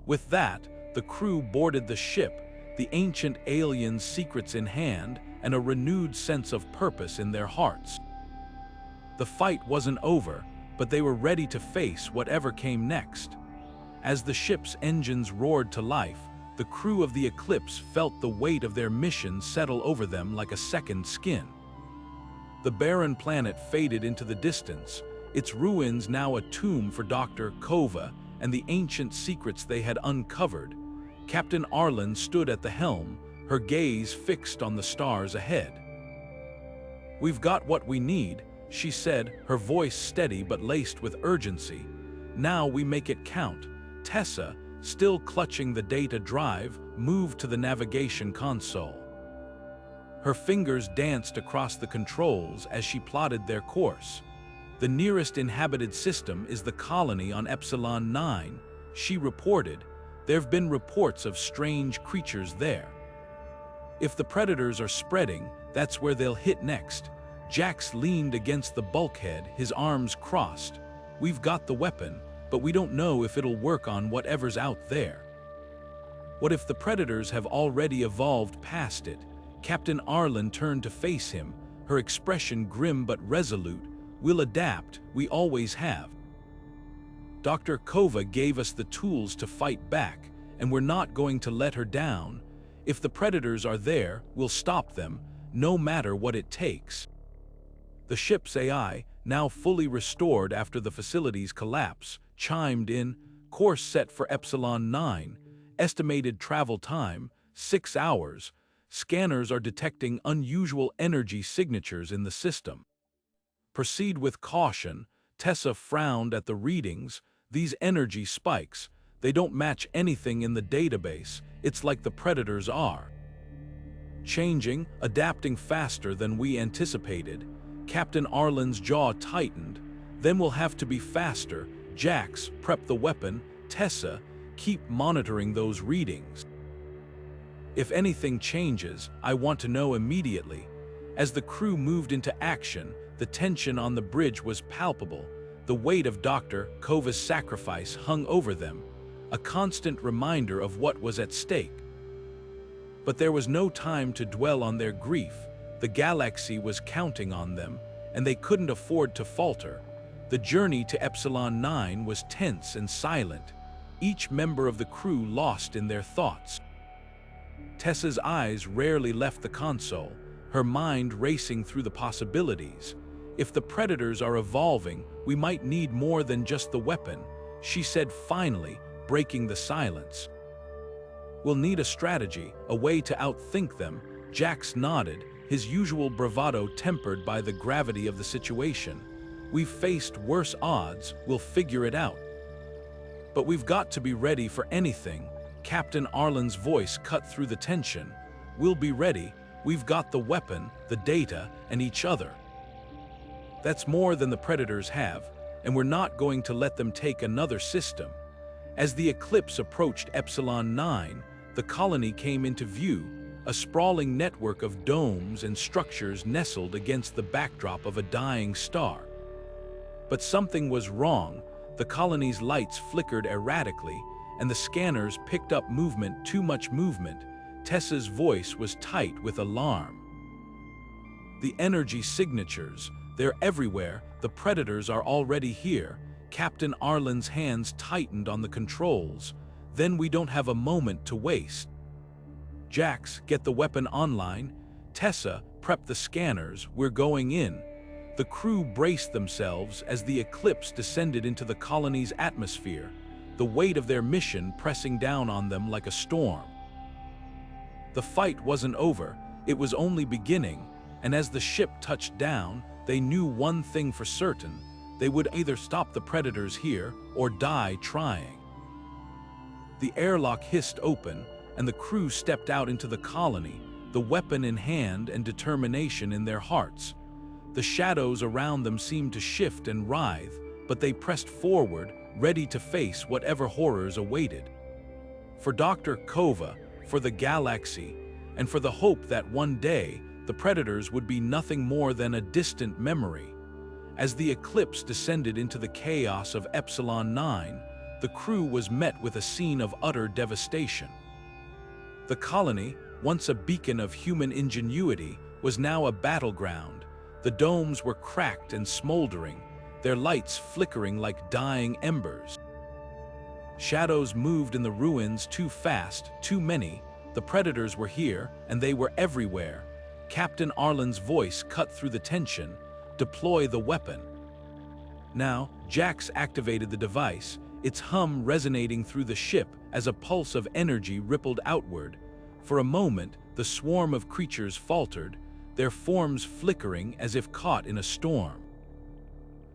With that, the crew boarded the ship, the ancient alien's secrets in hand and a renewed sense of purpose in their hearts. The fight wasn't over, but they were ready to face whatever came next. As the ship's engines roared to life, the crew of the Eclipse felt the weight of their mission settle over them like a second skin. The barren planet faded into the distance, its ruins now a tomb for Dr. Kova and the ancient secrets they had uncovered. Captain Arlen stood at the helm, her gaze fixed on the stars ahead. "We've got what we need," she said, her voice steady but laced with urgency. "Now we make it count." Tessa, still clutching the data drive, moved to the navigation console. Her fingers danced across the controls as she plotted their course. "The nearest inhabited system is the colony on Epsilon 9, she reported. "There've been reports of strange creatures there. If the predators are spreading, that's where they'll hit next." Jax leaned against the bulkhead, his arms crossed. "We've got the weapon, but we don't know if it'll work on whatever's out there. What if the predators have already evolved past it?" Captain Arlen turned to face him, her expression grim but resolute. "We'll adapt, we always have. Dr. Kova gave us the tools to fight back, and we're not going to let her down. If the predators are there, we'll stop them, no matter what it takes." The ship's AI, now fully restored after the facility's collapse, chimed in. "Course set for Epsilon 9. Estimated travel time, 6 hours. Scanners are detecting unusual energy signatures in the system." "Proceed with caution." Tessa frowned at the readings. "These energy spikes, they don't match anything in the database. It's like the predators are changing, adapting faster than we anticipated." Captain Arlen's jaw tightened. "Then we'll have to be faster." Jax, prep the weapon. "Tessa, keep monitoring those readings. If anything changes, I want to know immediately." As the crew moved into action, The tension on the bridge was palpable. The weight of Dr. Kova's sacrifice hung over them, a constant reminder of what was at stake. But there was no time to dwell on their grief. The galaxy was counting on them, and they couldn't afford to falter. The journey to Epsilon 9 was tense and silent, each member of the crew lost in their thoughts. Tessa's eyes rarely left the console, her mind racing through the possibilities. If the predators are evolving, we might need more than just the weapon, she said finally, breaking the silence. We'll need a strategy, a way to outthink them. Jax nodded, his usual bravado tempered by the gravity of the situation. We've faced worse odds, we'll figure it out. But we've got to be ready for anything. Captain Arlen's voice cut through the tension. We'll be ready. We've got the weapon, the data, and each other. That's more than the predators have, and we're not going to let them take another system. As the Eclipse approached Epsilon 9, the colony came into view, a sprawling network of domes and structures nestled against the backdrop of a dying star. But something was wrong. The colony's lights flickered erratically, and the scanners picked up movement, too much movement. Tessa's voice was tight with alarm. The energy signatures, they're everywhere. The predators are already here. Captain Arlen's hands tightened on the controls. Then we don't have a moment to waste. Jax, get the weapon online. Tessa, prep the scanners. We're going in. The crew braced themselves as the Eclipse descended into the colony's atmosphere, the weight of their mission pressing down on them like a storm. The fight wasn't over, it was only beginning, and as the ship touched down, they knew one thing for certain: they would either stop the predators here or die trying. The airlock hissed open, and the crew stepped out into the colony, the weapon in hand and determination in their hearts. The shadows around them seemed to shift and writhe, but they pressed forward, ready to face whatever horrors awaited. For Dr. Kova, for the galaxy, and for the hope that one day the predators would be nothing more than a distant memory. As the Eclipse descended into the chaos of Epsilon 9, the crew was met with a scene of utter devastation. The colony, once a beacon of human ingenuity, was now a battleground. The domes were cracked and smoldering, their lights flickering like dying embers. Shadows moved in the ruins too fast, too many. The predators were here, and they were everywhere. Captain Arlen's voice cut through the tension. Deploy the weapon. Now, Jax activated the device, its hum resonating through the ship as a pulse of energy rippled outward. For a moment, the swarm of creatures faltered, their forms flickering as if caught in a storm.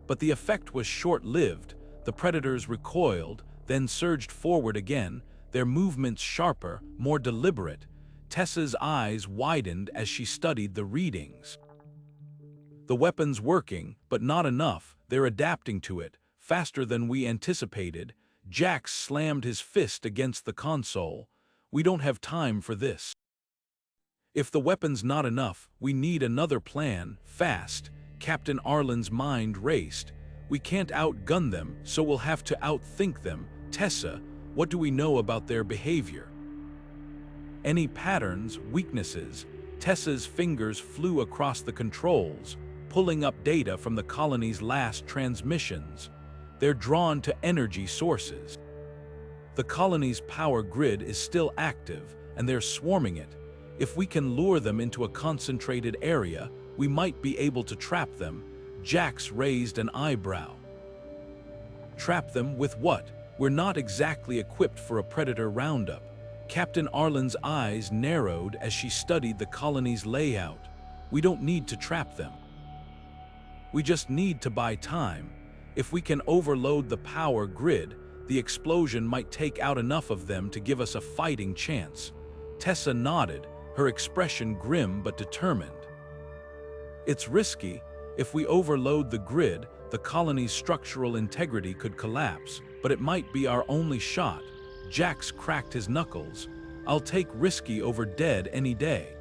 But the effect was short-lived. The predators recoiled, then surged forward again, their movements sharper, more deliberate. Tessa's eyes widened as she studied the readings. The weapon's working, but not enough. They're adapting to it, faster than we anticipated. Jax slammed his fist against the console. We don't have time for this. If the weapon's not enough, we need another plan, fast. Captain Arlen's mind raced. We can't outgun them, so we'll have to outthink them. Tessa, what do we know about their behavior? Any patterns, weaknesses? Tessa's fingers flew across the controls, pulling up data from the colony's last transmissions. They're drawn to energy sources. The colony's power grid is still active, and they're swarming it. If we can lure them into a concentrated area, we might be able to trap them. Jax raised an eyebrow. Trap them with what? We're not exactly equipped for a predator roundup. Captain Arlen's eyes narrowed as she studied the colony's layout. We don't need to trap them. We just need to buy time. If we can overload the power grid, the explosion might take out enough of them to give us a fighting chance. Tessa nodded, her expression grim but determined. It's risky. If we overload the grid, the colony's structural integrity could collapse, but it might be our only shot. Jax cracked his knuckles. I'll take risky over dead any day.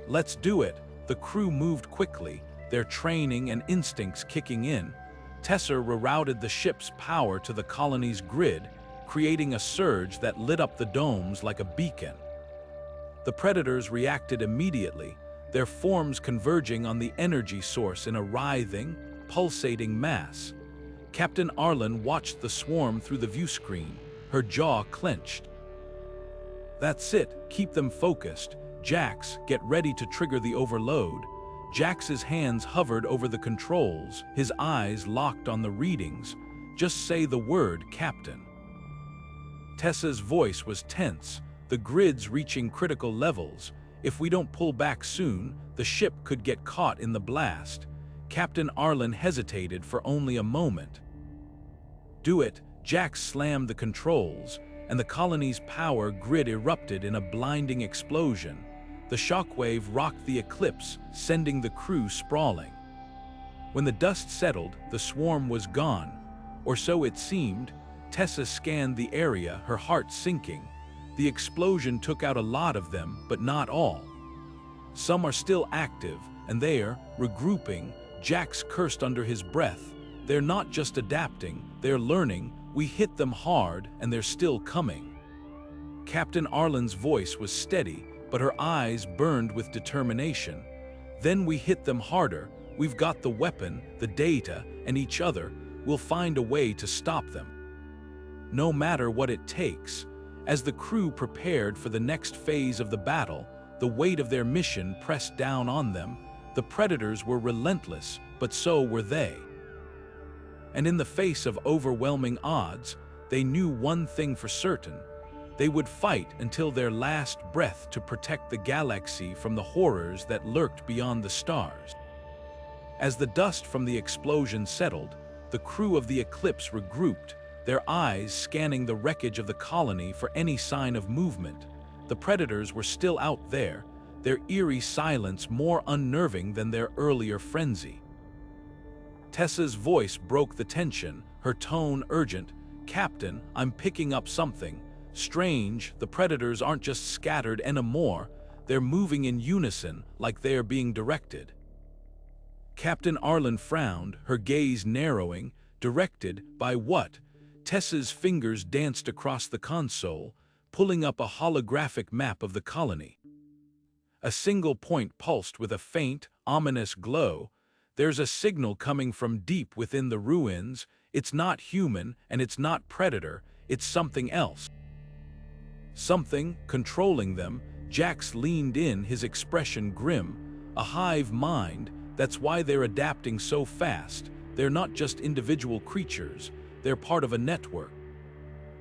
Let's do it. The crew moved quickly, their training and instincts kicking in, Tessa rerouted the ship's power to the colony's grid, creating a surge that lit up the domes like a beacon. The predators reacted immediately, their forms converging on the energy source in a writhing, pulsating mass. Captain Arlen watched the swarm through the viewscreen, her jaw clenched. "That's it, keep them focused. Jax, get ready to trigger the overload." Jax's hands hovered over the controls, his eyes locked on the readings. "Just say the word, Captain." Tessa's voice was tense, the grid's reaching critical levels. If we don't pull back soon, the ship could get caught in the blast. Captain Arlen hesitated for only a moment. "Do it." Jax slammed the controls, and the colony's power grid erupted in a blinding explosion. The shockwave rocked the Eclipse, sending the crew sprawling. When the dust settled, the swarm was gone, or so it seemed. Tessa scanned the area, her heart sinking. The explosion took out a lot of them, but not all. Some are still active, and they're regrouping. Jax cursed under his breath. "They're not just adapting, they're learning. We hit them hard, and they're still coming." Captain Arlen's voice was steady, but her eyes burned with determination. "Then we hit them harder. We've got the weapon, the data, and each other. We'll find a way to stop them. No matter what it takes." As the crew prepared for the next phase of the battle, the weight of their mission pressed down on them. The predators were relentless, but so were they. And in the face of overwhelming odds, they knew one thing for certain. They would fight until their last breath to protect the galaxy from the horrors that lurked beyond the stars. As the dust from the explosion settled, the crew of the Eclipse regrouped, their eyes scanning the wreckage of the colony for any sign of movement. The predators were still out there, their eerie silence more unnerving than their earlier frenzy. Tessa's voice broke the tension, her tone urgent. "Captain, I'm picking up something strange. The predators aren't just scattered anymore, they're moving in unison, like they are being directed." Captain Arlen frowned, her gaze narrowing. "Directed by what?" Tessa's fingers danced across the console, pulling up a holographic map of the colony. A single point pulsed with a faint, ominous glow. "There's a signal coming from deep within the ruins. It's not human, and it's not predator, it's something else. Something controlling them." Jax leaned in, his expression grim. "A hive mind, that's why they're adapting so fast. They're not just individual creatures, they're part of a network.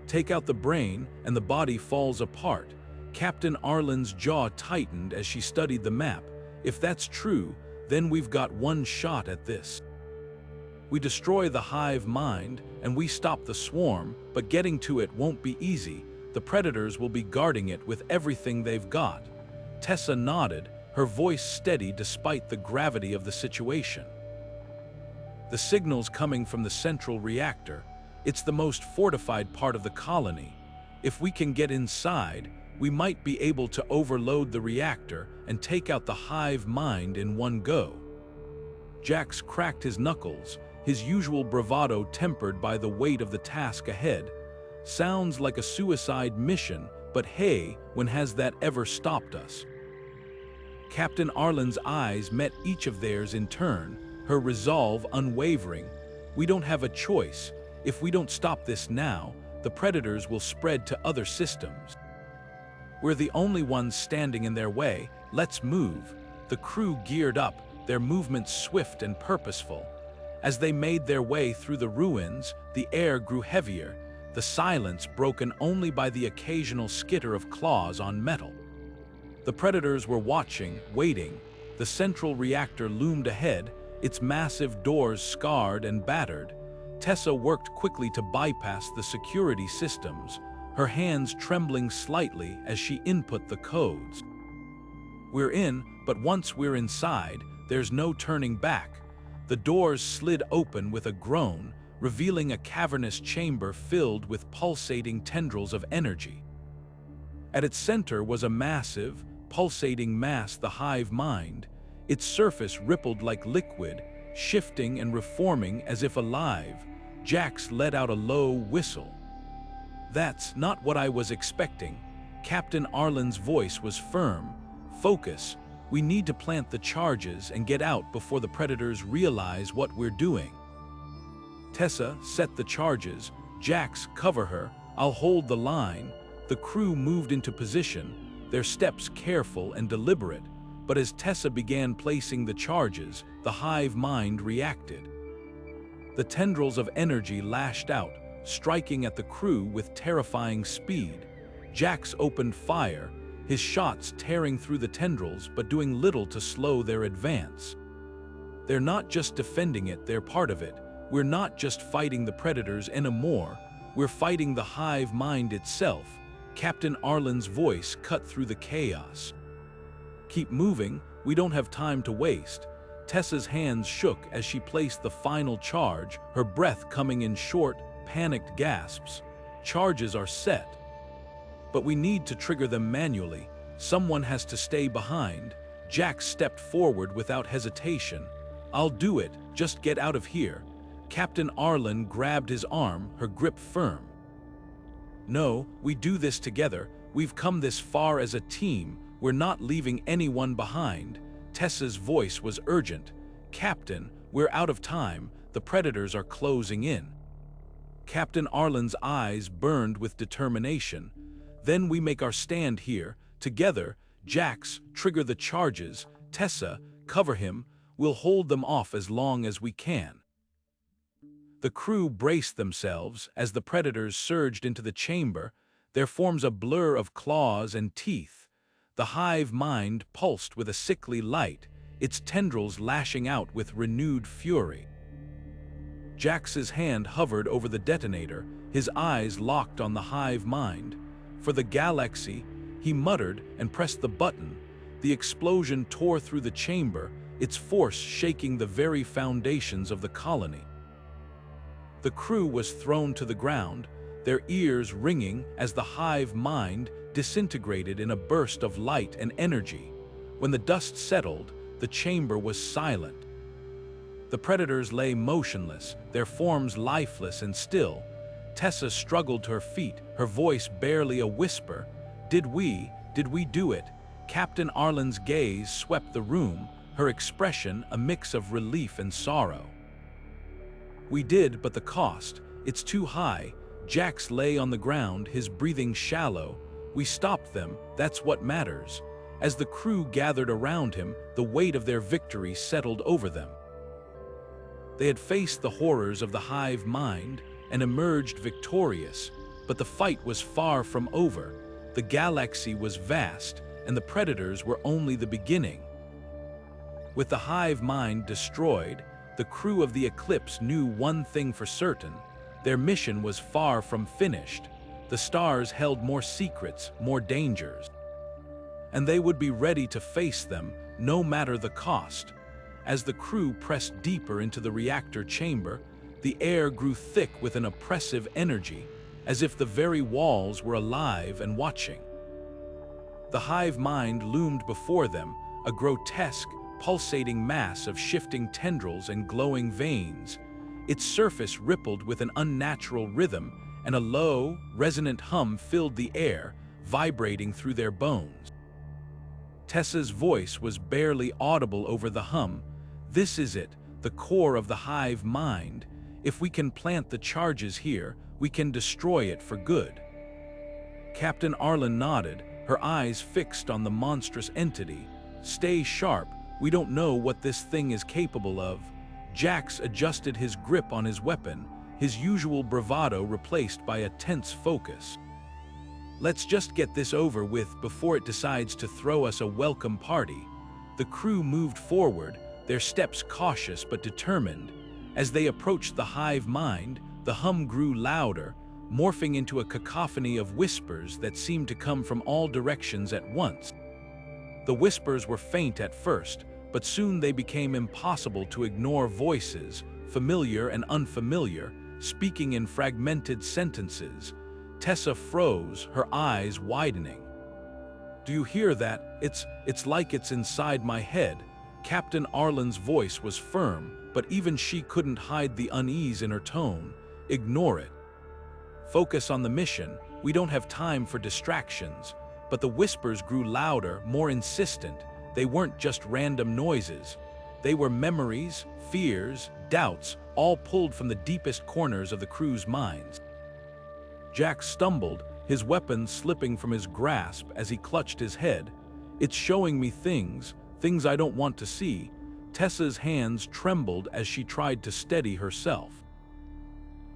Take out the brain, and the body falls apart." Captain Arlen's jaw tightened as she studied the map. "If that's true, then we've got one shot at this. We destroy the hive mind, and we stop the swarm, but getting to it won't be easy. The predators will be guarding it with everything they've got." Tessa nodded, her voice steady despite the gravity of the situation. "The signal's coming from the central reactor. It's the most fortified part of the colony. If we can get inside, we might be able to overload the reactor and take out the hive mind in one go." Jax cracked his knuckles, his usual bravado tempered by the weight of the task ahead. "Sounds like a suicide mission, but hey, when has that ever stopped us?" Captain Arlen's eyes met each of theirs in turn, her resolve unwavering. "We don't have a choice. If we don't stop this now, the predators will spread to other systems. We're the only ones standing in their way. Let's move." The crew geared up, their movements swift and purposeful. As they made their way through the ruins, the air grew heavier, the silence broken only by the occasional skitter of claws on metal. The predators were watching, waiting. The central reactor loomed ahead, its massive doors scarred and battered. Tessa worked quickly to bypass the security systems, her hands trembling slightly as she input the codes. "We're in, but once we're inside, there's no turning back." The doors slid open with a groan, revealing a cavernous chamber filled with pulsating tendrils of energy. At its center was a massive, pulsating mass, the hive mind. Its surface rippled like liquid, shifting and reforming as if alive. Jax let out a low whistle. "That's not what I was expecting." Captain Arlen's voice was firm. "Focus. We need to plant the charges and get out before the predators realize what we're doing." Tessa, set the charges. Jax, cover her. I'll hold the line. The crew moved into position, their steps careful and deliberate. But as Tessa began placing the charges, the hive mind reacted. The tendrils of energy lashed out, striking at the crew with terrifying speed. Jax opened fire, his shots tearing through the tendrils but doing little to slow their advance. They're not just defending it, they're part of it. We're not just fighting the predators anymore, we're fighting the hive mind itself. Captain Arlen's voice cut through the chaos. "Keep moving, we don't have time to waste." Tessa's hands shook as she placed the final charge, her breath coming in short, panicked gasps. "Charges are set. But we need to trigger them manually. Someone has to stay behind." Jax stepped forward without hesitation. "I'll do it, just get out of here." Captain Arlen grabbed his arm, her grip firm. "No, we do this together. We've come this far as a team. We're not leaving anyone behind." Tessa's voice was urgent. "Captain, we're out of time. The predators are closing in." Captain Arlen's eyes burned with determination. "Then we make our stand here, together. Jax, trigger the charges. Tessa, cover him. We'll hold them off as long as we can." The crew braced themselves as the predators surged into the chamber. There forms a blur of claws and teeth. The hive mind pulsed with a sickly light, its tendrils lashing out with renewed fury. Jax's hand hovered over the detonator, his eyes locked on the hive mind. "For the galaxy," he muttered and pressed the button. The explosion tore through the chamber, its force shaking the very foundations of the colony. The crew was thrown to the ground, their ears ringing as the hive mind disintegrated in a burst of light and energy. When the dust settled, the chamber was silent. The predators lay motionless, their forms lifeless and still. Tessa struggled to her feet, her voice barely a whisper. Did we do it?" Captain Arlen's gaze swept the room, her expression a mix of relief and sorrow. "We did, but the cost, it's too high." Jax lay on the ground, his breathing shallow. "We stopped them, that's what matters." As the crew gathered around him, the weight of their victory settled over them. They had faced the horrors of the hive mind and emerged victorious, but the fight was far from over. The galaxy was vast, and the predators were only the beginning. With the hive mind destroyed, the crew of the Eclipse knew one thing for certain: their mission was far from finished. The stars held more secrets, more dangers. And they would be ready to face them, no matter the cost. As the crew pressed deeper into the reactor chamber, the air grew thick with an oppressive energy, as if the very walls were alive and watching. The hive mind loomed before them, a grotesque, pulsating mass of shifting tendrils and glowing veins. Its surface rippled with an unnatural rhythm, and a low, resonant hum filled the air, vibrating through their bones. Tessa's voice was barely audible over the hum. "This is it, the core of the hive mind. If we can plant the charges here, we can destroy it for good." Captain Arlen nodded, her eyes fixed on the monstrous entity. "Stay sharp, we don't know what this thing is capable of." Jax adjusted his grip on his weapon, his usual bravado replaced by a tense focus. "Let's just get this over with before it decides to throw us a welcome party." The crew moved forward, their steps cautious but determined. As they approached the hive mind, the hum grew louder, morphing into a cacophony of whispers that seemed to come from all directions at once. The whispers were faint at first, but soon they became impossible to ignore. Voices, familiar and unfamiliar, speaking in fragmented sentences. Tessa froze, her eyes widening. "Do you hear that? It's like it's inside my head." Captain Arlen's voice was firm, but even she couldn't hide the unease in her tone. Ignore it. Focus on the mission. We don't have time for distractions. But the whispers grew louder, more insistent. They weren't just random noises. They were memories, fears, doubts, all pulled from the deepest corners of the crew's minds. Jack stumbled, his weapon slipping from his grasp as he clutched his head. It's showing me things I don't want to see. Tessa's hands trembled as she tried to steady herself.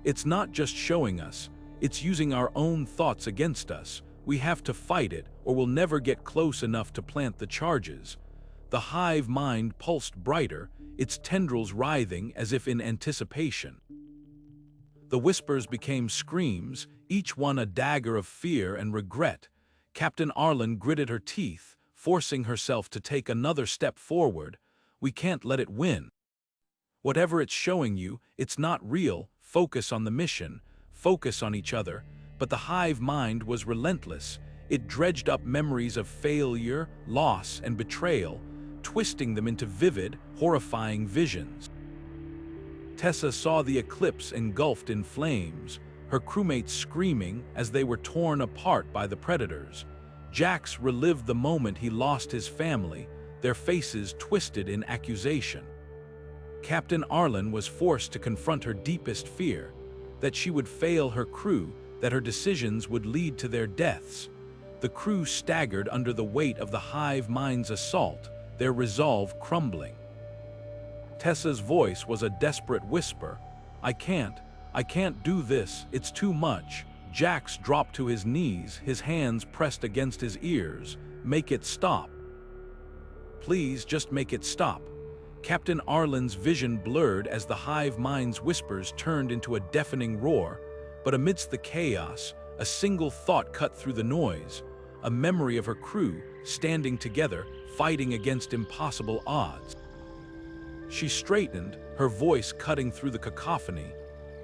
It's not just showing us, it's using our own thoughts against us. We have to fight it, or we'll never get close enough to plant the charges. The hive mind pulsed brighter, its tendrils writhing as if in anticipation. The whispers became screams, each one a dagger of fear and regret. Captain Arlen gritted her teeth, forcing herself to take another step forward. We can't let it win. Whatever it's showing you, it's not real. Focus on the mission, focus on each other. But the hive mind was relentless. It dredged up memories of failure, loss, and betrayal, twisting them into vivid, horrifying visions. Tessa saw the Eclipse engulfed in flames, her crewmates screaming as they were torn apart by the predators. Jax relived the moment he lost his family, their faces twisted in accusation. Captain Arlen was forced to confront her deepest fear, that she would fail her crew, that her decisions would lead to their deaths. The crew staggered under the weight of the hive mind's assault, their resolve crumbling. Tessa's voice was a desperate whisper. I can't do this, it's too much." Jax dropped to his knees, his hands pressed against his ears. "Make it stop. Please, just make it stop." Captain Arlen's vision blurred as the hive mind's whispers turned into a deafening roar, but amidst the chaos, a single thought cut through the noise, a memory of her crew standing together, fighting against impossible odds. She straightened, her voice cutting through the cacophony.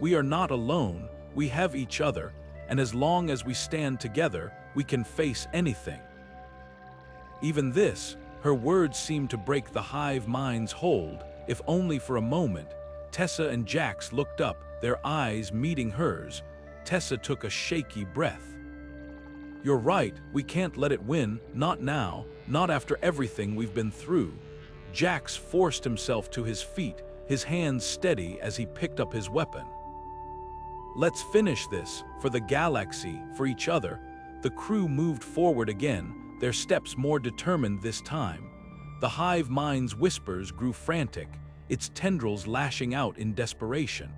"We are not alone, we have each other, and as long as we stand together, we can face anything." Even this, her words seemed to break the hive mind's hold, if only for a moment. Tessa and Jax looked up, their eyes meeting hers. Tessa took a shaky breath. "You're right, we can't let it win, not now, not after everything we've been through." Jax forced himself to his feet, his hands steady as he picked up his weapon. "Let's finish this, for the galaxy, for each other." The crew moved forward again, their steps more determined this time. The hive mind's whispers grew frantic, its tendrils lashing out in desperation.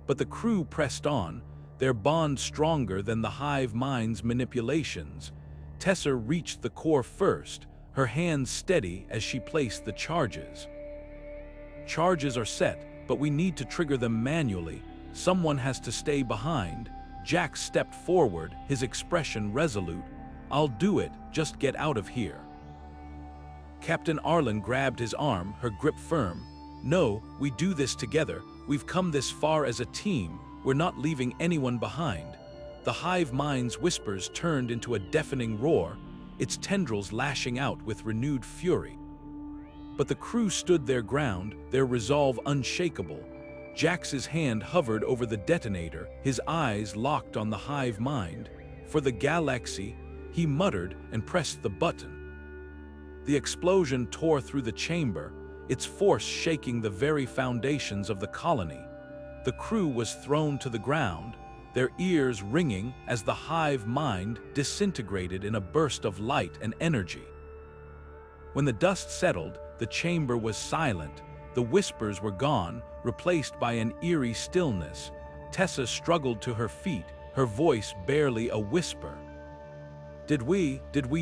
But the crew pressed on, their bond stronger than the hive mind's manipulations. Tessa reached the core first, her hands steady as she placed the charges. "Charges are set, but we need to trigger them manually. Someone has to stay behind." Jack stepped forward, his expression resolute. "I'll do it, just get out of here." Captain Arlen grabbed his arm, her grip firm. "No, we do this together. We've come this far as a team. We're not leaving anyone behind." The hive mind's whispers turned into a deafening roar, its tendrils lashing out with renewed fury. But the crew stood their ground, their resolve unshakable. Jax's hand hovered over the detonator, his eyes locked on the hive mind. "For the galaxy," he muttered and pressed the button. The explosion tore through the chamber, its force shaking the very foundations of the colony. The crew was thrown to the ground, their ears ringing as the hive mind disintegrated in a burst of light and energy. When the dust settled, the chamber was silent. The whispers were gone, replaced by an eerie stillness. Tessa struggled to her feet, her voice barely a whisper. Did we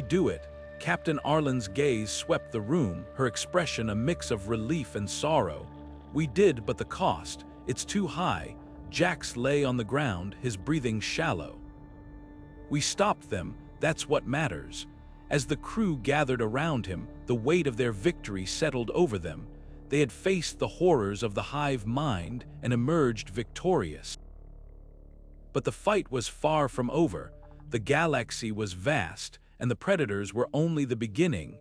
do it?" Captain Arlen's gaze swept the room, her expression a mix of relief and sorrow. "We did, but the cost, it's too high." Jax lay on the ground, his breathing shallow. "We stopped them, that's what matters." As the crew gathered around him, the weight of their victory settled over them. They had faced the horrors of the hive mind and emerged victorious. But the fight was far from over. The galaxy was vast, and the predators were only the beginning.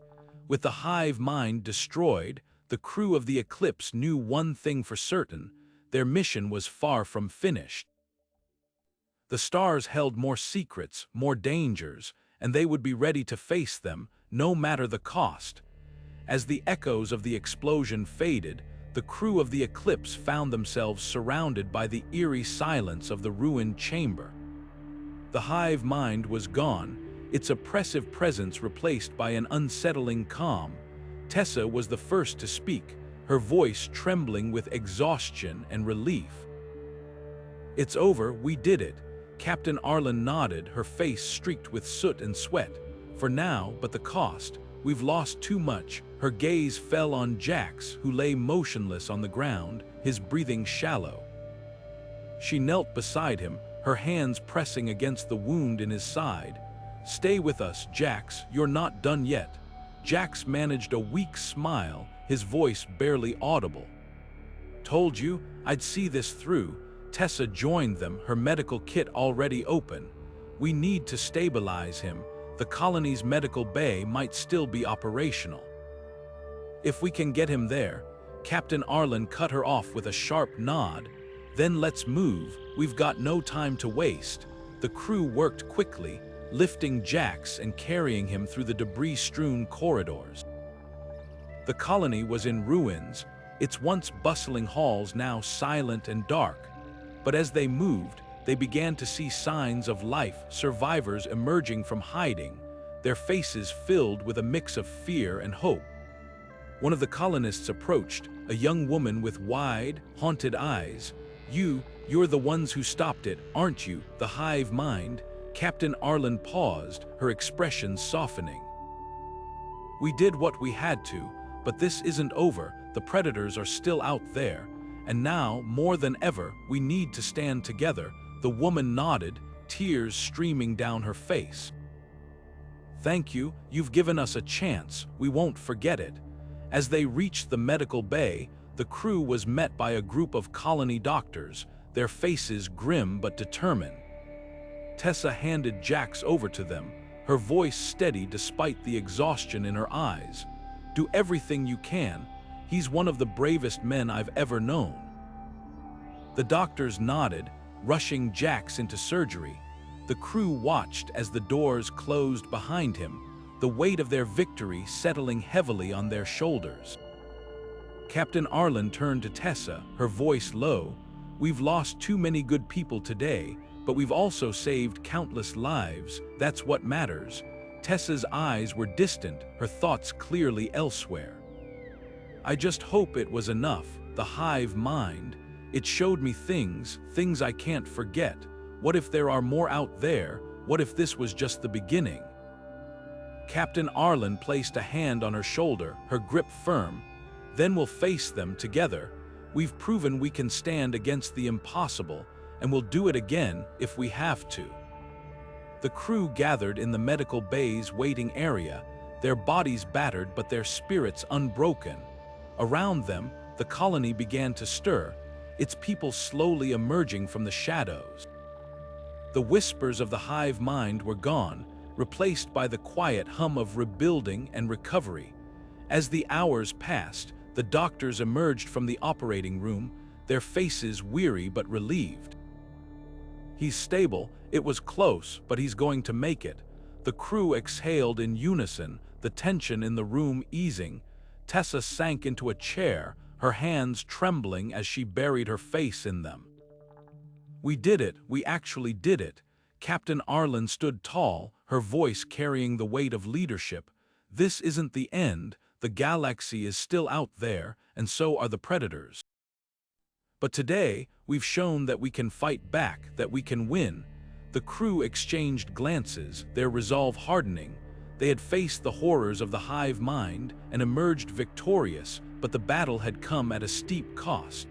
With the hive mind destroyed, the crew of the Eclipse knew one thing for certain: their mission was far from finished. The stars held more secrets, more dangers, and they would be ready to face them, no matter the cost. As the echoes of the explosion faded, the crew of the Eclipse found themselves surrounded by the eerie silence of the ruined chamber. The hive mind was gone, its oppressive presence replaced by an unsettling calm. Tessa was the first to speak, her voice trembling with exhaustion and relief. "It's over, we did it." Captain Arlen nodded, her face streaked with soot and sweat. "For now, but the cost. We've lost too much." Her gaze fell on Jax, who lay motionless on the ground, his breathing shallow. She knelt beside him, her hands pressing against the wound in his side. "Stay with us, Jax, you're not done yet." Jax managed a weak smile, his voice barely audible. "Told you, I'd see this through." Tessa joined them, her medical kit already open. "We need to stabilize him. The colony's medical bay might still be operational. If we can get him there." Captain Arlen cut her off with a sharp nod. "Then let's move, we've got no time to waste." The crew worked quickly, lifting Jax and carrying him through the debris-strewn corridors. The colony was in ruins, its once bustling halls now silent and dark. But as they moved, they began to see signs of life, survivors emerging from hiding, their faces filled with a mix of fear and hope. One of the colonists approached, a young woman with wide, haunted eyes. You're the ones who stopped it, aren't you, the hive mind?" Captain Arlen paused, her expression softening. "We did what we had to, but this isn't over. The predators are still out there. And now, more than ever, we need to stand together." The woman nodded, tears streaming down her face. "Thank you, you've given us a chance, we won't forget it." As they reached the medical bay, the crew was met by a group of colony doctors, their faces grim but determined. Tessa handed Jax over to them, her voice steady despite the exhaustion in her eyes. "Do everything you can. He's one of the bravest men I've ever known." The doctors nodded, rushing Jax into surgery. The crew watched as the doors closed behind him, the weight of their victory settling heavily on their shoulders. Captain Arlen turned to Tessa, her voice low. "We've lost too many good people today, but we've also saved countless lives. That's what matters." Tessa's eyes were distant, her thoughts clearly elsewhere. "I just hope it was enough, the hive mind. It showed me things I can't forget. What if there are more out there? What if this was just the beginning?" Captain Arlen placed a hand on her shoulder, her grip firm. "Then we'll face them together. We've proven we can stand against the impossible, and we'll do it again if we have to." The crew gathered in the medical bay's waiting area, their bodies battered but their spirits unbroken. Around them, the colony began to stir, its people slowly emerging from the shadows. The whispers of the hive mind were gone, replaced by the quiet hum of rebuilding and recovery. As the hours passed, the doctors emerged from the operating room, their faces weary but relieved. "He's stable, it was close, but he's going to make it." The crew exhaled in unison, the tension in the room easing. Tessa sank into a chair, her hands trembling as she buried her face in them. "We did it, we actually did it." Captain Arlen stood tall, her voice carrying the weight of leadership. "This isn't the end, the galaxy is still out there, and so are the predators. But today, we've shown that we can fight back, that we can win." The crew exchanged glances, their resolve hardening. They had faced the horrors of the hive mind and emerged victorious, but the battle had come at a steep cost.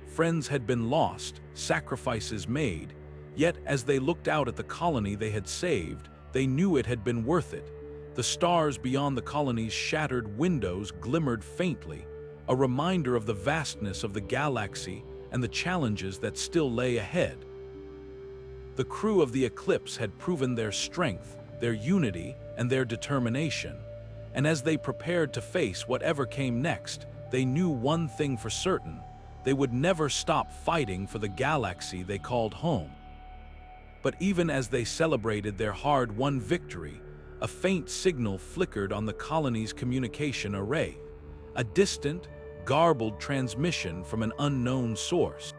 Friends had been lost, sacrifices made, yet as they looked out at the colony they had saved, they knew it had been worth it. The stars beyond the colony's shattered windows glimmered faintly, a reminder of the vastness of the galaxy and the challenges that still lay ahead. The crew of the Eclipse had proven their strength, their unity, and their determination. and as they prepared to face whatever came next, they knew one thing for certain: they would never stop fighting for the galaxy they called home. But even as they celebrated their hard-won victory, a faint signal flickered on the colony's communication array, a distant, garbled transmission from an unknown source.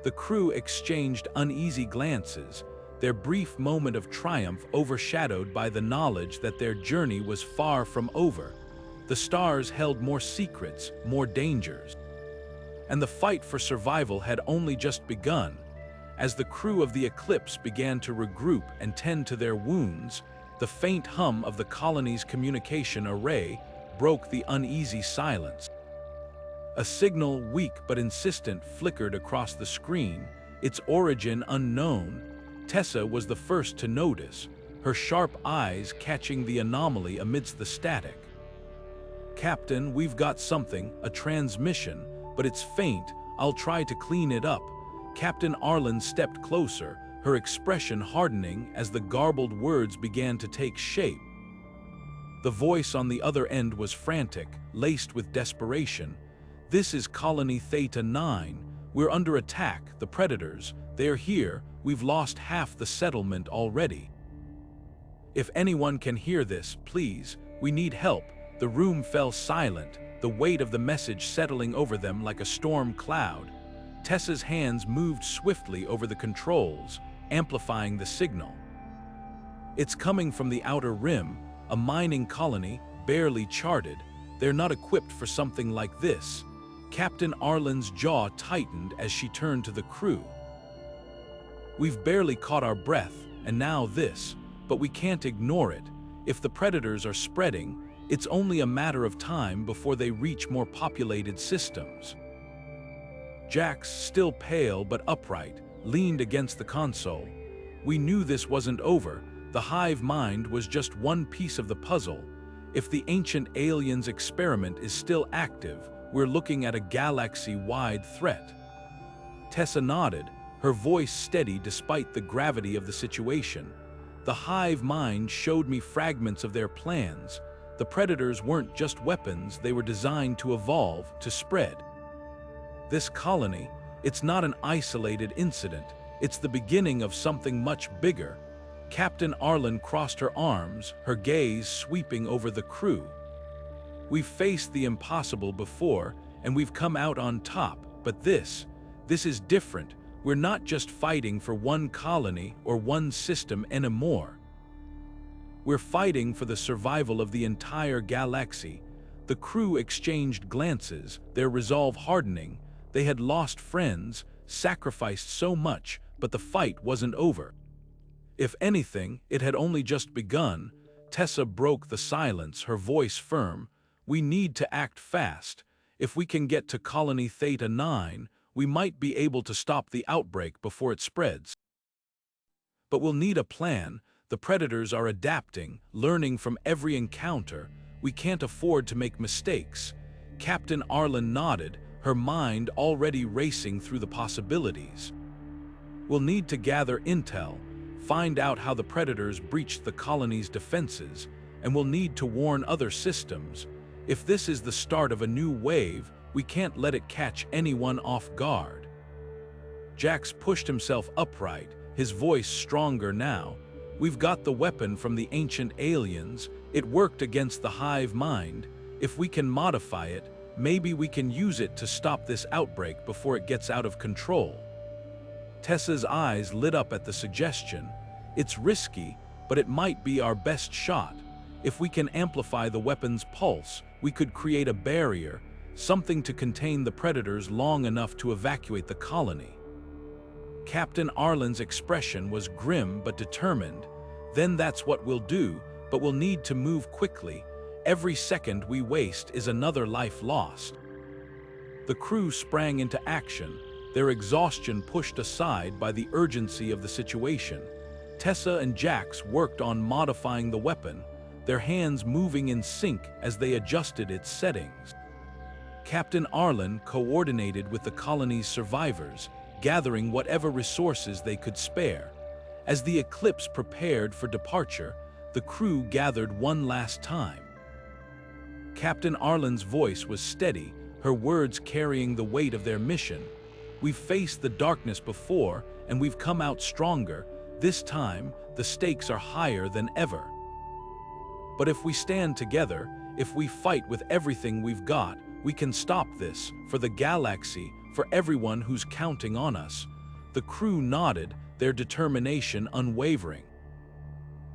The crew exchanged uneasy glances, their brief moment of triumph overshadowed by the knowledge that their journey was far from over. The stars held more secrets, more dangers. And the fight for survival had only just begun. As the crew of the Eclipse began to regroup and tend to their wounds, the faint hum of the colony's communication array broke the uneasy silence. A signal, weak but insistent, flickered across the screen, its origin unknown. Tessa was the first to notice, her sharp eyes catching the anomaly amidst the static. "Captain, we've got something, a transmission, but it's faint. I'll try to clean it up." Captain Arlen stepped closer, her expression hardening as the garbled words began to take shape. The voice on the other end was frantic, laced with desperation. "This is Colony Theta 9. We're under attack, the Predators. They're here. We've lost half the settlement already. If anyone can hear this, please, we need help." The room fell silent, the weight of the message settling over them like a storm cloud. Tessa's hands moved swiftly over the controls, amplifying the signal. "It's coming from the Outer Rim, a mining colony, barely charted. They're not equipped for something like this." Captain Arlen's jaw tightened as she turned to the crew. "We've barely caught our breath, and now this, but we can't ignore it. If the Predators are spreading, it's only a matter of time before they reach more populated systems." Jax, still pale but upright, leaned against the console. "We knew this wasn't over. The hive mind was just one piece of the puzzle. If the ancient aliens' experiment is still active, we're looking at a galaxy-wide threat." Tessa nodded, her voice steady despite the gravity of the situation. "The hive mind showed me fragments of their plans. The Predators weren't just weapons, they were designed to evolve, to spread. This colony, it's not an isolated incident. It's the beginning of something much bigger." Captain Arlen crossed her arms, her gaze sweeping over the crew. "We've faced the impossible before, and we've come out on top, but this is different. We're not just fighting for one colony or one system anymore. We're fighting for the survival of the entire galaxy." The crew exchanged glances, their resolve hardening. They had lost friends, sacrificed so much, but the fight wasn't over. If anything, it had only just begun. Tessa broke the silence, her voice firm. "We need to act fast. If we can get to Colony Theta 9, we might be able to stop the outbreak before it spreads. But we'll need a plan. The Predators are adapting, learning from every encounter. We can't afford to make mistakes." Captain Arlen nodded, her mind already racing through the possibilities. "We'll need to gather intel, find out how the Predators breached the colony's defenses, and we'll need to warn other systems. If this is the start of a new wave, we can't let it catch anyone off guard." Jax pushed himself upright, his voice stronger now. "We've got the weapon from the ancient aliens. It worked against the hive mind. If we can modify it, maybe we can use it to stop this outbreak before it gets out of control." Tessa's eyes lit up at the suggestion. "It's risky, but it might be our best shot. If we can amplify the weapon's pulse, we could create a barrier, something to contain the Predators long enough to evacuate the colony." Captain Arlen's expression was grim but determined. "Then that's what we'll do, but we'll need to move quickly. Every second we waste is another life lost." The crew sprang into action, their exhaustion pushed aside by the urgency of the situation. Tessa and Jax worked on modifying the weapon, their hands moving in sync as they adjusted its settings. Captain Arlen coordinated with the colony's survivors, gathering whatever resources they could spare. As the Eclipse prepared for departure, the crew gathered one last time. Captain Arlen's voice was steady, her words carrying the weight of their mission. "We've faced the darkness before, and we've come out stronger. This time, the stakes are higher than ever. But if we stand together, if we fight with everything we've got, we can stop this, for the galaxy, for everyone who's counting on us." The crew nodded, their determination unwavering.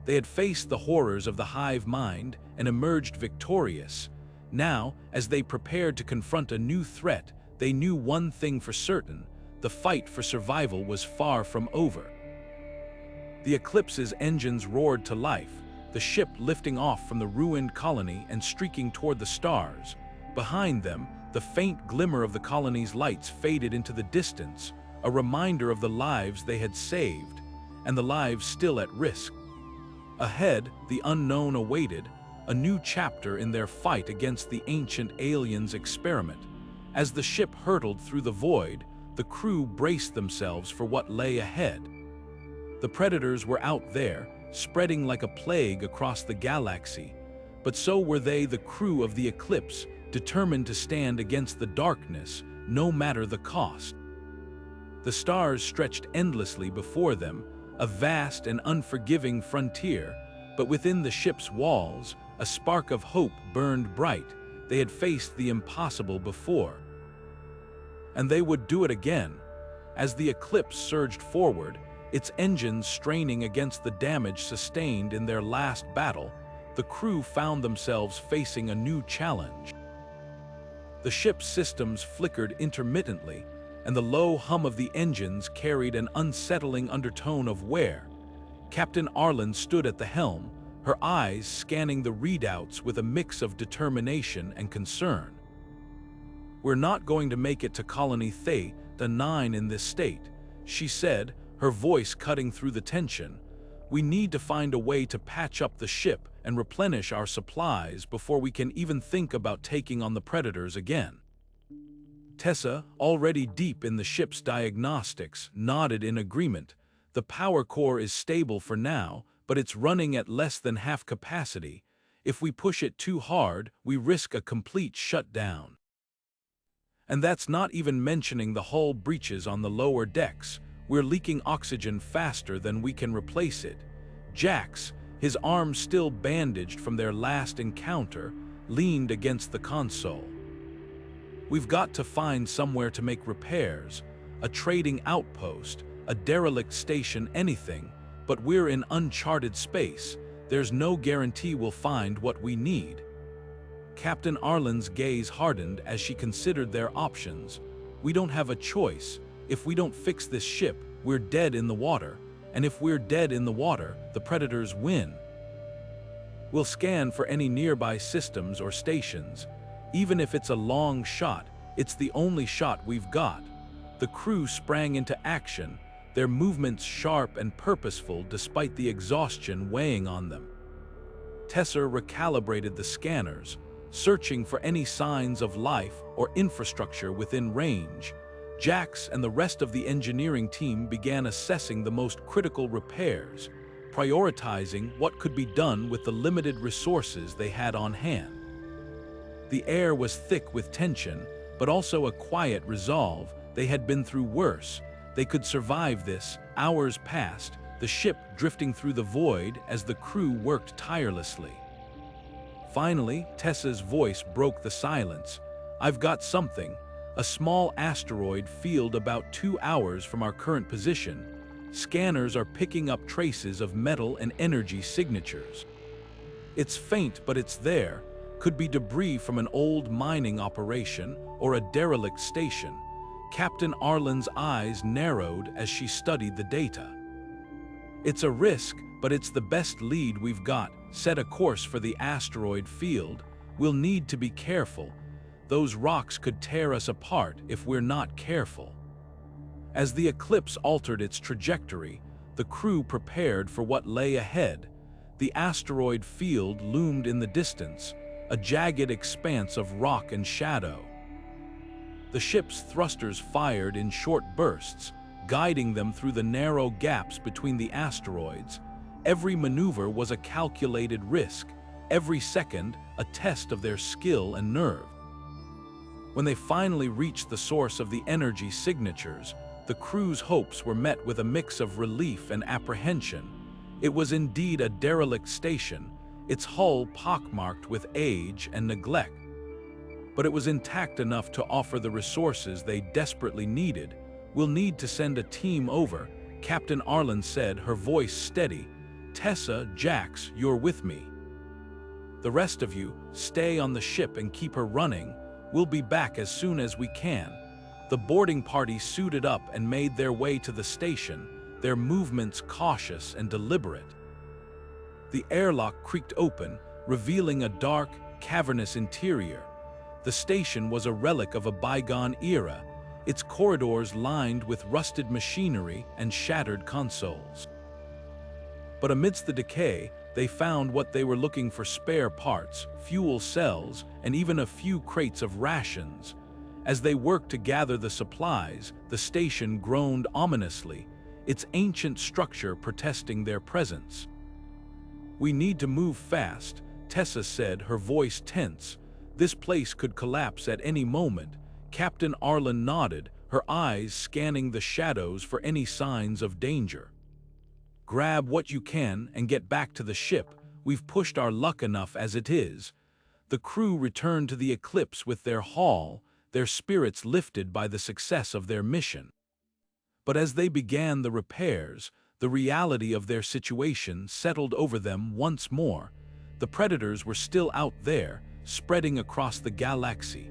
They had faced the horrors of the hive mind and emerged victorious. Now, as they prepared to confront a new threat, they knew one thing for certain: the fight for survival was far from over. The Eclipse's engines roared to life, the ship lifting off from the ruined colony and streaking toward the stars. Behind them, the faint glimmer of the colony's lights faded into the distance, a reminder of the lives they had saved, and the lives still at risk. Ahead, the unknown awaited, a new chapter in their fight against the ancient aliens' experiment. As the ship hurtled through the void, the crew braced themselves for what lay ahead. The predators were out there, spreading like a plague across the galaxy, but so were they, the crew of the Eclipse, determined to stand against the darkness, no matter the cost. The stars stretched endlessly before them, a vast and unforgiving frontier, but within the ship's walls, a spark of hope burned bright. They had faced the impossible before, and they would do it again. As the Eclipse surged forward, its engines straining against the damage sustained in their last battle, the crew found themselves facing a new challenge. The ship's systems flickered intermittently, and the low hum of the engines carried an unsettling undertone of wear. Captain Arlen stood at the helm, her eyes scanning the readouts with a mix of determination and concern. "We're not going to make it to Colony Theta 9 in this state," she said, her voice cutting through the tension. "We need to find a way to patch up the ship and replenish our supplies before we can even think about taking on the predators again." Tessa, already deep in the ship's diagnostics, nodded in agreement. "The power core is stable for now, but it's running at less than half capacity. If we push it too hard, we risk a complete shutdown. And that's not even mentioning the hull breaches on the lower decks. We're leaking oxygen faster than we can replace it." Jax, his arms still bandaged from their last encounter, leaned against the console. "We've got to find somewhere to make repairs, a trading outpost, a derelict station, anything, but we're in uncharted space. There's no guarantee we'll find what we need." Captain Arlen's gaze hardened as she considered their options. "We don't have a choice. If we don't fix this ship, we're dead in the water, and if we're dead in the water, the predators win. We'll scan for any nearby systems or stations. Even if it's a long shot, it's the only shot we've got." The crew sprang into action, their movements sharp and purposeful despite the exhaustion weighing on them. Tessa recalibrated the scanners, searching for any signs of life or infrastructure within range. Jax and the rest of the engineering team began assessing the most critical repairs, prioritizing what could be done with the limited resources they had on hand. The air was thick with tension, but also a quiet resolve. They had been through worse. They could survive this. Hours passed, the ship drifting through the void as the crew worked tirelessly. Finally, Tessa's voice broke the silence. "I've got something. A small asteroid field about 2 hours from our current position. Scanners are picking up traces of metal and energy signatures. It's faint, but it's there. Could be debris from an old mining operation or a derelict station." Captain Arlen's eyes narrowed as she studied the data. "It's a risk, but it's the best lead we've got. Set a course for the asteroid field. We'll need to be careful. Those rocks could tear us apart if we're not careful." As the Eclipse altered its trajectory, the crew prepared for what lay ahead. The asteroid field loomed in the distance, a jagged expanse of rock and shadow. The ship's thrusters fired in short bursts, guiding them through the narrow gaps between the asteroids. Every maneuver was a calculated risk, every second a test of their skill and nerve. When they finally reached the source of the energy signatures, the crew's hopes were met with a mix of relief and apprehension. It was indeed a derelict station, its hull pockmarked with age and neglect. But it was intact enough to offer the resources they desperately needed. "We'll need to send a team over," Captain Arlen said, her voice steady. "Tessa, Jax, you're with me. The rest of you, stay on the ship and keep her running. We'll be back as soon as we can." The boarding party suited up and made their way to the station, their movements cautious and deliberate. The airlock creaked open, revealing a dark, cavernous interior. The station was a relic of a bygone era, its corridors lined with rusted machinery and shattered consoles. But amidst the decay, they found what they were looking for: spare parts, fuel cells, and even a few crates of rations. As they worked to gather the supplies, the station groaned ominously, its ancient structure protesting their presence. "We need to move fast," Tessa said, her voice tense. "This place could collapse at any moment." Captain Arlen nodded, her eyes scanning the shadows for any signs of danger. "Grab what you can and get back to the ship. We've pushed our luck enough as it is." The crew returned to the Eclipse with their haul, their spirits lifted by the success of their mission. But as they began the repairs, the reality of their situation settled over them once more. The predators were still out there, spreading across the galaxy.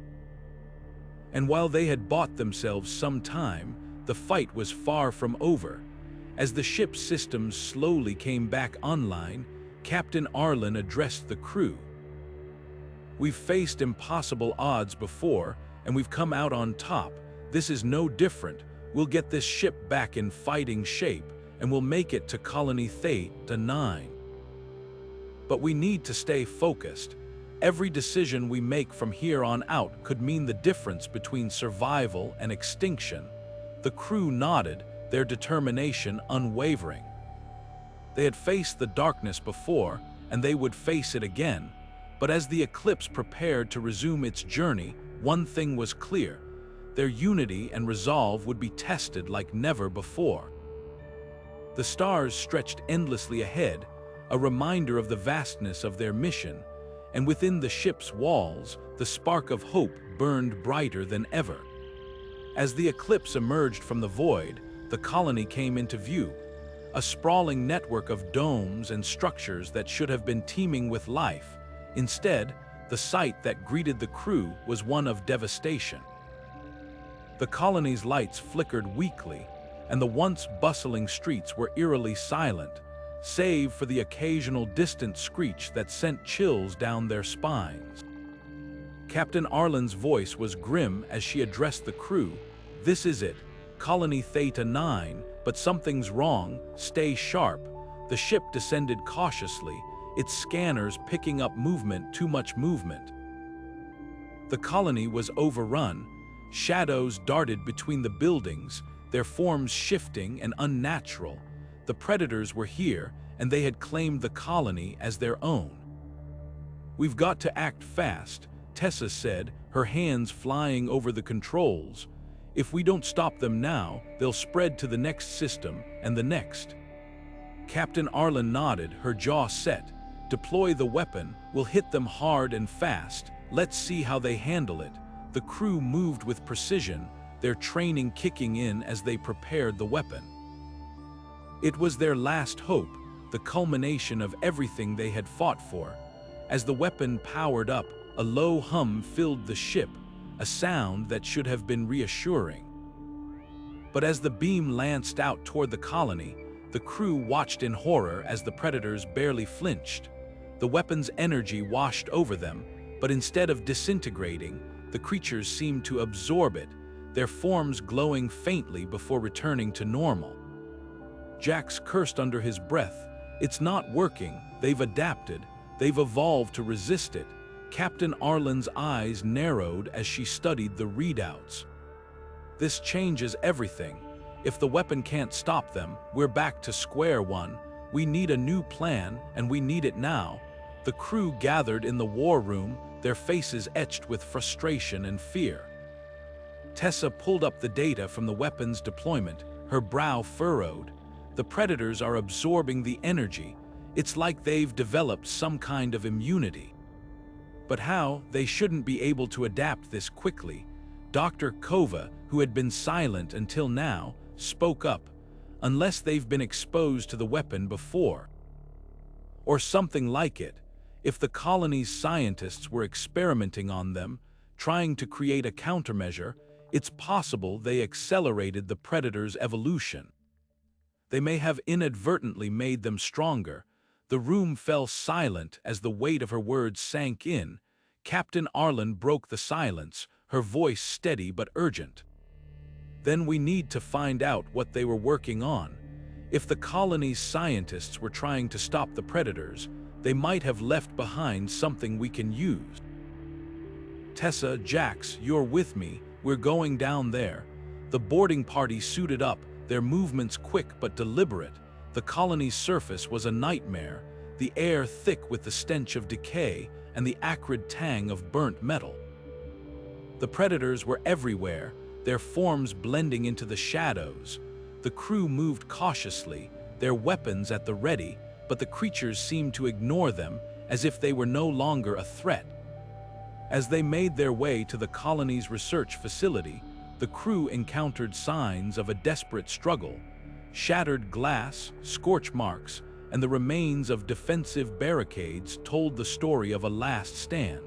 And while they had bought themselves some time, the fight was far from over. As the ship's systems slowly came back online, Captain Arlen addressed the crew. "We've faced impossible odds before, and we've come out on top. This is no different. We'll get this ship back in fighting shape, and we'll make it to Colony Theta 9. But we need to stay focused. Every decision we make from here on out could mean the difference between survival and extinction." The crew nodded, their determination unwavering. They had faced the darkness before, and they would face it again. But as the Eclipse prepared to resume its journey, one thing was clear: their unity and resolve would be tested like never before. The stars stretched endlessly ahead, a reminder of the vastness of their mission, and within the ship's walls, the spark of hope burned brighter than ever. As the Eclipse emerged from the void, the colony came into view, a sprawling network of domes and structures that should have been teeming with life. Instead, the sight that greeted the crew was one of devastation. The colony's lights flickered weakly, and the once bustling streets were eerily silent, save for the occasional distant screech that sent chills down their spines. Captain Arlen's voice was grim as she addressed the crew. "This is it, Colony Theta 9, but something's wrong. Stay sharp." The ship descended cautiously, its scanners picking up too much movement. The colony was overrun. Shadows darted between the buildings, their forms shifting and unnatural. The predators were here, and they had claimed the colony as their own. "We've got to act fast," Tessa said, her hands flying over the controls. "If we don't stop them now, they'll spread to the next system and the next." Captain Arlen nodded, her jaw set. "Deploy the weapon. We'll hit them hard and fast. Let's see how they handle it." The crew moved with precision, their training kicking in as they prepared the weapon. It was their last hope, the culmination of everything they had fought for. As the weapon powered up, a low hum filled the ship, a sound that should have been reassuring. But as the beam lanced out toward the colony, the crew watched in horror as the predators barely flinched. The weapon's energy washed over them, but instead of disintegrating, the creatures seemed to absorb it, their forms glowing faintly before returning to normal. Jax cursed under his breath. "It's not working. They've adapted. They've evolved to resist it." Captain Arlen's eyes narrowed as she studied the readouts. "This changes everything. If the weapon can't stop them, we're back to square one." We need a new plan, and we need it now. The crew gathered in the war room, their faces etched with frustration and fear. Tessa pulled up the data from the weapons deployment, her brow furrowed. The predators are absorbing the energy. It's like they've developed some kind of immunity. But how? They shouldn't be able to adapt this quickly. Dr. Kova, who had been silent until now, spoke up. Unless they've been exposed to the weapon before. Or something like it. If the colony's scientists were experimenting on them, trying to create a countermeasure, it's possible they accelerated the predator's evolution. They may have inadvertently made them stronger. The room fell silent as the weight of her words sank in. Captain Arlen broke the silence, her voice steady but urgent. Then we need to find out what they were working on. If the colony's scientists were trying to stop the predators, they might have left behind something we can use. Tessa, Jax, you're with me. We're going down there. The boarding party suited up, their movements quick but deliberate. The colony's surface was a nightmare, the air thick with the stench of decay and the acrid tang of burnt metal. The predators were everywhere, their forms blending into the shadows. The crew moved cautiously, their weapons at the ready, but the creatures seemed to ignore them as if they were no longer a threat. As they made their way to the colony's research facility, the crew encountered signs of a desperate struggle. Shattered glass, scorch marks, and the remains of defensive barricades told the story of a last stand.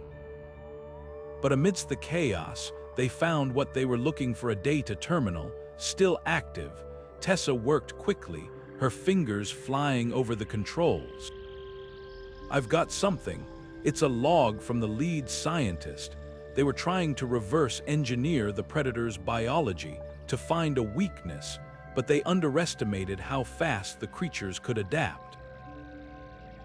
But amidst the chaos, they found what they were looking for: a data terminal, still active. Tessa worked quickly, her fingers flying over the controls. I've got something. It's a log from the lead scientist. They were trying to reverse engineer the predator's biology to find a weakness, but they underestimated how fast the creatures could adapt.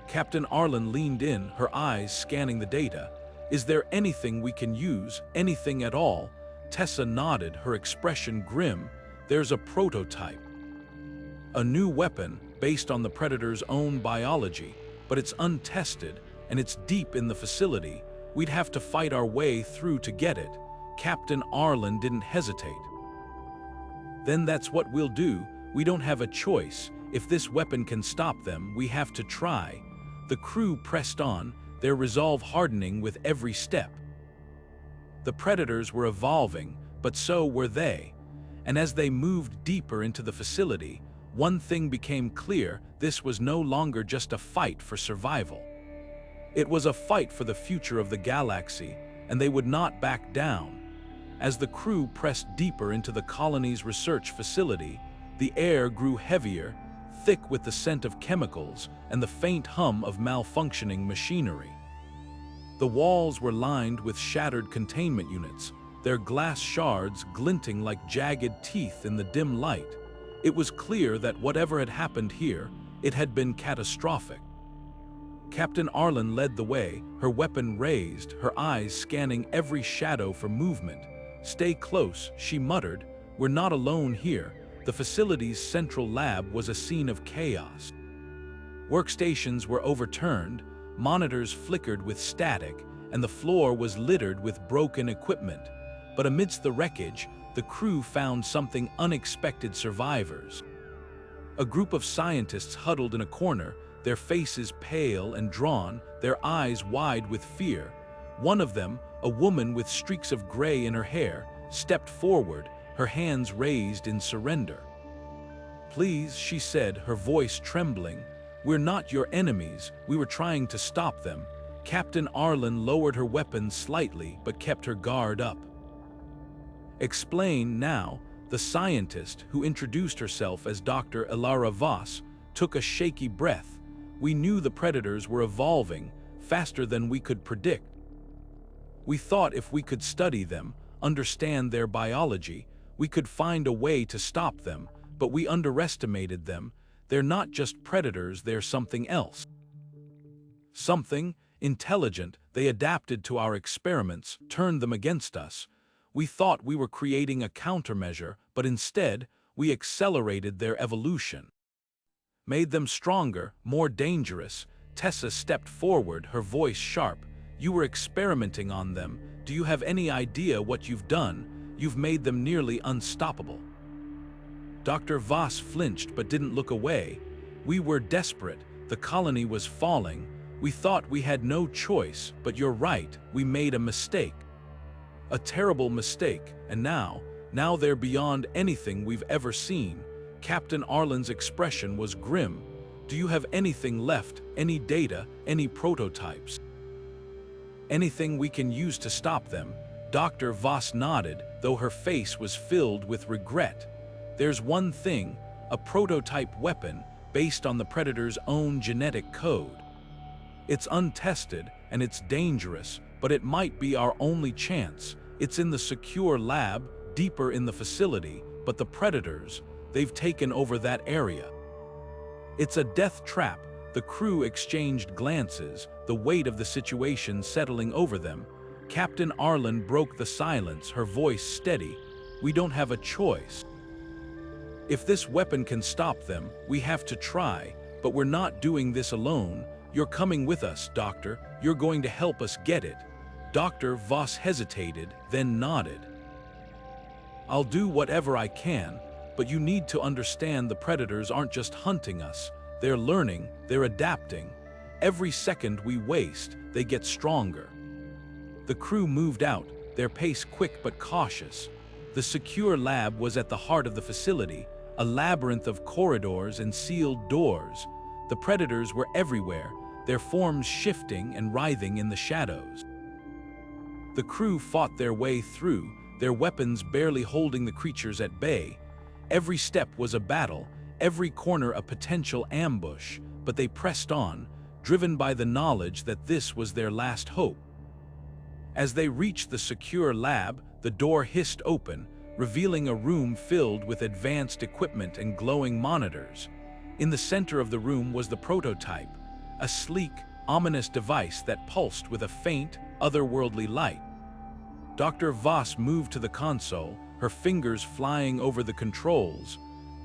Captain Arlen leaned in, her eyes scanning the data. Is there anything we can use, anything at all? Tessa nodded, her expression grim. There's a prototype. A new weapon based on the predator's own biology, but it's untested and it's deep in the facility. We'd have to fight our way through to get it. Captain Arlen didn't hesitate. Then that's what we'll do. We don't have a choice. If this weapon can stop them, we have to try. The crew pressed on, their resolve hardening with every step. The predators were evolving, but so were they. And as they moved deeper into the facility, one thing became clear: this was no longer just a fight for survival. It was a fight for the future of the galaxy, and they would not back down. As the crew pressed deeper into the colony's research facility, the air grew heavier, thick with the scent of chemicals and the faint hum of malfunctioning machinery. The walls were lined with shattered containment units, their glass shards glinting like jagged teeth in the dim light. It was clear that whatever had happened here, it had been catastrophic. Captain Arlen led the way, her weapon raised, her eyes scanning every shadow for movement. Stay close, she muttered. We're not alone here. The facility's central lab was a scene of chaos. Workstations were overturned, monitors flickered with static, and the floor was littered with broken equipment. But amidst the wreckage, the crew found something unexpected: survivors. A group of scientists huddled in a corner, their faces pale and drawn, their eyes wide with fear. One of them, a woman with streaks of gray in her hair, stepped forward, her hands raised in surrender. Please, she said, her voice trembling. We're not your enemies. We were trying to stop them. Captain Arlen lowered her weapon slightly but kept her guard up. Explain now. The scientist, who introduced herself as Dr. Elara Voss, took a shaky breath. We knew the predators were evolving faster than we could predict. We thought if we could study them, understand their biology, we could find a way to stop them, but we underestimated them. They're not just predators, they're something else. Something intelligent. They adapted to our experiments, turned them against us. We thought we were creating a countermeasure, but instead, we accelerated their evolution. made them stronger, more dangerous. Tessa stepped forward, her voice sharp. You were experimenting on them. Do you have any idea what you've done? You've made them nearly unstoppable. Dr. Voss flinched but didn't look away. We were desperate. The colony was falling. We thought we had no choice, but you're right, we made a mistake. A terrible mistake, and now they're beyond anything we've ever seen. Captain Arlen's expression was grim. Do you have anything left, any data, any prototypes? Anything we can use to stop them? Dr. Voss nodded, though her face was filled with regret. There's one thing, a prototype weapon based on the Predator's own genetic code. It's untested and it's dangerous, but it might be our only chance. It's in the secure lab, deeper in the facility, but the Predators, they've taken over that area. It's a death trap. The crew exchanged glances, the weight of the situation settling over them. Captain Arlen broke the silence, her voice steady. We don't have a choice. If this weapon can stop them, we have to try, but we're not doing this alone. You're coming with us, Doctor. You're going to help us get it. Dr. Voss hesitated, then nodded. I'll do whatever I can, but you need to understand the Predators aren't just hunting us. They're learning, they're adapting. Every second we waste, they get stronger. The crew moved out, their pace quick but cautious. The secure lab was at the heart of the facility, a labyrinth of corridors and sealed doors. The Predators were everywhere, their forms shifting and writhing in the shadows. The crew fought their way through, their weapons barely holding the creatures at bay. Every step was a battle, every corner a potential ambush, but they pressed on, driven by the knowledge that this was their last hope. As they reached the secure lab, the door hissed open, revealing a room filled with advanced equipment and glowing monitors. In the center of the room was the prototype, a sleek, ominous device that pulsed with a faint, otherworldly light. Dr. Voss moved to the console, her fingers flying over the controls.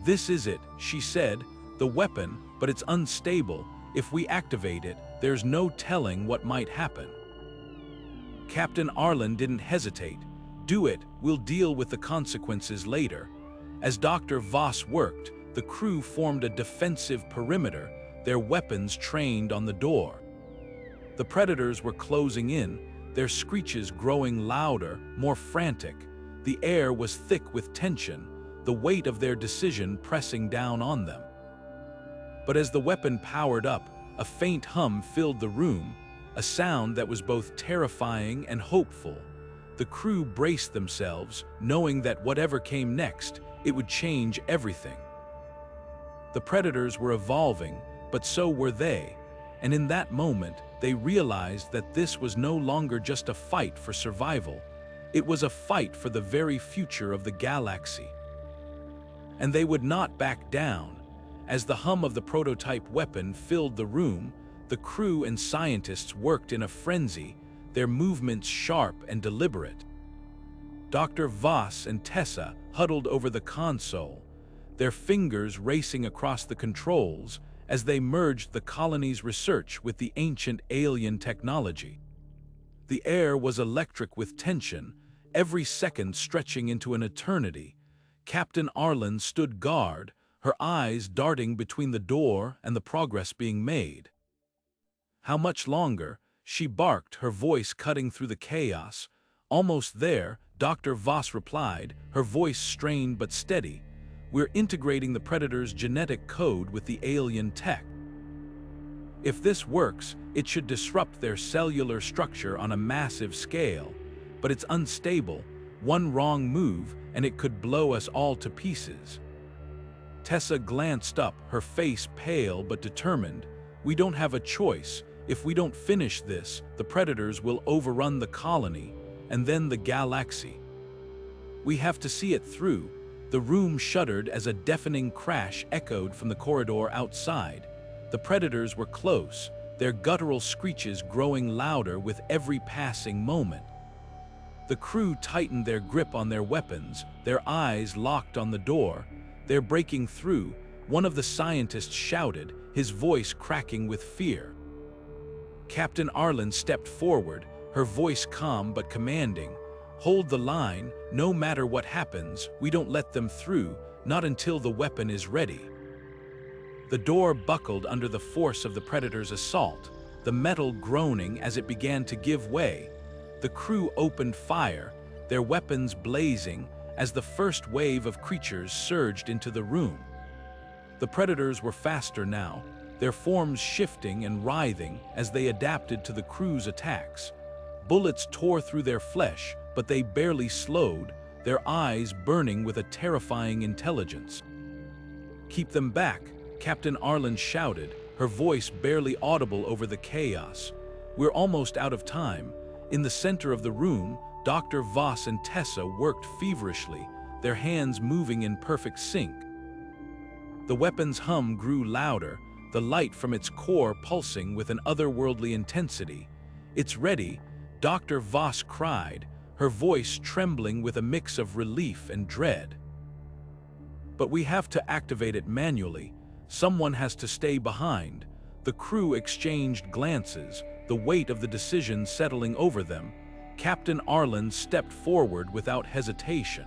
This is it, she said, the weapon, but it's unstable. If we activate it, there's no telling what might happen. Captain Arlen didn't hesitate. Do it, we'll deal with the consequences later. As Dr. Voss worked, the crew formed a defensive perimeter, their weapons trained on the door. The Predators were closing in, their screeches growing louder, more frantic. The air was thick with tension, the weight of their decision pressing down on them. But as the weapon powered up, a faint hum filled the room, a sound that was both terrifying and hopeful. The crew braced themselves, knowing that whatever came next, it would change everything. The Predators were evolving, but so were they, and in that moment, they realized that this was no longer just a fight for survival. It was a fight for the very future of the galaxy. And they would not back down. As the hum of the prototype weapon filled the room, the crew and scientists worked in a frenzy, their movements sharp and deliberate. Dr. Voss and Tessa huddled over the console, their fingers racing across the controls as they merged the colony's research with the ancient alien technology. The air was electric with tension, every second stretching into an eternity. Captain Arlen stood guard, her eyes darting between the door and the progress being made. How much longer? She barked, her voice cutting through the chaos. Almost there, Dr. Voss replied, her voice strained but steady. We're integrating the Predator's genetic code with the alien tech. If this works, it should disrupt their cellular structure on a massive scale. But it's unstable. One wrong move, and it could blow us all to pieces. Tessa glanced up, her face pale but determined. We don't have a choice. If we don't finish this, the Predators will overrun the colony, and then the galaxy. We have to see it through. The room shuddered as a deafening crash echoed from the corridor outside. The Predators were close, their guttural screeches growing louder with every passing moment. The crew tightened their grip on their weapons, their eyes locked on the door. They're breaking through, One of the scientists shouted, his voice cracking with fear. Captain Arlen stepped forward, her voice calm but commanding. "Hold the line, no matter what happens, we don't let them through, not until the weapon is ready." The door buckled under the force of the Predator's assault, the metal groaning as it began to give way. The crew opened fire, their weapons blazing, as the first wave of creatures surged into the room. The Predators were faster now, their forms shifting and writhing as they adapted to the crew's attacks. Bullets tore through their flesh, but they barely slowed, their eyes burning with a terrifying intelligence. "Keep them back," Captain Arlen shouted, her voice barely audible over the chaos. "We're almost out of time." In the center of the room, Dr. Voss and Tessa worked feverishly, their hands moving in perfect sync. The weapon's hum grew louder, the light from its core pulsing with an otherworldly intensity. "It's ready," Dr. Voss cried, her voice trembling with a mix of relief and dread. "But we have to activate it manually. Someone has to stay behind." The crew exchanged glances, the weight of the decision settling over them. Captain Arlen stepped forward without hesitation.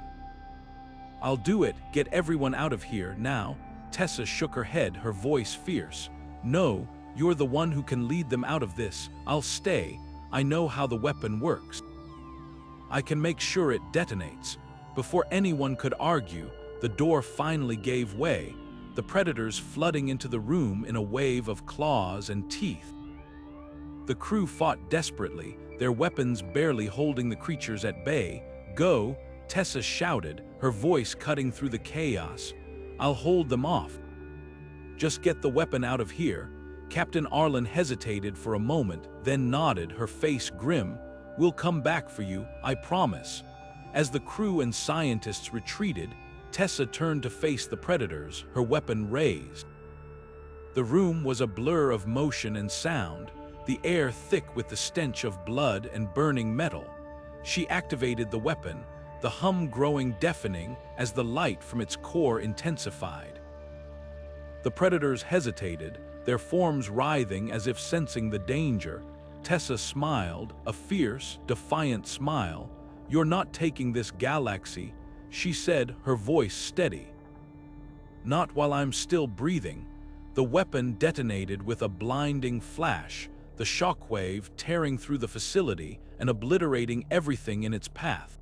"I'll do it, get everyone out of here, now." Tessa shook her head, her voice fierce. "No, you're the one who can lead them out of this. I'll stay. I know how the weapon works. I can make sure it detonates." Before anyone could argue, the door finally gave way, the Predators flooding into the room in a wave of claws and teeth. The crew fought desperately, their weapons barely holding the creatures at bay. "Go," Tessa shouted, her voice cutting through the chaos. "I'll hold them off. Just get the weapon out of here." Captain Arlen hesitated for a moment, then nodded, her face grim. "We'll come back for you, I promise." As the crew and scientists retreated, Tessa turned to face the Predators, her weapon raised. The room was a blur of motion and sound, the air thick with the stench of blood and burning metal. She activated the weapon, the hum growing deafening as the light from its core intensified. The Predators hesitated, their forms writhing as if sensing the danger. Tessa smiled, a fierce, defiant smile. "You're not taking this galaxy," she said, her voice steady. "Not while I'm still breathing." The weapon detonated with a blinding flash, the shockwave tearing through the facility and obliterating everything in its path.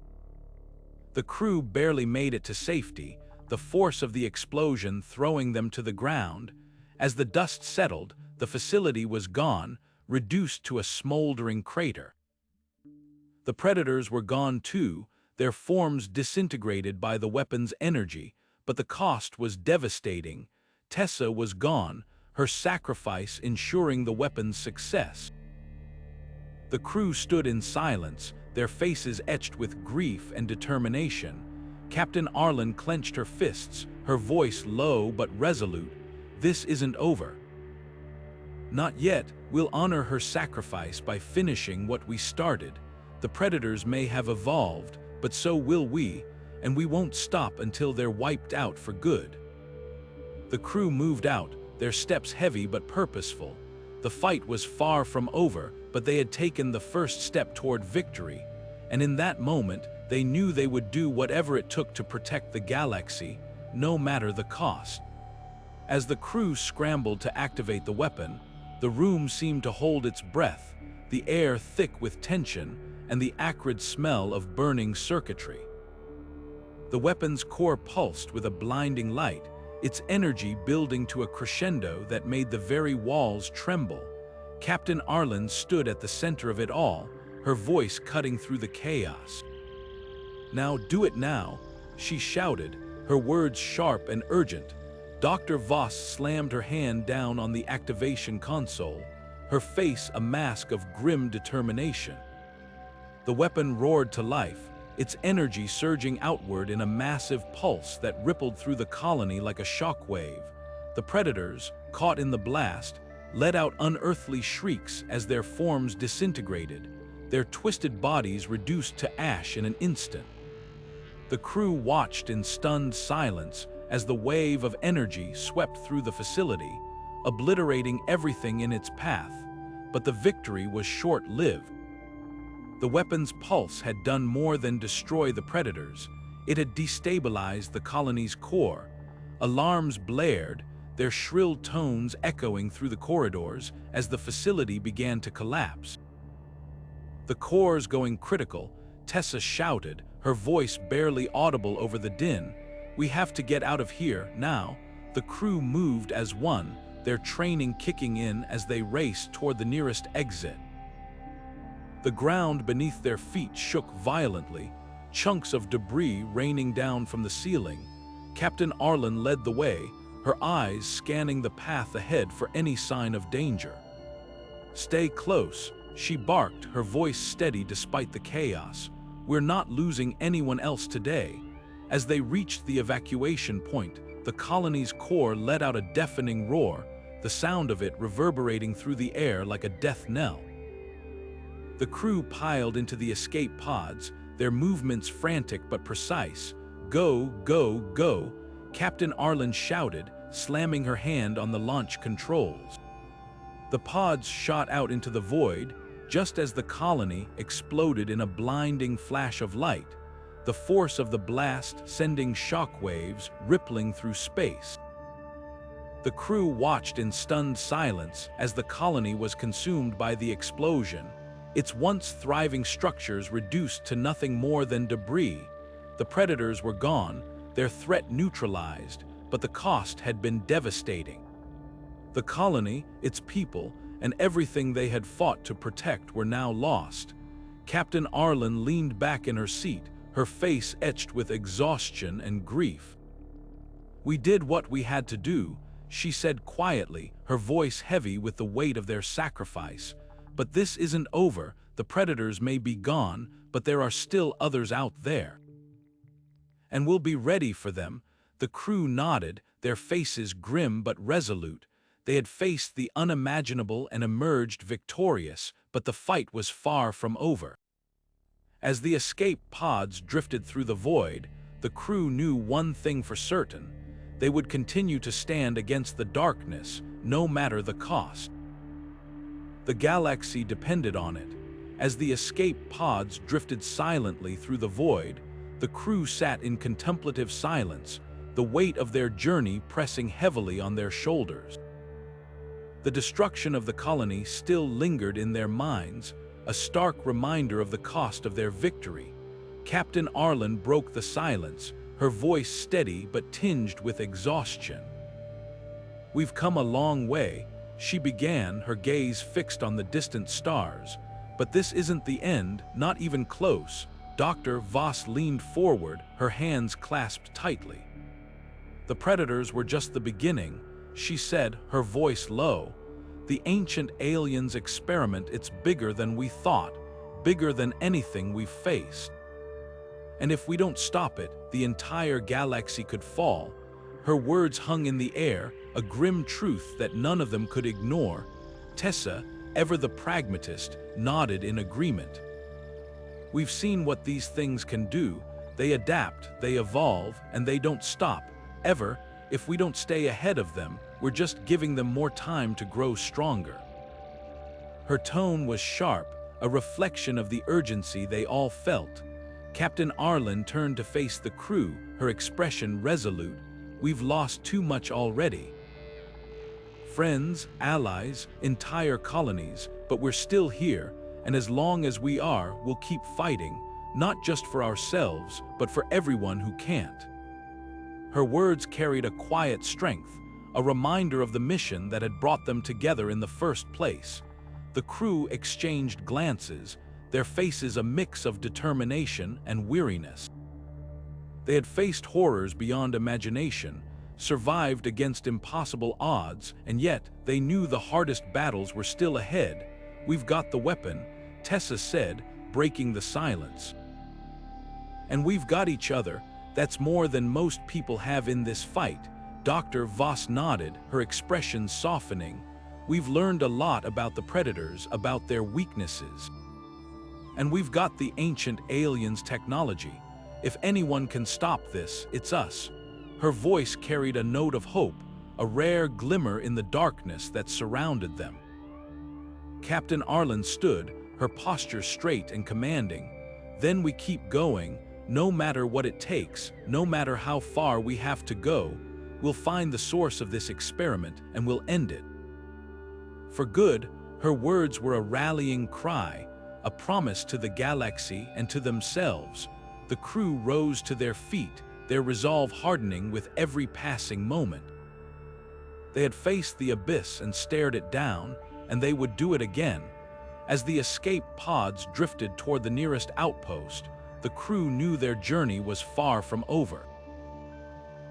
The crew barely made it to safety, the force of the explosion throwing them to the ground. As the dust settled, the facility was gone, reduced to a smoldering crater. The Predators were gone too, their forms disintegrated by the weapon's energy, but the cost was devastating. Tessa was gone, her sacrifice ensuring the weapon's success. The crew stood in silence, their faces etched with grief and determination. Captain Arlen clenched her fists, her voice low but resolute. "This isn't over. Not yet. We'll honor her sacrifice by finishing what we started. The Predators may have evolved, but so will we, and we won't stop until they're wiped out for good." The crew moved out, their steps heavy but purposeful. The fight was far from over, but they had taken the first step toward victory, and in that moment, they knew they would do whatever it took to protect the galaxy, no matter the cost. As the crew scrambled to activate the weapon, the room seemed to hold its breath, the air thick with tension and the acrid smell of burning circuitry. The weapon's core pulsed with a blinding light, its energy building to a crescendo that made the very walls tremble. Captain Arlen stood at the center of it all, her voice cutting through the chaos. "Now do it now," she shouted, her words sharp and urgent. Dr. Voss slammed her hand down on the activation console, her face a mask of grim determination. The weapon roared to life, its energy surging outward in a massive pulse that rippled through the colony like a shockwave. The Predators, caught in the blast, let out unearthly shrieks as their forms disintegrated, their twisted bodies reduced to ash in an instant. The crew watched in stunned silence as the wave of energy swept through the facility, obliterating everything in its path. But the victory was short-lived. The weapon's pulse had done more than destroy the predators. It had destabilized the colony's core. Alarms blared, their shrill tones echoing through the corridors as the facility began to collapse. The core's going critical, Tessa shouted, her voice barely audible over the din. "We have to get out of here, now." The crew moved as one, their training kicking in as they raced toward the nearest exit. The ground beneath their feet shook violently, chunks of debris raining down from the ceiling. Captain Arlen led the way, her eyes scanning the path ahead for any sign of danger. "Stay close," she barked, her voice steady despite the chaos. "We're not losing anyone else today." As they reached the evacuation point, the colony's core let out a deafening roar, the sound of it reverberating through the air like a death knell. The crew piled into the escape pods, their movements frantic but precise. "Go, go, go," Captain Arlen shouted, slamming her hand on the launch controls. The pods shot out into the void, just as the colony exploded in a blinding flash of light, the force of the blast sending shockwaves rippling through space. The crew watched in stunned silence as the colony was consumed by the explosion, its once thriving structures reduced to nothing more than debris. The predators were gone, their threat neutralized, but the cost had been devastating. The colony, its people, and everything they had fought to protect were now lost. Captain Arlen leaned back in her seat, her face etched with exhaustion and grief. "We did what we had to do," she said quietly, her voice heavy with the weight of their sacrifice. "But this isn't over. The predators may be gone, but there are still others out there. And we'll be ready for them." The crew nodded, their faces grim but resolute. They had faced the unimaginable and emerged victorious, but the fight was far from over. As the escape pods drifted through the void, the crew knew one thing for certain: they would continue to stand against the darkness, no matter the cost. The galaxy depended on it. As the escape pods drifted silently through the void, the crew sat in contemplative silence, the weight of their journey pressing heavily on their shoulders. The destruction of the colony still lingered in their minds, a stark reminder of the cost of their victory. Captain Arlen broke the silence, her voice steady but tinged with exhaustion. "We've come a long way," she began, her gaze fixed on the distant stars. "But this isn't the end, not even close." Dr. Voss leaned forward, her hands clasped tightly. "The predators were just the beginning," she said, her voice low. "The ancient aliens' experiment, it's bigger than we thought, bigger than anything we've faced. And if we don't stop it, the entire galaxy could fall." Her words hung in the air, a grim truth that none of them could ignore. Tessa, ever the pragmatist, nodded in agreement. "We've seen what these things can do. They adapt, they evolve, and they don't stop, ever. If we don't stay ahead of them, we're just giving them more time to grow stronger." Her tone was sharp, a reflection of the urgency they all felt. Captain Arlen turned to face the crew, her expression resolute. "We've lost too much already. Friends, allies, entire colonies, but we're still here, and as long as we are, we'll keep fighting, not just for ourselves, but for everyone who can't." Her words carried a quiet strength, a reminder of the mission that had brought them together in the first place. The crew exchanged glances, their faces a mix of determination and weariness. They had faced horrors beyond imagination, survived against impossible odds, and yet they knew the hardest battles were still ahead. "We've got the weapon," Tessa said, breaking the silence. "And we've got each other. That's more than most people have in this fight." Dr. Voss nodded, her expression softening. "We've learned a lot about the predators, about their weaknesses. And we've got the ancient aliens' technology. If anyone can stop this, it's us." Her voice carried a note of hope, a rare glimmer in the darkness that surrounded them. Captain Arlen stood, her posture straight and commanding. "Then we keep going, no matter what it takes, no matter how far we have to go. We'll find the source of this experiment and we'll end it." For good, her words were a rallying cry, a promise to the galaxy and to themselves. The crew rose to their feet, their resolve hardening with every passing moment. They had faced the abyss and stared it down, and they would do it again. As the escape pods drifted toward the nearest outpost, the crew knew their journey was far from over.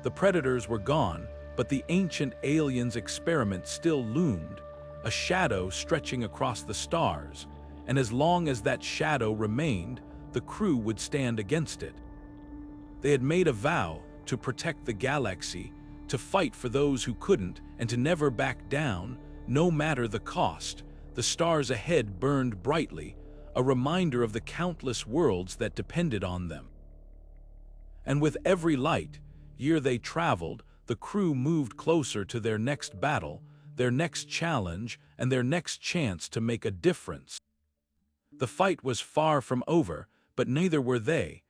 The predators were gone, but the ancient aliens' experiment still loomed, a shadow stretching across the stars, and as long as that shadow remained, the crew would stand against it. They had made a vow to protect the galaxy, to fight for those who couldn't, and to never back down, no matter the cost. The stars ahead burned brightly, a reminder of the countless worlds that depended on them. And with every light year they traveled, the crew moved closer to their next battle, their next challenge, and their next chance to make a difference. The fight was far from over, but neither were they.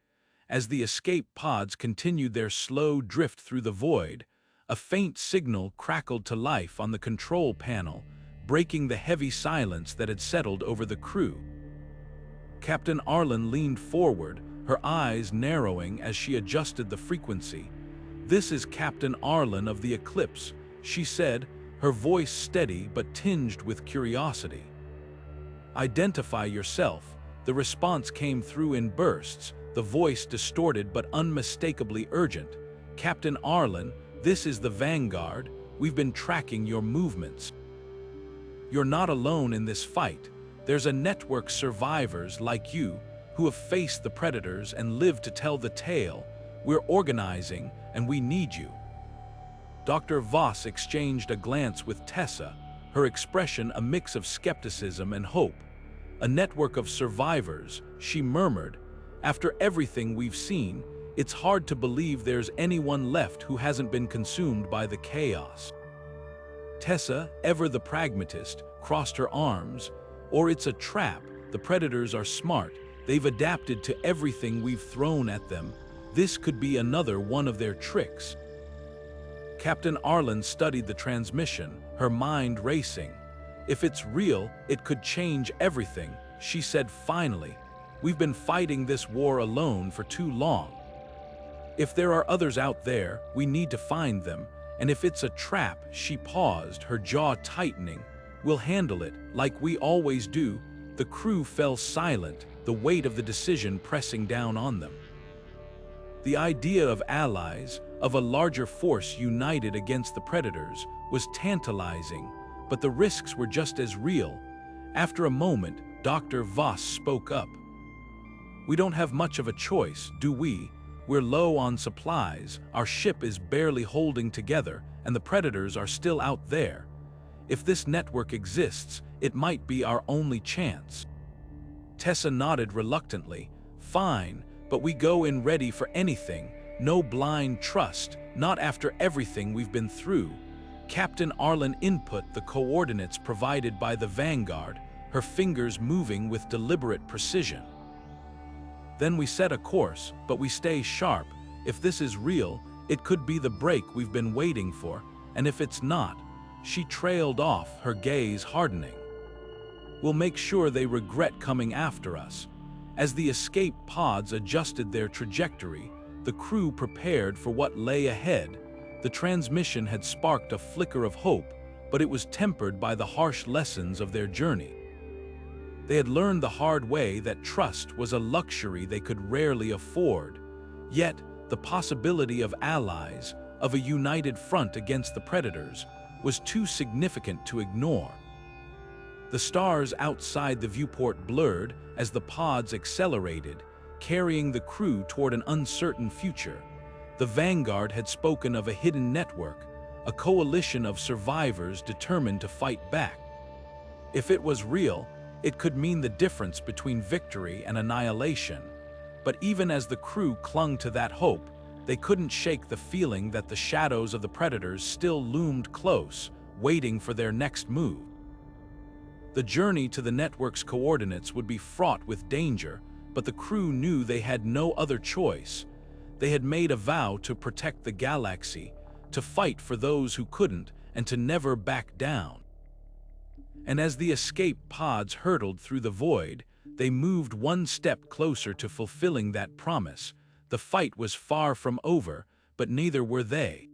As the escape pods continued their slow drift through the void, a faint signal crackled to life on the control panel, breaking the heavy silence that had settled over the crew. Captain Arlen leaned forward, her eyes narrowing as she adjusted the frequency. "This is Captain Arlen of the Eclipse," she said, her voice steady but tinged with curiosity. "Identify yourself." The response came through in bursts, the voice distorted but unmistakably urgent. "Captain Arlen, this is the Vanguard. We've been tracking your movements. You're not alone in this fight. There's a network of survivors like you who have faced the predators and lived to tell the tale. We're organizing, and we need you." Dr. Voss exchanged a glance with Tessa, her expression a mix of skepticism and hope. "A network of survivors," she murmured. "After everything we've seen, it's hard to believe there's anyone left who hasn't been consumed by the chaos." Tessa, ever the pragmatist, crossed her arms. "Or it's a trap. The predators are smart. They've adapted to everything we've thrown at them. This could be another one of their tricks." Captain Arlen studied the transmission, her mind racing. "If it's real, it could change everything," she said finally. "We've been fighting this war alone for too long. If there are others out there, we need to find them. And if it's a trap," she paused, her jaw tightening, "we'll handle it, like we always do." The crew fell silent, the weight of the decision pressing down on them. The idea of allies, of a larger force united against the predators, was tantalizing, but the risks were just as real. After a moment, Dr. Voss spoke up. "We don't have much of a choice, do we? We're low on supplies, our ship is barely holding together, and the predators are still out there. If this network exists, it might be our only chance." Tessa nodded reluctantly. "Fine, but we go in ready for anything. No blind trust, not after everything we've been through." Captain Arlen input the coordinates provided by the Vanguard, her fingers moving with deliberate precision. "Then we set a course, but we stay sharp. If this is real, it could be the break we've been waiting for, and if it's not..." She trailed off, her gaze hardening. "We'll make sure they regret coming after us." As the escape pods adjusted their trajectory, the crew prepared for what lay ahead. The transmission had sparked a flicker of hope, but it was tempered by the harsh lessons of their journey. They had learned the hard way that trust was a luxury they could rarely afford. Yet, the possibility of allies, of a united front against the predators, was too significant to ignore. The stars outside the viewport blurred as the pods accelerated, carrying the crew toward an uncertain future. The Vanguard had spoken of a hidden network, a coalition of survivors determined to fight back. If it was real, it could mean the difference between victory and annihilation. But even as the crew clung to that hope, They couldn't shake the feeling that the shadows of the predators still loomed close, waiting for their next move. The journey to the network's coordinates would be fraught with danger, but the crew knew they had no other choice. They had made a vow to protect the galaxy, to fight for those who couldn't, and to never back down. And as the escape pods hurtled through the void, they moved one step closer to fulfilling that promise. The fight was far from over, but neither were they.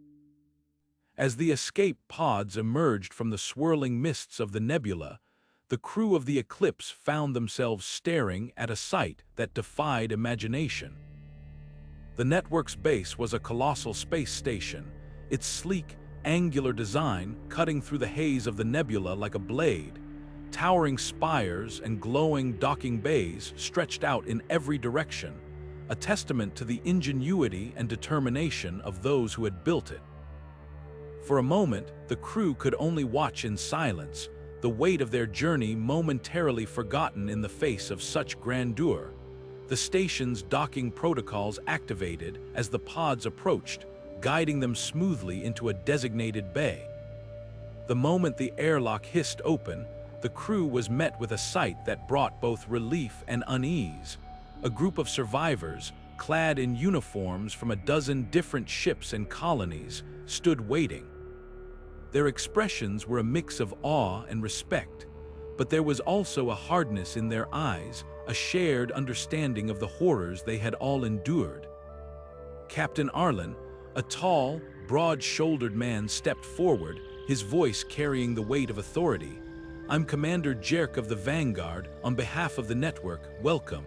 As the escape pods emerged from the swirling mists of the nebula, the crew of the Eclipse found themselves staring at a sight that defied imagination. The network's base was a colossal space station, its sleek, angular design cutting through the haze of the nebula like a blade. Towering spires and glowing docking bays stretched out in every direction, a testament to the ingenuity and determination of those who had built it. For a moment, the crew could only watch in silence, the weight of their journey momentarily forgotten in the face of such grandeur. The station's docking protocols activated as the pods approached, guiding them smoothly into a designated bay. The moment the airlock hissed open, the crew was met with a sight that brought both relief and unease. A group of survivors, clad in uniforms from a dozen different ships and colonies, stood waiting. Their expressions were a mix of awe and respect, but there was also a hardness in their eyes, a shared understanding of the horrors they had all endured. Captain Arlen, a tall, broad-shouldered man, stepped forward, his voice carrying the weight of authority. "I'm Commander Jerk of the Vanguard. On behalf of the network, welcome.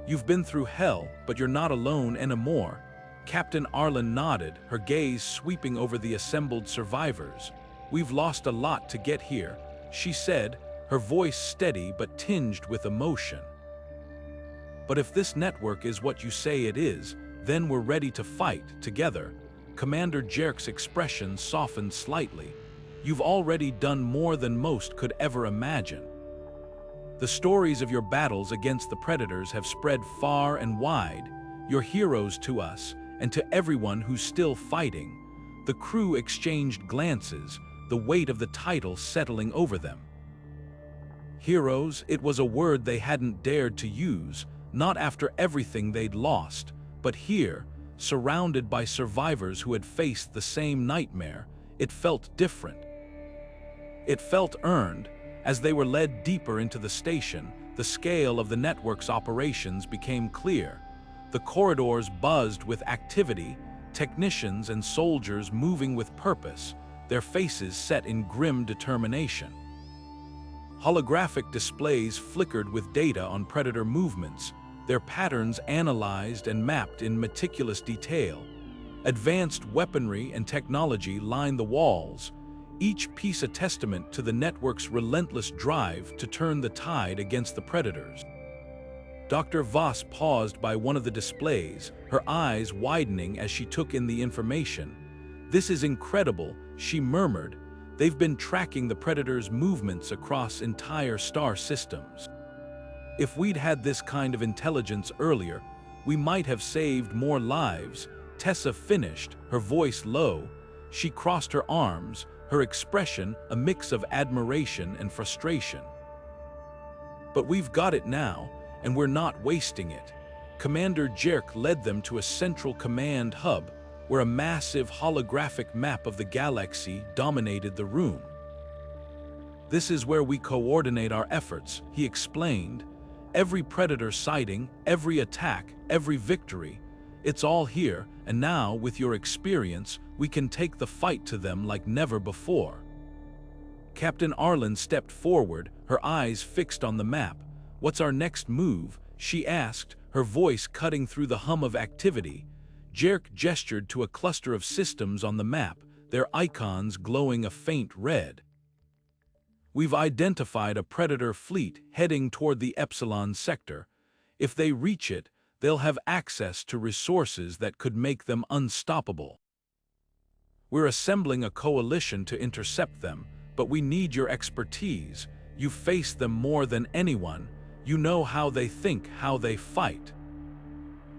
You've been through hell, but you're not alone anymore." Captain Arlen nodded, her gaze sweeping over the assembled survivors. "We've lost a lot to get here," she said, her voice steady but tinged with emotion. "But if this network is what you say it is, then we're ready to fight together." Commander Jerk's expression softened slightly. "You've already done more than most could ever imagine. The stories of your battles against the predators have spread far and wide. You're heroes to us, and to everyone who's still fighting." The crew exchanged glances, the weight of the title settling over them. Heroes, it was a word they hadn't dared to use, not after everything they'd lost, but here, surrounded by survivors who had faced the same nightmare, it felt different. It felt earned. As they were led deeper into the station, the scale of the network's operations became clear. The corridors buzzed with activity, technicians and soldiers moving with purpose, their faces set in grim determination. Holographic displays flickered with data on predator movements, their patterns analyzed and mapped in meticulous detail. Advanced weaponry and technology lined the walls, each piece a testament to the network's relentless drive to turn the tide against the predators. Dr. Voss paused by one of the displays, her eyes widening as she took in the information. "This is incredible," she murmured. "They've been tracking the predators' movements across entire star systems. If we'd had this kind of intelligence earlier, we might have saved more lives." Tessa finished, her voice low. She crossed her arms, her expression a mix of admiration and frustration. "But we've got it now, and we're not wasting it." Commander Jerk led them to a central command hub, where a massive holographic map of the galaxy dominated the room. "This is where we coordinate our efforts," he explained. "Every predator sighting, every attack, every victory. It's all here, and now, with your experience, we can take the fight to them like never before." Captain Arlen stepped forward, her eyes fixed on the map. "What's our next move?" she asked, her voice cutting through the hum of activity. Jerk gestured to a cluster of systems on the map, their icons glowing a faint red. "We've identified a predator fleet heading toward the Epsilon sector. If they reach it, they'll have access to resources that could make them unstoppable. We're assembling a coalition to intercept them, but we need your expertise. You've faced them more than anyone. You know how they think, how they fight."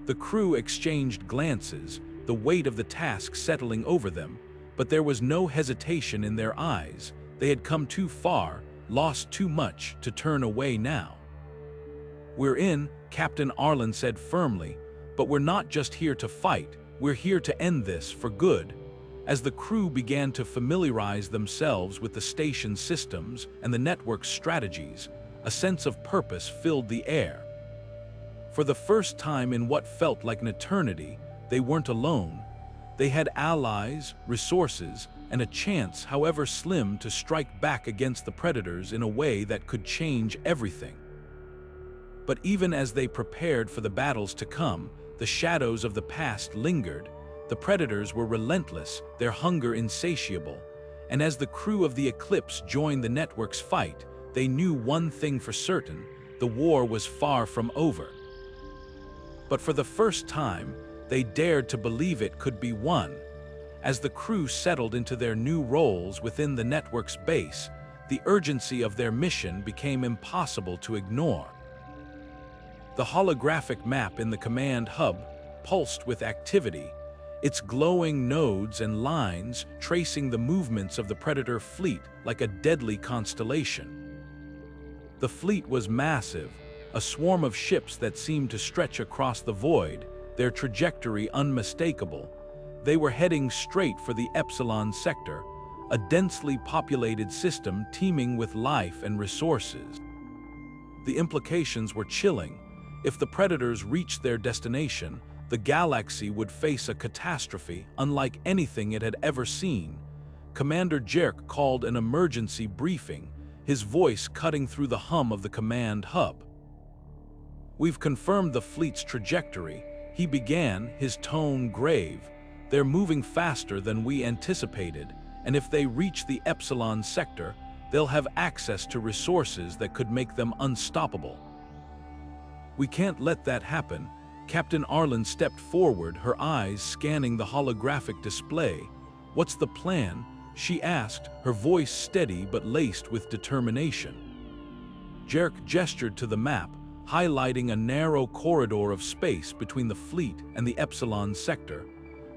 The crew exchanged glances, the weight of the task settling over them, but there was no hesitation in their eyes. They had come too far, lost too much to turn away now. "We're in," Captain Arlen said firmly, "but we're not just here to fight, we're here to end this for good." As the crew began to familiarize themselves with the station's systems and the network's strategies, a sense of purpose filled the air. For the first time in what felt like an eternity, they weren't alone. They had allies, resources, and a chance, however slim, to strike back against the predators in a way that could change everything. But even as they prepared for the battles to come, the shadows of the past lingered. The predators were relentless, their hunger insatiable, and as the crew of the Eclipse joined the network's fight, they knew one thing for certain: the war was far from over. But for the first time, they dared to believe it could be won. As the crew settled into their new roles within the network's base, the urgency of their mission became impossible to ignore. The holographic map in the command hub pulsed with activity, its glowing nodes and lines tracing the movements of the Predator fleet like a deadly constellation. The fleet was massive, a swarm of ships that seemed to stretch across the void, their trajectory unmistakable. They were heading straight for the Epsilon sector, a densely populated system teeming with life and resources. The implications were chilling. If the Predators reached their destination, the galaxy would face a catastrophe unlike anything it had ever seen. Commander Jerk called an emergency briefing, his voice cutting through the hum of the command hub. "We've confirmed the fleet's trajectory," he began, his tone grave. "They're moving faster than we anticipated, and if they reach the Epsilon sector, they'll have access to resources that could make them unstoppable." "We can't let that happen." Captain Arlen stepped forward, her eyes scanning the holographic display. "What's the plan?" she asked, her voice steady but laced with determination. Jerk gestured to the map, highlighting a narrow corridor of space between the fleet and the Epsilon sector.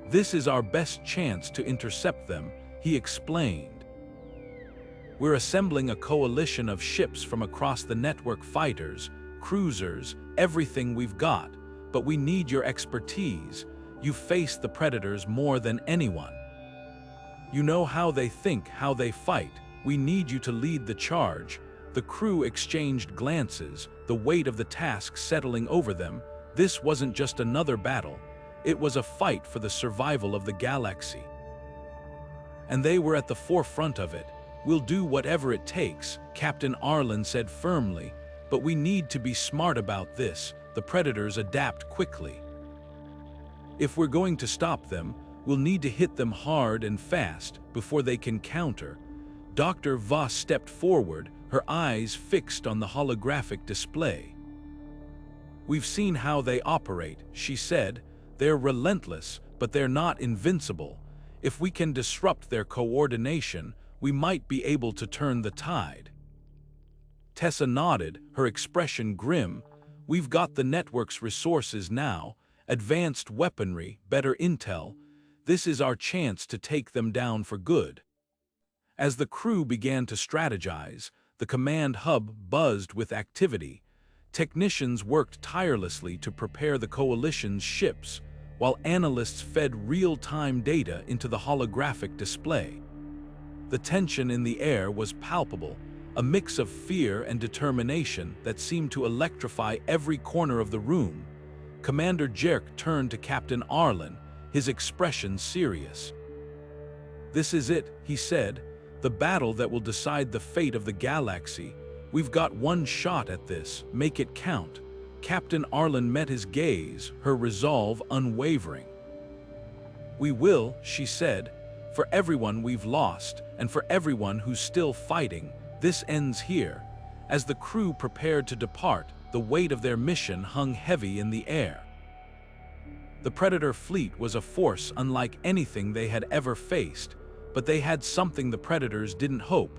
"This is our best chance to intercept them," he explained. "We're assembling a coalition of ships from across the network, fighters, cruisers, everything we've got. But we need your expertise. You face the Predators more than anyone. You know how they think, how they fight. We need you to lead the charge." The crew exchanged glances, the weight of the task settling over them. This wasn't just another battle. It was a fight for the survival of the galaxy. And they were at the forefront of it. "We'll do whatever it takes," Captain Arlen said firmly. "But we need to be smart about this. The Predators adapt quickly. If we're going to stop them, we'll need to hit them hard and fast before they can counter." Dr. Voss stepped forward, her eyes fixed on the holographic display. "We've seen how they operate," she said. "They're relentless, but they're not invincible. If we can disrupt their coordination, we might be able to turn the tide." Tessa nodded, her expression grim. "We've got the network's resources now, advanced weaponry, better intel. This is our chance to take them down for good." As the crew began to strategize, the command hub buzzed with activity. Technicians worked tirelessly to prepare the coalition's ships, while analysts fed real-time data into the holographic display. The tension in the air was palpable, a mix of fear and determination that seemed to electrify every corner of the room. Commander Jerk turned to Captain Arlen, his expression serious. "This is it," he said, "the battle that will decide the fate of the galaxy. We've got one shot at this, make it count." Captain Arlen met his gaze, her resolve unwavering. "We will," she said, "for everyone we've lost, and for everyone who's still fighting. This ends here." As the crew prepared to depart, the weight of their mission hung heavy in the air. The Predator fleet was a force unlike anything they had ever faced, but they had something the Predators didn't hope,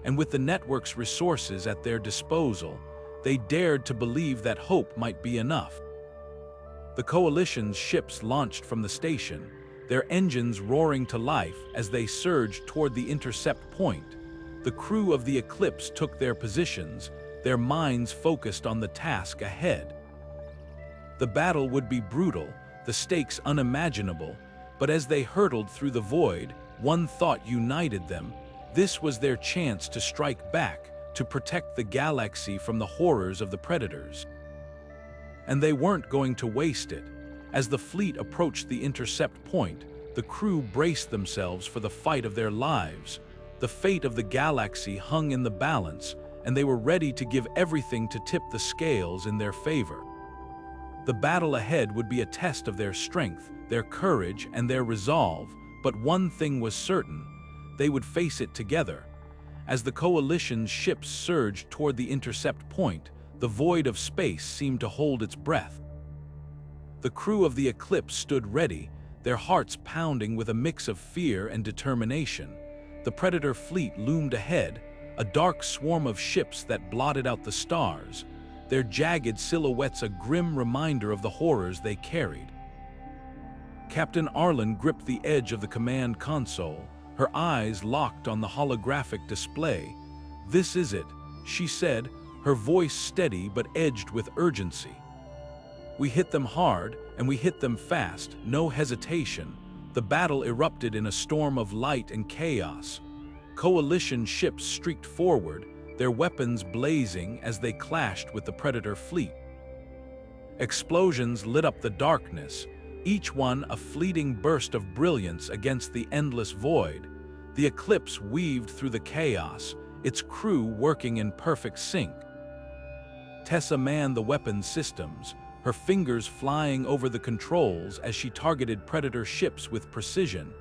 and with the network's resources at their disposal, they dared to believe that hope might be enough. The Coalition's ships launched from the station, their engines roaring to life as they surged toward the intercept point. The crew of the Eclipse took their positions, their minds focused on the task ahead. The battle would be brutal, the stakes unimaginable, but as they hurtled through the void, one thought united them. This was their chance to strike back, to protect the galaxy from the horrors of the Predators. And they weren't going to waste it. As the fleet approached the intercept point, the crew braced themselves for the fight of their lives. The fate of the galaxy hung in the balance, and they were ready to give everything to tip the scales in their favor. The battle ahead would be a test of their strength, their courage, and their resolve, but one thing was certain: they would face it together. As the Coalition's ships surged toward the intercept point, the void of space seemed to hold its breath. The crew of the Eclipse stood ready, their hearts pounding with a mix of fear and determination. The Predator fleet loomed ahead, a dark swarm of ships that blotted out the stars, their jagged silhouettes a grim reminder of the horrors they carried. Captain Arlen gripped the edge of the command console, her eyes locked on the holographic display. "This is it," she said, her voice steady but edged with urgency. "We hit them hard, and we hit them fast, no hesitation." The battle erupted in a storm of light and chaos. Coalition ships streaked forward, their weapons blazing as they clashed with the Predator fleet. Explosions lit up the darkness, each one a fleeting burst of brilliance against the endless void. The Eclipse weaved through the chaos, its crew working in perfect sync. Tessa manned the weapons systems, her fingers flying over the controls as she targeted Predator ships with precision.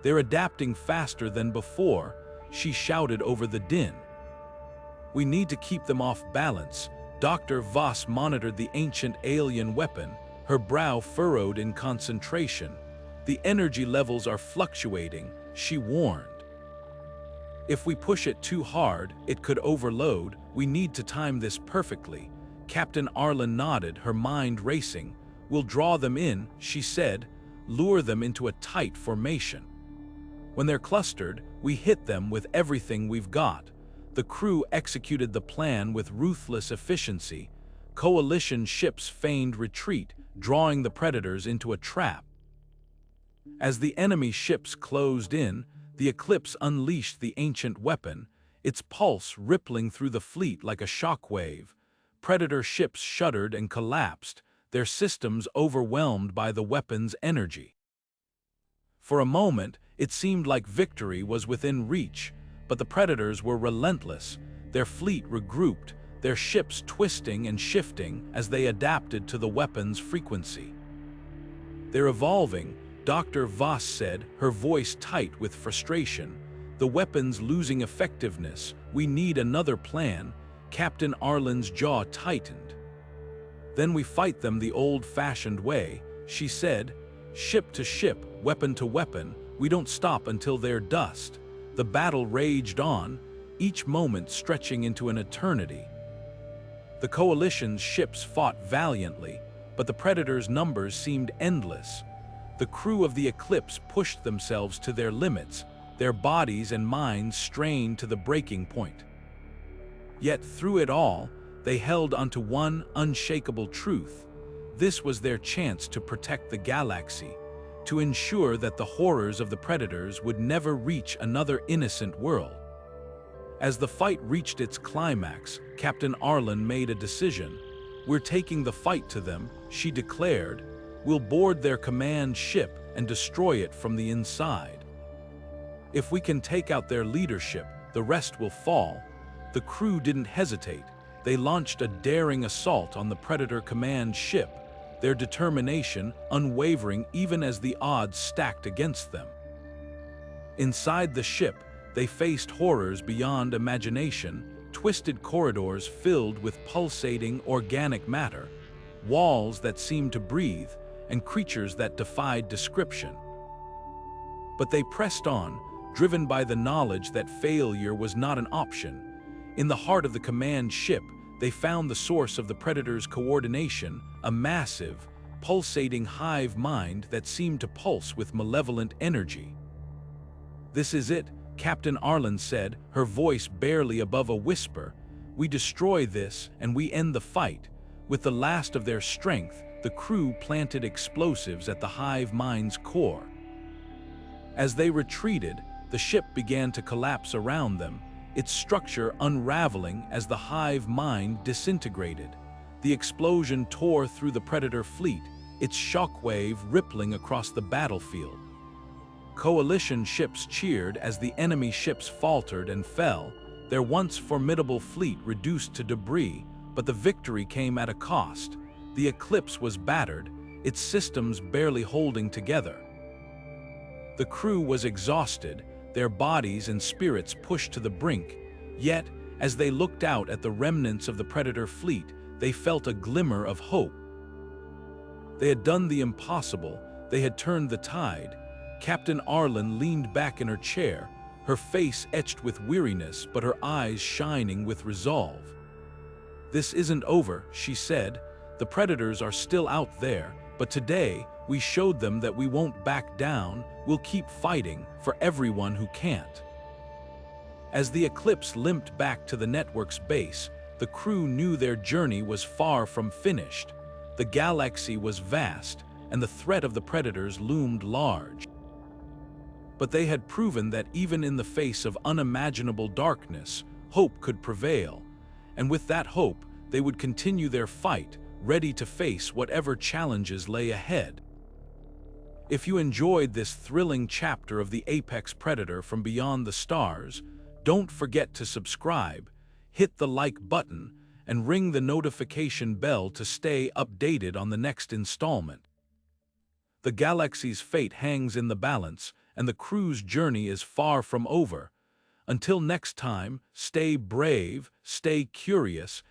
"They're adapting faster than before," she shouted over the din. "We need to keep them off balance." Dr. Voss monitored the ancient alien weapon, her brow furrowed in concentration. "The energy levels are fluctuating," she warned. "If we push it too hard, it could overload. We need to time this perfectly." Captain Arlen nodded, her mind racing. "We'll draw them in," she said, "lure them into a tight formation. When they're clustered, we hit them with everything we've got." The crew executed the plan with ruthless efficiency. Coalition ships feigned retreat, drawing the Predators into a trap. As the enemy ships closed in, the Eclipse unleashed the ancient weapon, its pulse rippling through the fleet like a shockwave. Predator ships shuddered and collapsed, their systems overwhelmed by the weapon's energy. For a moment, it seemed like victory was within reach, but the Predators were relentless. Their fleet regrouped, their ships twisting and shifting as they adapted to the weapon's frequency. "They're evolving," Dr. Voss said, her voice tight with frustration. "The weapon's losing effectiveness. We need another plan." Captain Arlen's jaw tightened. "Then we fight them the old-fashioned way," she said. "Ship to ship, weapon to weapon. We don't stop until they're dust." The battle raged on, each moment stretching into an eternity. The Coalition's ships fought valiantly, but the Predators' numbers seemed endless. The crew of the Eclipse pushed themselves to their limits, their bodies and minds strained to the breaking point. Yet through it all, they held onto one unshakable truth. This was their chance to protect the galaxy, to ensure that the horrors of the Predators would never reach another innocent world. As the fight reached its climax, Captain Arlen made a decision. "We're taking the fight to them," she declared. "We'll board their command ship and destroy it from the inside. If we can take out their leadership, the rest will fall." The crew didn't hesitate. They launched a daring assault on the Predator command ship, their determination unwavering even as the odds stacked against them. Inside the ship, they faced horrors beyond imagination, twisted corridors filled with pulsating organic matter, walls that seemed to breathe, and creatures that defied description. But they pressed on, driven by the knowledge that failure was not an option. In the heart of the command ship, they found the source of the Predator's coordination, a massive, pulsating hive mind that seemed to pulse with malevolent energy. "This is it," Captain Arlen said, her voice barely above a whisper. "We destroy this and we end the fight." With the last of their strength, the crew planted explosives at the hive mind's core. As they retreated, the ship began to collapse around them, its structure unraveling as the hive mind disintegrated. The explosion tore through the Predator fleet, its shockwave rippling across the battlefield. Coalition ships cheered as the enemy ships faltered and fell, their once formidable fleet reduced to debris, but the victory came at a cost. The Eclipse was battered, its systems barely holding together. The crew was exhausted, their bodies and spirits pushed to the brink, yet, as they looked out at the remnants of the Predator fleet, they felt a glimmer of hope. They had done the impossible, they had turned the tide. Captain Arlen leaned back in her chair, her face etched with weariness but her eyes shining with resolve. "This isn't over," she said. "The Predators are still out there, but today we showed them that we won't back down, we'll keep fighting for everyone who can't." As the Eclipse limped back to the network's base, the crew knew their journey was far from finished. The galaxy was vast, and the threat of the Predators loomed large. But they had proven that even in the face of unimaginable darkness, hope could prevail, and with that hope, they would continue their fight, ready to face whatever challenges lay ahead. If you enjoyed this thrilling chapter of the Apex Predator from Beyond the Stars, don't forget to subscribe, hit the like button, and ring the notification bell to stay updated on the next installment. The galaxy's fate hangs in the balance, and the crew's journey is far from over. Until next time, stay brave, stay curious,